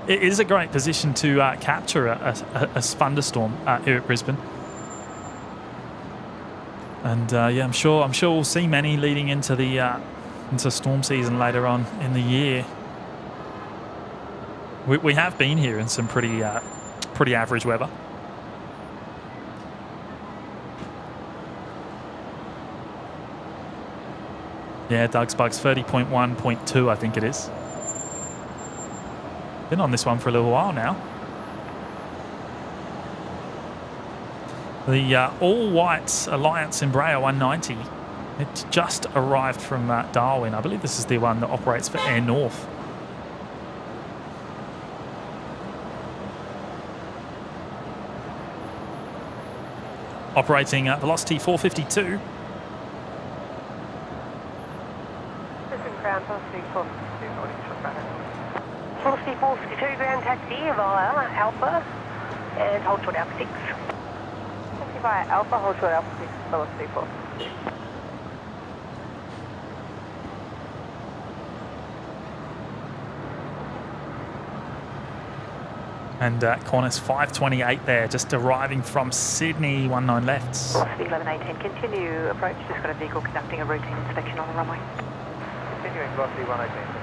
it is a great position to capture a thunderstorm here at Brisbane. And yeah, I'm sure we'll see many leading into the into storm season later on in the year. We have been here in some pretty average weather. Yeah, Doug's Bugs 30.1.2, I think it is. Been on this one for a little while now. The all-white Alliance Embraer 190. It just arrived from Darwin. I believe this is the one that operates for Air North. Operating at velocity 452. Brisbane Ground, velocity 452 ground taxi via Alpha and hold short Alpha 6. Taxi via Alpha, hold short Alpha 6, velocity 452. And Qantas 528 there, just arriving from Sydney, 19 left. Velocity 1118, continue approach. Just got a vehicle conducting a routine inspection on the runway. Continuing velocity 118.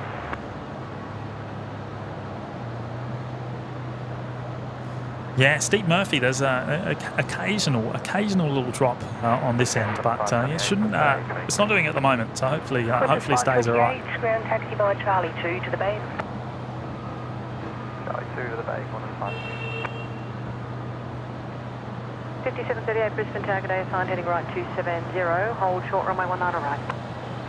Yeah, Steve Murphy, there's a occasional little drop on this end, but it shouldn't. It's not doing it at the moment, so hopefully it stays all right. Ground taxi by Charlie 2 to the bay. Charlie 2 to the bay, Qantas 5738 Brisbane Tower, g'day, assigned heading right 270, hold short runway 19 right.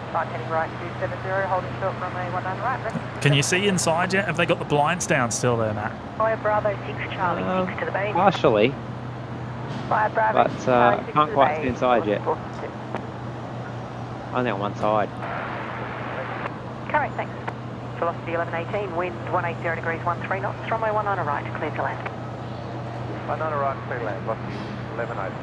Assigned heading right 270, holding short runway 19 right. Ready? Can you see inside yet? Have they got the blinds down still there, Matt? Via Bravo 6 Charlie 6 to the bay. Partially, Via Bravo but 6 Charlie 6 can't to the quite bay. see inside yet. Only on one side. Correct, thanks. Velocity 1118, wind 180 degrees 13 knots, runway 19 right, clear to land. 19 right, clear land, velocity 1180.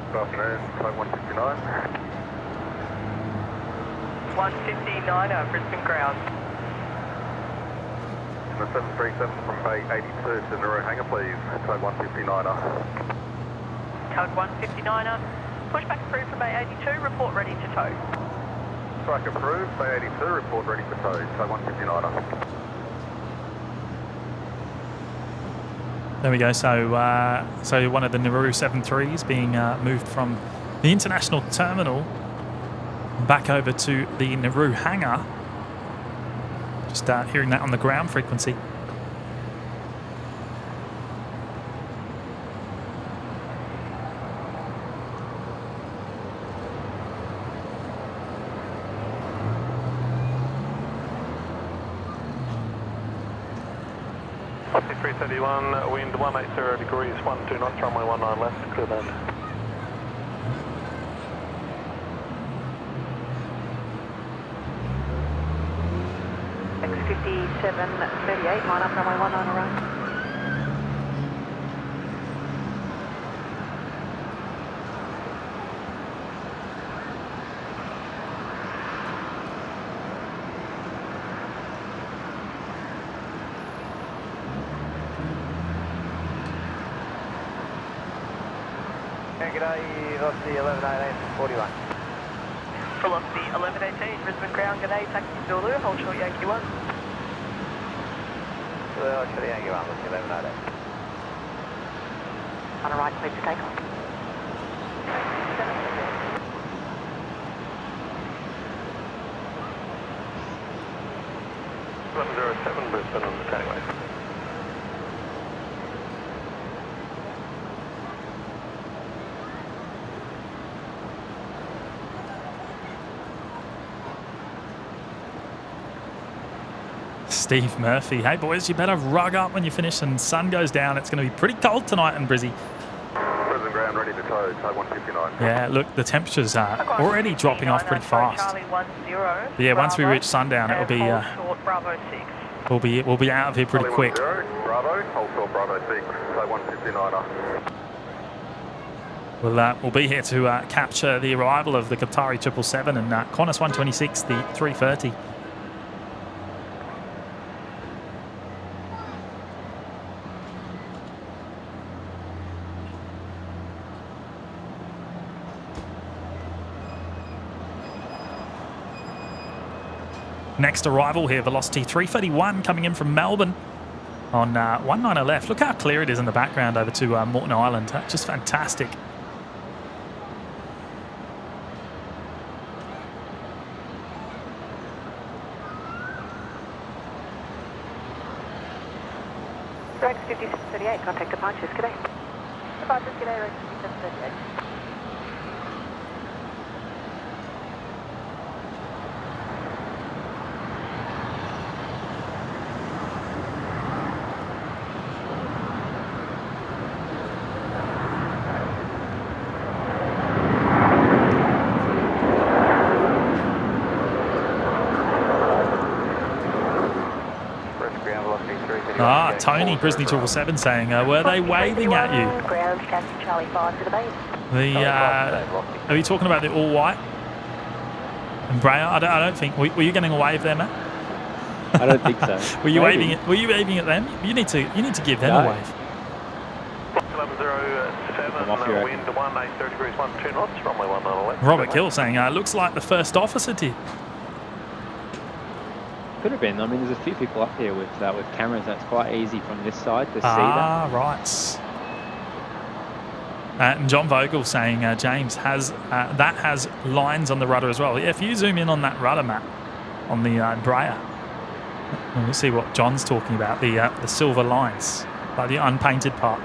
Good afternoon, type 159. 159 Brisbane ground. And the 737 from Bay 82 to Nauru hangar, please. Type 159er. Code 159er, pushback approved from Bay 82, report ready to tow. Strike approved, Bay 82, report ready for tow. Type 159er. There we go. So one of the Nauru 73s being moved from the international terminal back over to the Nauru hangar. Just hearing that on the ground frequency. Velocity 331, wind 180 degrees 12 knots, runway 19 left, clear land. X5738, line up runway 19 right. G'day, velocity 1118, 41. Velocity 1118, Brisbane ground, g'day, taxi Zulu, hold short Yankee 1. Actually, Yankee 1, velocity 1118. On a right, clear to take off. 1107 Brisbane on the taxiway. Steve Murphy. Hey boys, you better rug up when you finish and sun goes down. It's going to be pretty cold tonight in Brizzy. Brisbane ground ready to tow, type 159. Yeah, look, the temperatures are already dropping off pretty fast. Charlie 10, Yeah, once we reach sundown, it'll be hold short Bravo 6. we'll be out of here pretty Charlie quick. 10, Bravo, hold short Bravo 6, type 159er. We'll be here to capture the arrival of the Qatari 777 and Qantas 126, the 330. Next arrival here, velocity 331 coming in from Melbourne on 19 left. Look how clear it is in the background over to Moreton Island. Just fantastic. Rex 5738, contact departures, g'day. Departures, g'day, Rex 5738. Tony, Brisbane 777 saying, were they waving at you? Ground, taxi Charlie 5 to the base. Are you talking about the all white? And Brea? I don't think. Were you getting a wave there, Matt? I don't think so. Were you waving at them? You need to give them a wave. 1107, wind 18 degrees 12 knots, runway 19 left. Robert Gill saying, looks like the first officer did. Could have been. I mean, there's a few people up here with cameras. That's quite easy from this side to see that. Ah, right. And John Vogel saying James has lines on the rudder as well. Yeah, if you zoom in on that rudder map on the Brea, we'll see what John's talking about. The silver lines, like the unpainted part.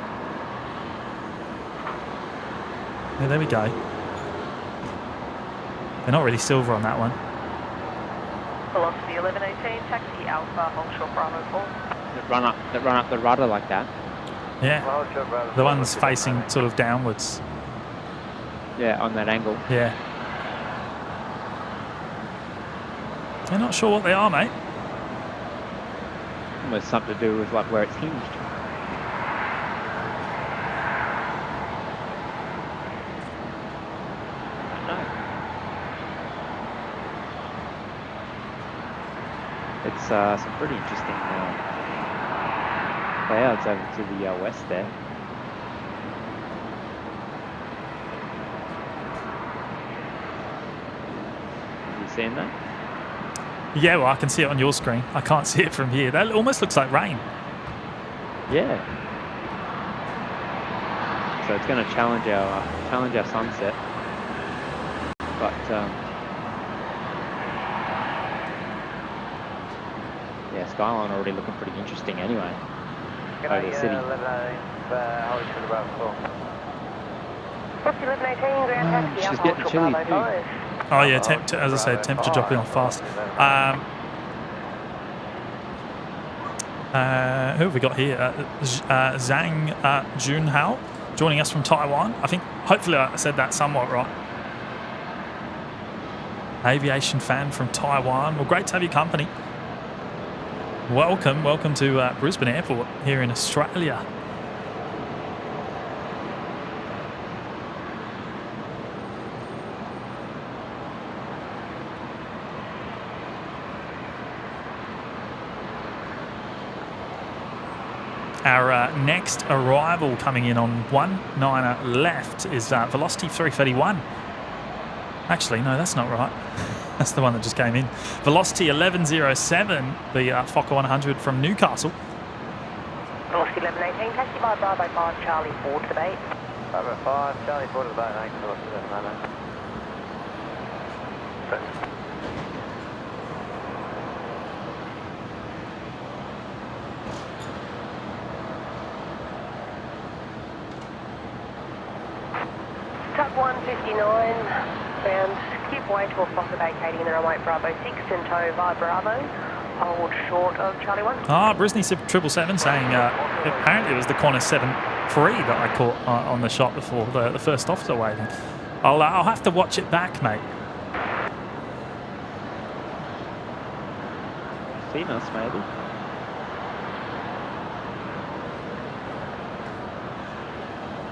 Yeah, there we go. They're not really silver on that one. Velocity 1118, taxi Alpha, hold short Bravo 4. That run up the rudder like that. Yeah, the ones facing sort of downwards. Yeah, on that angle. Yeah. They're not sure what they are, mate. Almost something to do with like where it's hinged. It's some pretty interesting clouds over to the west there. Have you seen that? Yeah, well, I can see it on your screen. I can't see it from here. That almost looks like rain. Yeah. So it's going to challenge our sunset, but. Yeah, skyline already looking pretty interesting anyway. Over the city. 1118, ground taxi She's Alpha, getting hold chilly short too. Bravo 5. Oh yeah, as I said, temperature dropping off fast. Who have we got here? Zhang Junhao joining us from Taiwan. Hopefully I said that somewhat right. Aviation fan from Taiwan. Well, great to have your company. Welcome to Brisbane Airport here in Australia. Our next arrival coming in on 19er left is Velocity 331. Actually, no, that's not right. That's the one that just came in. Velocity 1107, the Fokker 100 from Newcastle. Velocity 1118, taxi by Bravo 5, Charlie 4 to the bay. Bravo 5, Charlie 4 to the bay, thanks, Velocity 1118. Tuck 159, ground, give way to a Fokker vacating the runway Bravo 6 and tow via Bravo. Hold short of Charlie 1. Brisbane 777 saying apparently it was the corner 7-3 that I caught on the shot before the first officer waving. I'll have to watch it back, mate. Seen us, maybe.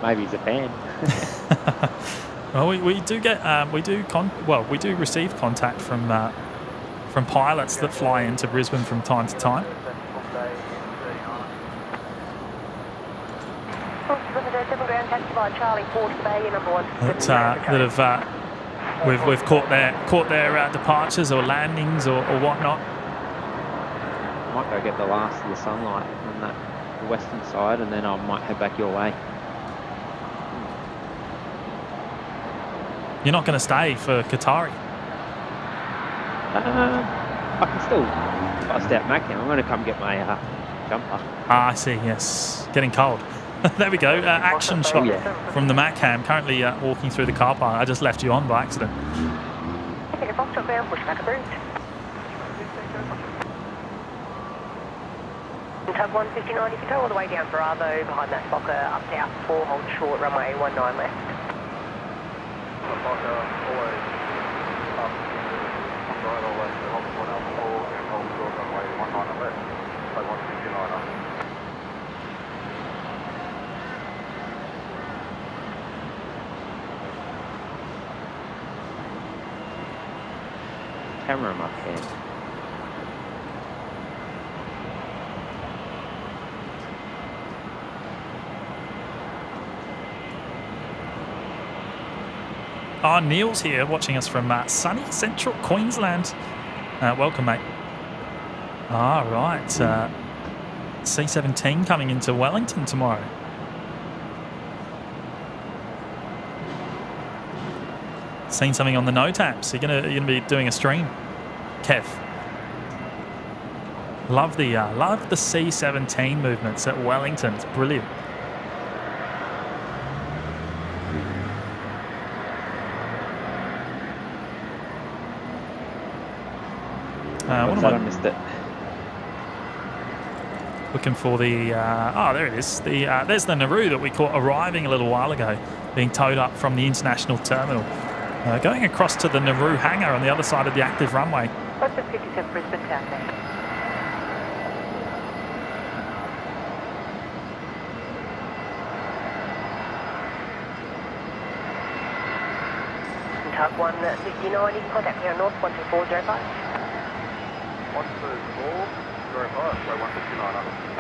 Maybe he's a fan. Well, we do get we do receive contact from pilots that fly into Brisbane from time to time. We've caught their departures or landings or whatnot. Might go get the last of the sunlight on that western side, and then I might head back your way. You're not going to stay for Qatari? I can still bust out Mackin. I'm going to come get my jumper. Ah, I see, yes. Getting cold. There we go. Action shot from the Mac Cam. Currently walking through the car park. I just left you on by accident. Okay, Foxtrot ground, pushback approved. Tug 159, you can go all the way down Bravo, behind that Fokker, up south 4, hold short, runway 19 left. Fokker, always up, right all the way to hold short out 4 and hold short runway 19 left, by 159. Camera in my hand. Neil's here watching us from sunny central Queensland. Welcome, mate. Right. C-17 coming into Wellington tomorrow. Seen something on the NOTAMs. You're gonna be doing a stream, Kev. Love the C-17 movements at Wellington. It's brilliant. I missed it. Looking for the there it is. There's the Nauru that we caught arriving a little while ago, being towed up from the international terminal, going across to the Nauru hangar on the other side of the active runway. What's the 57 Brisbane town there? Tug 159, you can contact me on North 12405. 12405 by 159.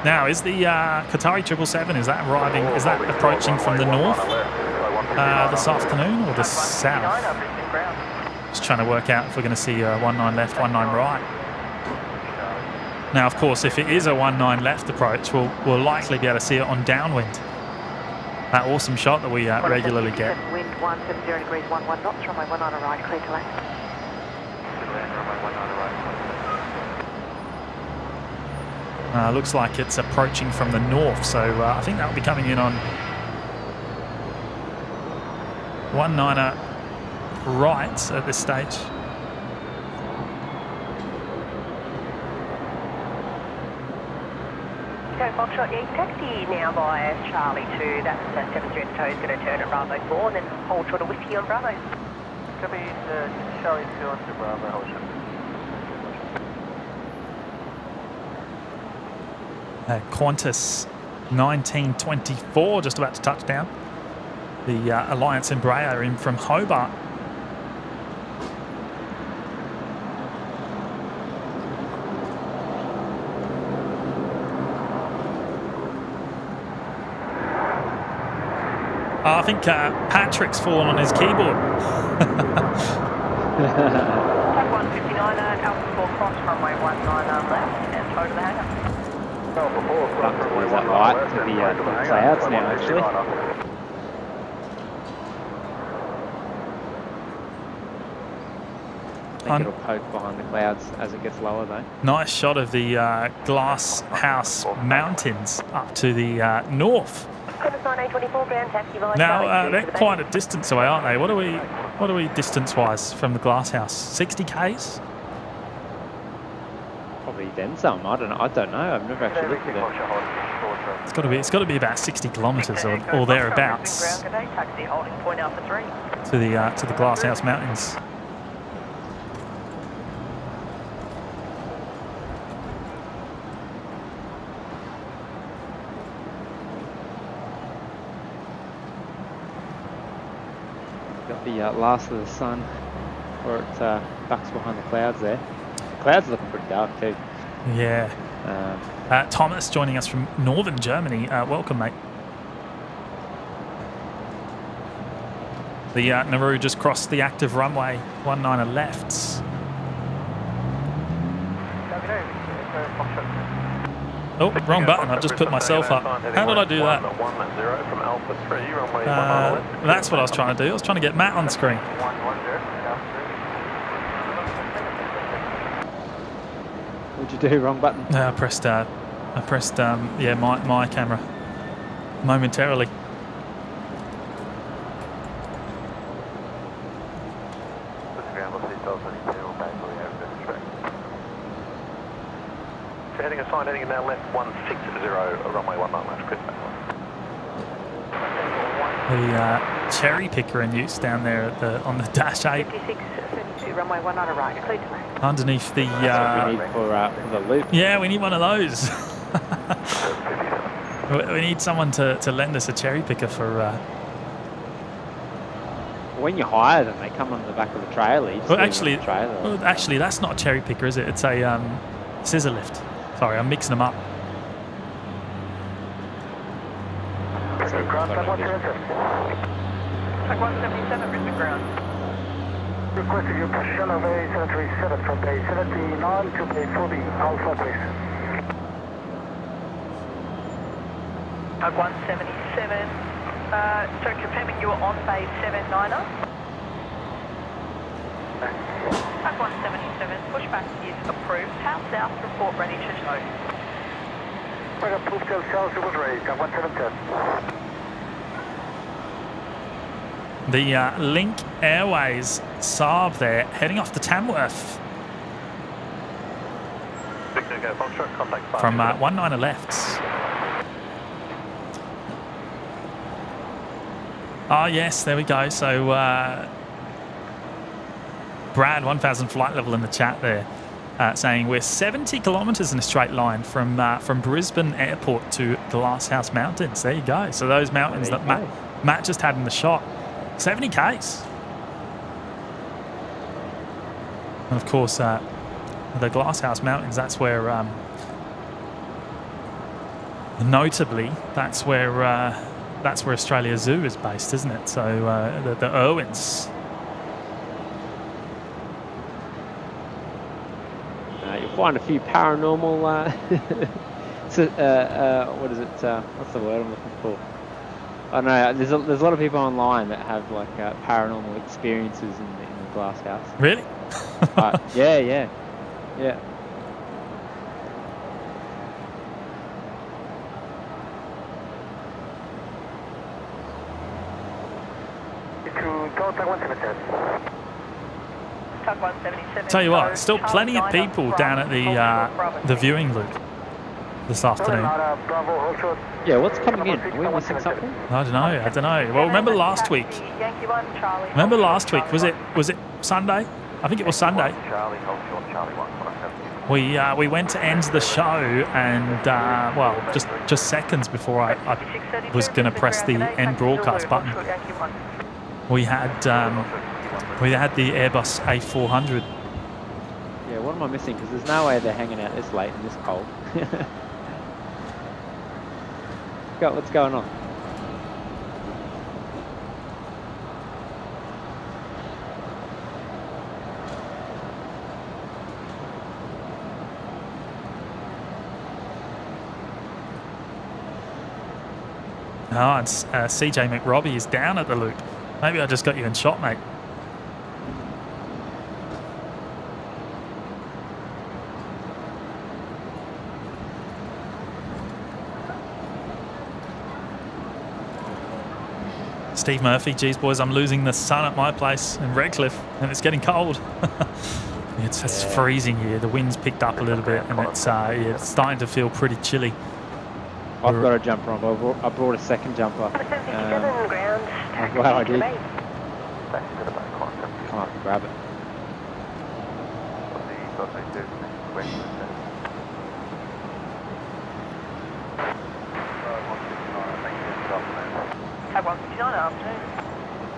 Now, is the Qatari 777, is that arriving, is that approaching from the north this afternoon or the south? Just trying to work out if we're going to see 19 left, 19 right. Now, of course, if it is a 19 left approach, we'll likely be able to see it on downwind. That awesome shot that we regularly get. Wind 170 degrees, 11 knots, runway 19 right, clear to land. Looks like it's approaching from the north, so I think that will be coming in on 19 right at this stage. So Foxtrot, yeah, you can taxi now via Charlie 2, that's 73 at the toe, is going to turn at Bravo 4 and then hold short of whiskey on Bravo. Copy, Charlie 2 on to Bravo, hold short. Qantas 1924 just about to touch down. The Alliance Embraer in from Hobart. I think Patrick's fallen on his keyboard. Tug 159, Alpha 4 cross runway 19 left and toe to the hangar. Is that right to the clouds now, actually? I think it'll poke behind the clouds as it gets lower, though. Nice shot of the Glass House Mountains up to the north. Now they're quite a distance away, aren't they? What are we distance-wise from the Glass House? 60 k's? Probably then some. I don't know. I've never actually looked at it. It's got to be about 60 kilometres or thereabouts to the Glass House Mountains. Got the last of the sun, or it ducks behind the clouds there. The clouds are looking pretty dark too. Yeah. Thomas joining us from northern Germany. Welcome, mate. The Nauru just crossed the active runway, 19 left. Oh, wrong button. I've just put myself up. How did I do that? From Alpha 3, runway 10 left. That's what I was trying to do. I was trying to get Matt on screen. 110. What'd you do? Wrong button? I pressed yeah, my camera momentarily. So heading aside, heading now left 160, runway 19 left, Chris. The cherry picker in use down there on the dash 8. 56, runway 19 right, clear to land. Underneath the... That's what we need for the loop. Yeah, we need one of those. We need someone to lend us a cherry picker for... When you hire them, they come on the back of the trailer. Well, actually, that's not a cherry picker, is it? It's a scissor lift. Sorry, I'm mixing them up. Track 177, Brisbane ground. Requesting you push shallow bay 737 from bay 79 to bay 40, Alpha, please. Track 177. So confirming you were on bay 79er. Track 177, pushback is approved. How south report ready to show. I got proof till south, it was ready, track 177. The Link Airways Saab there, heading off to Tamworth from 19 left. Oh yes, there we go. So Brad 1000 flight level in the chat there, saying we're 70 kilometres in a straight line from Brisbane Airport to Glasshouse Mountains. There you go. So those mountains that Matt just had in the shot, 70 k's. And of course, the Glasshouse Mountains. That's where, notably, that's where Australia Zoo is based, isn't it? So the Irwins. You'll find a few paranormal. What is it? What's the word I'm looking for? I don't know. There's a lot of people online that have like paranormal experiences in the glass house. Really? Yeah. Tell you what, still plenty of people down at the viewing loop this afternoon. Yeah, what's coming in? Are we missing something? I don't know. Well, remember last week? Was it Sunday? I think it was Sunday. We went to end the show, and well, just seconds before I was going to press the end broadcast button, we had the Airbus A400. Yeah, what am I missing? Because there's no way they're hanging out this late and this cold. What's going on? Oh, it's CJ McRobbie is down at the loop. Maybe I just got you in shot, mate. Steve Murphy, geez boys, I'm losing the sun at my place in Redcliffe, and it's getting cold. It's freezing here. The wind's picked up a little bit, and it's starting to feel pretty chilly. I've got a jumper on. I brought a second jumper. I'm glad I did. Come up and grab it.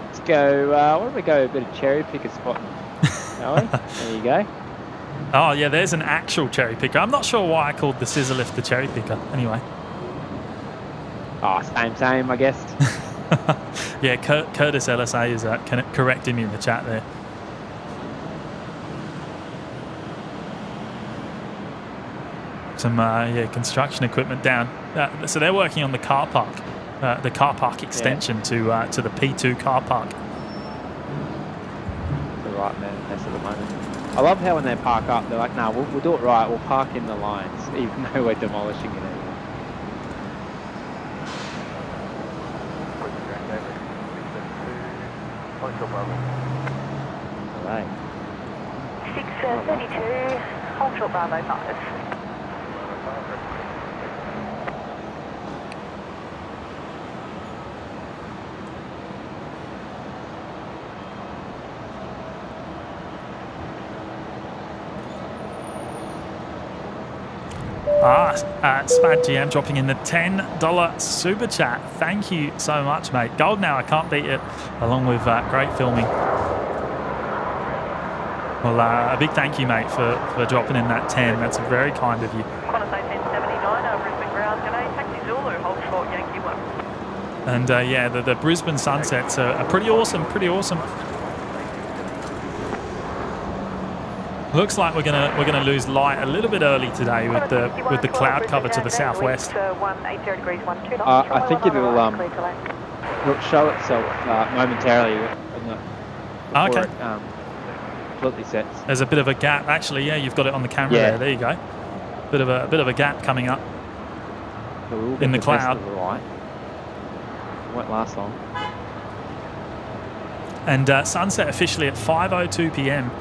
Let's go. Why don't we go a bit of cherry picker spotting? Shall we? There you go. Oh yeah, there's an actual cherry picker. I'm not sure why I called the scissor lift the cherry picker. Anyway. Oh, same, I guess. Yeah, Curtis LSA is correcting me in the chat there. some construction equipment down. So they're working on the car park extension to the P2 car park. The right mess at the moment. I love how when they park up, they're like, "No, we'll do it right. We'll park in the lines, even though we're demolishing it anyway." Right. 632, hold short Bravo 5. Spad GM dropping in the $10 super chat. Thank you so much, mate. Gold now, I can't beat it, along with great filming. Well, a big thank you, mate, for dropping in that 10. That's very kind of you. Qantas 1879, Brisbane ground, g'day, taxi Zulu, hold short Yankee 1. And the Brisbane sunsets are pretty awesome, Looks like we're gonna lose light a little bit early today with the cloud cover to the southwest. I think it'll show itself momentarily before it completely sets. There's a bit of a gap, actually. Yeah, you've got it on the camera there. There you go. Bit of a gap coming up in the cloud. It won't last long. And sunset officially at 5:02 p.m.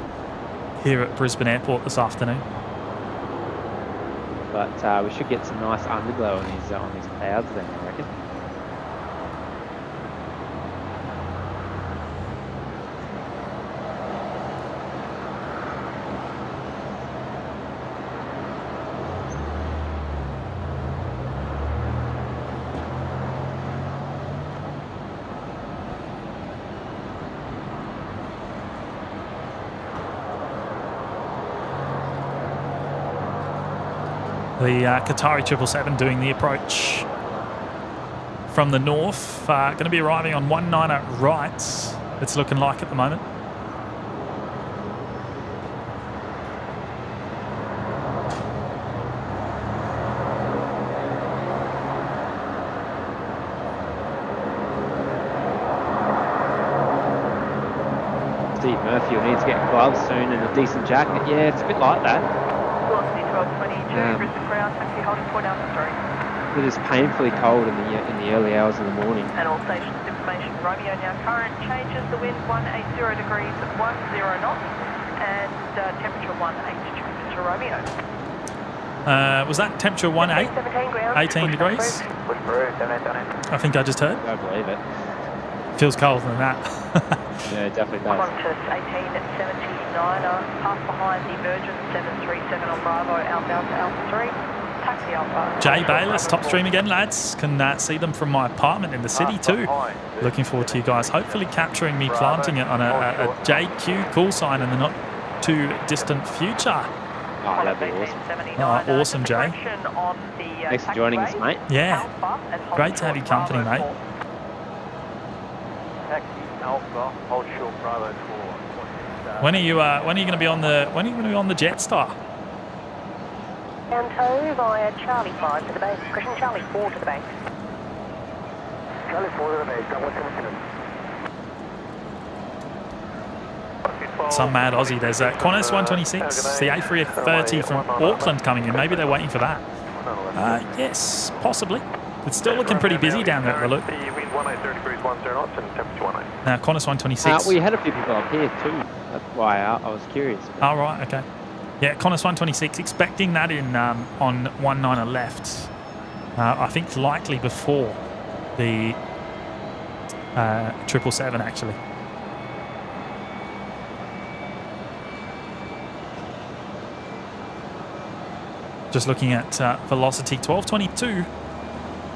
here at Brisbane Airport this afternoon. But we should get some nice underglow on these clouds then, I reckon. The Qatari 777 doing the approach from the north. Going to be arriving on 19 right, it's looking like at the moment. Steve Murphy will need to get gloves soon and a decent jacket. Yeah, it's a bit like that. Velocity 1222, Brisbane ground, taxi holding 493. It is painfully cold in the early hours of the morning. And all stations information, Romeo now current changes, the wind 180 degrees at 10 knots and temperature 18 to Romeo. Was that temperature 18? 18 degrees? I think I just heard. I believe it. Feels colder than that. Yeah, it definitely does. Qantas 1879, pass behind the Virgin 737 on Bravo, outbound to Alpha 3. Taxi Alpha. Jay Bayless, top stream again, lads. Can see them from my apartment in the city too. Looking forward to you guys hopefully capturing me planting it on a JQ call sign in the not too distant future. Oh, that'd be awesome. Awesome, Jay. Thanks for joining us, mate. Yeah, great to have you company, mate. Taxi Alpha, hold short Bravo 4. When are you going to be on the Jetstar? Down toe via Charlie 5 to the base. Question Charlie 4 to the base. Charlie 4 to the base. Some mad Aussie. There's a Qantas 126, the A330 from Auckland coming in. Maybe they're waiting for that. Yes, possibly. It's still looking pretty busy down there at the look. Now, Qantas 126. We had a few people up here too. That's why I was curious. Oh, right, okay. Yeah, Qantas 126, expecting that in on 19 left. I think likely before the 777 actually. Just looking at velocity 1222,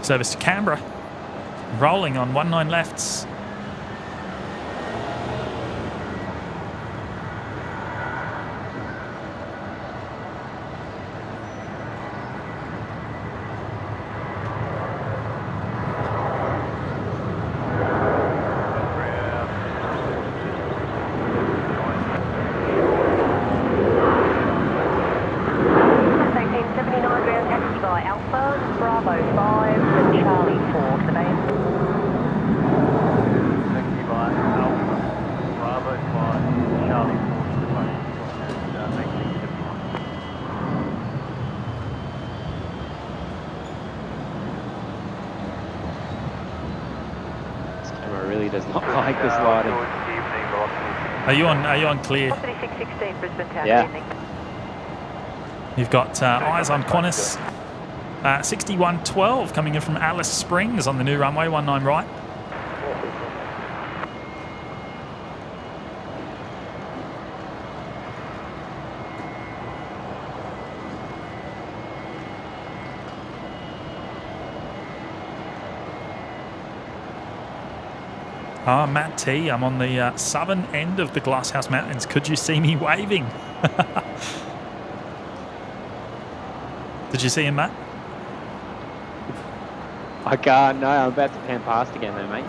service to Canberra, rolling on 19 lefts. does not like the sliding. Are you on clear? Velocity 616, Brisbane Town. Yeah. Evening. You've got eyes on Qantas 6112 coming in from Alice Springs on the new runway 19 right. Matt T, I'm on the southern end of the Glasshouse Mountains. Could you see me waving? Did you see him, Matt? I can't. No, I'm about to pan past again, though, mate.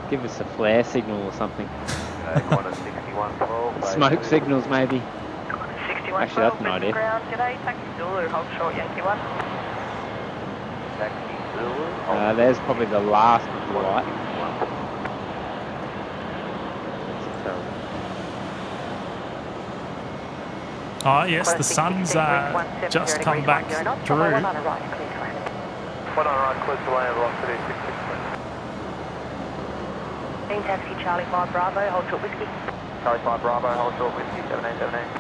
Give us a flare signal or something. Qantas 6112. Smoke signals, maybe. 6112, Actually, that's an idea. ground, g'day, taxi Zulu, hold short, Yankee 1. Taxi Zulu. There's probably the last of the light. Oh, yes, the sun's just come back through. One on a right, clear to land. One on right, close to land, velocity 663. Main taxi Charlie 5 Bravo, hold short whiskey. Charlie 5 Bravo, hold short whiskey, 7878.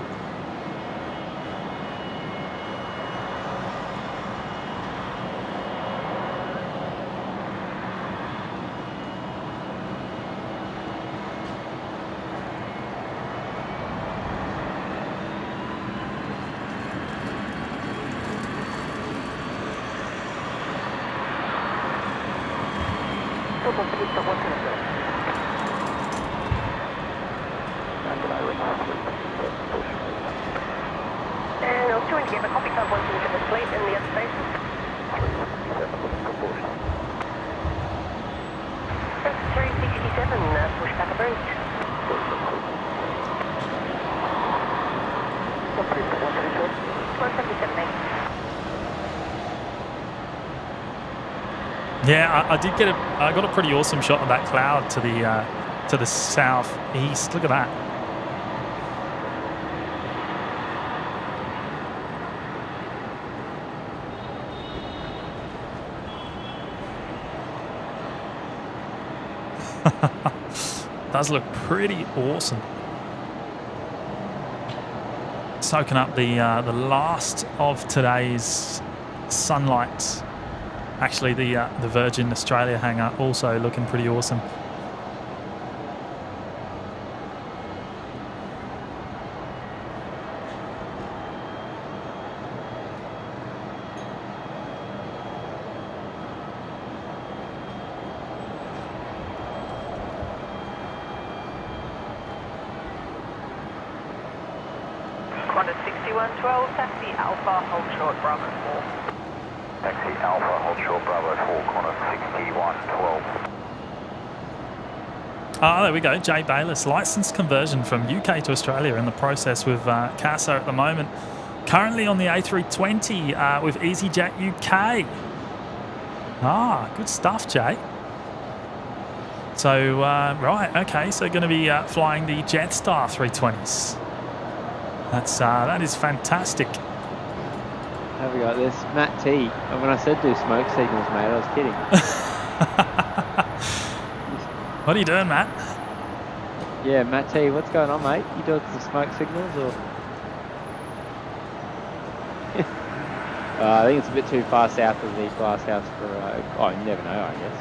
And I'll join together, copy club 1 to the fleet and the other station. That's 367, push back approved. 177. Yeah, I did get I got a pretty awesome shot of that cloud to the southeast. Look at that. Does look pretty awesome. Soaking up the last of today's sunlight. Actually, the Virgin Australia hangar also looking pretty awesome. Qantas 6112, taxi Alpha, hold short, Bravo 4. Taxi Alpha, hold short, Bravo 4, Qantas 6112. There we go. Jay Bayliss, license conversion from UK to Australia in the process with CASA at the moment. Currently on the A320 with EasyJet UK. Good stuff, Jay. So, right, okay, so going to be flying the Jetstar 320s. That is fantastic. Have we got this? Matt T. And when I said do smoke signals, mate, I was kidding. What are you doing, Matt? Yeah, Matt T, what's going on, mate? You doing some smoke signals or? I think it's a bit too far south of the Glasshouse for. You never know, I guess.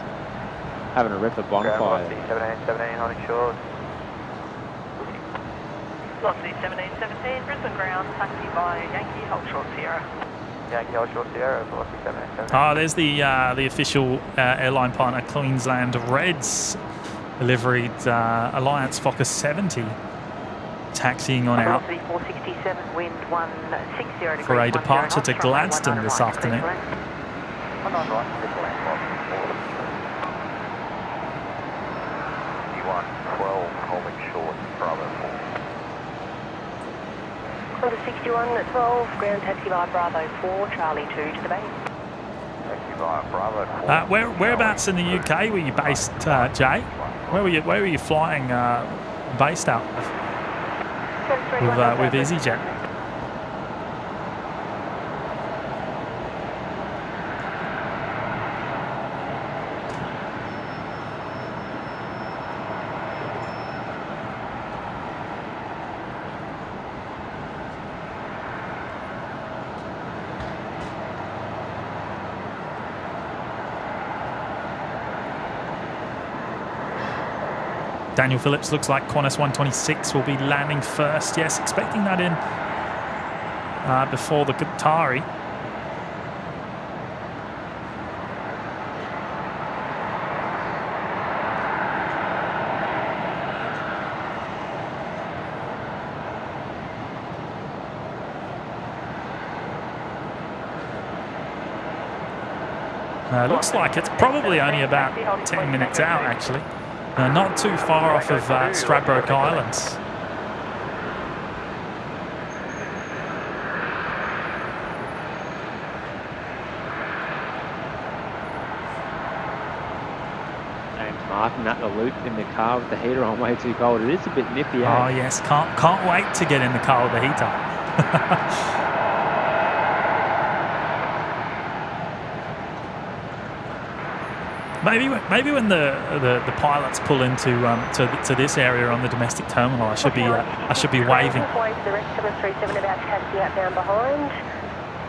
Having a ripper bonfire. 7878, holding short. Velocity 1717, Brisbane ground, taxi by Yankee, hold short Sierra. Yankee, hold short Sierra, velocity 7878. There's the official airline partner, Queensland Reds, liveried Alliance Fokker 70, taxiing on out Velocity 467, wind 160 degrees. for a departure to Gladstone this afternoon. One on right, triple land, 6112, holding short, Bravo 4. Qantas 6112, ground taxi by Bravo 4, Charlie 2 to the bay. Taxi by Bravo 4. Whereabouts in the UK were you based, Jay? Where were you flying based out of with EasyJet? Daniel Phillips looks like Qantas 126 will be landing first. Yes, expecting that in before the Qatari. Looks like it's probably only about 10 minutes out, actually. Not too far off of Stradbroke Islands. James Martin at the loop in the car with the heater on, way too cold. It is a bit nippy. Oh yes, can't wait to get in the car with the heater. Maybe when the pilots pull into to this area on the domestic terminal, I should be waving. Wave to the rest 737 about to taxi out down behind,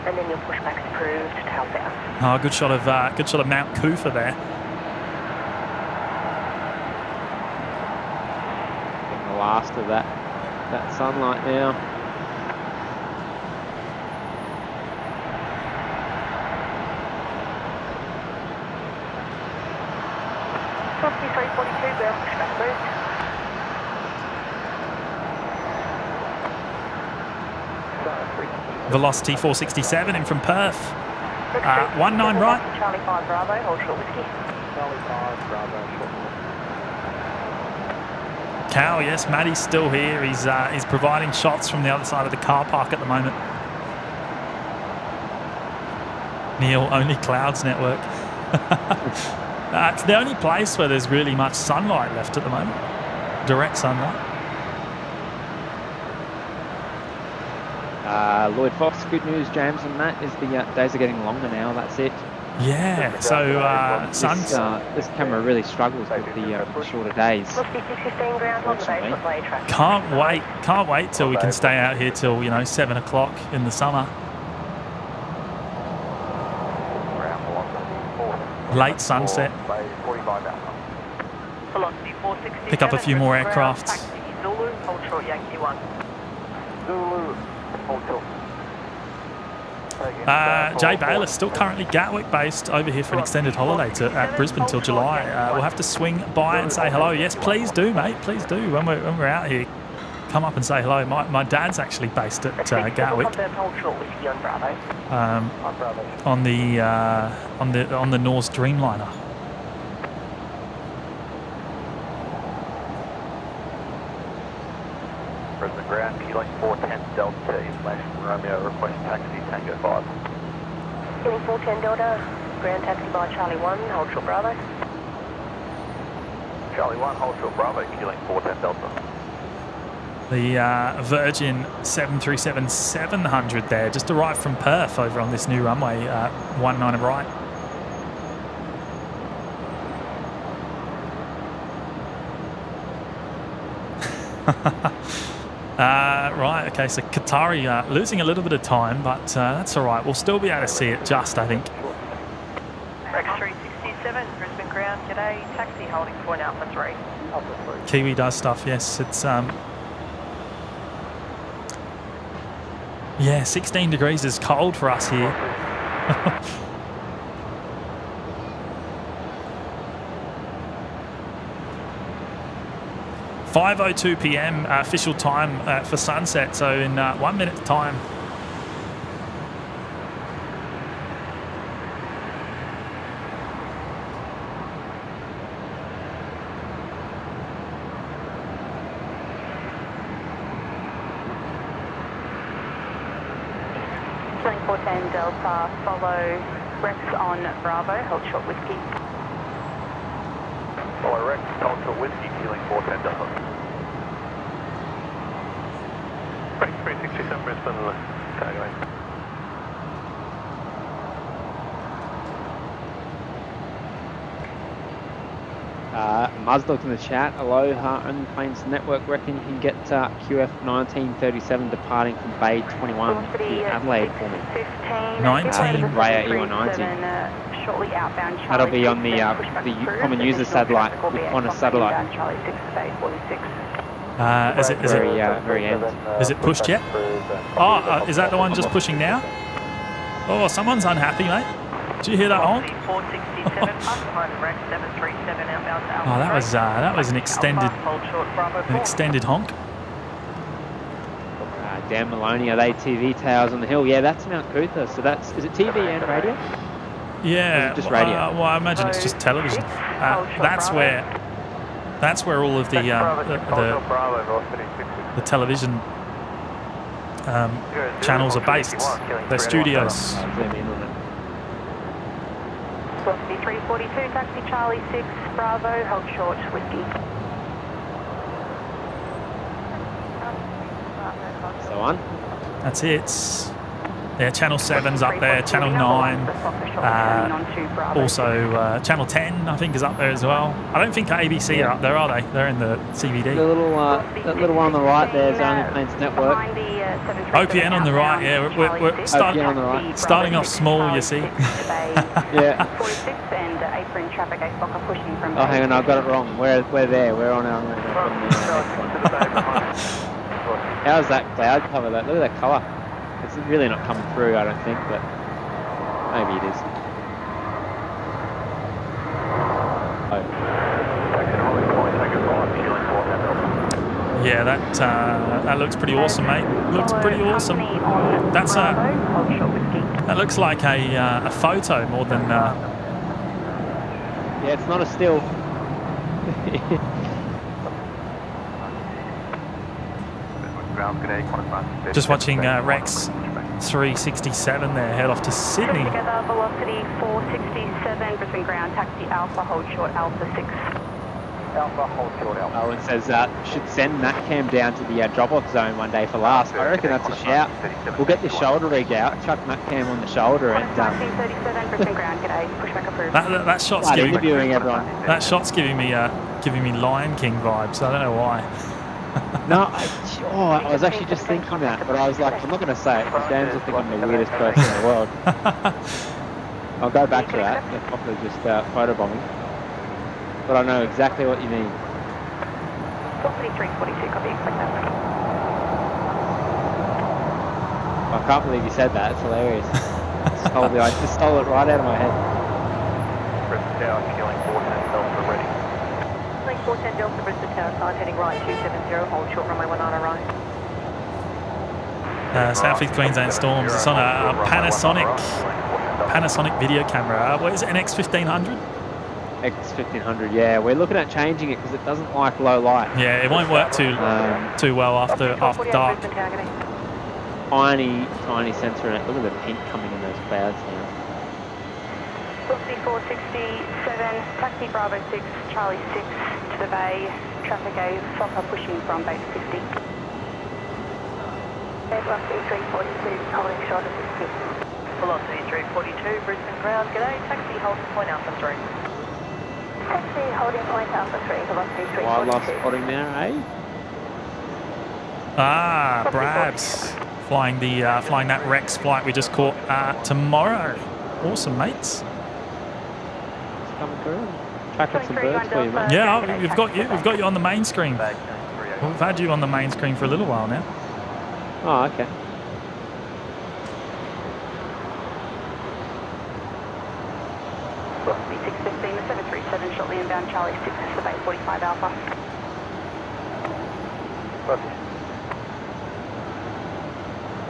and then your pushback's approved to tail south. Oh, good shot of Mount Kufa there. Getting the last of that sunlight now. Velocity 467 in from Perth. 19 right. Charlie 5 Bravo, hold short whiskey. Charlie 5 Bravo, short. Cal, yes, Matty's still here. He's providing shots from the other side of the car park at the moment. Neil, only clouds network. It's the only place where there's really much sunlight left at the moment. Direct sunlight. Lloyd Fox, good news, James and Matt, is the days are getting longer now. That's it. Yeah, so this camera really struggles with the shorter days. Can't wait till we can stay out here till 7 o'clock in the summer. Late sunset. Pick up a few more aircraft. Zulu, hold short Yankee 1. Zulu, hold short. Jay Baylor still currently Gatwick based over here for an extended holiday at Brisbane till July. We'll have to swing by and say hello. Yes, please do, mate. Please do. When we're out here, come up and say hello. My dad's actually based at Gatwick. On the Norse Dreamliner. Brisbane ground, Kilo 410 Delta T, Romeo, request taxi, Tango 5. Kilo 410 Delta, ground taxi by Charlie 1, hold short Bravo. Charlie 1, hold short Bravo, Kilo 410 Delta. The Virgin 737-700 there, just arrived from Perth over on this new runway, 19 right. Right, okay, so Qatari losing a little bit of time, but that's all right. We'll still be able to see it just, I think. Rex 367, Brisbane ground, g'day, taxi holding point Alpha 3. Alpha 3. Kiwi does stuff, yes. It's, yeah, 16 degrees is cold for us here. 5:02 p.m. Official time for sunset, so in 1 minute's time. Flying 410 Delta, follow Rex on Bravo, hold short whiskey. Follow Rex, hold short whiskey, Kilo 410 Delta. 367 Brisbane, cargo. Muzdog in the chat. Aloha, Only Planes Network reckon you can get QF 1937 departing from Bay 21 in Adelaide for me. 19. Raya EY90. shortly outbound Charlie. That'll be on the pushback common through. user Additional satellite, traffic will be the Qantas across satellite. inbound Charlie 6 to bay 46. Very end. Is it pushed yet? Oh, is that the one just pushing now? Oh, someone's unhappy, mate. Did you hear that honk? Oh, that was an extended honk. Dan Maloney, are they TV towers on the hill? Yeah, that's Mount Cootha. So is it TV and radio? Yeah, Or is it just radio? well, I imagine it's just television. That's where all of the television channels are based. They're studios. Velocity 342, taxi Charlie 6, Bravo, hold short, whiskey. So on. That's it. Yeah, Channel 7's up there, Channel 9, also Channel 10 I think is up there as well. I don't think ABC are up there, are they? They're in the CBD. The little one on the right there is Only Planes Network. OPN on the right, yeah. We're OPN on the right. starting off small, you see. Yeah. 46 and apron traffic, a Fokker pushing from... Oh, hang on, I've got it wrong. We're there. We're on our... How's that cloud cover? Look at that colour. It's really not coming through, I don't think, but maybe it is. Yeah, that looks pretty awesome, mate. Looks pretty awesome. That looks like a photo more than... Yeah, it's not a still. Just watching Rex 367 there head off to Sydney. Together, velocity 467, Brisbane ground, taxi Alpha, hold short, Alpha 6. Alpha, hold short, Alpha. Owen says should send that cam down to the drop-off zone one day for last. I reckon that's a shout. We'll get the shoulder rig out, chuck that cam on the shoulder, and that shot's giving interviewing everyone. That shot's giving me Lion King vibes. I don't know why. No, I was actually just thinking that, but I was like, I'm not going to say it because James will think I'm the weirdest person in the world. I'll go back to that. They're probably just photobombing. But I know exactly what you mean. Velocity 342, copy, expect that. I can't believe you said that. It's hilarious. I just stole it right out of my head. Brisbane Tower, killing 410 Delta ready. Link 410 Delta, Brisbane Tower side, heading right 270, hold short runway 19 right. South East Queensland Storms. It's on a Panasonic video camera. What is it, an X1500? X1500, yeah. We're looking at changing it because it doesn't like low light. Yeah, it won't work too well after dark. Tiny sensor in it. Look at the pink coming in those clouds now. Velocity 467, taxi Bravo 6, Charlie 6 to the bay, traffic A, Fokker pushing from base 50. Velocity 342, holding short of 60. Velocity 342, Brisbane ground, g'day, taxi hold point Alpha 3. Taxi holding point Alpha 3, velocity 342. Wildlife spotting there, eh? Brad's flying that Rex flight we just caught tomorrow. Awesome, mates. It's coming through. Tracking some birds for you, mate. Yeah, we've got you on the main screen. We've had you on the main screen for a little while now. Oh, okay. Velocity 615, the 737, shortly inbound Charlie 6 to the bay 45 Alpha.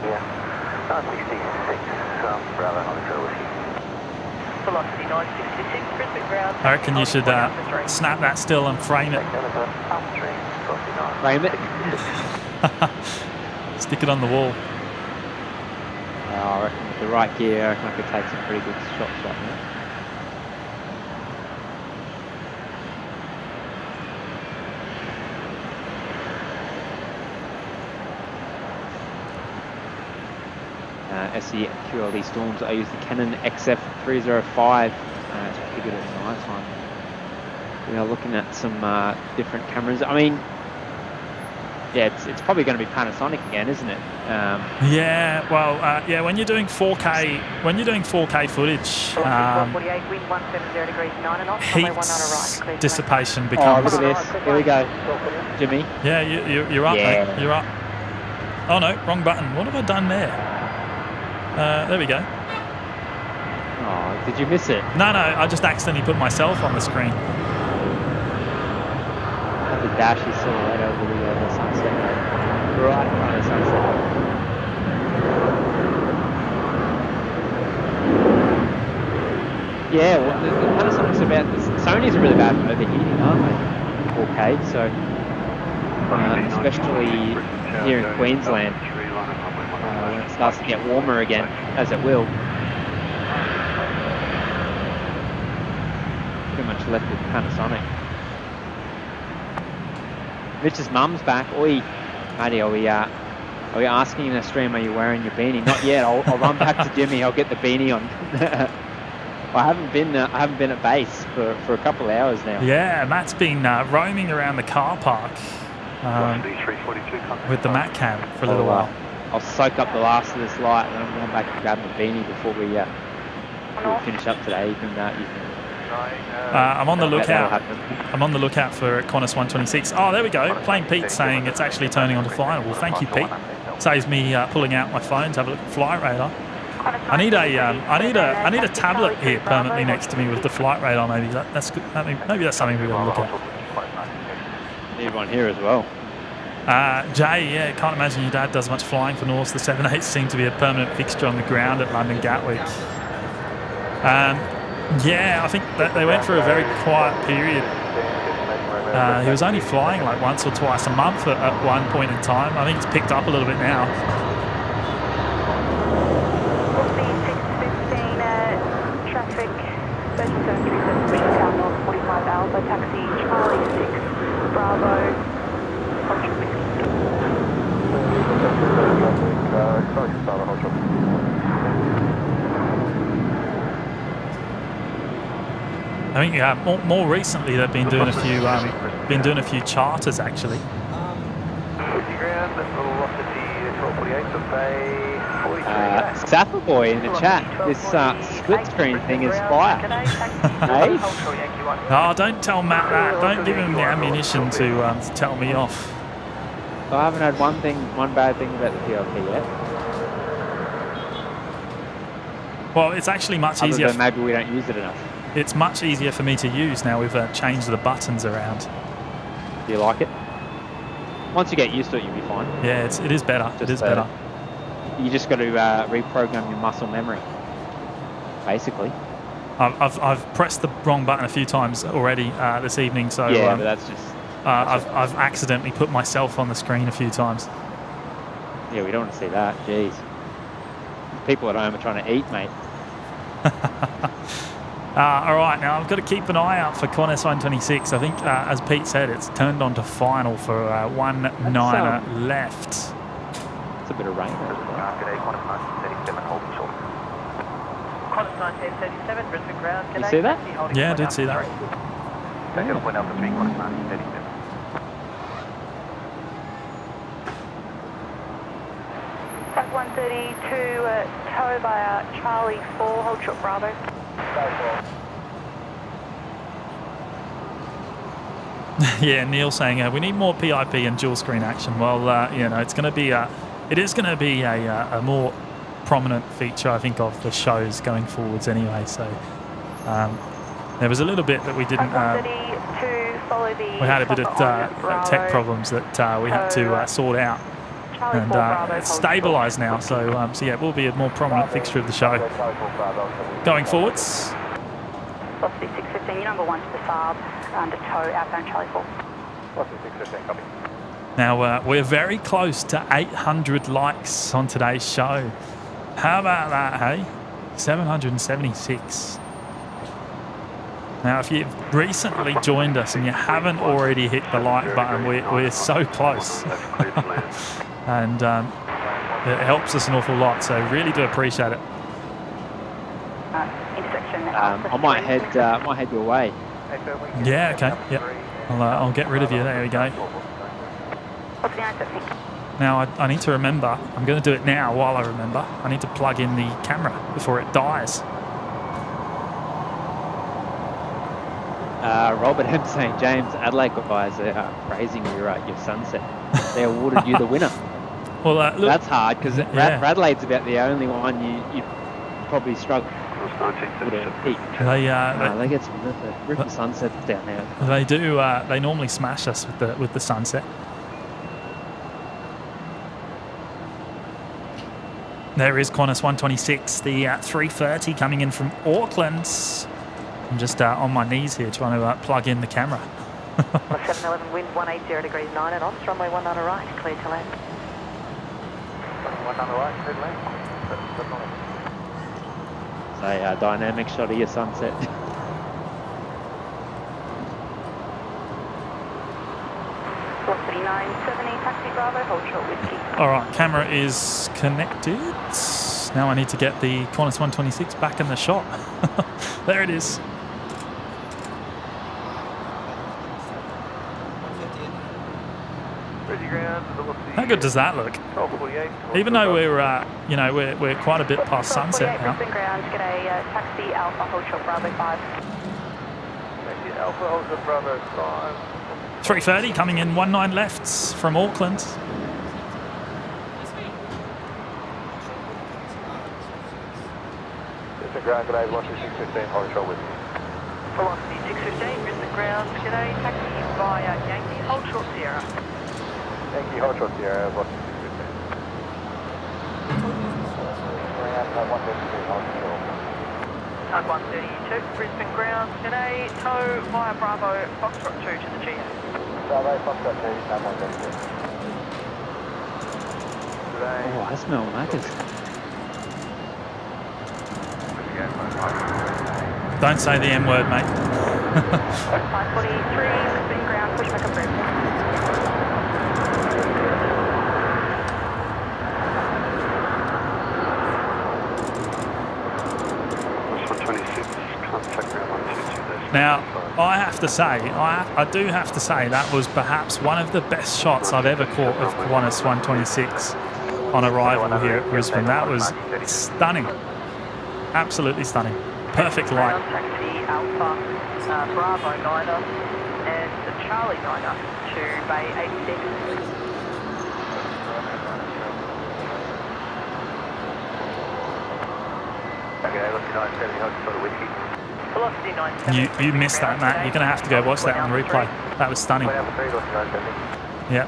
Yeah, 66, Bravo, on the whiskey. Velocity 966, Brisbane ground. I reckon you should snap that still and frame it. Frame it? Stick it on the wall. I reckon with the right gear, I reckon I could take some pretty good shots right now. SE QLD Storms, I use the Canon XF305. It's pretty good at night time. We are looking at some different cameras. I mean, yeah, it's probably going to be Panasonic again, isn't it? Yeah, well, yeah. When you're doing 4K, footage, 48, wind 170 degrees 9 knots. heat dissipation becomes. Oh, look at this. Here we go, Jimmy. Yeah, you're up, Yeah. mate. You're up. Oh no, wrong button. What have I done there? There we go. Oh, did you miss it? No, I just accidentally put myself on the screen. That's a dashy silhouette over the sunset. Right in front of the sunset. Yeah, well, the Panasonic's about this. Sony's are really bad at overheating, aren't they? 4K, so especially here in Queensland, when it starts to get warmer again, as it will. Pretty much left with Panasonic. Mitch's mum's back. Oi, Matty, are we asking in the stream, are you wearing your beanie? Not yet. I'll run back to Jimmy. I'll get the beanie on. I haven't been at base for a couple of hours now. Yeah, Matt's been roaming around the car park with the Matt cam for a little while. I'll soak up the last of this light, and then I'm going back and grab my beanie before we finish up today. You can I'm on the lookout. I'm on the lookout for Qantas 126. Oh, there we go. Plain Pete saying it's actually turning on to final. Well, thank you, Pete. Saves me pulling out my phone to have a look at flight radar. I need a tablet here permanently next to me with the flight radar. Maybe that's good. Maybe that's something we're going to look at. Need one here as well. Jay, yeah, can't imagine your dad does much flying for Norse. The 7-8s seem to be a permanent fixture on the ground at London Gatwick. Yeah, I think that they went through a very quiet period. He was only flying like once or twice a month at one point in time. I think it's picked up a little bit now. 615 traffic, 3737 South North 45 Alpha, taxi Charlie 6 Bravo, I think more recently they've been doing a few charters actually. Sapper Boy in the chat. This split screen thing is fire. Hey? Oh, don't tell Matt that. Don't give him the ammunition to tell me off. So I haven't had one bad thing about the PLP yet. Well, it's actually much Other easier. than maybe we don't use it enough. It's much easier for me to use now. We've changed the buttons around. Do you like it? Once you get used to it, you'll be fine. Yeah, it is better. It is better. You just got to reprogram your muscle memory, basically. I've pressed the wrong button a few times already this evening, so yeah, but that's just. I've accidentally put myself on the screen a few times. Yeah, we don't want to see that. Jeez. People at home are trying to eat, mate. All right, now I've got to keep an eye out for Qantas 126. I think, as Pete said, it's turned on to final for 1-9er left. It's a bit of rain. Qantas 1937, Brisbane ground. You see that? Yeah, I did see that. Flight 132, tow by Charlie 4, hold short Bravo. Yeah, Neil saying we need more PIP and dual screen action. Well, it's going to be it is going to be a more prominent feature, I think, of the shows going forwards anyway. So there was a little bit that we didn't. We had a bit of tech problems that we had to sort out, and it's stabilised now. So yeah, it will be a more prominent fixture of the show going forwards. Velocity 615, your number 1 to the Saab, under tow, outbound Charlie 4. Velocity 615, copy. Now, we're very close to 800 likes on today's show. How about that, hey? 776. Now, if you've recently joined us and you haven't already hit the like button, we're so close. And it helps us an awful lot, so really do appreciate it. I might head your way. Yeah, okay. Yep. I'll get rid of you. There we go. What's the answer, think? Now, I need to remember, I'm going to do it now while I remember. I need to plug in the camera before it dies. Robert M. St. James, Adelaide guys are praising your sunset. They awarded you the winner. Well, look, that's hard because Adelaide's about the only one you probably struggle to peak. They get some ripper sunsets down there. They do. They normally smash us with the sunset. There is Qantas 126, the 330 coming in from Auckland. I'm just on my knees here trying to plug in the camera. 711 wind 180 degrees 9 and on, runway 19 right, clear to land. 19 right, clear to land. So a dynamic shot of your sunset. Velocity 970, taxi Bravo, hold short whiskey. All right, camera is connected. Now I need to get the Qantas 126 back in the shot. There it is. How good does that look? Even though we're quite a bit past sunset now. Brisbane ground, get a taxi Alpha, hold short Bravo 5. Taxi Alpha, hold short Bravo 5. 330 coming in 19 left from Auckland. Brisbane ground, g'day, velocity 615, hold short with me. Velocity 615, Brisbane ground, g'day, taxi via Yankee, hold short Sierra. Yankee, hold short Sierra, velocity 615. Ground, 132, hold short. Tug 132, Brisbane ground, g'day, tow via Bravo, Foxtrot 2 to the GA. Bravo, Foxtrot 2, no 132. Oh, I smell Macca's. Don't say the M word, mate. 543, Brisbane ground, push back approved. Now, I have to say, I do have to say that was perhaps one of the best shots I've ever caught of Qantas 126 on arrival here at Brisbane. That was stunning. Absolutely stunning. Perfect light. Taxi Alpha, Bravo 9er and Charlie 9er to Bay 86. Okay, let's 970, hold short of whiskey. Velocity 970. You missed that, Matt. You're going to have to go watch that on the replay. That was stunning. Yeah.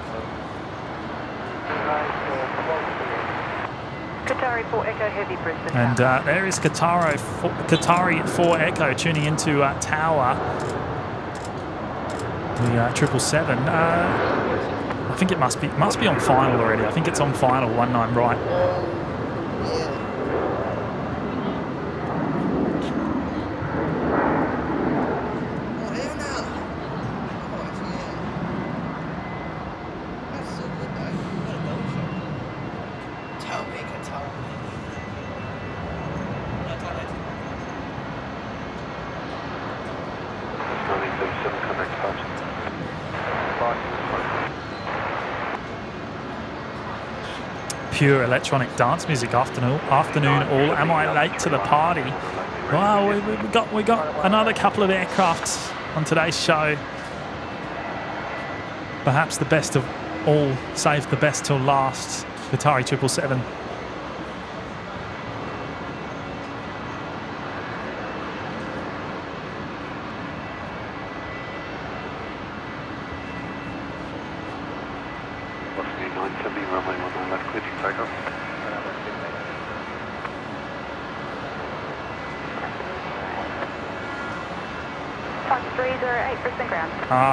Qatari 4 Echo Heavy, Brisbane. And there is Qatari 4 Echo tuning into Tower. The 777. I think it must be on final already. I think it's on final 19 right. Pure electronic dance music afternoon all. Am I late to the party? Wow, we got another couple of aircrafts on today's show. Perhaps the best of all, save the best till last. Qatari 777.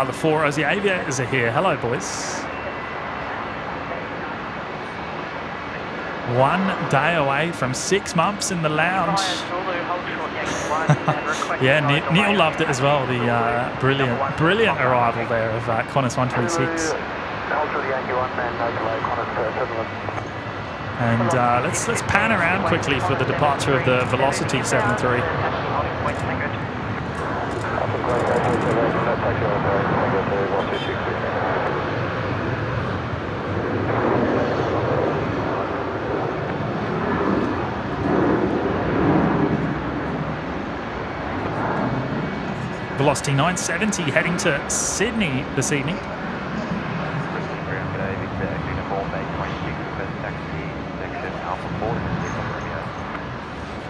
The 4 Aussie Aviators are here. Hello, boys. 1 day away from 6 months in the lounge. Yeah, Neil loved it as well. The brilliant arrival there of Qantas 126. And let's pan around quickly for the departure of the Velocity 73. Velocity 970 heading to Sydney this evening.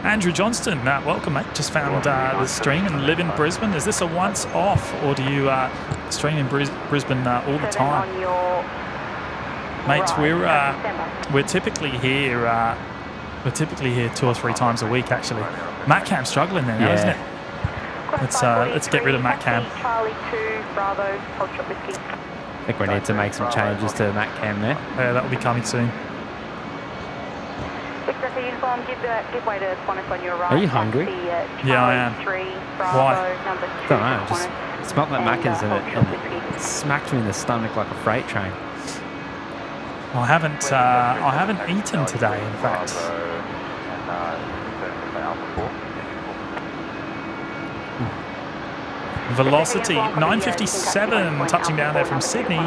Andrew Johnston, welcome mate. Just found the stream and live in Brisbane. Is this a once off or do you stream in Brisbane all the time? Mates, we're typically here. We're typically here 2 or 3 times a week actually. Matt Cam's struggling there now, isn't it? Let's get rid of Matt Cam. Charlie 2, Bravo, Hold Shot Whiskey. I think we need to make some changes to Matt Cam there. Yeah, that will be coming soon. Victor uniform, give way to Qantas on your right. Are you hungry? Yeah, I am. 3, Bravo, Why? number 2. I don't know, just smelled like Macca's and it smacked me in the stomach like a freight train. I haven't eaten today, in fact. Velocity 957 touching down there from Sydney.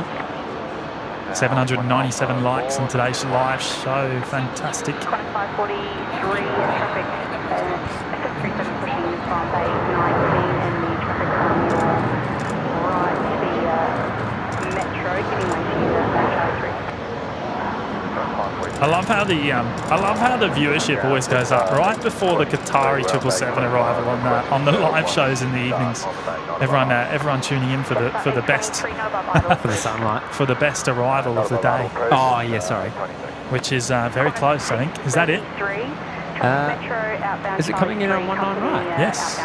797 likes on today's live show. Fantastic. 543 traffic. 737 pushing from Bay 19 and the traffic on right to the metro, giving way to Charlie 3. I love how the viewership always goes up right before the Qatari 777 arrival on the live shows in the evenings. Everyone tuning in for the best For the sunlight. for the best arrival of the day, Oh, yeah, sorry. which is very close. I think. Is that it? Is it coming in on 19 right? Yes.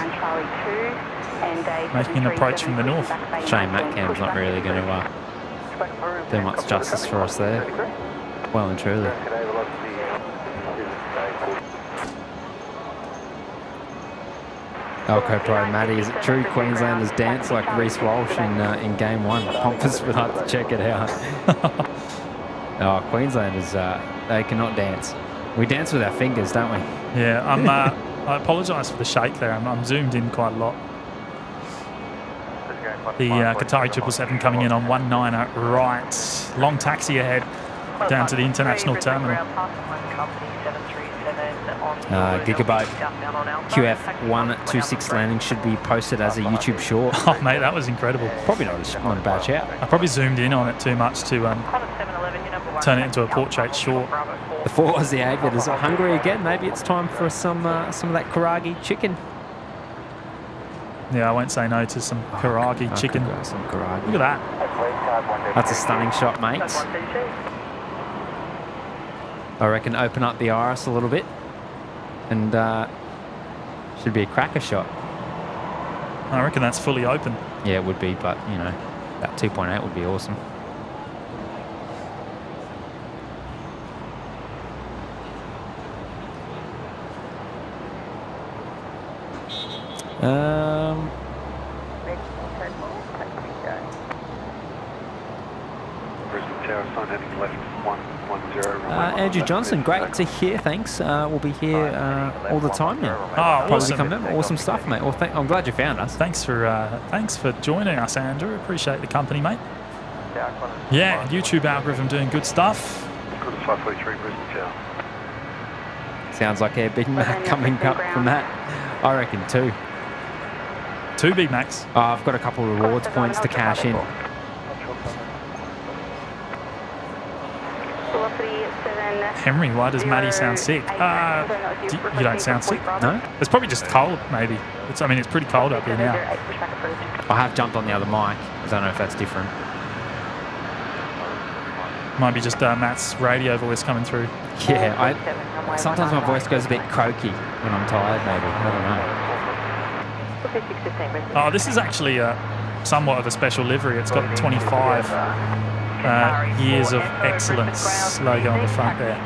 Making an approach from the north. Shame Matt Cam's not really going to do much justice for us there. Well and truly. Oh, co-pro Matty, is it true Queenslanders dance like Reece Walsh in Game 1? Pompous would like to check it out. Oh, Queenslanders, they cannot dance. We dance with our fingers, don't we? Yeah, I apologise for the shake there. I'm zoomed in quite a lot. The Qatari 777 coming in on 19 right. Long taxi ahead down to the international terminal. Gigabyte QF126 landing should be posted as a YouTube short. Oh, mate, that was incredible. Probably not a bad shout. I probably zoomed in on it too much to turn it into a portrait short. The 4 Aussie aviators are hungry again. Maybe it's time for some of that karagi chicken. Yeah, I won't say no to some karagi chicken. Some karagi. Look at that. That's a stunning shot, mates. I reckon open up the iris a little bit and should be a cracker shot. I reckon that's fully open. Yeah, it would be, but, you know, that 2.8 would be awesome. Andrew Johnson, great to hear. Thanks. We'll be here all the time now. Oh, awesome! Awesome stuff, mate. Well, I'm glad you found us. Thanks for joining us, Andrew. Appreciate the company, mate. Yeah, YouTube algorithm doing good stuff. Sounds like a Big Mac coming up from that. I reckon 2. 2 Big Macs. Oh, I've got a couple of rewards points to cash in. Henry, why does Matty sound sick? You don't sound sick? No? It's probably just cold, maybe. It's pretty cold up here now. I have jumped on the other mic. I don't know if that's different. Might be just Matt's radio voice coming through. Yeah, sometimes my voice goes a bit croaky when I'm tired, maybe. I don't know. Oh, this is actually somewhat of a special livery. It's got 25 years of excellence logo on the front there.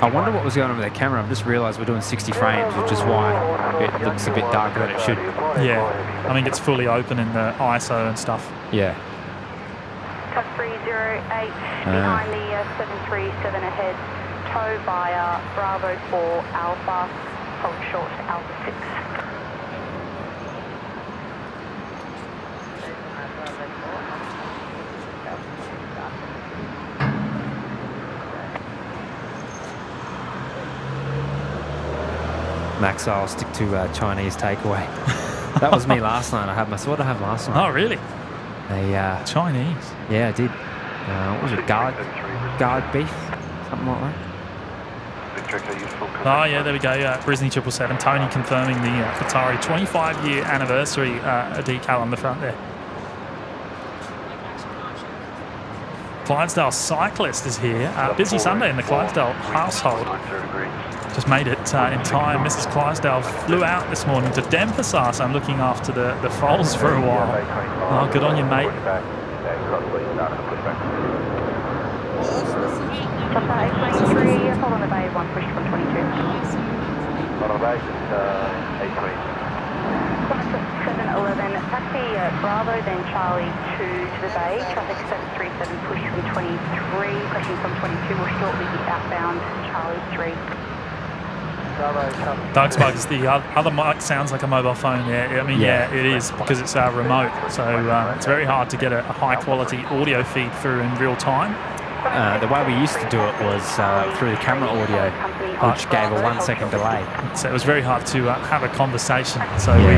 I wonder what was going on with their camera. I've just realised we're doing 60 frames, which is why it looks a bit darker than it should. Yeah, I think it's fully open in the ISO and stuff. Yeah. Cut 308 behind the 737 ahead. Tow via Bravo 4 Alpha. Hold short Alpha 6. Max, I'll stick to Chinese takeaway. That was me last night. What did I have last night? Oh, really? Chinese? Yeah, I did. What was it? Garlic beef? Something like that. Oh, yeah, there we go. Brisbane 777. Tony confirming the Qatari 25-year anniversary decal on the front there. Clydesdale cyclist is here. Busy Sunday in the Clydesdale household. Just made it in time. Mrs. Clydesdale flew out this morning to Denpasar, so I'm looking after the foals for a while. Oh, good on you, mate. Chopper 823, hold on the bay, 1 push 122. On the bay, 820. 711, taxi Bravo, then Charlie 2 to the bay, traffic 737, push from 23, pushing from 22, will shortly be outbound, Charlie 3. Doug's Bugs, the other mic sounds like a mobile phone. Yeah, I mean, yeah, it is because it's remote. So it's very hard to get a high quality audio feed through in real time. The way we used to do it was through the camera audio, which gave a 1 second delay. So it was very hard to have a conversation. So we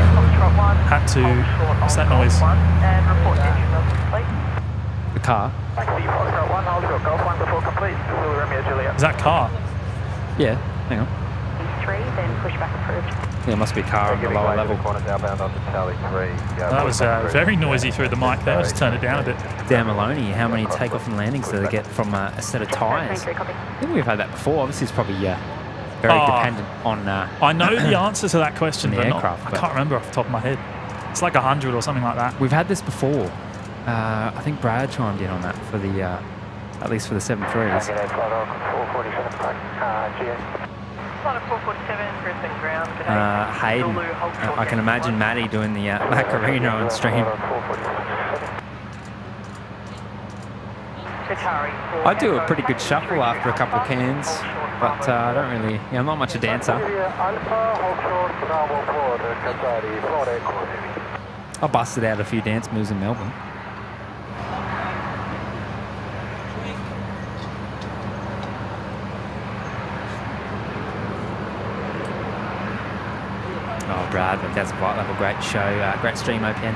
had to. What's that noise? The car? Is that car? Yeah, hang on. 3, then pushback approved. Yeah, it must be a car on the lower level. That was very noisy through the mic there. Let's turn it down a bit. Dan Maloney, how many takeoff and landings do they get from a set of tyres? I think we've had that before. Obviously, it's probably very dependent on... I know the answer to that question, the but aircraft, I can't remember off the top of my head. It's like 100 or something like that. We've had this before. I think Brad chimed in on that for the... at least for the 7.3s. Hayden, I can imagine Matty doing the Macarena on stream. I do a pretty good shuffle after a couple of cans, but I don't really, I'm not much a dancer. I busted out a few dance moves in Melbourne. Oh, Brad, that's a Flight Level. Great show, great stream, Open.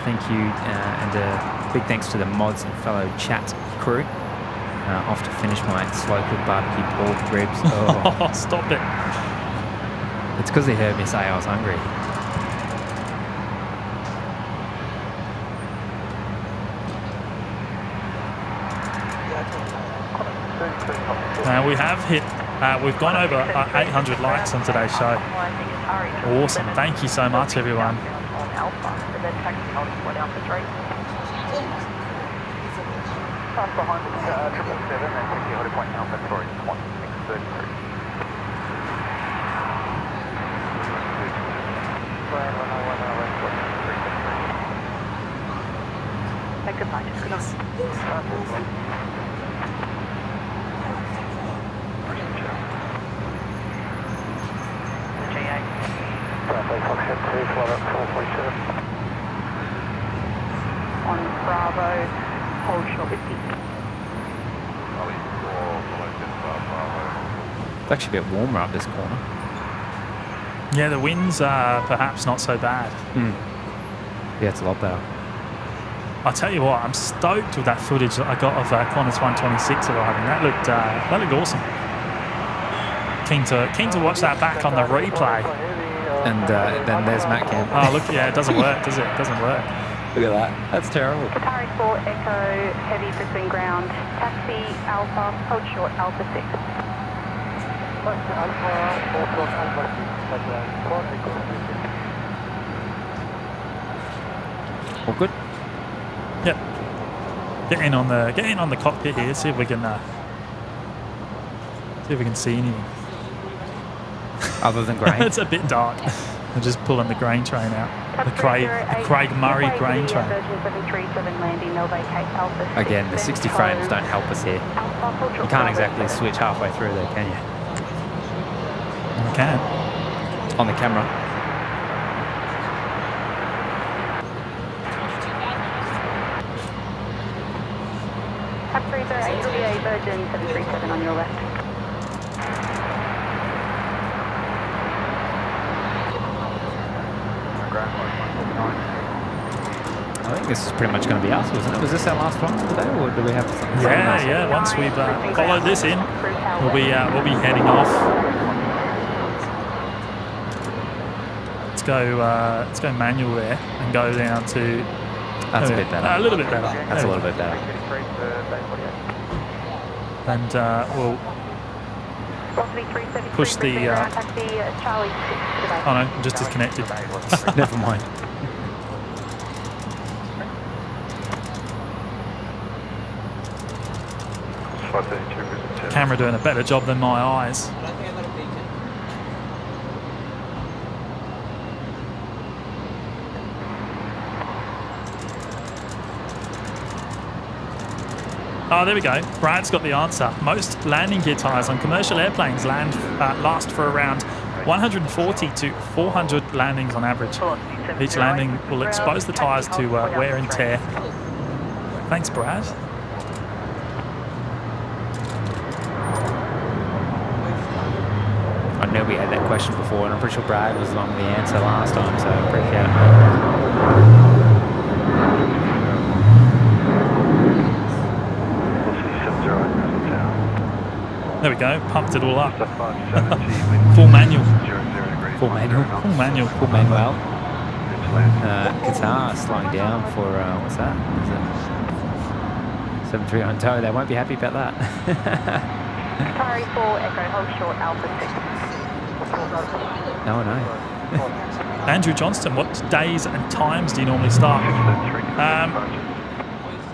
Thank you, and big thanks to the mods and fellow chat crew. Off to finish my slow cooked barbecue pork ribs. Oh, stop it. It's because they heard me say I was hungry. We have hit, we've gone over 800 likes on today's show. Awesome. Thank you so much, everyone. Goodbye, just good night. On Bravo, hold short with deep. It's actually a bit warmer up this corner. Yeah, the winds are perhaps not so bad. Yeah, it's a lot better. I'll tell you what, I'm stoked with that footage that I got of Qantas 126 arriving. That looked awesome. Keen to watch that back on the replay. And then there's Matt Camp. Oh, look, yeah, it doesn't work, does it? It doesn't work. Look at that. That's terrible. Qatari 4 Echo, heavy Brisbane ground. Taxi Alpha, hold short, Alpha 6. All good? Yep. Get in on the cockpit here. See if we can see anything. Other than grain. It's a bit dark. I'm just pulling the grain train out. The Craig Murray grain train. Again, the 60 frames don't help us here. You can't exactly switch halfway through there, can you? You can. On the camera. Freezer, ATC Virgin 737 on your left. I think this is pretty much going to be us, wasn't it? Was this our last flight today, or do we have something? Yeah. Once we've followed this in, we'll be heading off. Let's go manual there and go down to. That's a bit better. A little bit better. That's a little bit better. And we'll push the. Oh no, I'm just disconnected. Never mind. Camera doing a better job than my eyes. Oh, there we go. Brad's got the answer. Most landing gear tyres on commercial airplanes last for around 140 to 400 landings on average. Each landing will expose the tyres to wear and tear. Thanks, Brad. I know we had that question before, and I'm pretty sure Brad was along with the answer last time, so I appreciate it. There we go, pumped it all up. Full manual. Full manual. Full manual. Full manual. Qatar slowing down for, what's that? Is it 73 on tow? They won't be happy about that. Qatari 4 Echo, hold short, Alpha 6. No. Andrew Johnston, what days and times do you normally start?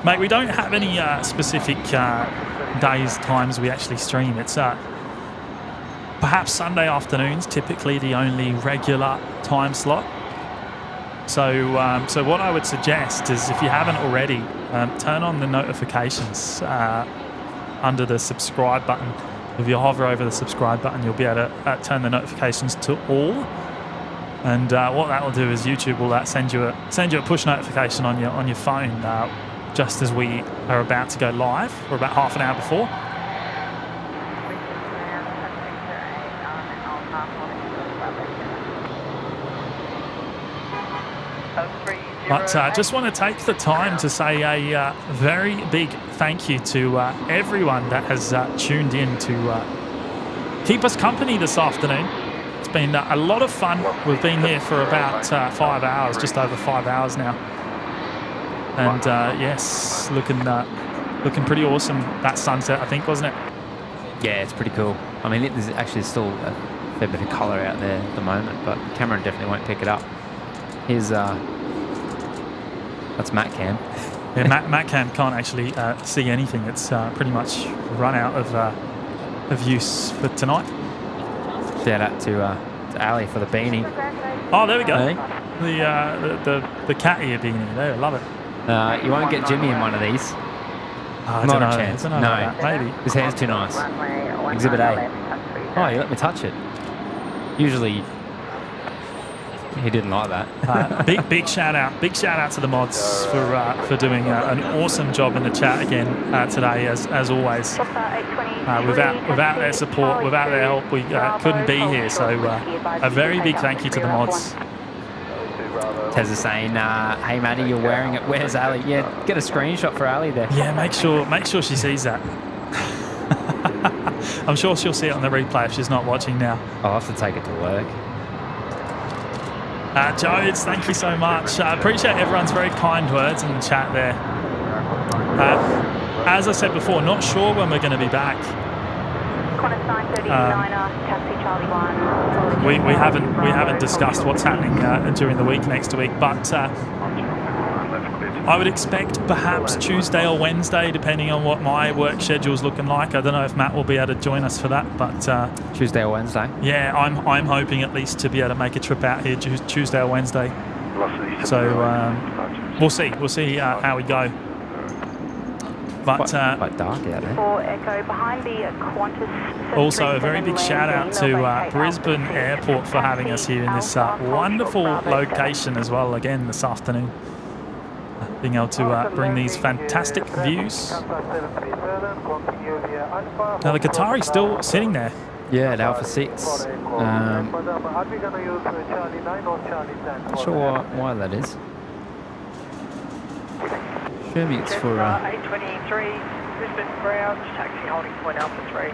Mate, we don't have any specific days, times we actually stream. It's perhaps Sunday afternoons, typically the only regular time slot. So what I would suggest is, if you haven't already, turn on the notifications under the subscribe button. If you hover over the subscribe button, you'll be able to turn the notifications to all. And what that will do is YouTube will send you a push notification on your phone just as we are about to go live, or about half an hour before. But I just want to take the time to say a very big thank you to everyone that has tuned in to keep us company this afternoon. It's been a lot of fun. We've been here for about 5 hours, just over 5 hours now. And yes, looking pretty awesome, that sunset, I think, wasn't it? Yeah, it's pretty cool. I mean, there's actually still a fair bit of colour out there at the moment, but Cameron definitely won't pick it up. Here's that's Matt Cam. Yeah, Matt Cam can't actually see anything. It's pretty much run out of use for tonight. Shout out to Ali for the beanie. Oh, there we go. Hey? The cat ear beanie there. I love it. You won't get Jimmy in one of these. Not a chance. No, maybe. His hand's too nice. Exhibit A. Oh, you let me touch it. Usually, he didn't like that. Big shout out to the mods for doing an awesome job in the chat again today, as always. Without their support, without their help, we couldn't be here. So a very big thank you to the mods. Tez is saying, "Hey Matty, you're wearing it. Where's Ali? Yeah, get a screenshot for Ali there." Yeah, make sure she sees that. I'm sure she'll see it on the replay if she's not watching now. I'll have to take it to work. Jodes, thank you so much. I appreciate everyone's very kind words in the chat there. As I said before, not sure when we're going to be back. We haven't discussed what's happening during the week next week, but I would expect perhaps Tuesday or Wednesday, depending on what my work schedule's looking like. I don't know if Matt will be able to join us for that, but Tuesday or Wednesday. Yeah, I'm hoping at least to be able to make a trip out here Tuesday or Wednesday. So we'll see how we go. But quite dark out there. Also, a very big shout out to Brisbane Airport for having us here in this wonderful location as well. Again this afternoon, being able to bring these fantastic views. Now the Qatari's still sitting there. Yeah, at Alpha 6. Not sure why that is. Maybe it's for... 823, Brisbane ground, taxi holding point Alpha 3.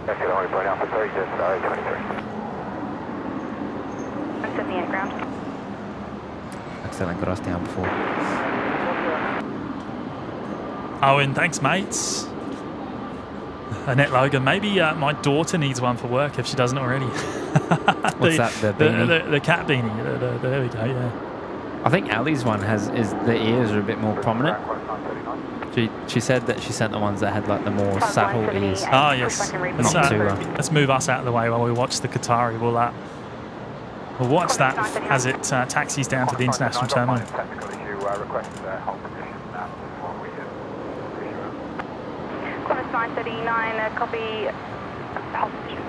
Taxi holding point Alpha 3, just 823. 178 ground. Accidentally got us down before. Owen, thanks, mates. Annette Logan, maybe my daughter needs one for work if she doesn't already. What's that, the beanie? The cat beanie. There we go, yeah. I think Ali's one is the ears are a bit more prominent. She said that she sent the ones that had like the more subtle ears. Oh, yes. Let's move us out of the way while we watch the Qatari. We'll watch that as it taxis down to the international terminal. Qantas 939, copy. Hostage.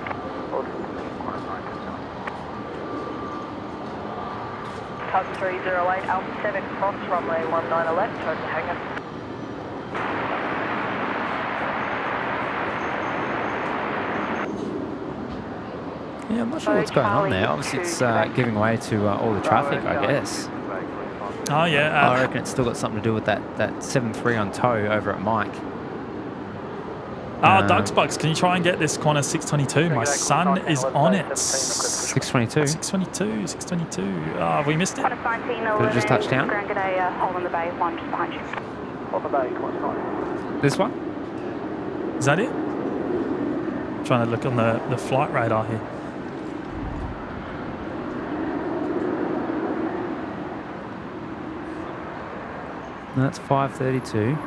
Tug 308, Alpha 7, cross runway 19 left, total hangar. Yeah, I'm not sure what's going on there. Obviously, it's giving way to all the traffic, I guess. Oh, yeah. I reckon it's still got something to do with that 7-3 on tow over at Mike. Doug's Bugs, can you try and get this Qantas 622? My son is on it. 622? 622. Oh, we missed it. Did it just touch down? Ground today, hold on the bay, one just behind you. On the bay, Qantas 9. This one? Is that it? Trying to look on the flight radar here. No, that's 532.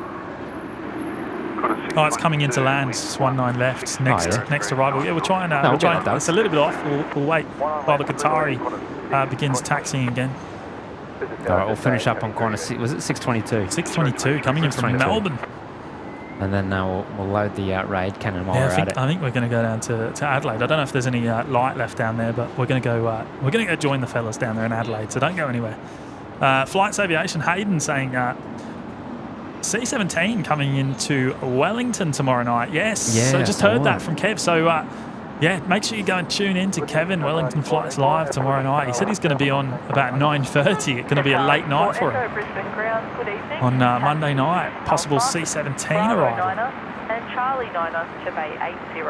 Oh, it's coming into land. It's 19 left. Next arrival. Yeah, we'll try and it's a little bit off. We'll wait while the Qatari begins taxiing again. All right, we'll finish up on Qantas. Was it 622? 622 coming in from Melbourne. And then we'll load the raid cannon while we're at it. I think we're going to go down to Adelaide. I don't know if there's any light left down there, but we're going to go. We're going to go join the fellas down there in Adelaide. So don't go anywhere. Flights Aviation Hayden saying C-17 coming into Wellington tomorrow night. Yes. Yeah, so just heard that from Kev. So yeah, make sure you go and tune in to Kevin Wellington Flights Live tomorrow night. He said he's going to be on about 9:30. It's going to be a late night for him. On Monday night, possible C-17 arrival. And Charlie 9er to Bay 80.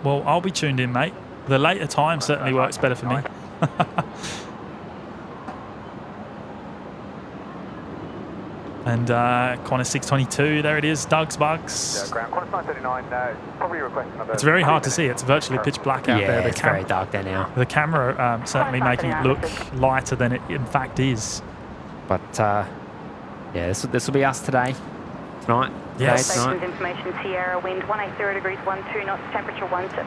Well, I'll be tuned in, mate. The later time certainly works better for me. And Qantas 622, there it is, Doug's Bugs. It's very hard to see. It's virtually pitch black out there. It's very dark there now. The camera certainly making it look lighter than it in fact is. But yeah, this will be us today. Tonight. Yes. Stations information, Sierra, wind 180 degrees, 12 knots, temperature 17.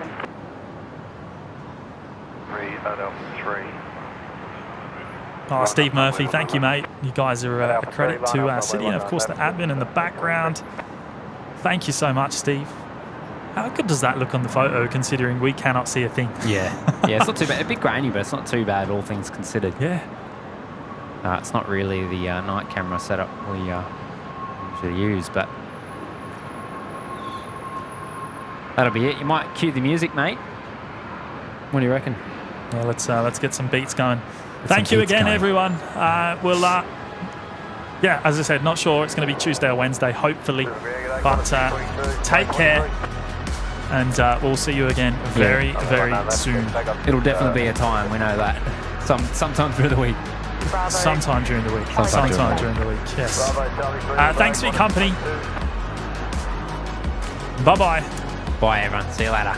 3. Oh, Steve Murphy, thank you, mate. You guys are a credit to City and, of course, the admin in the background. Thank you so much, Steve. How good does that look on the photo, considering we cannot see a thing? Yeah, it's not too bad. A bit grainy, but it's not too bad, all things considered. Yeah. It's not really the night camera setup we usually use, but that'll be it. You might cue the music, mate. What do you reckon? Yeah, let's get some beats going. Thank you again, everyone. Yeah, as I said, not sure it's going to be Tuesday or Wednesday, hopefully. But take care, and we'll see you again very, very soon. It'll definitely be a time, we know that. Sometime through the week. Sometime during the week. Sometime during the week, yes. Thanks for your company. Bye-bye. Bye, everyone. See you later.